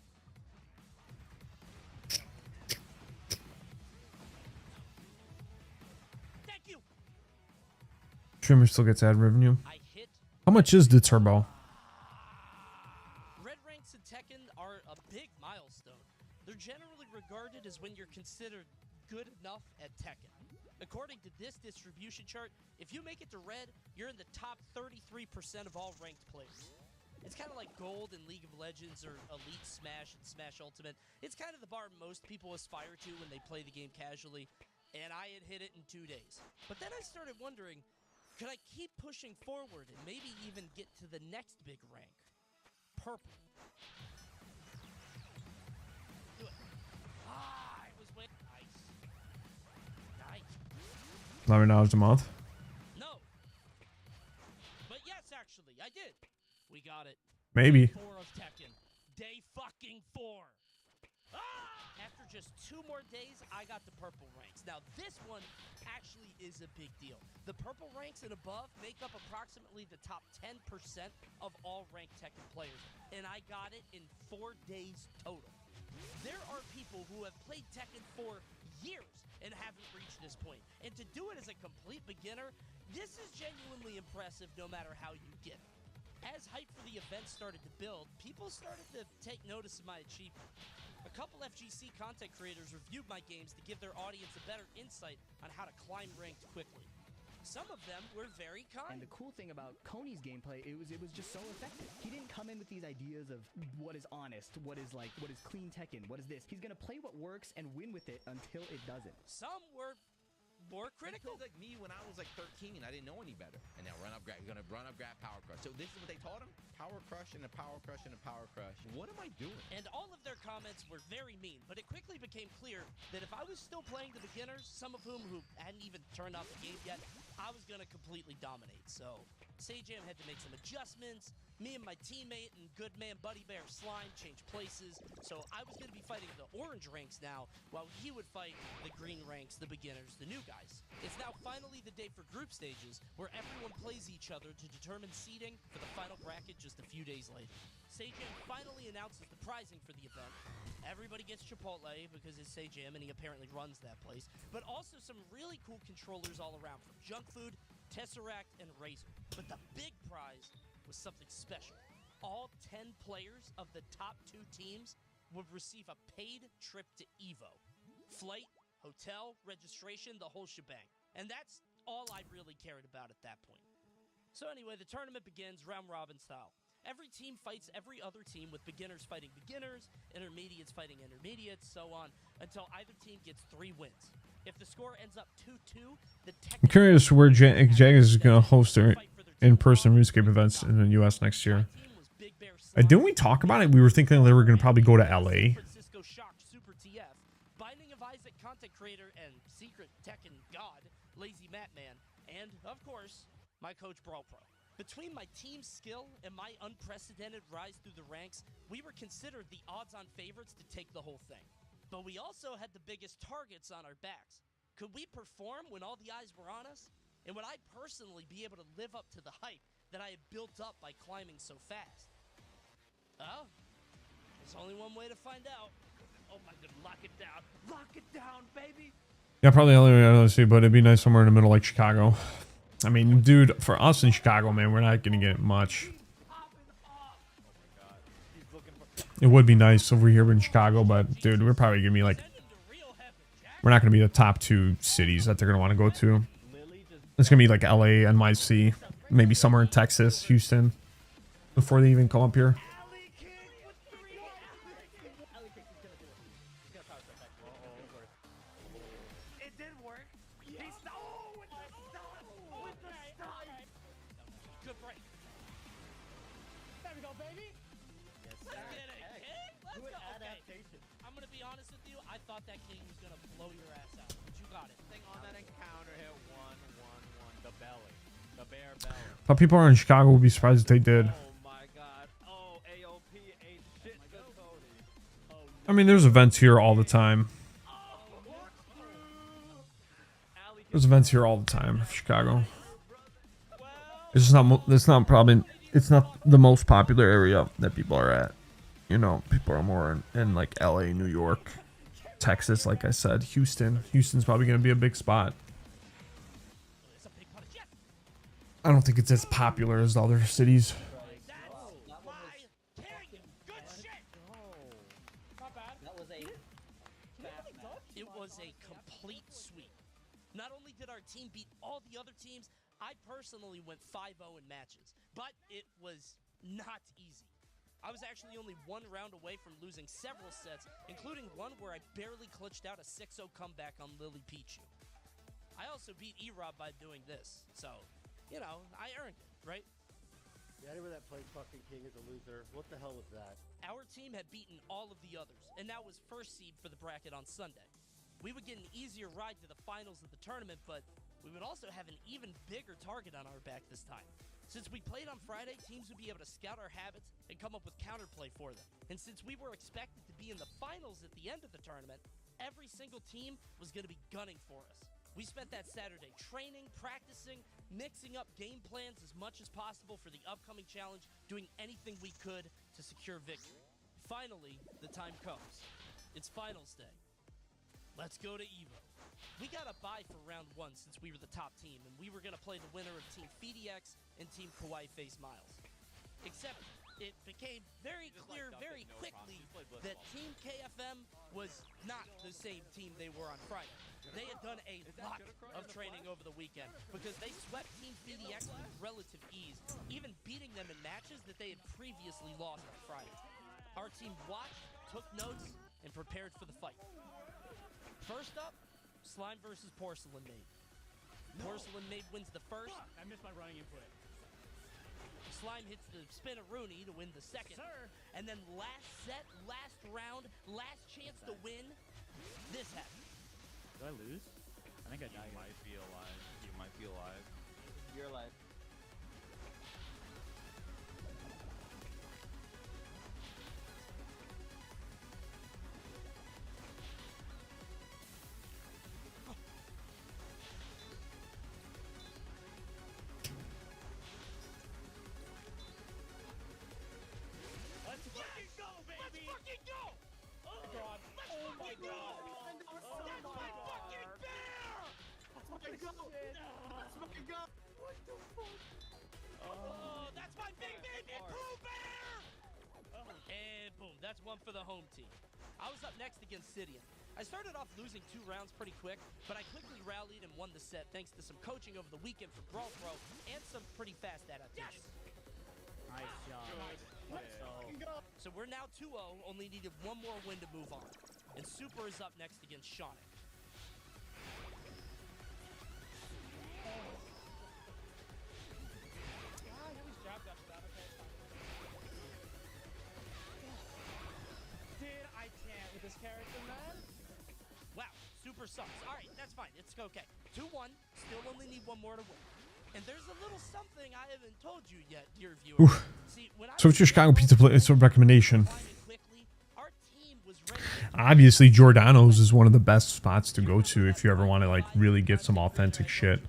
Thank you! Streamer still gets ad revenue. How much is the Turbo? Red ranks in Tekken are a big milestone. They're generally regarded as when you're considered good enough at Tekken. According to this distribution chart, if you make it to red, you're in the top 33% of all ranked players. It's kind of like gold in League of Legends or Elite Smash and Smash Ultimate. It's kind of the bar most people aspire to when they play the game casually, and I had hit it in 2 days. But then I started wondering, could I keep pushing forward and maybe even get to the next big rank? Purple. Do it. I was waiting. Nice. Nice. $11 a month. No. But yes, actually, I did. We got it. Maybe. Day 4 of Tekken. Day fucking 4. After just 2 more days, I got the purple ranks. Now, this one actually is a big deal. The purple ranks and above make up approximately the top 10% of all ranked Tekken players, and I got it in 4 days total. There are people who have played Tekken for years and haven't reached this point, and to do it as a complete beginner, this is genuinely impressive no matter how you get it. As hype for the event started to build, people started to take notice of my achievement. A couple FGC content creators reviewed my games to give their audience a better insight on how to climb ranked quickly. Some of them were very kind. And the cool thing about Coney's gameplay, it was just so effective. He didn't come in with these ideas of what is honest, what is clean Tekken, what is this. He's gonna play what works and win with it until it doesn't. Some were more critical. Like me when I was like 13, I didn't know any better. And now you're gonna run up grab power crush. So this is what they taught him? Power crush and a power crush and a power crush. What am I doing? And all of their comments were very mean, but it quickly became clear that if I was still playing the beginners, some of whom who hadn't even turned off the game yet, I was gonna completely dominate. So Sajam had to make some adjustments. Me and my teammate and good man Buddy Bear Slime changed places. So I was gonna be fighting the orange ranks now, while he would fight the green ranks, the beginners, the new guys. It's now finally the day for group stages, where everyone plays each other to determine seeding for the final bracket just a few days later. Sajam finally announces the prizing for the event. Everybody gets Chipotle because it's Sajam and he apparently runs that place, but also some really cool controllers all around from Junk Food, Tesseract, and Razor. But the big prize was something special. All 10 players of the top 2 teams would receive a paid trip to EVO. Flight, hotel, registration, the whole shebang. And that's all I really cared about at that point. So anyway, the tournament begins round robin style. Every team fights every other team, with beginners fighting beginners, intermediates fighting intermediates, so on, until either team gets 3 wins. If the score ends up 2-2, the I'm curious where Jaggers is going to host their in-person RuneScape events in the US next year. Didn't we talk about it? We were thinking they were going to probably go to LA. Francisco Shock Super TF, Binding of Isaac content creator and secret Tekken god, Lazy Matt Man, and, of course, my coach Brawl Pro. Between my team's skill and my unprecedented rise through the ranks, we were considered the odds-on favorites to take the whole thing. But we also had the biggest targets on our backs. Could we perform when all the eyes were on us? And would I personally be able to live up to the hype that I had built up by climbing so fast? Well, there's only one way to find out. Oh my god, lock it down. Lock it down, baby. Yeah, probably the only way I see, but it'd be nice somewhere in the middle like Chicago. I mean, dude, for us in Chicago, man, we're not going to get much. It would be nice over here in Chicago, but dude, we're probably going to be like, we're not going to be the top 2 cities that they're going to want to go to. It's going to be like LA, NYC, maybe somewhere in Texas, Houston, before they even come up here. It did work. He stole with the stop. With the stop. Good break. go, baby. Let's get it, King. Let's go. Okay. I'm gonna be honest with you. I thought that King was gonna blow your ass out, but you got it. Thing on that encounter hit 1-1-1. The belly. The bare belly. But people are in Chicago would be surprised if they did. Oh my god. Oh, AOP ain't shit to Cody. I mean, there's events here all the time. There's events here all the time, Chicago. It's just not. It's not probably. It's not the most popular area that people are at. You know, people are more in like LA, New York, Texas. Like I said, Houston. Houston's probably gonna be a big spot. I don't think it's as popular as the other cities. It was a complete sweep. Not only did our team beat all the other teams, I personally went 5-0 in matches, but it was not easy. I was actually only one round away from losing several sets, including one where I barely clutched out a 6-0 comeback on Lily Pichu. I also beat E-Rob by doing this, so, you know, I earned it, right? Yeah, anyone that plays fucking King is a loser. What the hell was that? Our team had beaten all of the others, and now was first seed for the bracket on Sunday. We would get an easier ride to the finals of the tournament, but we would also have an even bigger target on our back this time. Since we played on Friday, teams would be able to scout our habits and come up with counterplay for them. And since we were expected to be in the finals at the end of the tournament, every single team was going to be gunning for us. We spent that Saturday training, practicing, mixing up game plans as much as possible for the upcoming challenge, doing anything we could to secure victory. Finally, the time comes. It's finals day. Let's go to Evo. We got a bye for round 1 since we were the top team, and we were going to play the winner of Team FDX and Team Kawaii Face Miles. Except it became very clear very quickly that Team KFM was not the same team they were on Friday. They had done a lot of training over the weekend because they swept Team FDX with relative ease, even beating them in matches that they had previously lost on Friday. Our team watched, took notes, and prepared for the fight. First up, Slime versus Porcelain Maid. Porcelain Maid wins the first. I missed my running input. Slime hits the spin-a-rooney to win the second. And then last set, last round, last chance to win, this happens. Did I lose? I think I died. You might be alive. You might be alive. You're alive. Let's fucking go, baby! Let's fucking go! Oh god! Let's fucking go! That's my fucking bear! Let's fucking go! Let's fucking go! What the fuck? Oh, that's my big baby Pooh Bear! And boom, that's one for the home team. I was up next against Sidian. I started off losing 2 rounds pretty quick, but I quickly rallied and won the set thanks to some coaching over the weekend from Brawl Pro and some pretty fast adaptations. Nice job. So we're now 2-0, only needed one more win to move on. And Super is up next against Shonic. Dude, I can't with this character, man. Wow, Super sucks. Alright, that's fine. It's okay. 2-1, still only need one more to win. And there's a little something I haven't told you yet, dear viewers. See, when So what's your Chicago pizza place recommendation? Obviously, Giordano's is one of the best spots to go to if you ever want to like really get some authentic shit.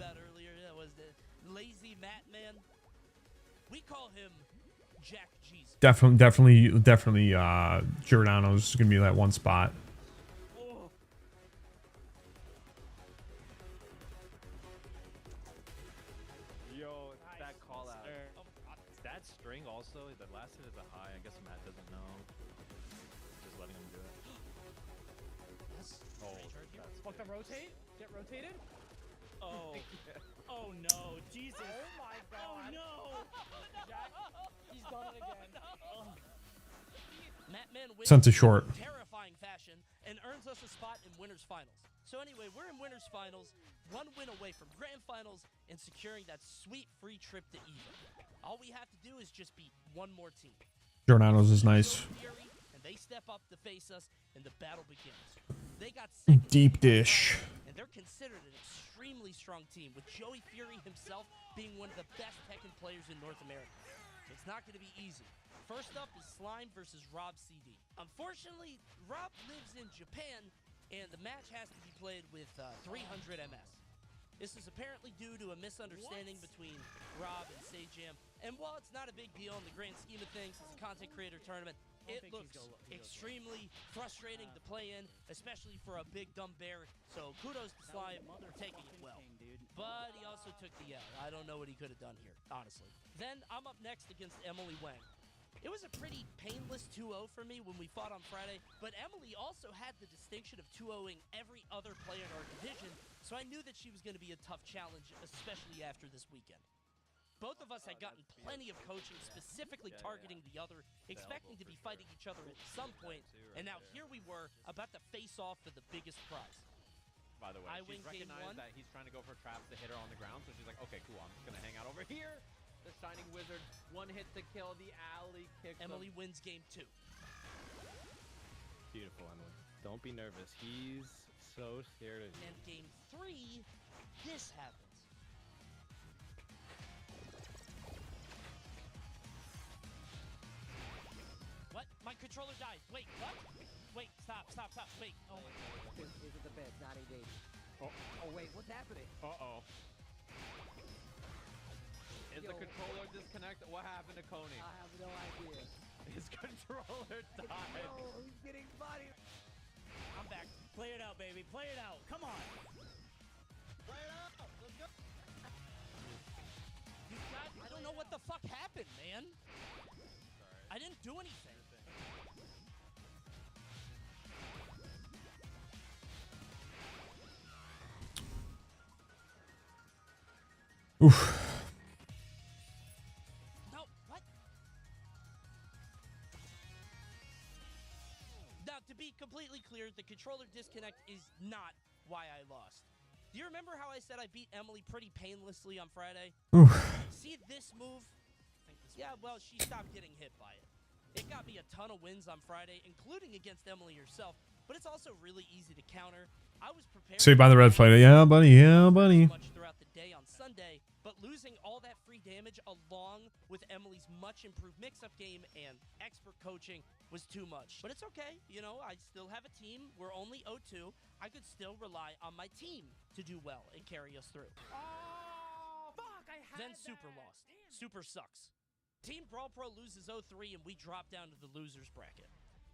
Lazy Matt Man. We call him Jack Jesus. Definitely, Giordano's is gonna be that one spot. Yo, that call out. That string also, the last hit is a high. I guess Matt doesn't know. Just letting him do it. Oh, that's Fuck the rotate? Get rotated? Oh. Oh no, Jesus. Oh my god. Oh no. Jack, he's done it again. Matt Man wins Sent it short. in terrifying fashion and earns us a spot in winners finals. So anyway, we're in winners finals, 1 win away from grand finals and securing that sweet free trip to EVO. All we have to do is just beat one more team. Jordanos is nice. Fury, and they step up to face us, and the battle begins. They got second Deep dish. and they're considered an extremely strong team, with Joey Fury himself being one of the best Tekken players in North America. So it's not going to be easy. First up is Slime versus Rob CD. Unfortunately, Rob lives in Japan, and the match has to be played with 300 MS. This is apparently due to a misunderstanding between Rob and Sajam, and while it's not a big deal in the grand scheme of things, it's a content creator tournament, it looks extremely frustrating to play in, especially for a big dumb bear, so kudos to Slime for taking it well. But he also took the L. I don't know what he could have done here, honestly. Then I'm up next against Emily Wang. It was a pretty painless 2-0 for me when we fought on Friday, but Emily also had the distinction of 2-0ing every other player in our division, so I knew that she was going to be a tough challenge, especially after this weekend. Both of us had gotten plenty of coaching, specifically targeting the other, expecting to be fighting each other at some point, and now here we were, about to face off for the biggest prize. By the way, she's recognized that he's trying to go for traps to hit her on the ground, so she's like, okay, cool, I'm just going to hang out over here. The Shining Wizard, 1 hit to kill, the alley kick. Emily wins game 2. Beautiful, Emily. Don't be nervous. He's so scared of you. And game 3, this happens. What? My controller died. Wait, what? Wait, stop. Wait. Oh my god. Is it the bed? Not engaged. Oh, wait, what's happening? Uh-oh. Is the controller disconnected? What happened to Coney? I have no idea. His controller died. Oh, he's getting bodied. I'm back. Play it out, baby. Play it out. Come on. Play it out. Let's go. I don't know what the fuck happened, man. I didn't do anything. Oof. No, what? Now, to be completely clear, the controller disconnect is not why I lost. Do you remember how I said I beat Emily pretty painlessly on Friday? Oof. See this move? Yeah, well, she stopped getting hit by it. It got me a ton of wins on Friday, including against Emily herself, but it's also really easy to counter. I was prepared. Say by the red flag. Yeah, buddy. Yeah, buddy. Much throughout the day on Sunday, but losing all that free damage along with Emily's much improved mix-up game and expert coaching was too much. But it's okay. You know, I still have a team. We're only 0-2. I could still rely on my team to do well and carry us through. Oh, fuck. Then Super lost. Super sucks. Team Brawl Pro loses 0-3 and we drop down to the losers bracket.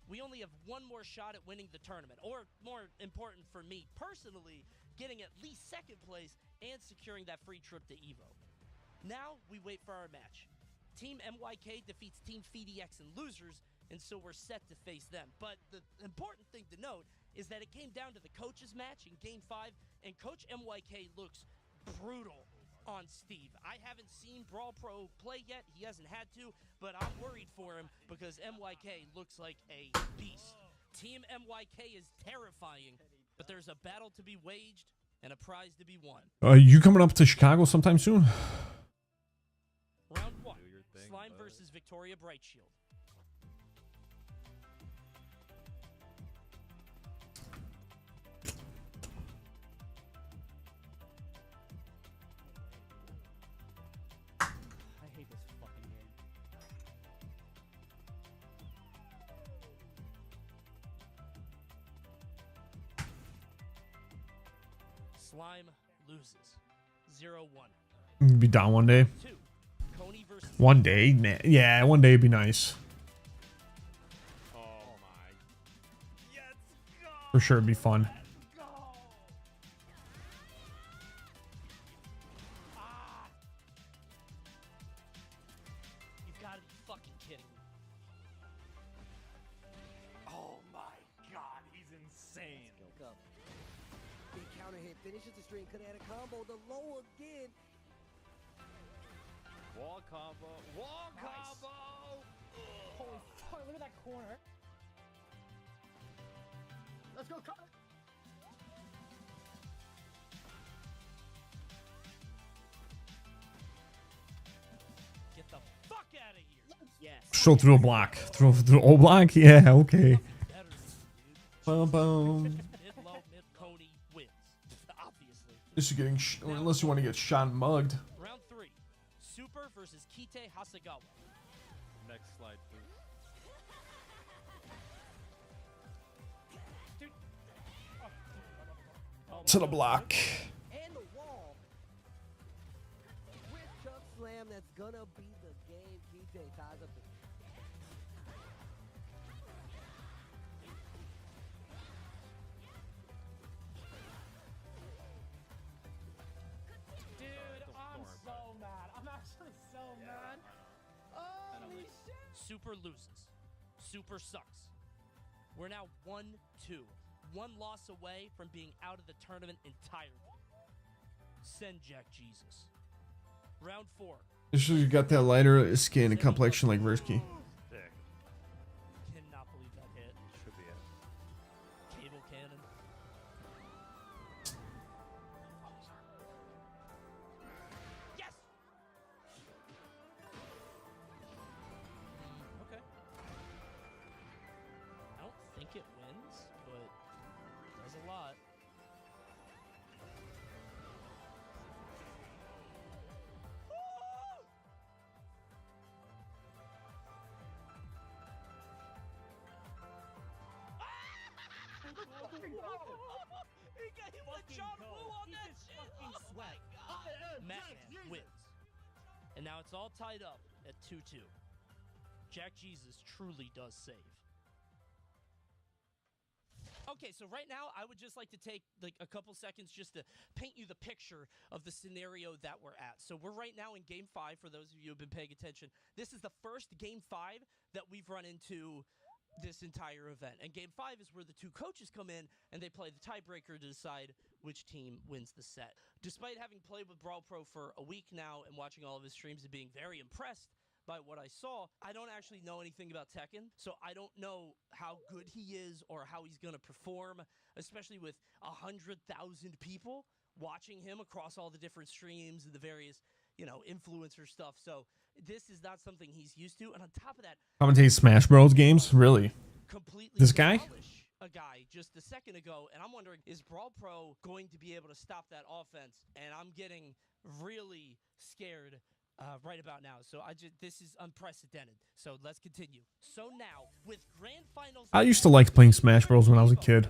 We only have one more shot at winning the tournament, or more important for me personally, getting at least second place and securing that free trip to EVO. Now we wait for our match. Team MYK defeats Team FDX in losers, and so we're set to face them. But the important thing to note is that it came down to the coaches match in Game 5, and Coach MYK looks brutal on Steve. I haven't seen Brawl Pro play yet. He hasn't had to, but I'm worried for him because MYK looks like a beast. Team MYK is terrifying, but there's a battle to be waged and a prize to be won. You coming up to Chicago sometime soon? Round 1, Slime versus Victoria Brightshield. I hate this fucking game. Slime loses 0-1. Be down one day. Coney versus One day, man. Yeah, one day would be nice. Oh my. Yes, go. For sure, it'd be fun. You've got to be fucking kidding me. Oh my god, he's insane. Go. Big counter hit, finishes the string, could add a combo, the low again. Wall combo. Wall combo. Holy fuck, look at that corner. Let's go, cut. Get the fuck out of here. Yes. Throw through a block. Throw through a block. Yeah. Okay. Boom boom. Mid-low, mid-Coney wins. Obviously. This is getting unless you want to get shot and mugged. Round 3. Super versus Kite Hasegawa. Next slide, please. To the block. And the wall. With Chuck Slam, that's gonna be the game. Kite ties up the. Dude, I'm so mad. I'm actually so mad. Holy shit. Super loses. Super sucks. We're now 1-2. One loss away from being out of the tournament entirely. Send Jack Jesus. Round 4. You got that lighter skin and complexion like Risky. Sick. Cannot believe that hit. Should be it. Cable cannon. Yes! Okay. I don't think it wins, but it does a lot. He went John Woo on that shit. Oh my god. Madman wins. And now it's all tied up at 2-2. Jack Jesus truly does save. Okay, so right now I would just like to take like a couple seconds just to paint you the picture of the scenario that we're at. So we're right now in game 5 for those of you who have been paying attention. This is the first game 5 that we've run into this entire event. And game 5 is where the two coaches come in and they play the tiebreaker to decide which team wins the set. Despite having played with Brawl Pro for a week now and watching all of his streams and being very impressed by what I saw, I don't actually know anything about Tekken, so I don't know how good he is or how he's going to perform, especially with 100,000 people watching him across all the different streams and the various, you know, influencer stuff. So this is not something he's used to. And on top of that, Commentate Smash Bros games? Really? completely This guy? demolish a guy just a second ago, and I'm wondering, is Brawl Pro going to be able to stop that offense? And I'm getting really scared right about now. So this is unprecedented. So let's continue. So now with grand finals, I used to like playing Smash Bros when I was a kid.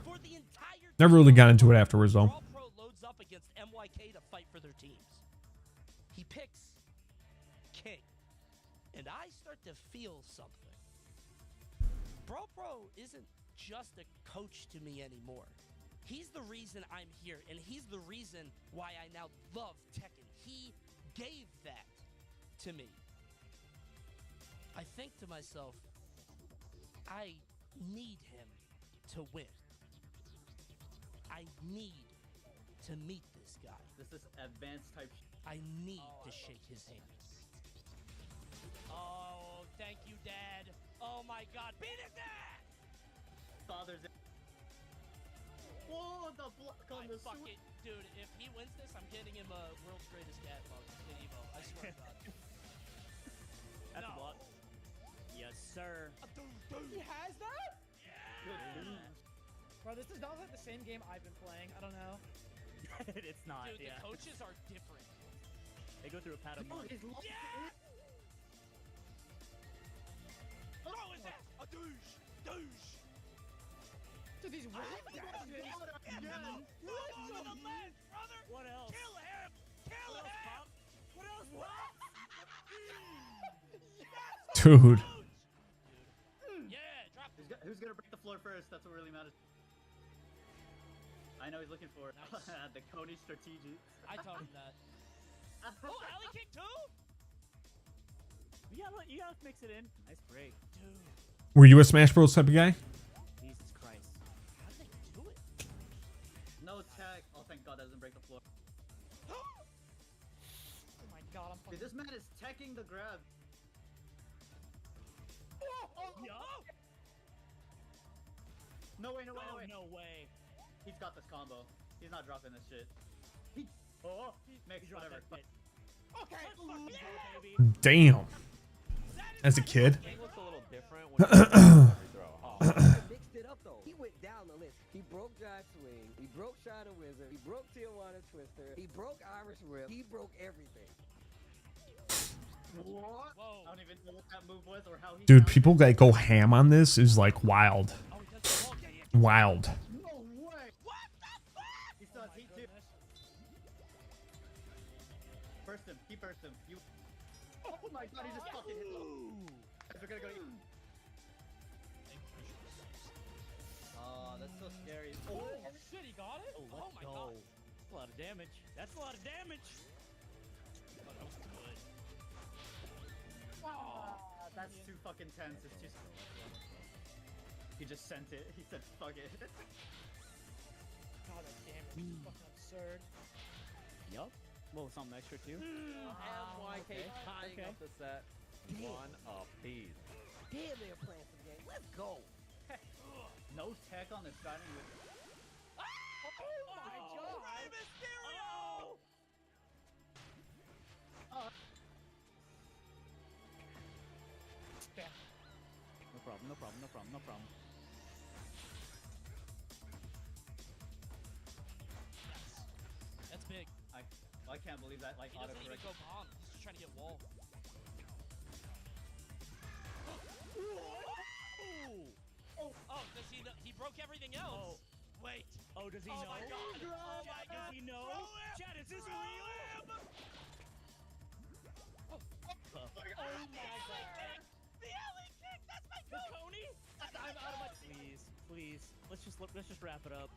Never really got into it afterwards though. Brawl Pro loads up against MYK to fight for their teams. He picks King, and I start to feel something. Brawl Pro isn't just a coach to me anymore. He's the reason I'm here, and he's the reason why I now love Tekken. He gave that to me. I think to myself, I need him to win. I need to meet this guy. This is advanced type. I need to shake his hand. Oh, thank you, Dad. Oh my God, beat his ass! Father's. Whoa, the block on the fuck it, dude. If he wins this, I'm getting him a world's greatest cat mug in Evo. I swear to God. That's a block. Yes, sir. He has that? Yeah. Bro, this does not look like the same game I've been playing. I don't know. It's not. Dude, yeah. the coaches are different. They go through a pad of money. Yeah! Throw his ass! A douche! Douche! Dude, these white bastards. Throw over the ledge, brother! What else? Kill him! Kill him! What else? Dude. Yeah, drop Who's gonna break the floor first? That's what really matters. I know he's looking for the Coney strategy. I taught him that. Oh, alley kick too? You gotta mix it in. Nice break. Dude. Were you a Smash Bros type of guy? Jesus Christ. How did they do it? No tag. Oh, thank God that doesn't break the floor. Oh my God, I'm Dude, this man is teching the grab. Yeah. No way, no way, Oh, no way. no way. He's got this combo. He's not dropping this shit. Mix, dropped whatever. that Damn. As a kid. King looks a little different when Mixed it up though. He went down the list. He broke Giant Swing. He broke Shadow Wizard. He broke Tijuana Twister. He broke Irish Whip. He broke everything. What? Whoa. I don't even know what that move was or how he. Dude, people that go ham on this is like wild. Wild. No way. What the fuck? He still has heat too. Burst him. He burst him. You. Oh my god, he just fucking hit him. We're gonna go. Oh, that's so scary. Oh shit, he got it? Oh, Oh my god. That's a lot of damage. That's a lot of damage. Oh, that was good. Oh, that's too fucking tense. It's just. He just sent it. He said, fuck it. God, that damage is fucking absurd. Yup. Well, something extra too. MYK tying up the set. Damn. One apiece. Damn, they're playing some game. Let's go. No tech on the starting with. Oh my god! Rey Mysterio! No problem, no problem, no problem, no problem. That's big. I can't believe that, like, He doesn't even autocorrect. go bomb. He's just trying to get wall. Oh, does he know? He broke everything else. Wait. Oh, does he Oh know? my god. Oh my god. Does he know? Chad, is this real? Oh my god. The alley kick. That's my goal. Coney? I'm out of my. Please, please. Let's just wrap it up.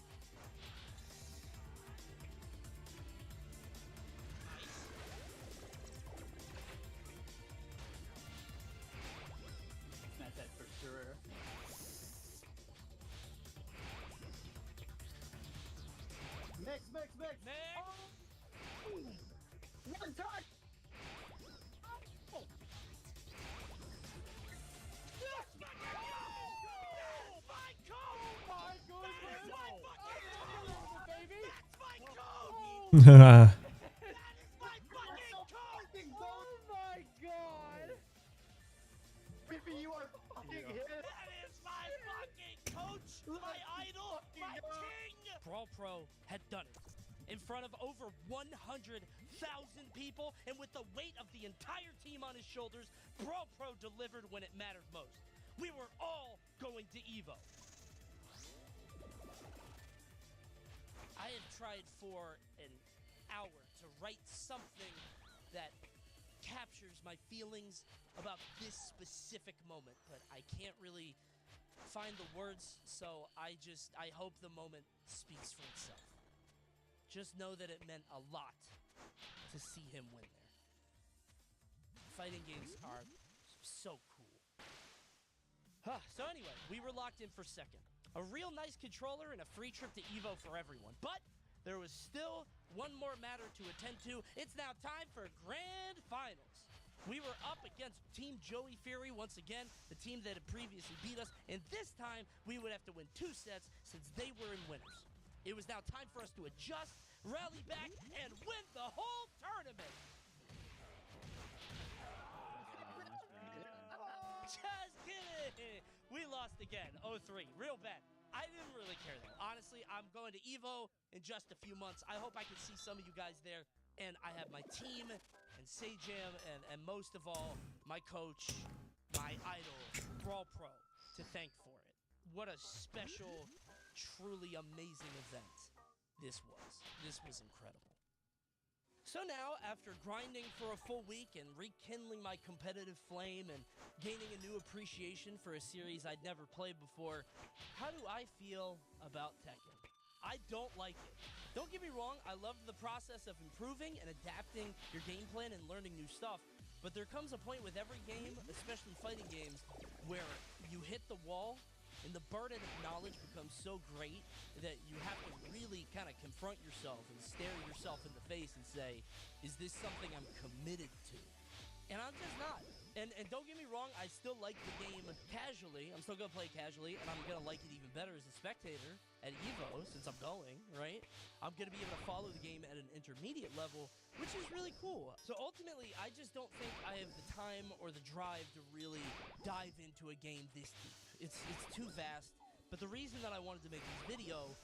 Smash that for sure. Mix. One touch. Uh, Oh my god! Biffy, you are fucking hit! That is my fucking coach, my idol, my king! Brawl Pro had done it. In front of over 100,000 people, and with the weight of the entire team on his shoulders, Brawl Pro delivered when it mattered most. We were all going to EVO. I have tried for an hour to write something that captures my feelings about this specific moment, but I can't really find the words, so I hope the moment speaks for itself. Just know that it meant a lot to see him win there. Fighting games are so cool. So anyway, we were locked in for second. A real nice controller and a free trip to EVO for everyone. But there was still one more matter to attend to. It's now time for Grand Finals. We were up against Team Joey Fury once again, the team that had previously beat us, and this time we would have to win 2 sets since they were in winners. It was now time for us to adjust, rally back, and win the whole tournament. Just kidding. We lost again, 0-3, real bad. I didn't really care though. Honestly, I'm going to EVO in just a few months. I hope I can see some of you guys there. And I have my team and Sajam and most of all, my coach, my idol, Brawl Pro, to thank for it. What a special, truly amazing event this was. This was incredible. So now, after grinding for a full week and rekindling my competitive flame and gaining a new appreciation for a series I'd never played before, how do I feel about Tekken? I don't like it. Don't get me wrong, I love the process of improving and adapting your game plan and learning new stuff, but there comes a point with every game, especially fighting games, where you hit the wall and the burden of knowledge becomes so great that you have to really kind of confront yourself and stare yourself in the face and say, is this something I'm committed to? And I'm just not. And don't get me wrong, I still like the game casually. I'm still gonna play casually, and I'm gonna like it even better as a spectator at EVO since I'm going, right? I'm gonna be able to follow the game at an intermediate level, which is really cool. So ultimately, I just don't think I have the time or the drive to really dive into a game this deep. It's too vast. But the reason that I wanted to make this video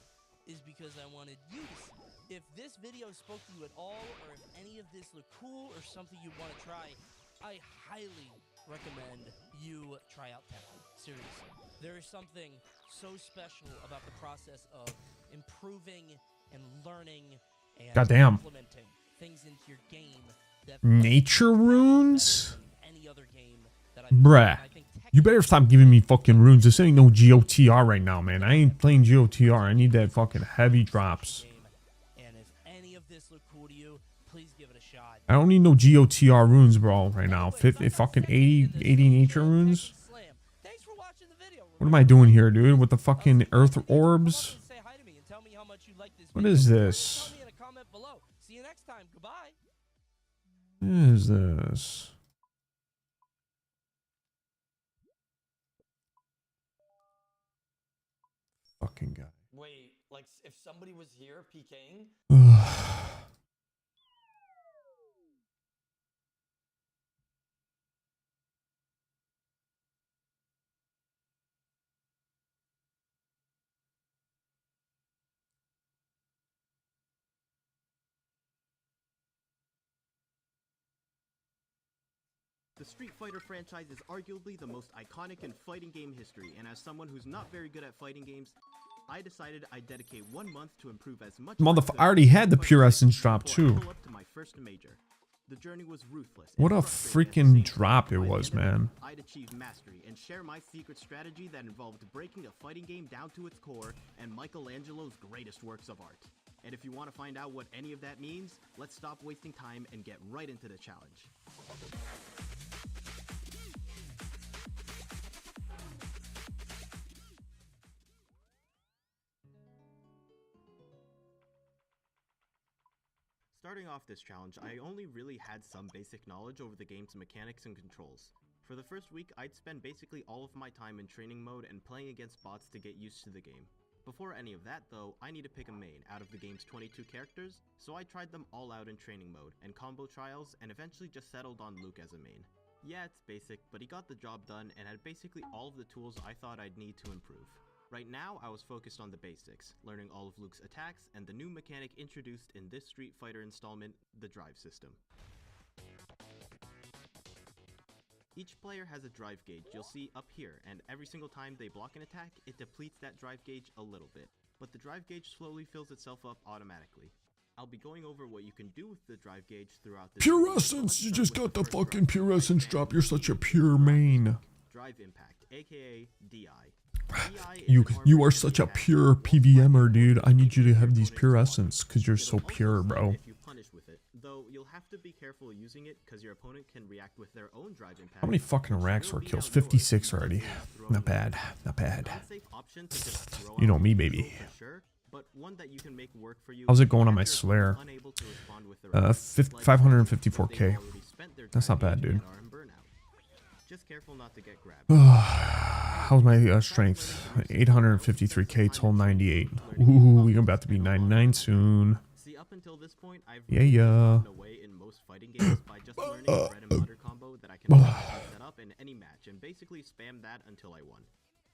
is because I wanted you to see. If this video spoke to you at all, or if any of this looked cool or something you want to try, I highly recommend you try out Tekken. Seriously. There is something so special about the process of improving and learning and Goddamn. implementing things into your game that Nature runes? any other game that Bruh. You better stop giving me fucking runes. This ain't no GOTR right now, man. I ain't playing GOTR. I need that fucking heavy drops. And if any of this looked cool to you, please give it a shot. I don't need no GOTR runes, bro, right now. Fucking 80 nature runes? What am I doing here, dude? With the fucking earth orbs? What is this? See you next time. Goodbye. What is this? Fucking guy. Wait, like if somebody was here PKing? The Street Fighter franchise is arguably the most iconic in fighting game history, and as someone who's not very good at fighting games, I decided I'd dedicate 1 month to improve as much as Motherfucker, I already had the pure essence drop too. up to my first major. The journey was ruthless. What a freaking drop it was, man. I'd achieve mastery and share my secret strategy that involved breaking a fighting game down to its core and Michelangelo's greatest works of art. And if you want to find out what any of that means, let's stop wasting time and get right into the challenge. Starting off this challenge, I only really had some basic knowledge over the game's mechanics and controls. For the first week, I'd spend basically all of my time in training mode and playing against bots to get used to the game. Before any of that though, I need to pick a main out of the game's 22 characters, so I tried them all out in training mode and combo trials and eventually just settled on Luke as a main. Yeah, it's basic, but he got the job done and had basically all of the tools I thought I'd need to improve. Right now, I was focused on the basics, learning all of Luke's attacks and the new mechanic introduced in this Street Fighter installment, the drive system. Each player has a drive gauge you'll see up here, and every single time they block an attack, it depletes that drive gauge a little bit. But the drive gauge slowly fills itself up automatically. I'll be going over what you can do with the drive gauge throughout this Pure video, essence! so You let's just start with got the the first fucking pure essence drop. You're such a pure main. Drive Impact, aka DI. You are such a pure PVMer, dude. I need you to have these pure essence because you're so pure, bro. If you punish with it, though you'll have to be careful using it because your opponent can react with their own drive impact. How many fucking Raxor kills? 56 already. Not bad. Not bad. You know me, baby. How's it going on my Slayer? 554k. That's not bad, dude. Just careful not to get grabbed. How's my strength? 853k till 98. Ooh, we're about to be 99 soon. See, up until this point, I've Yeah. away in most fighting games by just learning a bread and butter combo that I can set up in any match and basically spam that until I won.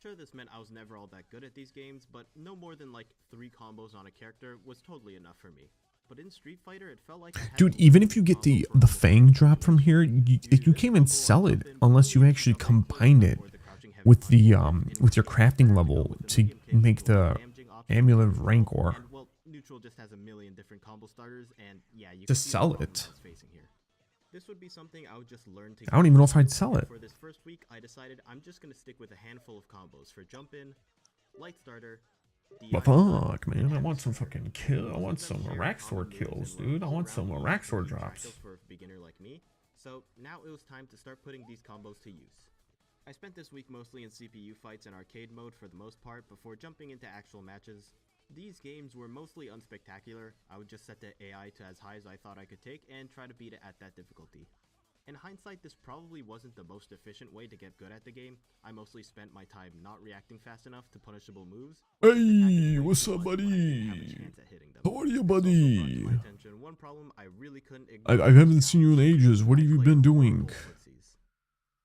Sure, this meant I was never all that good at these games, but no more than like 3 combos on a character was totally enough for me. But in Street Fighter, it felt like Dude, even if you get the Fang drop from here, you can't even sell it unless you actually combine it with the with your crafting level to make the Amulet of Rancor. Well, neutral just has a million different combo starters, and yeah, you To can see sell the it. problems I was facing here. This would be something I would just learn to. I don't even know if I'd sell it. For this first week, I decided I'm just gonna stick with a handful of combos for jump in, light starter. But fuck, man, I want some fucking kill. I want some Raxor kills, dude. I want some Raxor drops. For a beginner like me. So now it was time to start putting these combos to use. I spent this week mostly in CPU fights and arcade mode for the most part before jumping into actual matches. These games were mostly unspectacular. I would just set the AI to as high as I thought I could take and try to beat it at that difficulty. In hindsight, this probably wasn't the most efficient way to get good at the game. I mostly spent my time not reacting fast enough to punishable moves. Hey, what's up, buddy? How are you, buddy? One problem I really couldn't I haven't seen you in ages. What have you been doing?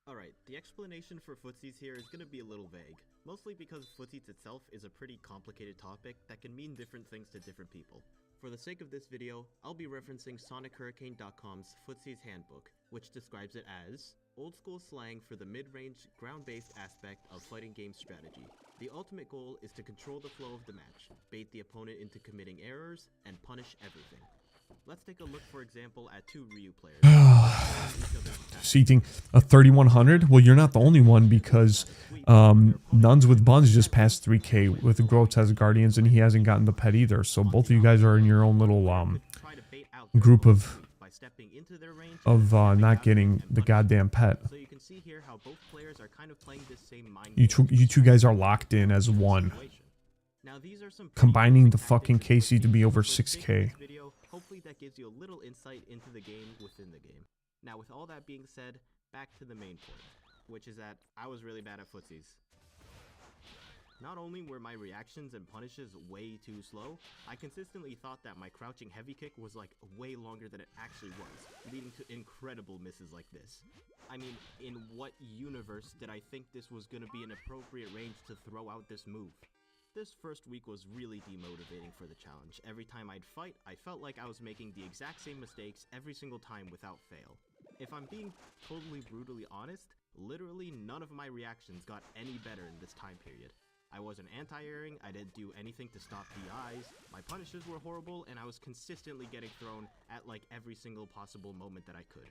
Alright, the explanation for footsies here is gonna be a little vague, mostly because footsies itself is a pretty complicated topic that can mean different things to different people. For the sake of this video, I'll be referencing SonicHurricane.com's Footsies Handbook, which describes it as old school slang for the mid-range, ground-based aspect of fighting game strategy. The ultimate goal is to control the flow of the match, bait the opponent into committing errors, and punish everything. Let's take a look, for example, at two Ryu players. Seating a 3100? Well, you're not the only one because Nuns with Buns just passed 3K with the Grotesque Guardians and he hasn't gotten the pet either. So both of you guys are in your own little group of not getting the goddamn pet. So you can see here how both players are kind of playing this same mind You two guys are locked in as one. Now, these are some Combining the fucking KC to be over 6K. Hopefully that gives you a little insight into the game within the game. Now, with all that being said, back to the main point, which is that I was really bad at footsies. Not only were my reactions and punishes way too slow, I consistently thought that my crouching heavy kick was like way longer than it actually was, leading to incredible misses like this. I mean, in what universe did I think this was gonna be an appropriate range to throw out this move? This first week was really demotivating for the challenge. Every time I'd fight, I felt like I was making the exact same mistakes every single time without fail. If I'm being totally brutally honest, literally none of my reactions got any better in this time period. I wasn't anti-airing, I didn't do anything to stop DIs, my punishes were horrible, and I was consistently getting thrown at like every single possible moment that I could.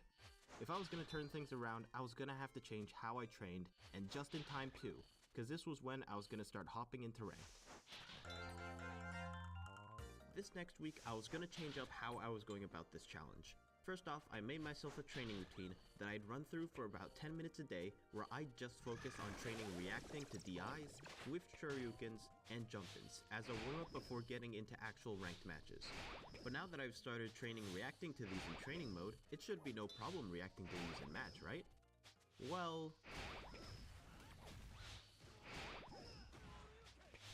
If I was gonna turn things around, I was gonna have to change how I trained, and just in time too, because this was when I was gonna start hopping into rank. This next week, I was gonna change up how I was going about this challenge. First off, I made myself a training routine that I'd run through for about 10 minutes a day, where I'd just focus on training reacting to DIs, swift shoryukens, and jump-ins, as a warm-up before getting into actual ranked matches. But now that I've started training reacting to these in training mode, it should be no problem reacting to these in match, right? Well...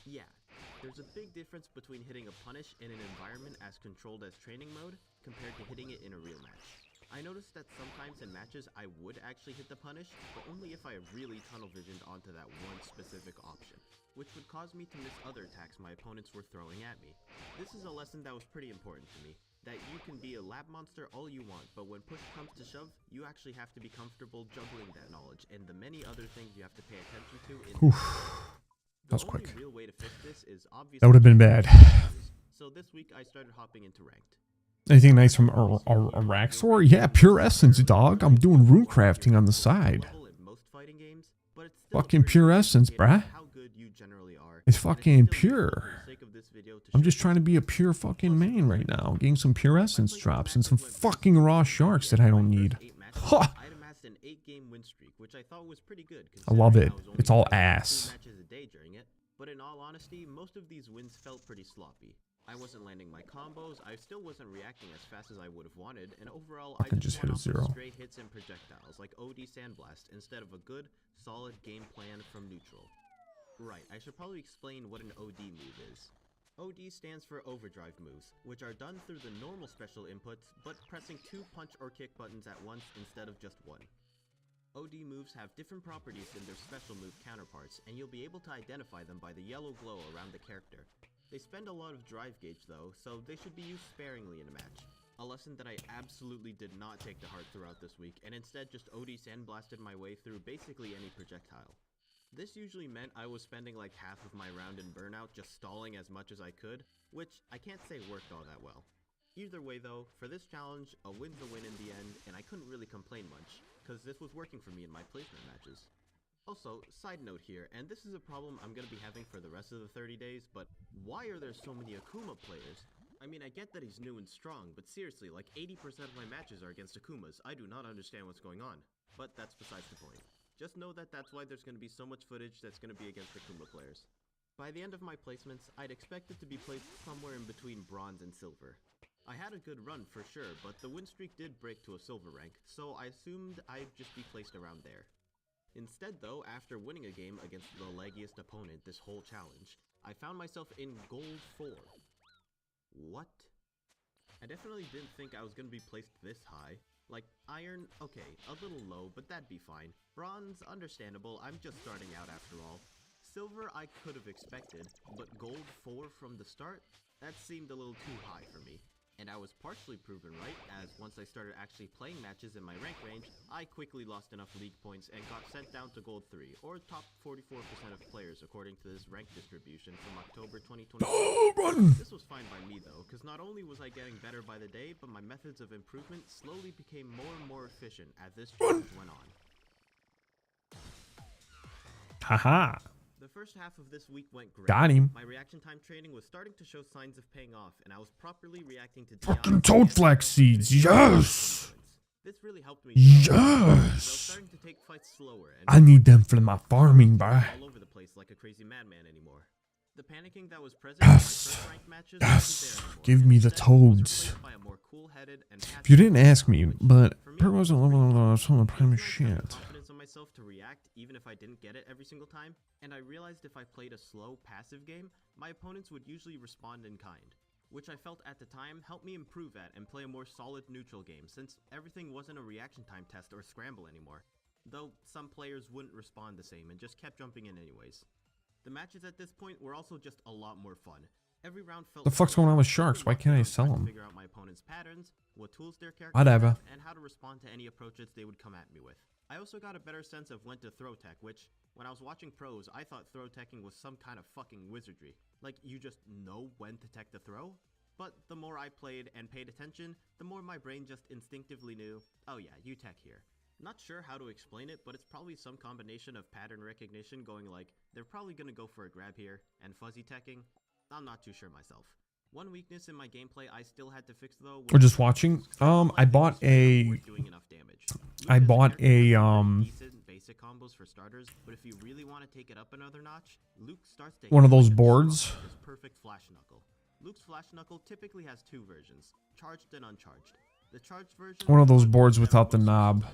yeah. There's a big difference between hitting a punish in an environment as controlled as training mode, compared to hitting it in a real match. I noticed that sometimes in matches I would actually hit the punish, but only if I really tunnel visioned onto that one specific option, which would cause me to miss other attacks my opponents were throwing at me. This is a lesson that was pretty important to me, that you can be a lab monster all you want, but when push comes to shove, you actually have to be comfortable juggling that knowledge and the many other things you have to pay attention to in That was quick. real way to fix this is That would have been bad. So this week I started hopping into ranked. Anything nice from Araxor? Yeah, pure essence, dog. I'm doing rune crafting on the side. Fucking pure essence, bruh. It's fucking pure. I'm just trying to be a pure fucking man right now. Getting some pure essence drops and some fucking raw sharks that I don't need. Ha! I love it. It's all ass. But in all honesty, most of these wins felt pretty sloppy. I wasn't landing my combos, I still wasn't reacting as fast as I would have wanted, and overall I just hit a went off zero. with stray hits and projectiles like OD Sandblast instead of a good, solid game plan from neutral. Right, I should probably explain what an OD move is. OD stands for overdrive moves, which are done through the normal special inputs, but pressing 2 punch or kick buttons at once instead of just one. OD moves have different properties than their special move counterparts, and you'll be able to identify them by the yellow glow around the character. They spend a lot of drive gauge though, so they should be used sparingly in a match. A lesson that I absolutely did not take to heart throughout this week, and instead just OD sandblasted my way through basically any projectile. This usually meant I was spending like half of my round in burnout just stalling as much as I could, which I can't say worked all that well. Either way though, for this challenge, a win's a win in the end, and I couldn't really complain much, because this was working for me in my placement matches. Also, side note here, and this is a problem I'm going to be having for the rest of the 30 days, but why are there so many Akuma players? I mean, I get that he's new and strong, but seriously, like 80% of my matches are against Akumas. I do not understand what's going on. But that's besides the point. Just know that that's why there's going to be so much footage that's going to be against Akuma players. By the end of my placements, I'd expect it to be placed somewhere in between bronze and silver. I had a good run for sure, but the win streak did break to a silver rank, so I assumed I'd just be placed around there. Instead though, after winning a game against the laggiest opponent this whole challenge, I found myself in gold 4. What? I definitely didn't think I was gonna be placed this high. Like, iron, okay, a little low, but that'd be fine. Bronze, understandable, I'm just starting out after all. Silver I could have expected, but gold 4 from the start? That seemed a little too high for me. And I was partially proven right, as once I started actually playing matches in my rank range, I quickly lost enough league points and got sent down to gold 3, or top 44% of players according to this rank distribution from October 2020. This was fine by me though, because not only was I getting better by the day, but my methods of improvement slowly became more and more efficient as this challenge went on. Haha. The first half of this week went great. Got him. My reaction time training was starting to show signs of paying off, and I was properly reacting to Fucking toad flax seeds. Yes. This really helped me. Yes. I was starting to take fights slower. And I need them for my farming, bro. all over the place like a crazy madman anymore. The panicking that was present in my first ranked matches wasn't there anymore. Give me the toads. By a more cool-headed and If you didn't ask me, but Perk wasn't level of some of the prime shit. confidence in myself to react even if I didn't get it every single time, and I realized if I played a slow, passive game, my opponents would usually respond in kind, which I felt at the time helped me improve at and play a more solid neutral game since everything wasn't a reaction time test or scramble anymore, though some players wouldn't respond the same and just kept jumping in anyways. The matches at this point were also just a lot more fun. Every round felt The fuck's going on with sharks? Why can't I sell them? figure out my opponent's patterns, what tools their characters Whatever. have, and how to respond to any approaches they would come at me with. I also got a better sense of when to throw tech, which, when I was watching pros, I thought throw teching was some kind of fucking wizardry. Like, you just know when to tech the throw? But the more I played and paid attention, the more my brain just instinctively knew, oh yeah, you tech here. Not sure how to explain it, but it's probably some combination of pattern recognition going like, they're probably gonna go for a grab here, and fuzzy teching. I'm not too sure myself. One weakness in my gameplay I still had to fix though. We're just watching. I bought a Decent basic combos for starters, but if you really want to take it up another notch, Luke starts taking one of those boards. his perfect flash knuckle. Luke's flash knuckle typically has two versions, charged and uncharged. The charged version One of those boards without the knob.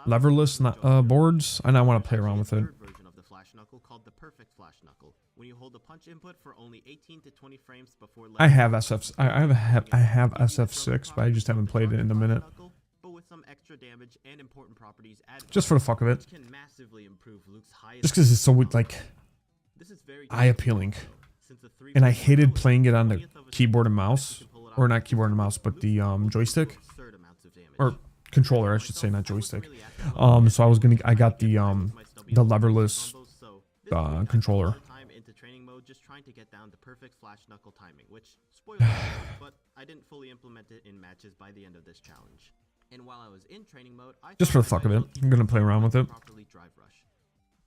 Leverless boards. I want to play around with it. version of the flash knuckle called the perfect flash knuckle. When you hold the punch input for only 18 to 20 frames before I have SF. I have SF6, but I just haven't played it in a minute. but with some extra damage and important properties added. Just for the fuck of it. Which can massively improve Luke's highest. Just because it's so like eye appealing, and I hated playing it on the keyboard and mouse, or not keyboard and mouse, but the joystick or controller, I should say, not joystick. So I got the leverless controller. Into training mode, just trying to get down the perfect flash knuckle timing, which spoiled but I didn't fully implement it in matches by the end of this challenge. And while I was in training mode, Just for the fuck of it, I'm gonna play around with it. Drive rush.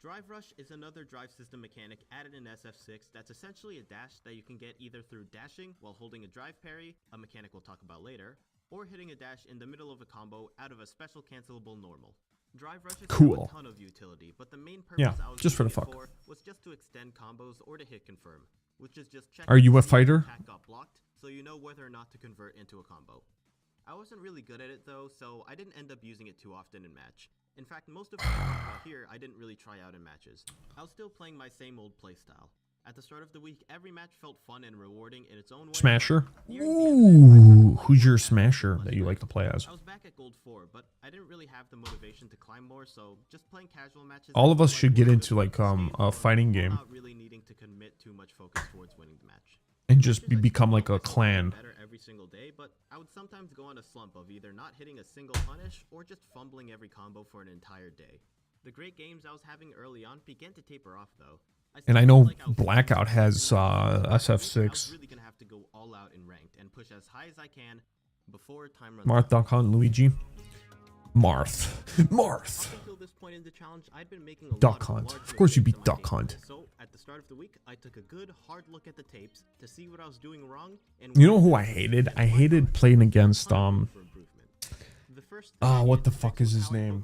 Drive rush is another drive system mechanic added in SF6 that's essentially a dash that you can get either through dashing while holding a drive parry, a mechanic we'll talk about later, or hitting a dash in the middle of a combo out of a special cancelable normal. Drive rush has a ton of utility, but the main purpose I was just for the using it fuck. for was just to extend combos or to hit confirm, which is just checking Are you a to see if the fighter? attack got blocked, so you know whether or not to convert into a combo. I wasn't really good at it though, so I didn't end up using it too often in match. In fact, most of what I talk about here I didn't really try out in matches. I was still playing my same old playstyle. At the start of the week, every match felt fun and rewarding in its own way. Smasher? Ooh, who's your smasher that you like to play as? I was back at gold 4, but I didn't really have the motivation to climb more, so just playing casual matches. All of us should get into like a fighting game Not really needing to commit too much focus towards winning the match. and just become like a clan. Better every single day, but I would sometimes go on a slump of either not hitting a single punish or just fumbling every combo for an entire day. The great games I was having early on began to taper off though. And I know Blackout has SF6. Really gonna have to go all out in ranked and push as high as I can before time runs Marth Duck Hunt Luigi. Marth. Up until this point in the challenge, I'd been making a Duck lot of Hunt. large Of course you mistakes beat in my Duck gameplay. Hunt. So at the start of the week, I took a good hard look at the tapes to see what I was doing wrong. And You know who I hated? I hated playing against what the fuck is his name?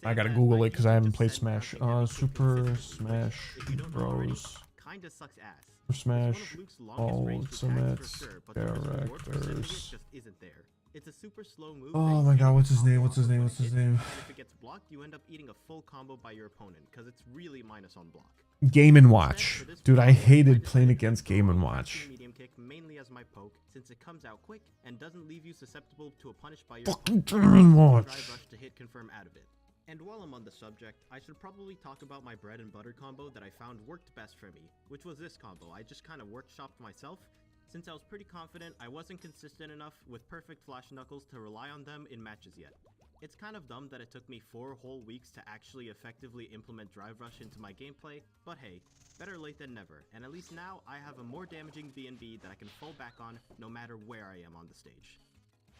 I gotta Google it because I haven't played Smash. Super Smash Bros. kinda sucks ass. For It's one of Smash Luke's longest range attacks for Ultimate sure, but the risk reward percentage Characters. just isn't there. It's a super slow move. Oh that my you god, can't what's his combo name? off What's his of name? when What's it his hits, name? and if it gets blocked, you end up eating a full combo by your opponent, because it's really minus on block. Game and Watch. Dude, I hated playing against Game and Watch. Medium kick mainly as my poke, since it comes out quick and doesn't leave you susceptible to a punish by your Fucking opponent. Game and Watch. Drive rush to hit confirm out of it. And while I'm on the subject, I should probably talk about my bread and butter combo that I found worked best for me, which was this combo. I just kind of workshopped myself, since I was pretty confident I wasn't consistent enough with perfect flash knuckles to rely on them in matches yet. It's kind of dumb that it took me 4 whole weeks to actually effectively implement drive rush into my gameplay, but hey, better late than never, and at least now I have a more damaging BNB that I can fall back on no matter where I am on the stage.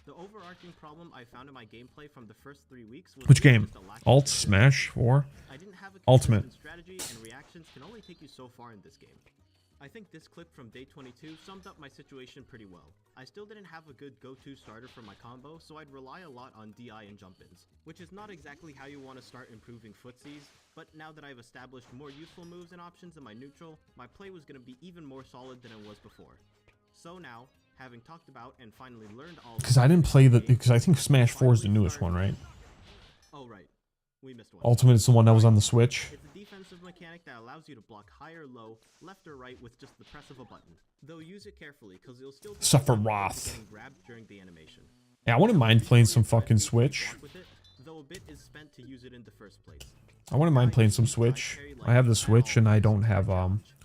The overarching problem I found in my gameplay from the first 3 weeks was Which really game? just a lack of Alt consistency. Smash 4? I didn't have a Ultimate. consistent strategy, and reactions can only take you so far in this game. I think this clip from day 22 summed up my situation pretty well. I still didn't have a good go-to starter for my combo, so I'd rely a lot on DI and jump-ins, which is not exactly how you want to start improving footsies, but now that I've established more useful moves and options in my neutral, my play was going to be even more solid than it was before. So now, having talked about and finally learned all Because I didn't play the... Because I think Smash 4 is the newest one, right? Oh right, we missed one. Ultimate is the one that was on the Switch. It's a defensive mechanic that allows you to block high or low, left or right with just the press of a button. Though use it carefully, because you'll still be Sephiroth. getting grabbed during the animation. Yeah, I wouldn't mind playing some fucking Switch. With it, though a bit is spent to use it in the first place. I wouldn't mind playing some Switch. I have the Switch and I don't have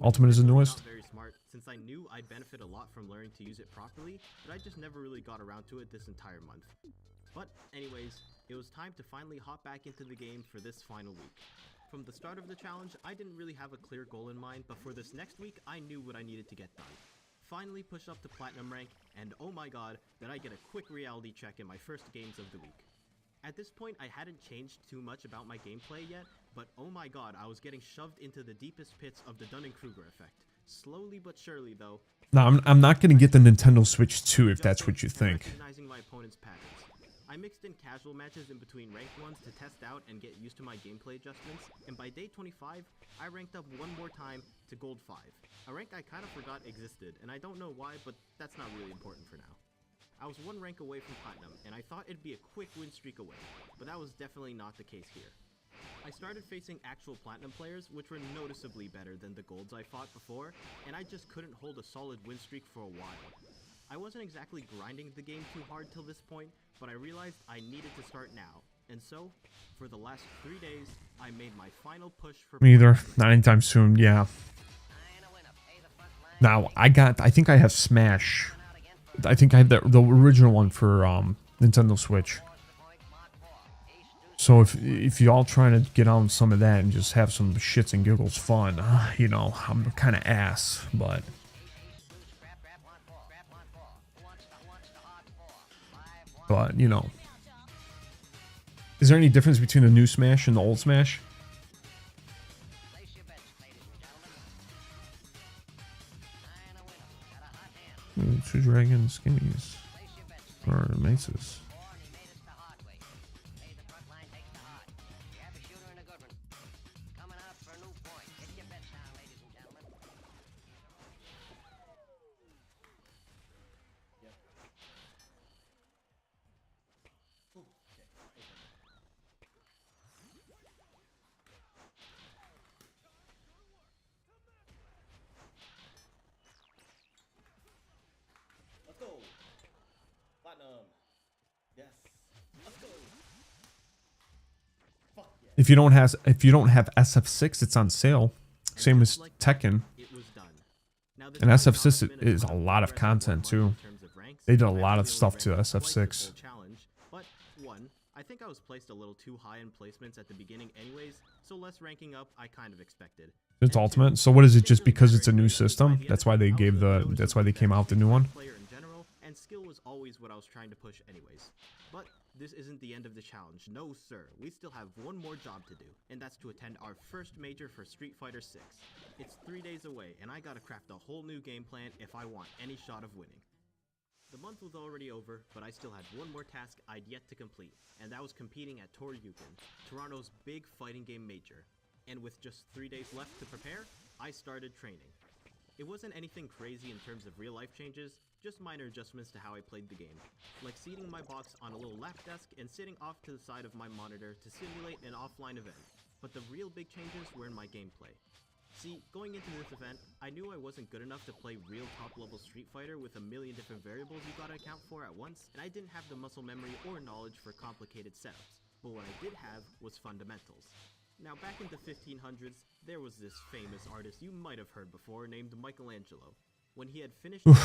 Ultimate is the newest. Not very smart, since I knew I'd benefit a lot from learning to use it properly, but I just never really got around to it this entire month. But anyways, it was time to finally hop back into the game for this final week. From the start of the challenge, I didn't really have a clear goal in mind, but for this next week, I knew what I needed to get done. Finally push up to Platinum rank, and oh my god, did I get a quick reality check in my first games of the week. At this point, I hadn't changed too much about my gameplay yet, but oh my god, I was getting shoved into the deepest pits of the Dunning-Kruger effect. Slowly but surely, though. No, I'm not going to get the Nintendo Switch 2 if that's what you think. Recognizing my opponent's patterns. I mixed in casual matches in between ranked ones to test out and get used to my gameplay adjustments, and by day 25, I ranked up one more time to Gold 5, a rank I kind of forgot existed, and I don't know why, but that's not really important for now. I was one rank away from Platinum, and I thought it'd be a quick win streak away, but that was definitely not the case here. I started facing actual Platinum players, which were noticeably better than the Golds I fought before, and I just couldn't hold a solid win streak for a while. I wasn't exactly grinding the game too hard till this point, but I realized I needed to start now, and so, for the last 3 days, I made my final push for Me either. Not anytime soon, yeah. Now, I think I have Smash. I think I have the original one for Nintendo Switch. So if y'all trying to get on some of that and just have some shits and giggles fun, you know, I'm kind of ass, but... But, you know. Is there any difference between the new Smash and the old Smash? Two dragon skinnies. Or maces. Let's go! Platinum! Yes! Let's go! Fuck yeah! If you don't have SF6, it's on sale. Same as Tekken. And SF6 is a lot of content too. They did a lot of stuff to SF6. But one, I think I was placed a little too high in placements at the beginning anyways, so less ranking up I kind of expected. It's Ultimate. So what is it? Just because it's a new system? That's why they gave that's why they came out with the new one. And skill was always what I was trying to push anyways. But this isn't the end of the challenge, no sir. We still have one more job to do, and that's to attend our first major for Street Fighter 6. It's 3 days away, and I gotta craft a whole new game plan if I want any shot of winning. The month was already over, but I still had one more task I'd yet to complete, and that was competing at Toryuken, Toronto's big fighting game major. And with just 3 days left to prepare, I started training. It wasn't anything crazy in terms of real life changes, just minor adjustments to how I played the game, like seating my box on a little lap desk and sitting off to the side of my monitor to simulate an offline event. But the real big changes were in my gameplay. See, going into this event, I knew I wasn't good enough to play real top-level Street Fighter with a million different variables you gotta account for at once, and I didn't have the muscle memory or knowledge for complicated setups. But what I did have was fundamentals. Now back in the 1500s, there was this famous artist you might have heard before named Michelangelo. When he had finished on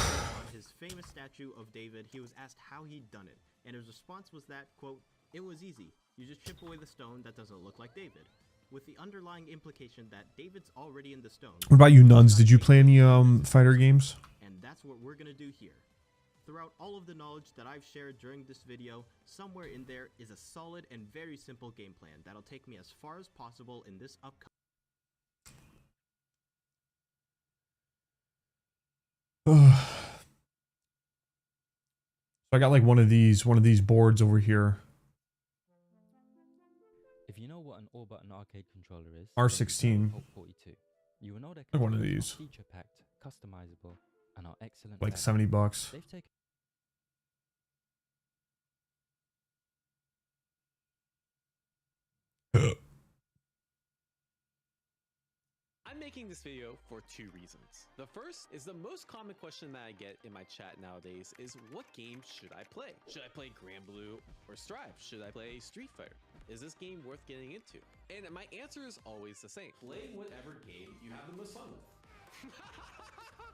his famous statue of David, he was asked how he'd done it, and his response was that, quote, "It was easy. You just chip away the stone that doesn't look like David." With the underlying implication that David's already in the stone. What about you, nuns? Did you play any fighter games? And that's what we're gonna do here. Throughout all of the knowledge that I've shared during this video, somewhere in there is a solid and very simple game plan that'll take me as far as possible in this upcoming. So I got like one of these boards over here. If you know what an all-button arcade controller is, R16. 42. You will know that Like one of these. feature-packed, customizable, and are excellent. Like value. $70. They've taken I'm making this video for two reasons. The first is the most common question that I get in my chat nowadays is what game should I play? Should I play Grand Blue or Strive? Should I play Street Fighter? Is this game worth getting into? And my answer is always the same. Play whatever game you have the most fun with.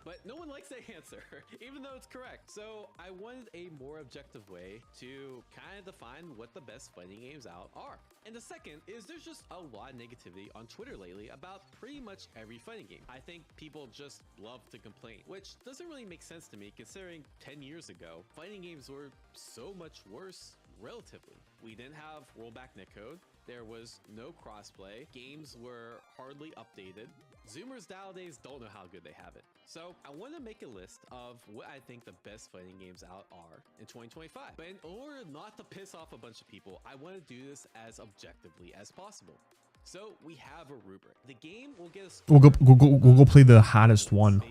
But no one likes that answer, even though it's correct. So I wanted a more objective way to kind of define what the best fighting games out are. And the second is there's just a lot of negativity on Twitter lately about pretty much every fighting game. I think people just love to complain, which doesn't really make sense to me considering 10 years ago, fighting games were so much worse relatively. We didn't have rollback netcode. There was no crossplay. Games were hardly updated. Zoomers nowadays don't know how good they have it. So I want to make a list of what I think the best fighting games out are in 2025. But in order not to piss off a bunch of people, I want to do this as objectively as possible. So we have a rubric. The game will get us. We'll go play the hottest one,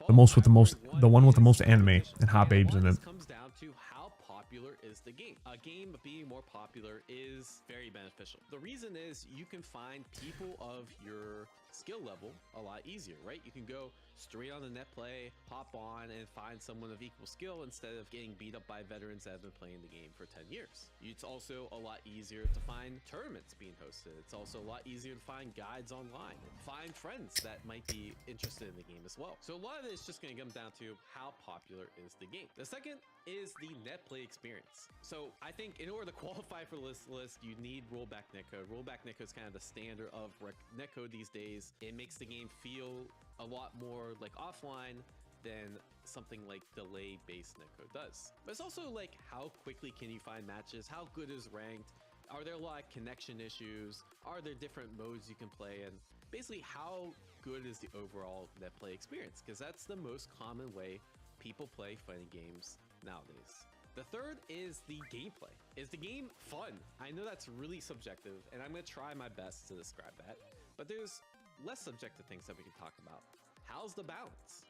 the one with the most anime and hot babes in it. Comes down to how popular is the game. A game being more popular is very beneficial. The reason is you can find people of your skill level a lot easier, right? You can go straight on the net play, hop on and find someone of equal skill instead of getting beat up by veterans that have been playing the game for 10 years. It's also a lot easier to find tournaments being hosted. It's also a lot easier to find guides online and find friends that might be interested in the game as well. So a lot of it is just going to come down to how popular is the game. The second is the net play experience. So I think in order to qualify for this list, you need rollback netcode. Rollback netcode is kind of the standard of netcode these days. It makes the game feel a lot more like offline than something like delay-based netcode does. But it's also like how quickly can you find matches? How good is ranked? Are there a lot of connection issues? Are there different modes you can play? And basically how good is the overall net play experience? Because that's the most common way people play fighting games nowadays. The third is the gameplay. Is the game fun? I know that's really subjective, and I'm going to try my best to describe that. But there's less subjective things that we can talk about. How's the balance?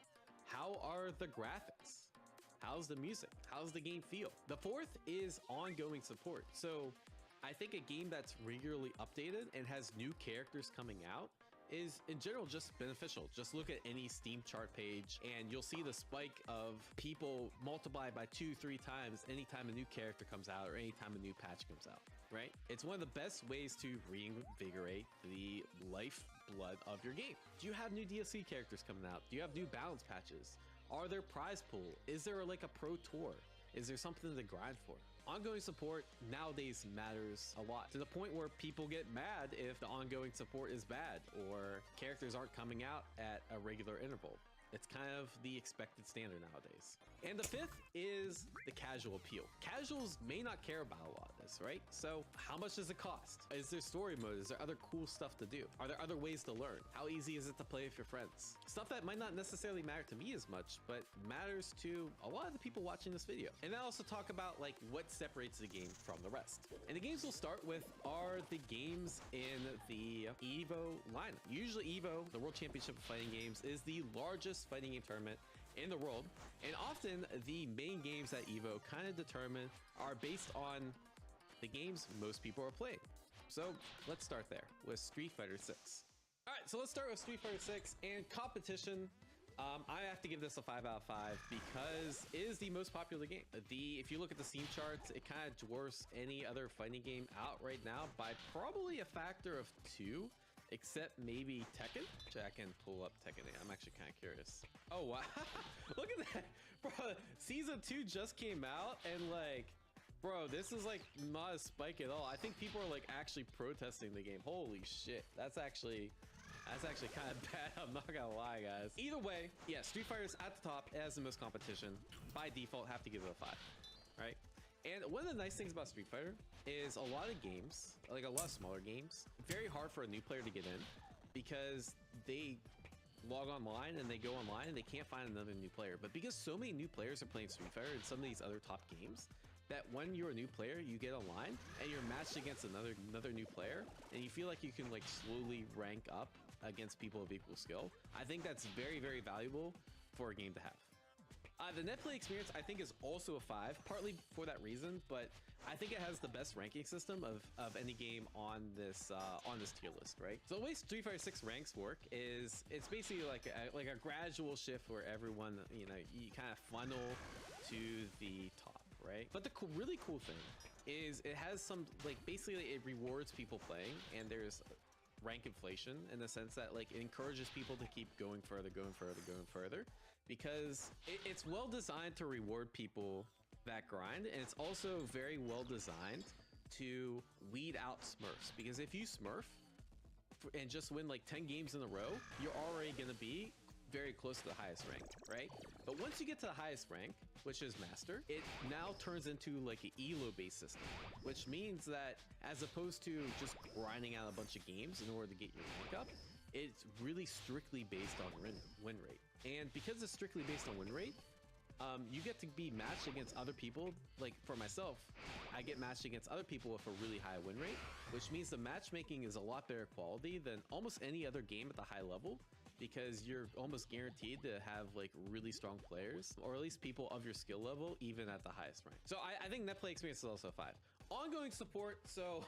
How are the graphics? How's the music? How's the game feel? The fourth is ongoing support. So I think a game that's regularly updated and has new characters coming out is in general just beneficial. Just look at any Steam chart page and you'll see the spike of people multiplied by 2-3 times anytime a new character comes out or anytime a new patch comes out, right? It's one of the best ways to reinvigorate the lifeblood of your game. Do you have new DLC characters coming out? Do you have new balance patches? Are there prize pool? Is there like a pro tour? Is there something to grind for? Ongoing support nowadays matters a lot, to the point where people get mad if the ongoing support is bad or characters aren't coming out at a regular interval. It's kind of the expected standard nowadays. And the fifth is the casual appeal. Casuals may not care about a lot of this, right? So how much does it cost? Is there story mode? Is there other cool stuff to do? Are there other ways to learn? How easy is it to play with your friends? Stuff that might not necessarily matter to me as much, but matters to a lot of the people watching this video. And I also talk about like what separates the game from the rest. And the games we'll start with are the games in the EVO lineup. Usually EVO, the World Championship of Fighting Games, is the largest fighting game tournament in the world, and often the main games that EVO kind of determine are based on the games most people are playing. So let's start there with Street Fighter 6. All right, so let's start with Street Fighter 6 and competition. I have to give this a 5 out of 5 because it is the most popular game. If you look at the Steam charts, it kind of dwarfs any other fighting game out right now by probably a factor of 2. Except maybe Tekken? I can pull up Tekken. I'm actually kind of curious. Oh, wow. Look at that. Bro, Season 2 just came out and like, bro, this is like not a spike at all. I think people are like actually protesting the game. Holy shit. That's actually kind of bad. I'm not gonna lie, guys. Either way, yeah, Street Fighter's at the top. It has the most competition. By default, have to give it a 5, right? And one of the nice things about Street Fighter is a lot of games, like a lot of smaller games, very hard for a new player to get in because they log online and they go online and they can't find another new player. But because so many new players are playing Street Fighter and some of these other top games, that when you're a new player, you get online and you're matched against another new player and you feel like you can like slowly rank up against people of equal skill. I think that's very, very valuable for a game to have. The net play experience, I think, is also a 5, partly for that reason, but I think it has the best ranking system of any game on this tier list, right? So the way Street Fighter 6 ranks work is it's basically like a gradual shift where everyone, you know, you kind of funnel to the top, right? But the really cool thing is it has some, like, basically it rewards people playing, and there's rank inflation in the sense that like it encourages people to keep going further, because it's well designed to reward people that grind, and it's also very well designed to weed out smurfs, because if you smurf and just win like 10 games in a row, you're already going to be very close to the highest rank, right? But once you get to the highest rank, which is Master, it now turns into like an ELO based system, which means that as opposed to just grinding out a bunch of games in order to get your rank up, it's really strictly based on win rate. And because it's strictly based on win rate, you get to be matched against other people. Like for myself, I get matched against other people with a really high win rate, which means the matchmaking is a lot better quality than almost any other game at the high level, because you're almost guaranteed to have like really strong players, or at least people of your skill level, even at the highest rank. So I think net play experience is also 5. Ongoing support, so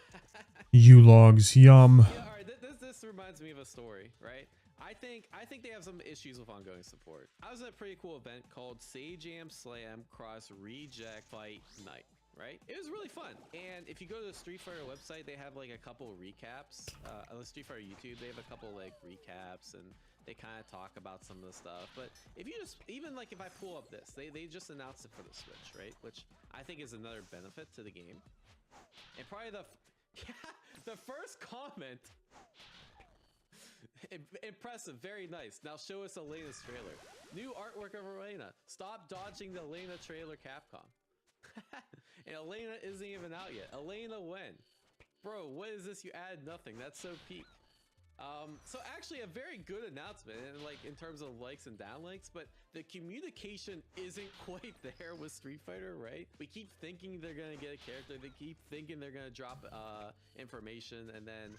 U-logs, yum. yeah, all right, this reminds me of a story, right? I think they have some issues with ongoing support. I was at a pretty cool event called Sajam Slam Cross Reject Fight Night, right? It was really fun. And if you go to the Street Fighter website, they have like a couple recaps. On the Street Fighter YouTube, they have a couple like recaps, and they kind of talk about some of the stuff. But if you just, even like if I pull up this, they just announced it for the Switch, right? Which I think is another benefit to the game. And probably the first comment, impressive, very nice. Now show us Elena's trailer. New artwork of Elena. Stop dodging the Elena trailer, Capcom. And Elena isn't even out yet. Elena when? Bro, what is this? You added nothing. That's so peak. So actually a very good announcement, and like in terms of likes and downlikes, but the communication isn't quite there with Street Fighter, right? We keep thinking they're gonna get a character, they keep thinking they're gonna drop information, and then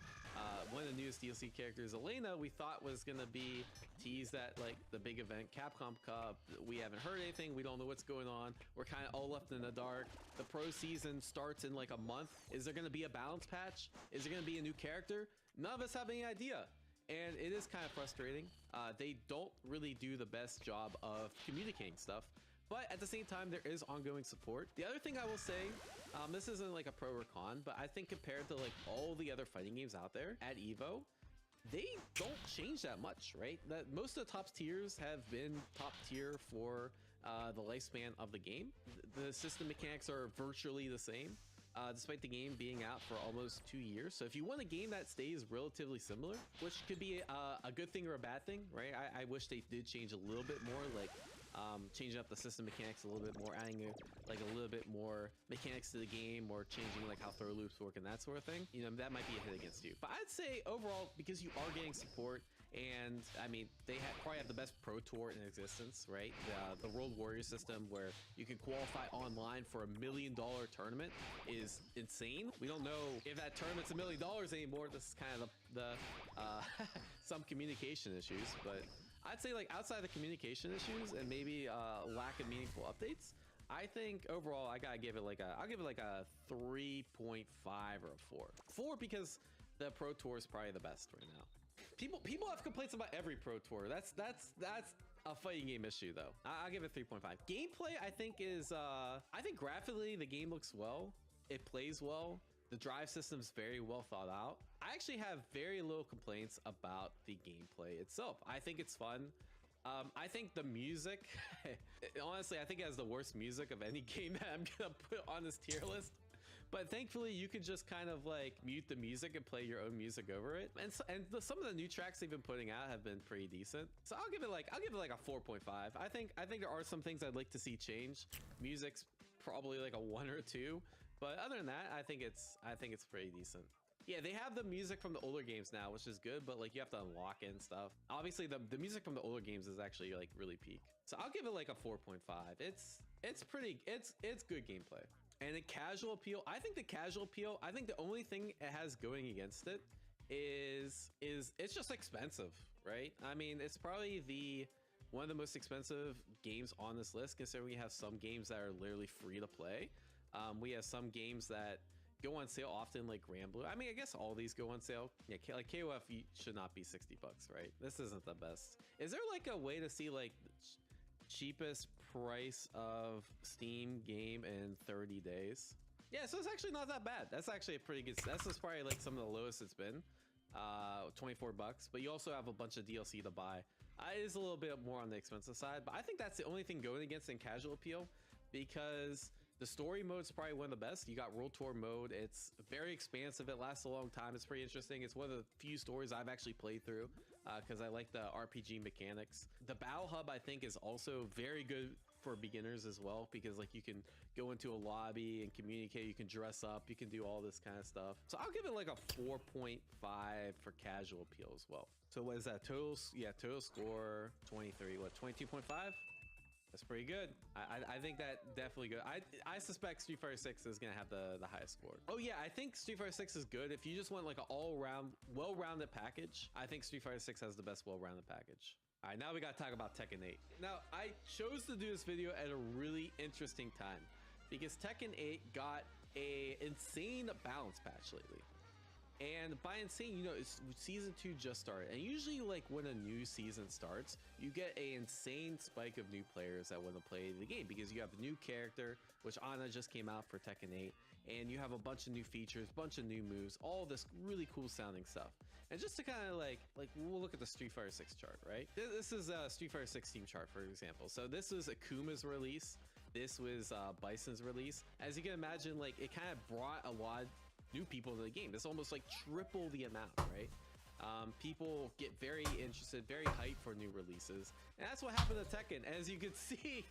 one of the newest DLC characters, Elena, we thought was gonna be teased at like the big event, Capcom Cup. We haven't heard anything, we don't know what's going on, we're kind of all left in the dark. The pro season starts in like a month. Is there gonna be a balance patch? Is there gonna be a new character? None of us have any idea, and it is kind of frustrating. They don't really do the best job of communicating stuff, but at the same time, there is ongoing support. The other thing I will say, this isn't like a pro or con, but I think compared to like all the other fighting games out there at EVO, they don't change that much, right? That most of the top tiers have been top tier for the lifespan of the game. The system mechanics are virtually the same. despite the game being out for almost 2 years. So if you want a game that stays relatively similar, which could be a good thing or a bad thing, right? I wish they did change a little bit more, like changing up the system mechanics a little bit more, adding like a little bit more mechanics to the game, or changing like how throw loops work and that sort of thing. You know, that might be a hit against you. But I'd say overall, because you are getting support, and I mean, they probably have the best pro tour in existence, right? The World Warrior system, where you can qualify online for $1 million tournament, is insane. We don't know if that tournament's $1 million anymore. This is kind of the some communication issues, but I'd say like outside the communication issues and maybe lack of meaningful updates, I think overall I gotta give it like I'll give it like a 3.5 or a 4. 4 because the Pro Tour is probably the best right now. People have complaints about every Pro Tour. That's a fighting game issue though. I'll give it 3.5. Gameplay I think is I think graphically the game looks well. It plays well. The drive system's very well thought out. I actually have very little complaints about the gameplay itself. I think it's fun. I think the music, honestly, I think it has the worst music of any game that I'm gonna put on this tier list. But thankfully, you can just kind of like mute the music and play your own music over it. And some of the new tracks they've been putting out have been pretty decent. So I'll give it like a 4.5. I think there are some things I'd like to see change. Music's probably like a 1 or 2. But other than that, I think it's pretty decent. Yeah, they have the music from the older games now, which is good, but like you have to unlock it and stuff. Obviously, the music from the older games is actually like really peak. So I'll give it like a 4.5. It's good gameplay. And the casual appeal, I think the only thing it has going against it is it's just expensive, right? I mean, it's probably one of the most expensive games on this list, considering we have some games that are literally free to play. We have some games that go on sale often, like Granblue. I mean, I guess all these go on sale. Yeah, like KOF should not be $60, right? This isn't the best. Is there like a way to see like cheapest price of Steam game in 30 days? Yeah, so it's actually not that bad. That's actually a pretty good. That's just probably like some of the lowest it's been. $24, but you also have a bunch of DLC to buy. It is a little bit more on the expensive side, but I think that's the only thing going against in casual appeal, because the story mode is probably one of the best. You got World Tour mode. It's very expansive. It lasts a long time. It's pretty interesting. It's one of the few stories I've actually played through because I like the RPG mechanics. The Battle Hub, I think, is also very good for beginners as well, because like you can go into a lobby and communicate. You can dress up. You can do all this kind of stuff. So I'll give it like a 4.5 for casual appeal as well. So what is that? Total score 23. What, 22.5? That's pretty good. I think that definitely good. I suspect Street Fighter 6 is gonna have the highest score. Oh yeah, I think Street Fighter 6 is good. If you just want like an all-round, well-rounded package, I think Street Fighter 6 has the best well-rounded package. All right, now we gotta talk about Tekken 8. Now, I chose to do this video at a really interesting time because Tekken 8 got a insane balance patch lately. And by insane, you know, season 2 just started, and usually like when a new season starts, you get an insane spike of new players that want to play the game because you have a new character, which Ana just came out for Tekken 8, and you have a bunch of new features, bunch of new moves, all this really cool sounding stuff. And just to kind of like we'll look at the Street Fighter 6 chart, right? This is a Street Fighter 6 team chart, for example. So this was Akuma's release. This was Bison's release. As you can imagine, like it kind of brought a lot new people to the game. It's almost like triple the amount, right? People get very interested, very hyped for new releases, and that's what happened to Tekken. As you could see,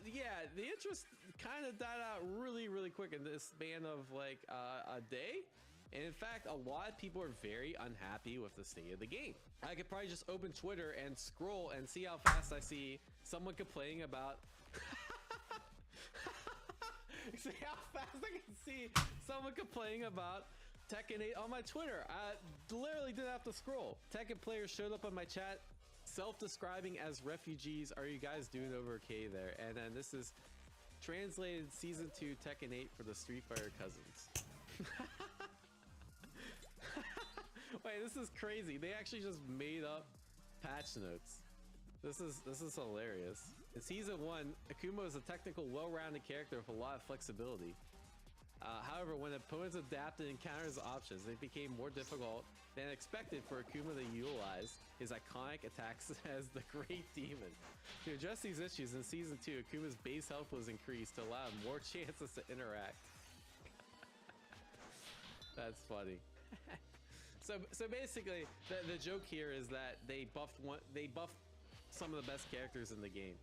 yeah, the interest kind of died out really quick in this span of like a day. And in fact, a lot of people are very unhappy with the state of the game. I could probably just open Twitter and scroll and see how fast I see someone complaining about see how fast I can see someone complaining about Tekken 8 on my Twitter. I literally didn't have to scroll. Tekken players showed up on my chat self-describing as refugees. Are you guys doing okay there? And then this is translated season 2 Tekken 8 for the Street Fighter cousins. Wait, this is crazy. They actually just made up patch notes. This is hilarious. In season 1, Akuma is a technical, well-rounded character with a lot of flexibility. However, when opponents adapted and countered his options, it became more difficult than expected for Akuma to utilize his iconic attacks as the Great Demon. To address these issues, in season 2, Akuma's base health was increased to allow him more chances to interact. That's funny. So basically, the joke here is that they buffed some of the best characters in the game.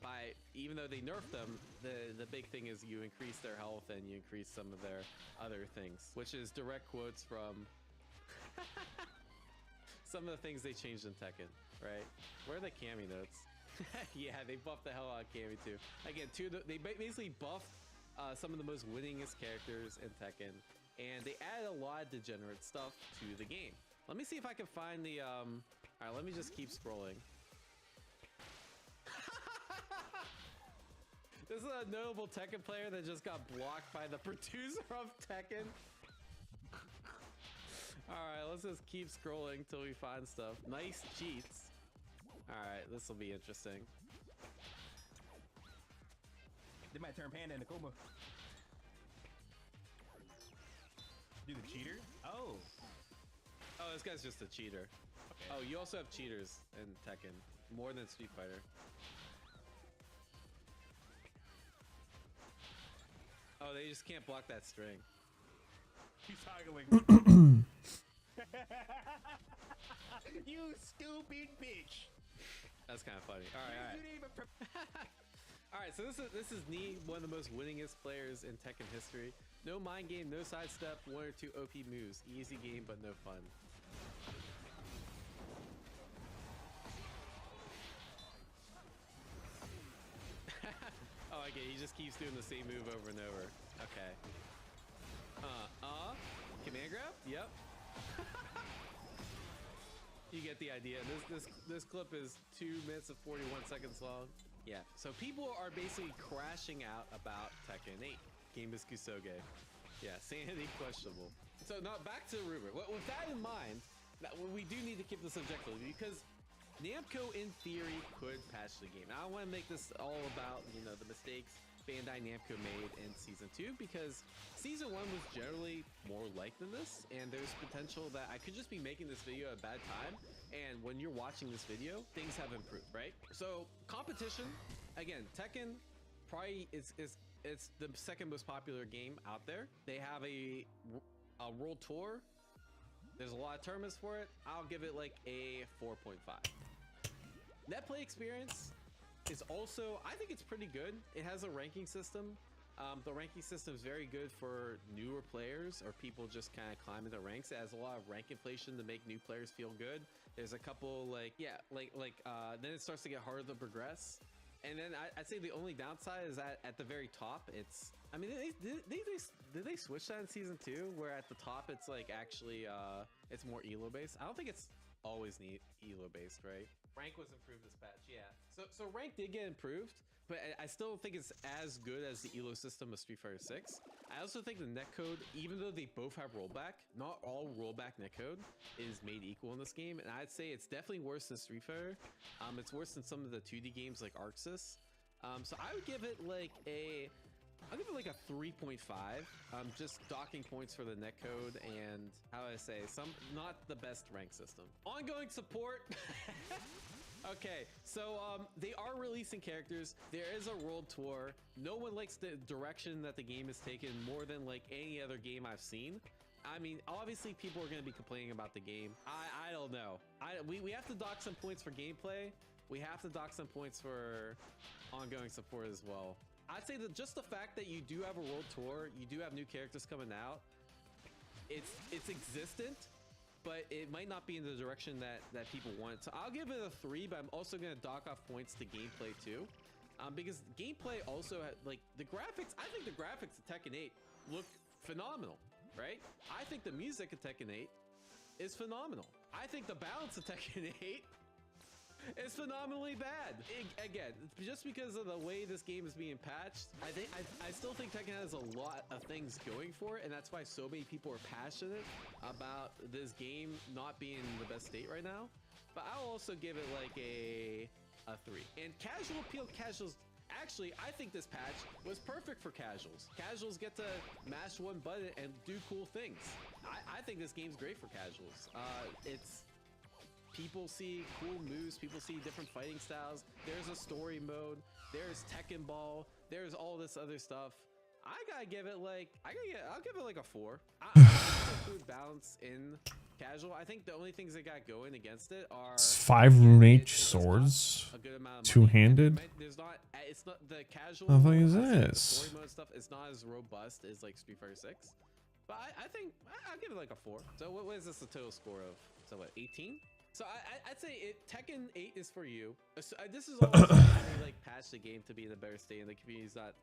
By even though they nerfed them, the big thing is you increase their health and you increase some of their other things, which is direct quotes from some of the things they changed in Tekken, right? Where are the Cammy notes? Yeah, they buffed the hell out of Cammy too. Again, they basically buffed some of the most winningest characters in Tekken, and they added a lot of degenerate stuff to the game. Let me see if I can find the all right, let me just keep scrolling. This is a notable Tekken player that just got blocked by the producer of Tekken. Alright, let's just keep scrolling till we find stuff. Nice cheats. Alright, this will be interesting. They might turn Panda into Kuma. Do the cheater? Oh. Oh, this guy's just a cheater. Okay. Oh, you also have cheaters in Tekken. More than Street Fighter. Oh, they just can't block that string. He's toggling. You stupid bitch. That's kind of funny. All right. All right, so this is Nee, one of the most winningest players in Tekken history. No mind game, no sidestep, 1 or 2 OP moves. Easy game, but no fun. Oh, okay, he just keeps doing the same move over and over. Okay. Command grab? Yep. You get the idea. This clip is 2 minutes and 41 seconds long. Yeah. So people are basically crashing out about Tekken 8. Game is Kusoge. Yeah, sanity questionable. So now back to the rumor. With that in mind, we do need to keep this objective because Namco in theory could patch the game. Now I want to make this all about, you know, the mistakes Bandai Namco made in Season 2 because Season 1 was generally more like than this, and there's potential that I could just be making this video at a bad time, and when you're watching this video, things have improved, right? So competition, again, Tekken probably it's the second most popular game out there. They have a world tour. There's a lot of tournaments for it. I'll give it like a 4.5. Net play experience is also, I think it's pretty good. It has a ranking system. The ranking system is very good for newer players or people just kind of climbing the ranks. It has a lot of rank inflation to make new players feel good. There's a couple then it starts to get harder to progress. And then I'd say the only downside is that at the very top, it's, I mean, did they switch that in Season 2 where at the top it's like actually it's more elo based? I don't think it's always elo based, right? Rank was improved this patch, yeah. So rank did get improved, but I still don't think it's as good as the elo system of Street Fighter 6. I also think the netcode, even though they both have rollback, not all rollback netcode is made equal in this game, and I'd say it's definitely worse than Street Fighter. It's worse than some of the 2D games like Arxis. So I would give it like I'll give it like a 3.5. Just docking points for the netcode and how do I say, not the best rank system. Ongoing support. Okay, so they are releasing characters. There is a world tour. No one likes the direction that the game has taken more than like any other game I've seen. I mean, obviously people are going to be complaining about the game. I don't know. We have to dock some points for gameplay. We have to dock some points for ongoing support as well. I'd say that just the fact that you do have a world tour, you do have new characters coming out, it's existent, but it might not be in the direction that people want. So I'll give it a 3, but I'm also going to dock off points to gameplay too. Because gameplay also had, like, the graphics, I think the graphics of Tekken 8 look phenomenal, right? I think the music of Tekken 8 is phenomenal. I think the balance of Tekken 8 is phenomenally bad. Again, just because of the way this game is being patched, I still think Tekken has a lot of things going for it, and that's why so many people are passionate about this game not being in the best state right now. But I'll also give it like a 3. And casual appeal, actually, I think this patch was perfect for casuals. Casuals get to mash one button and do cool things. I think this game's great for casuals. People see cool moves, people see different fighting styles. There's a story mode, there's Tekken Ball, there's all this other stuff. I'll give it like a 4. good balance in casual. I think the only things that got going against it are It's 5 Rune H swords, a good amount of two-handed. There's not. It's not the casual. What the fuck is the this? story mode stuff. It's not as robust as like Street Fighter 6. But I think I'll give it like a 4. So what is this the total score of? So what, 18? So I'd say Tekken 8 is for you. This is all like patch the game to be in a better state, and the community's not.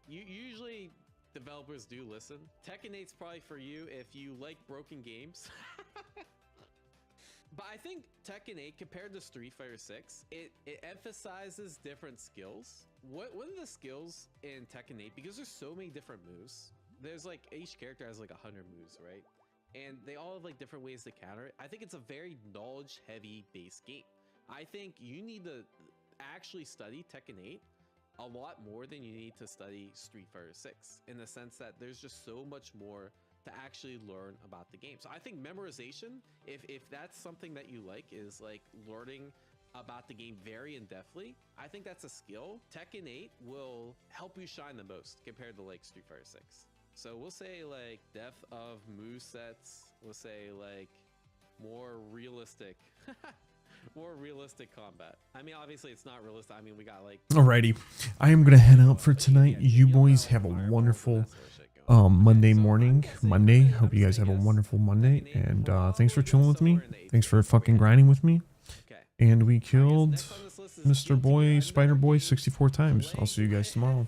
Usually developers do listen. Tekken 8's probably for you if you like broken games. But I think Tekken 8 compared to Street Fighter 6, it emphasizes different skills. One of the skills in Tekken 8, because there's so many different moves, there's like each character has like 100 moves, right? And they all have like different ways to counter it. I think it's a very knowledge heavy base game. I think you need to actually study Tekken 8 a lot more than you need to study Street Fighter 6, in the sense that there's just so much more to actually learn about the game. So I think memorization, if that's something that you like, is like learning about the game very in-depthly, I think that's a skill. Tekken 8 will help you shine the most compared to like Street Fighter 6. So we'll say like depth of movesets, we'll say like more realistic more realistic combat. I mean, obviously it's not realistic. I mean, we got like... Alrighty, I am gonna head out for tonight. You boys have a wonderful Monday morning. Hope you guys have a wonderful Monday, and thanks for chilling with me. Thanks for fucking grinding with me. And we killed Mr. Boy, Spider Boy 64 times. I'll see you guys tomorrow.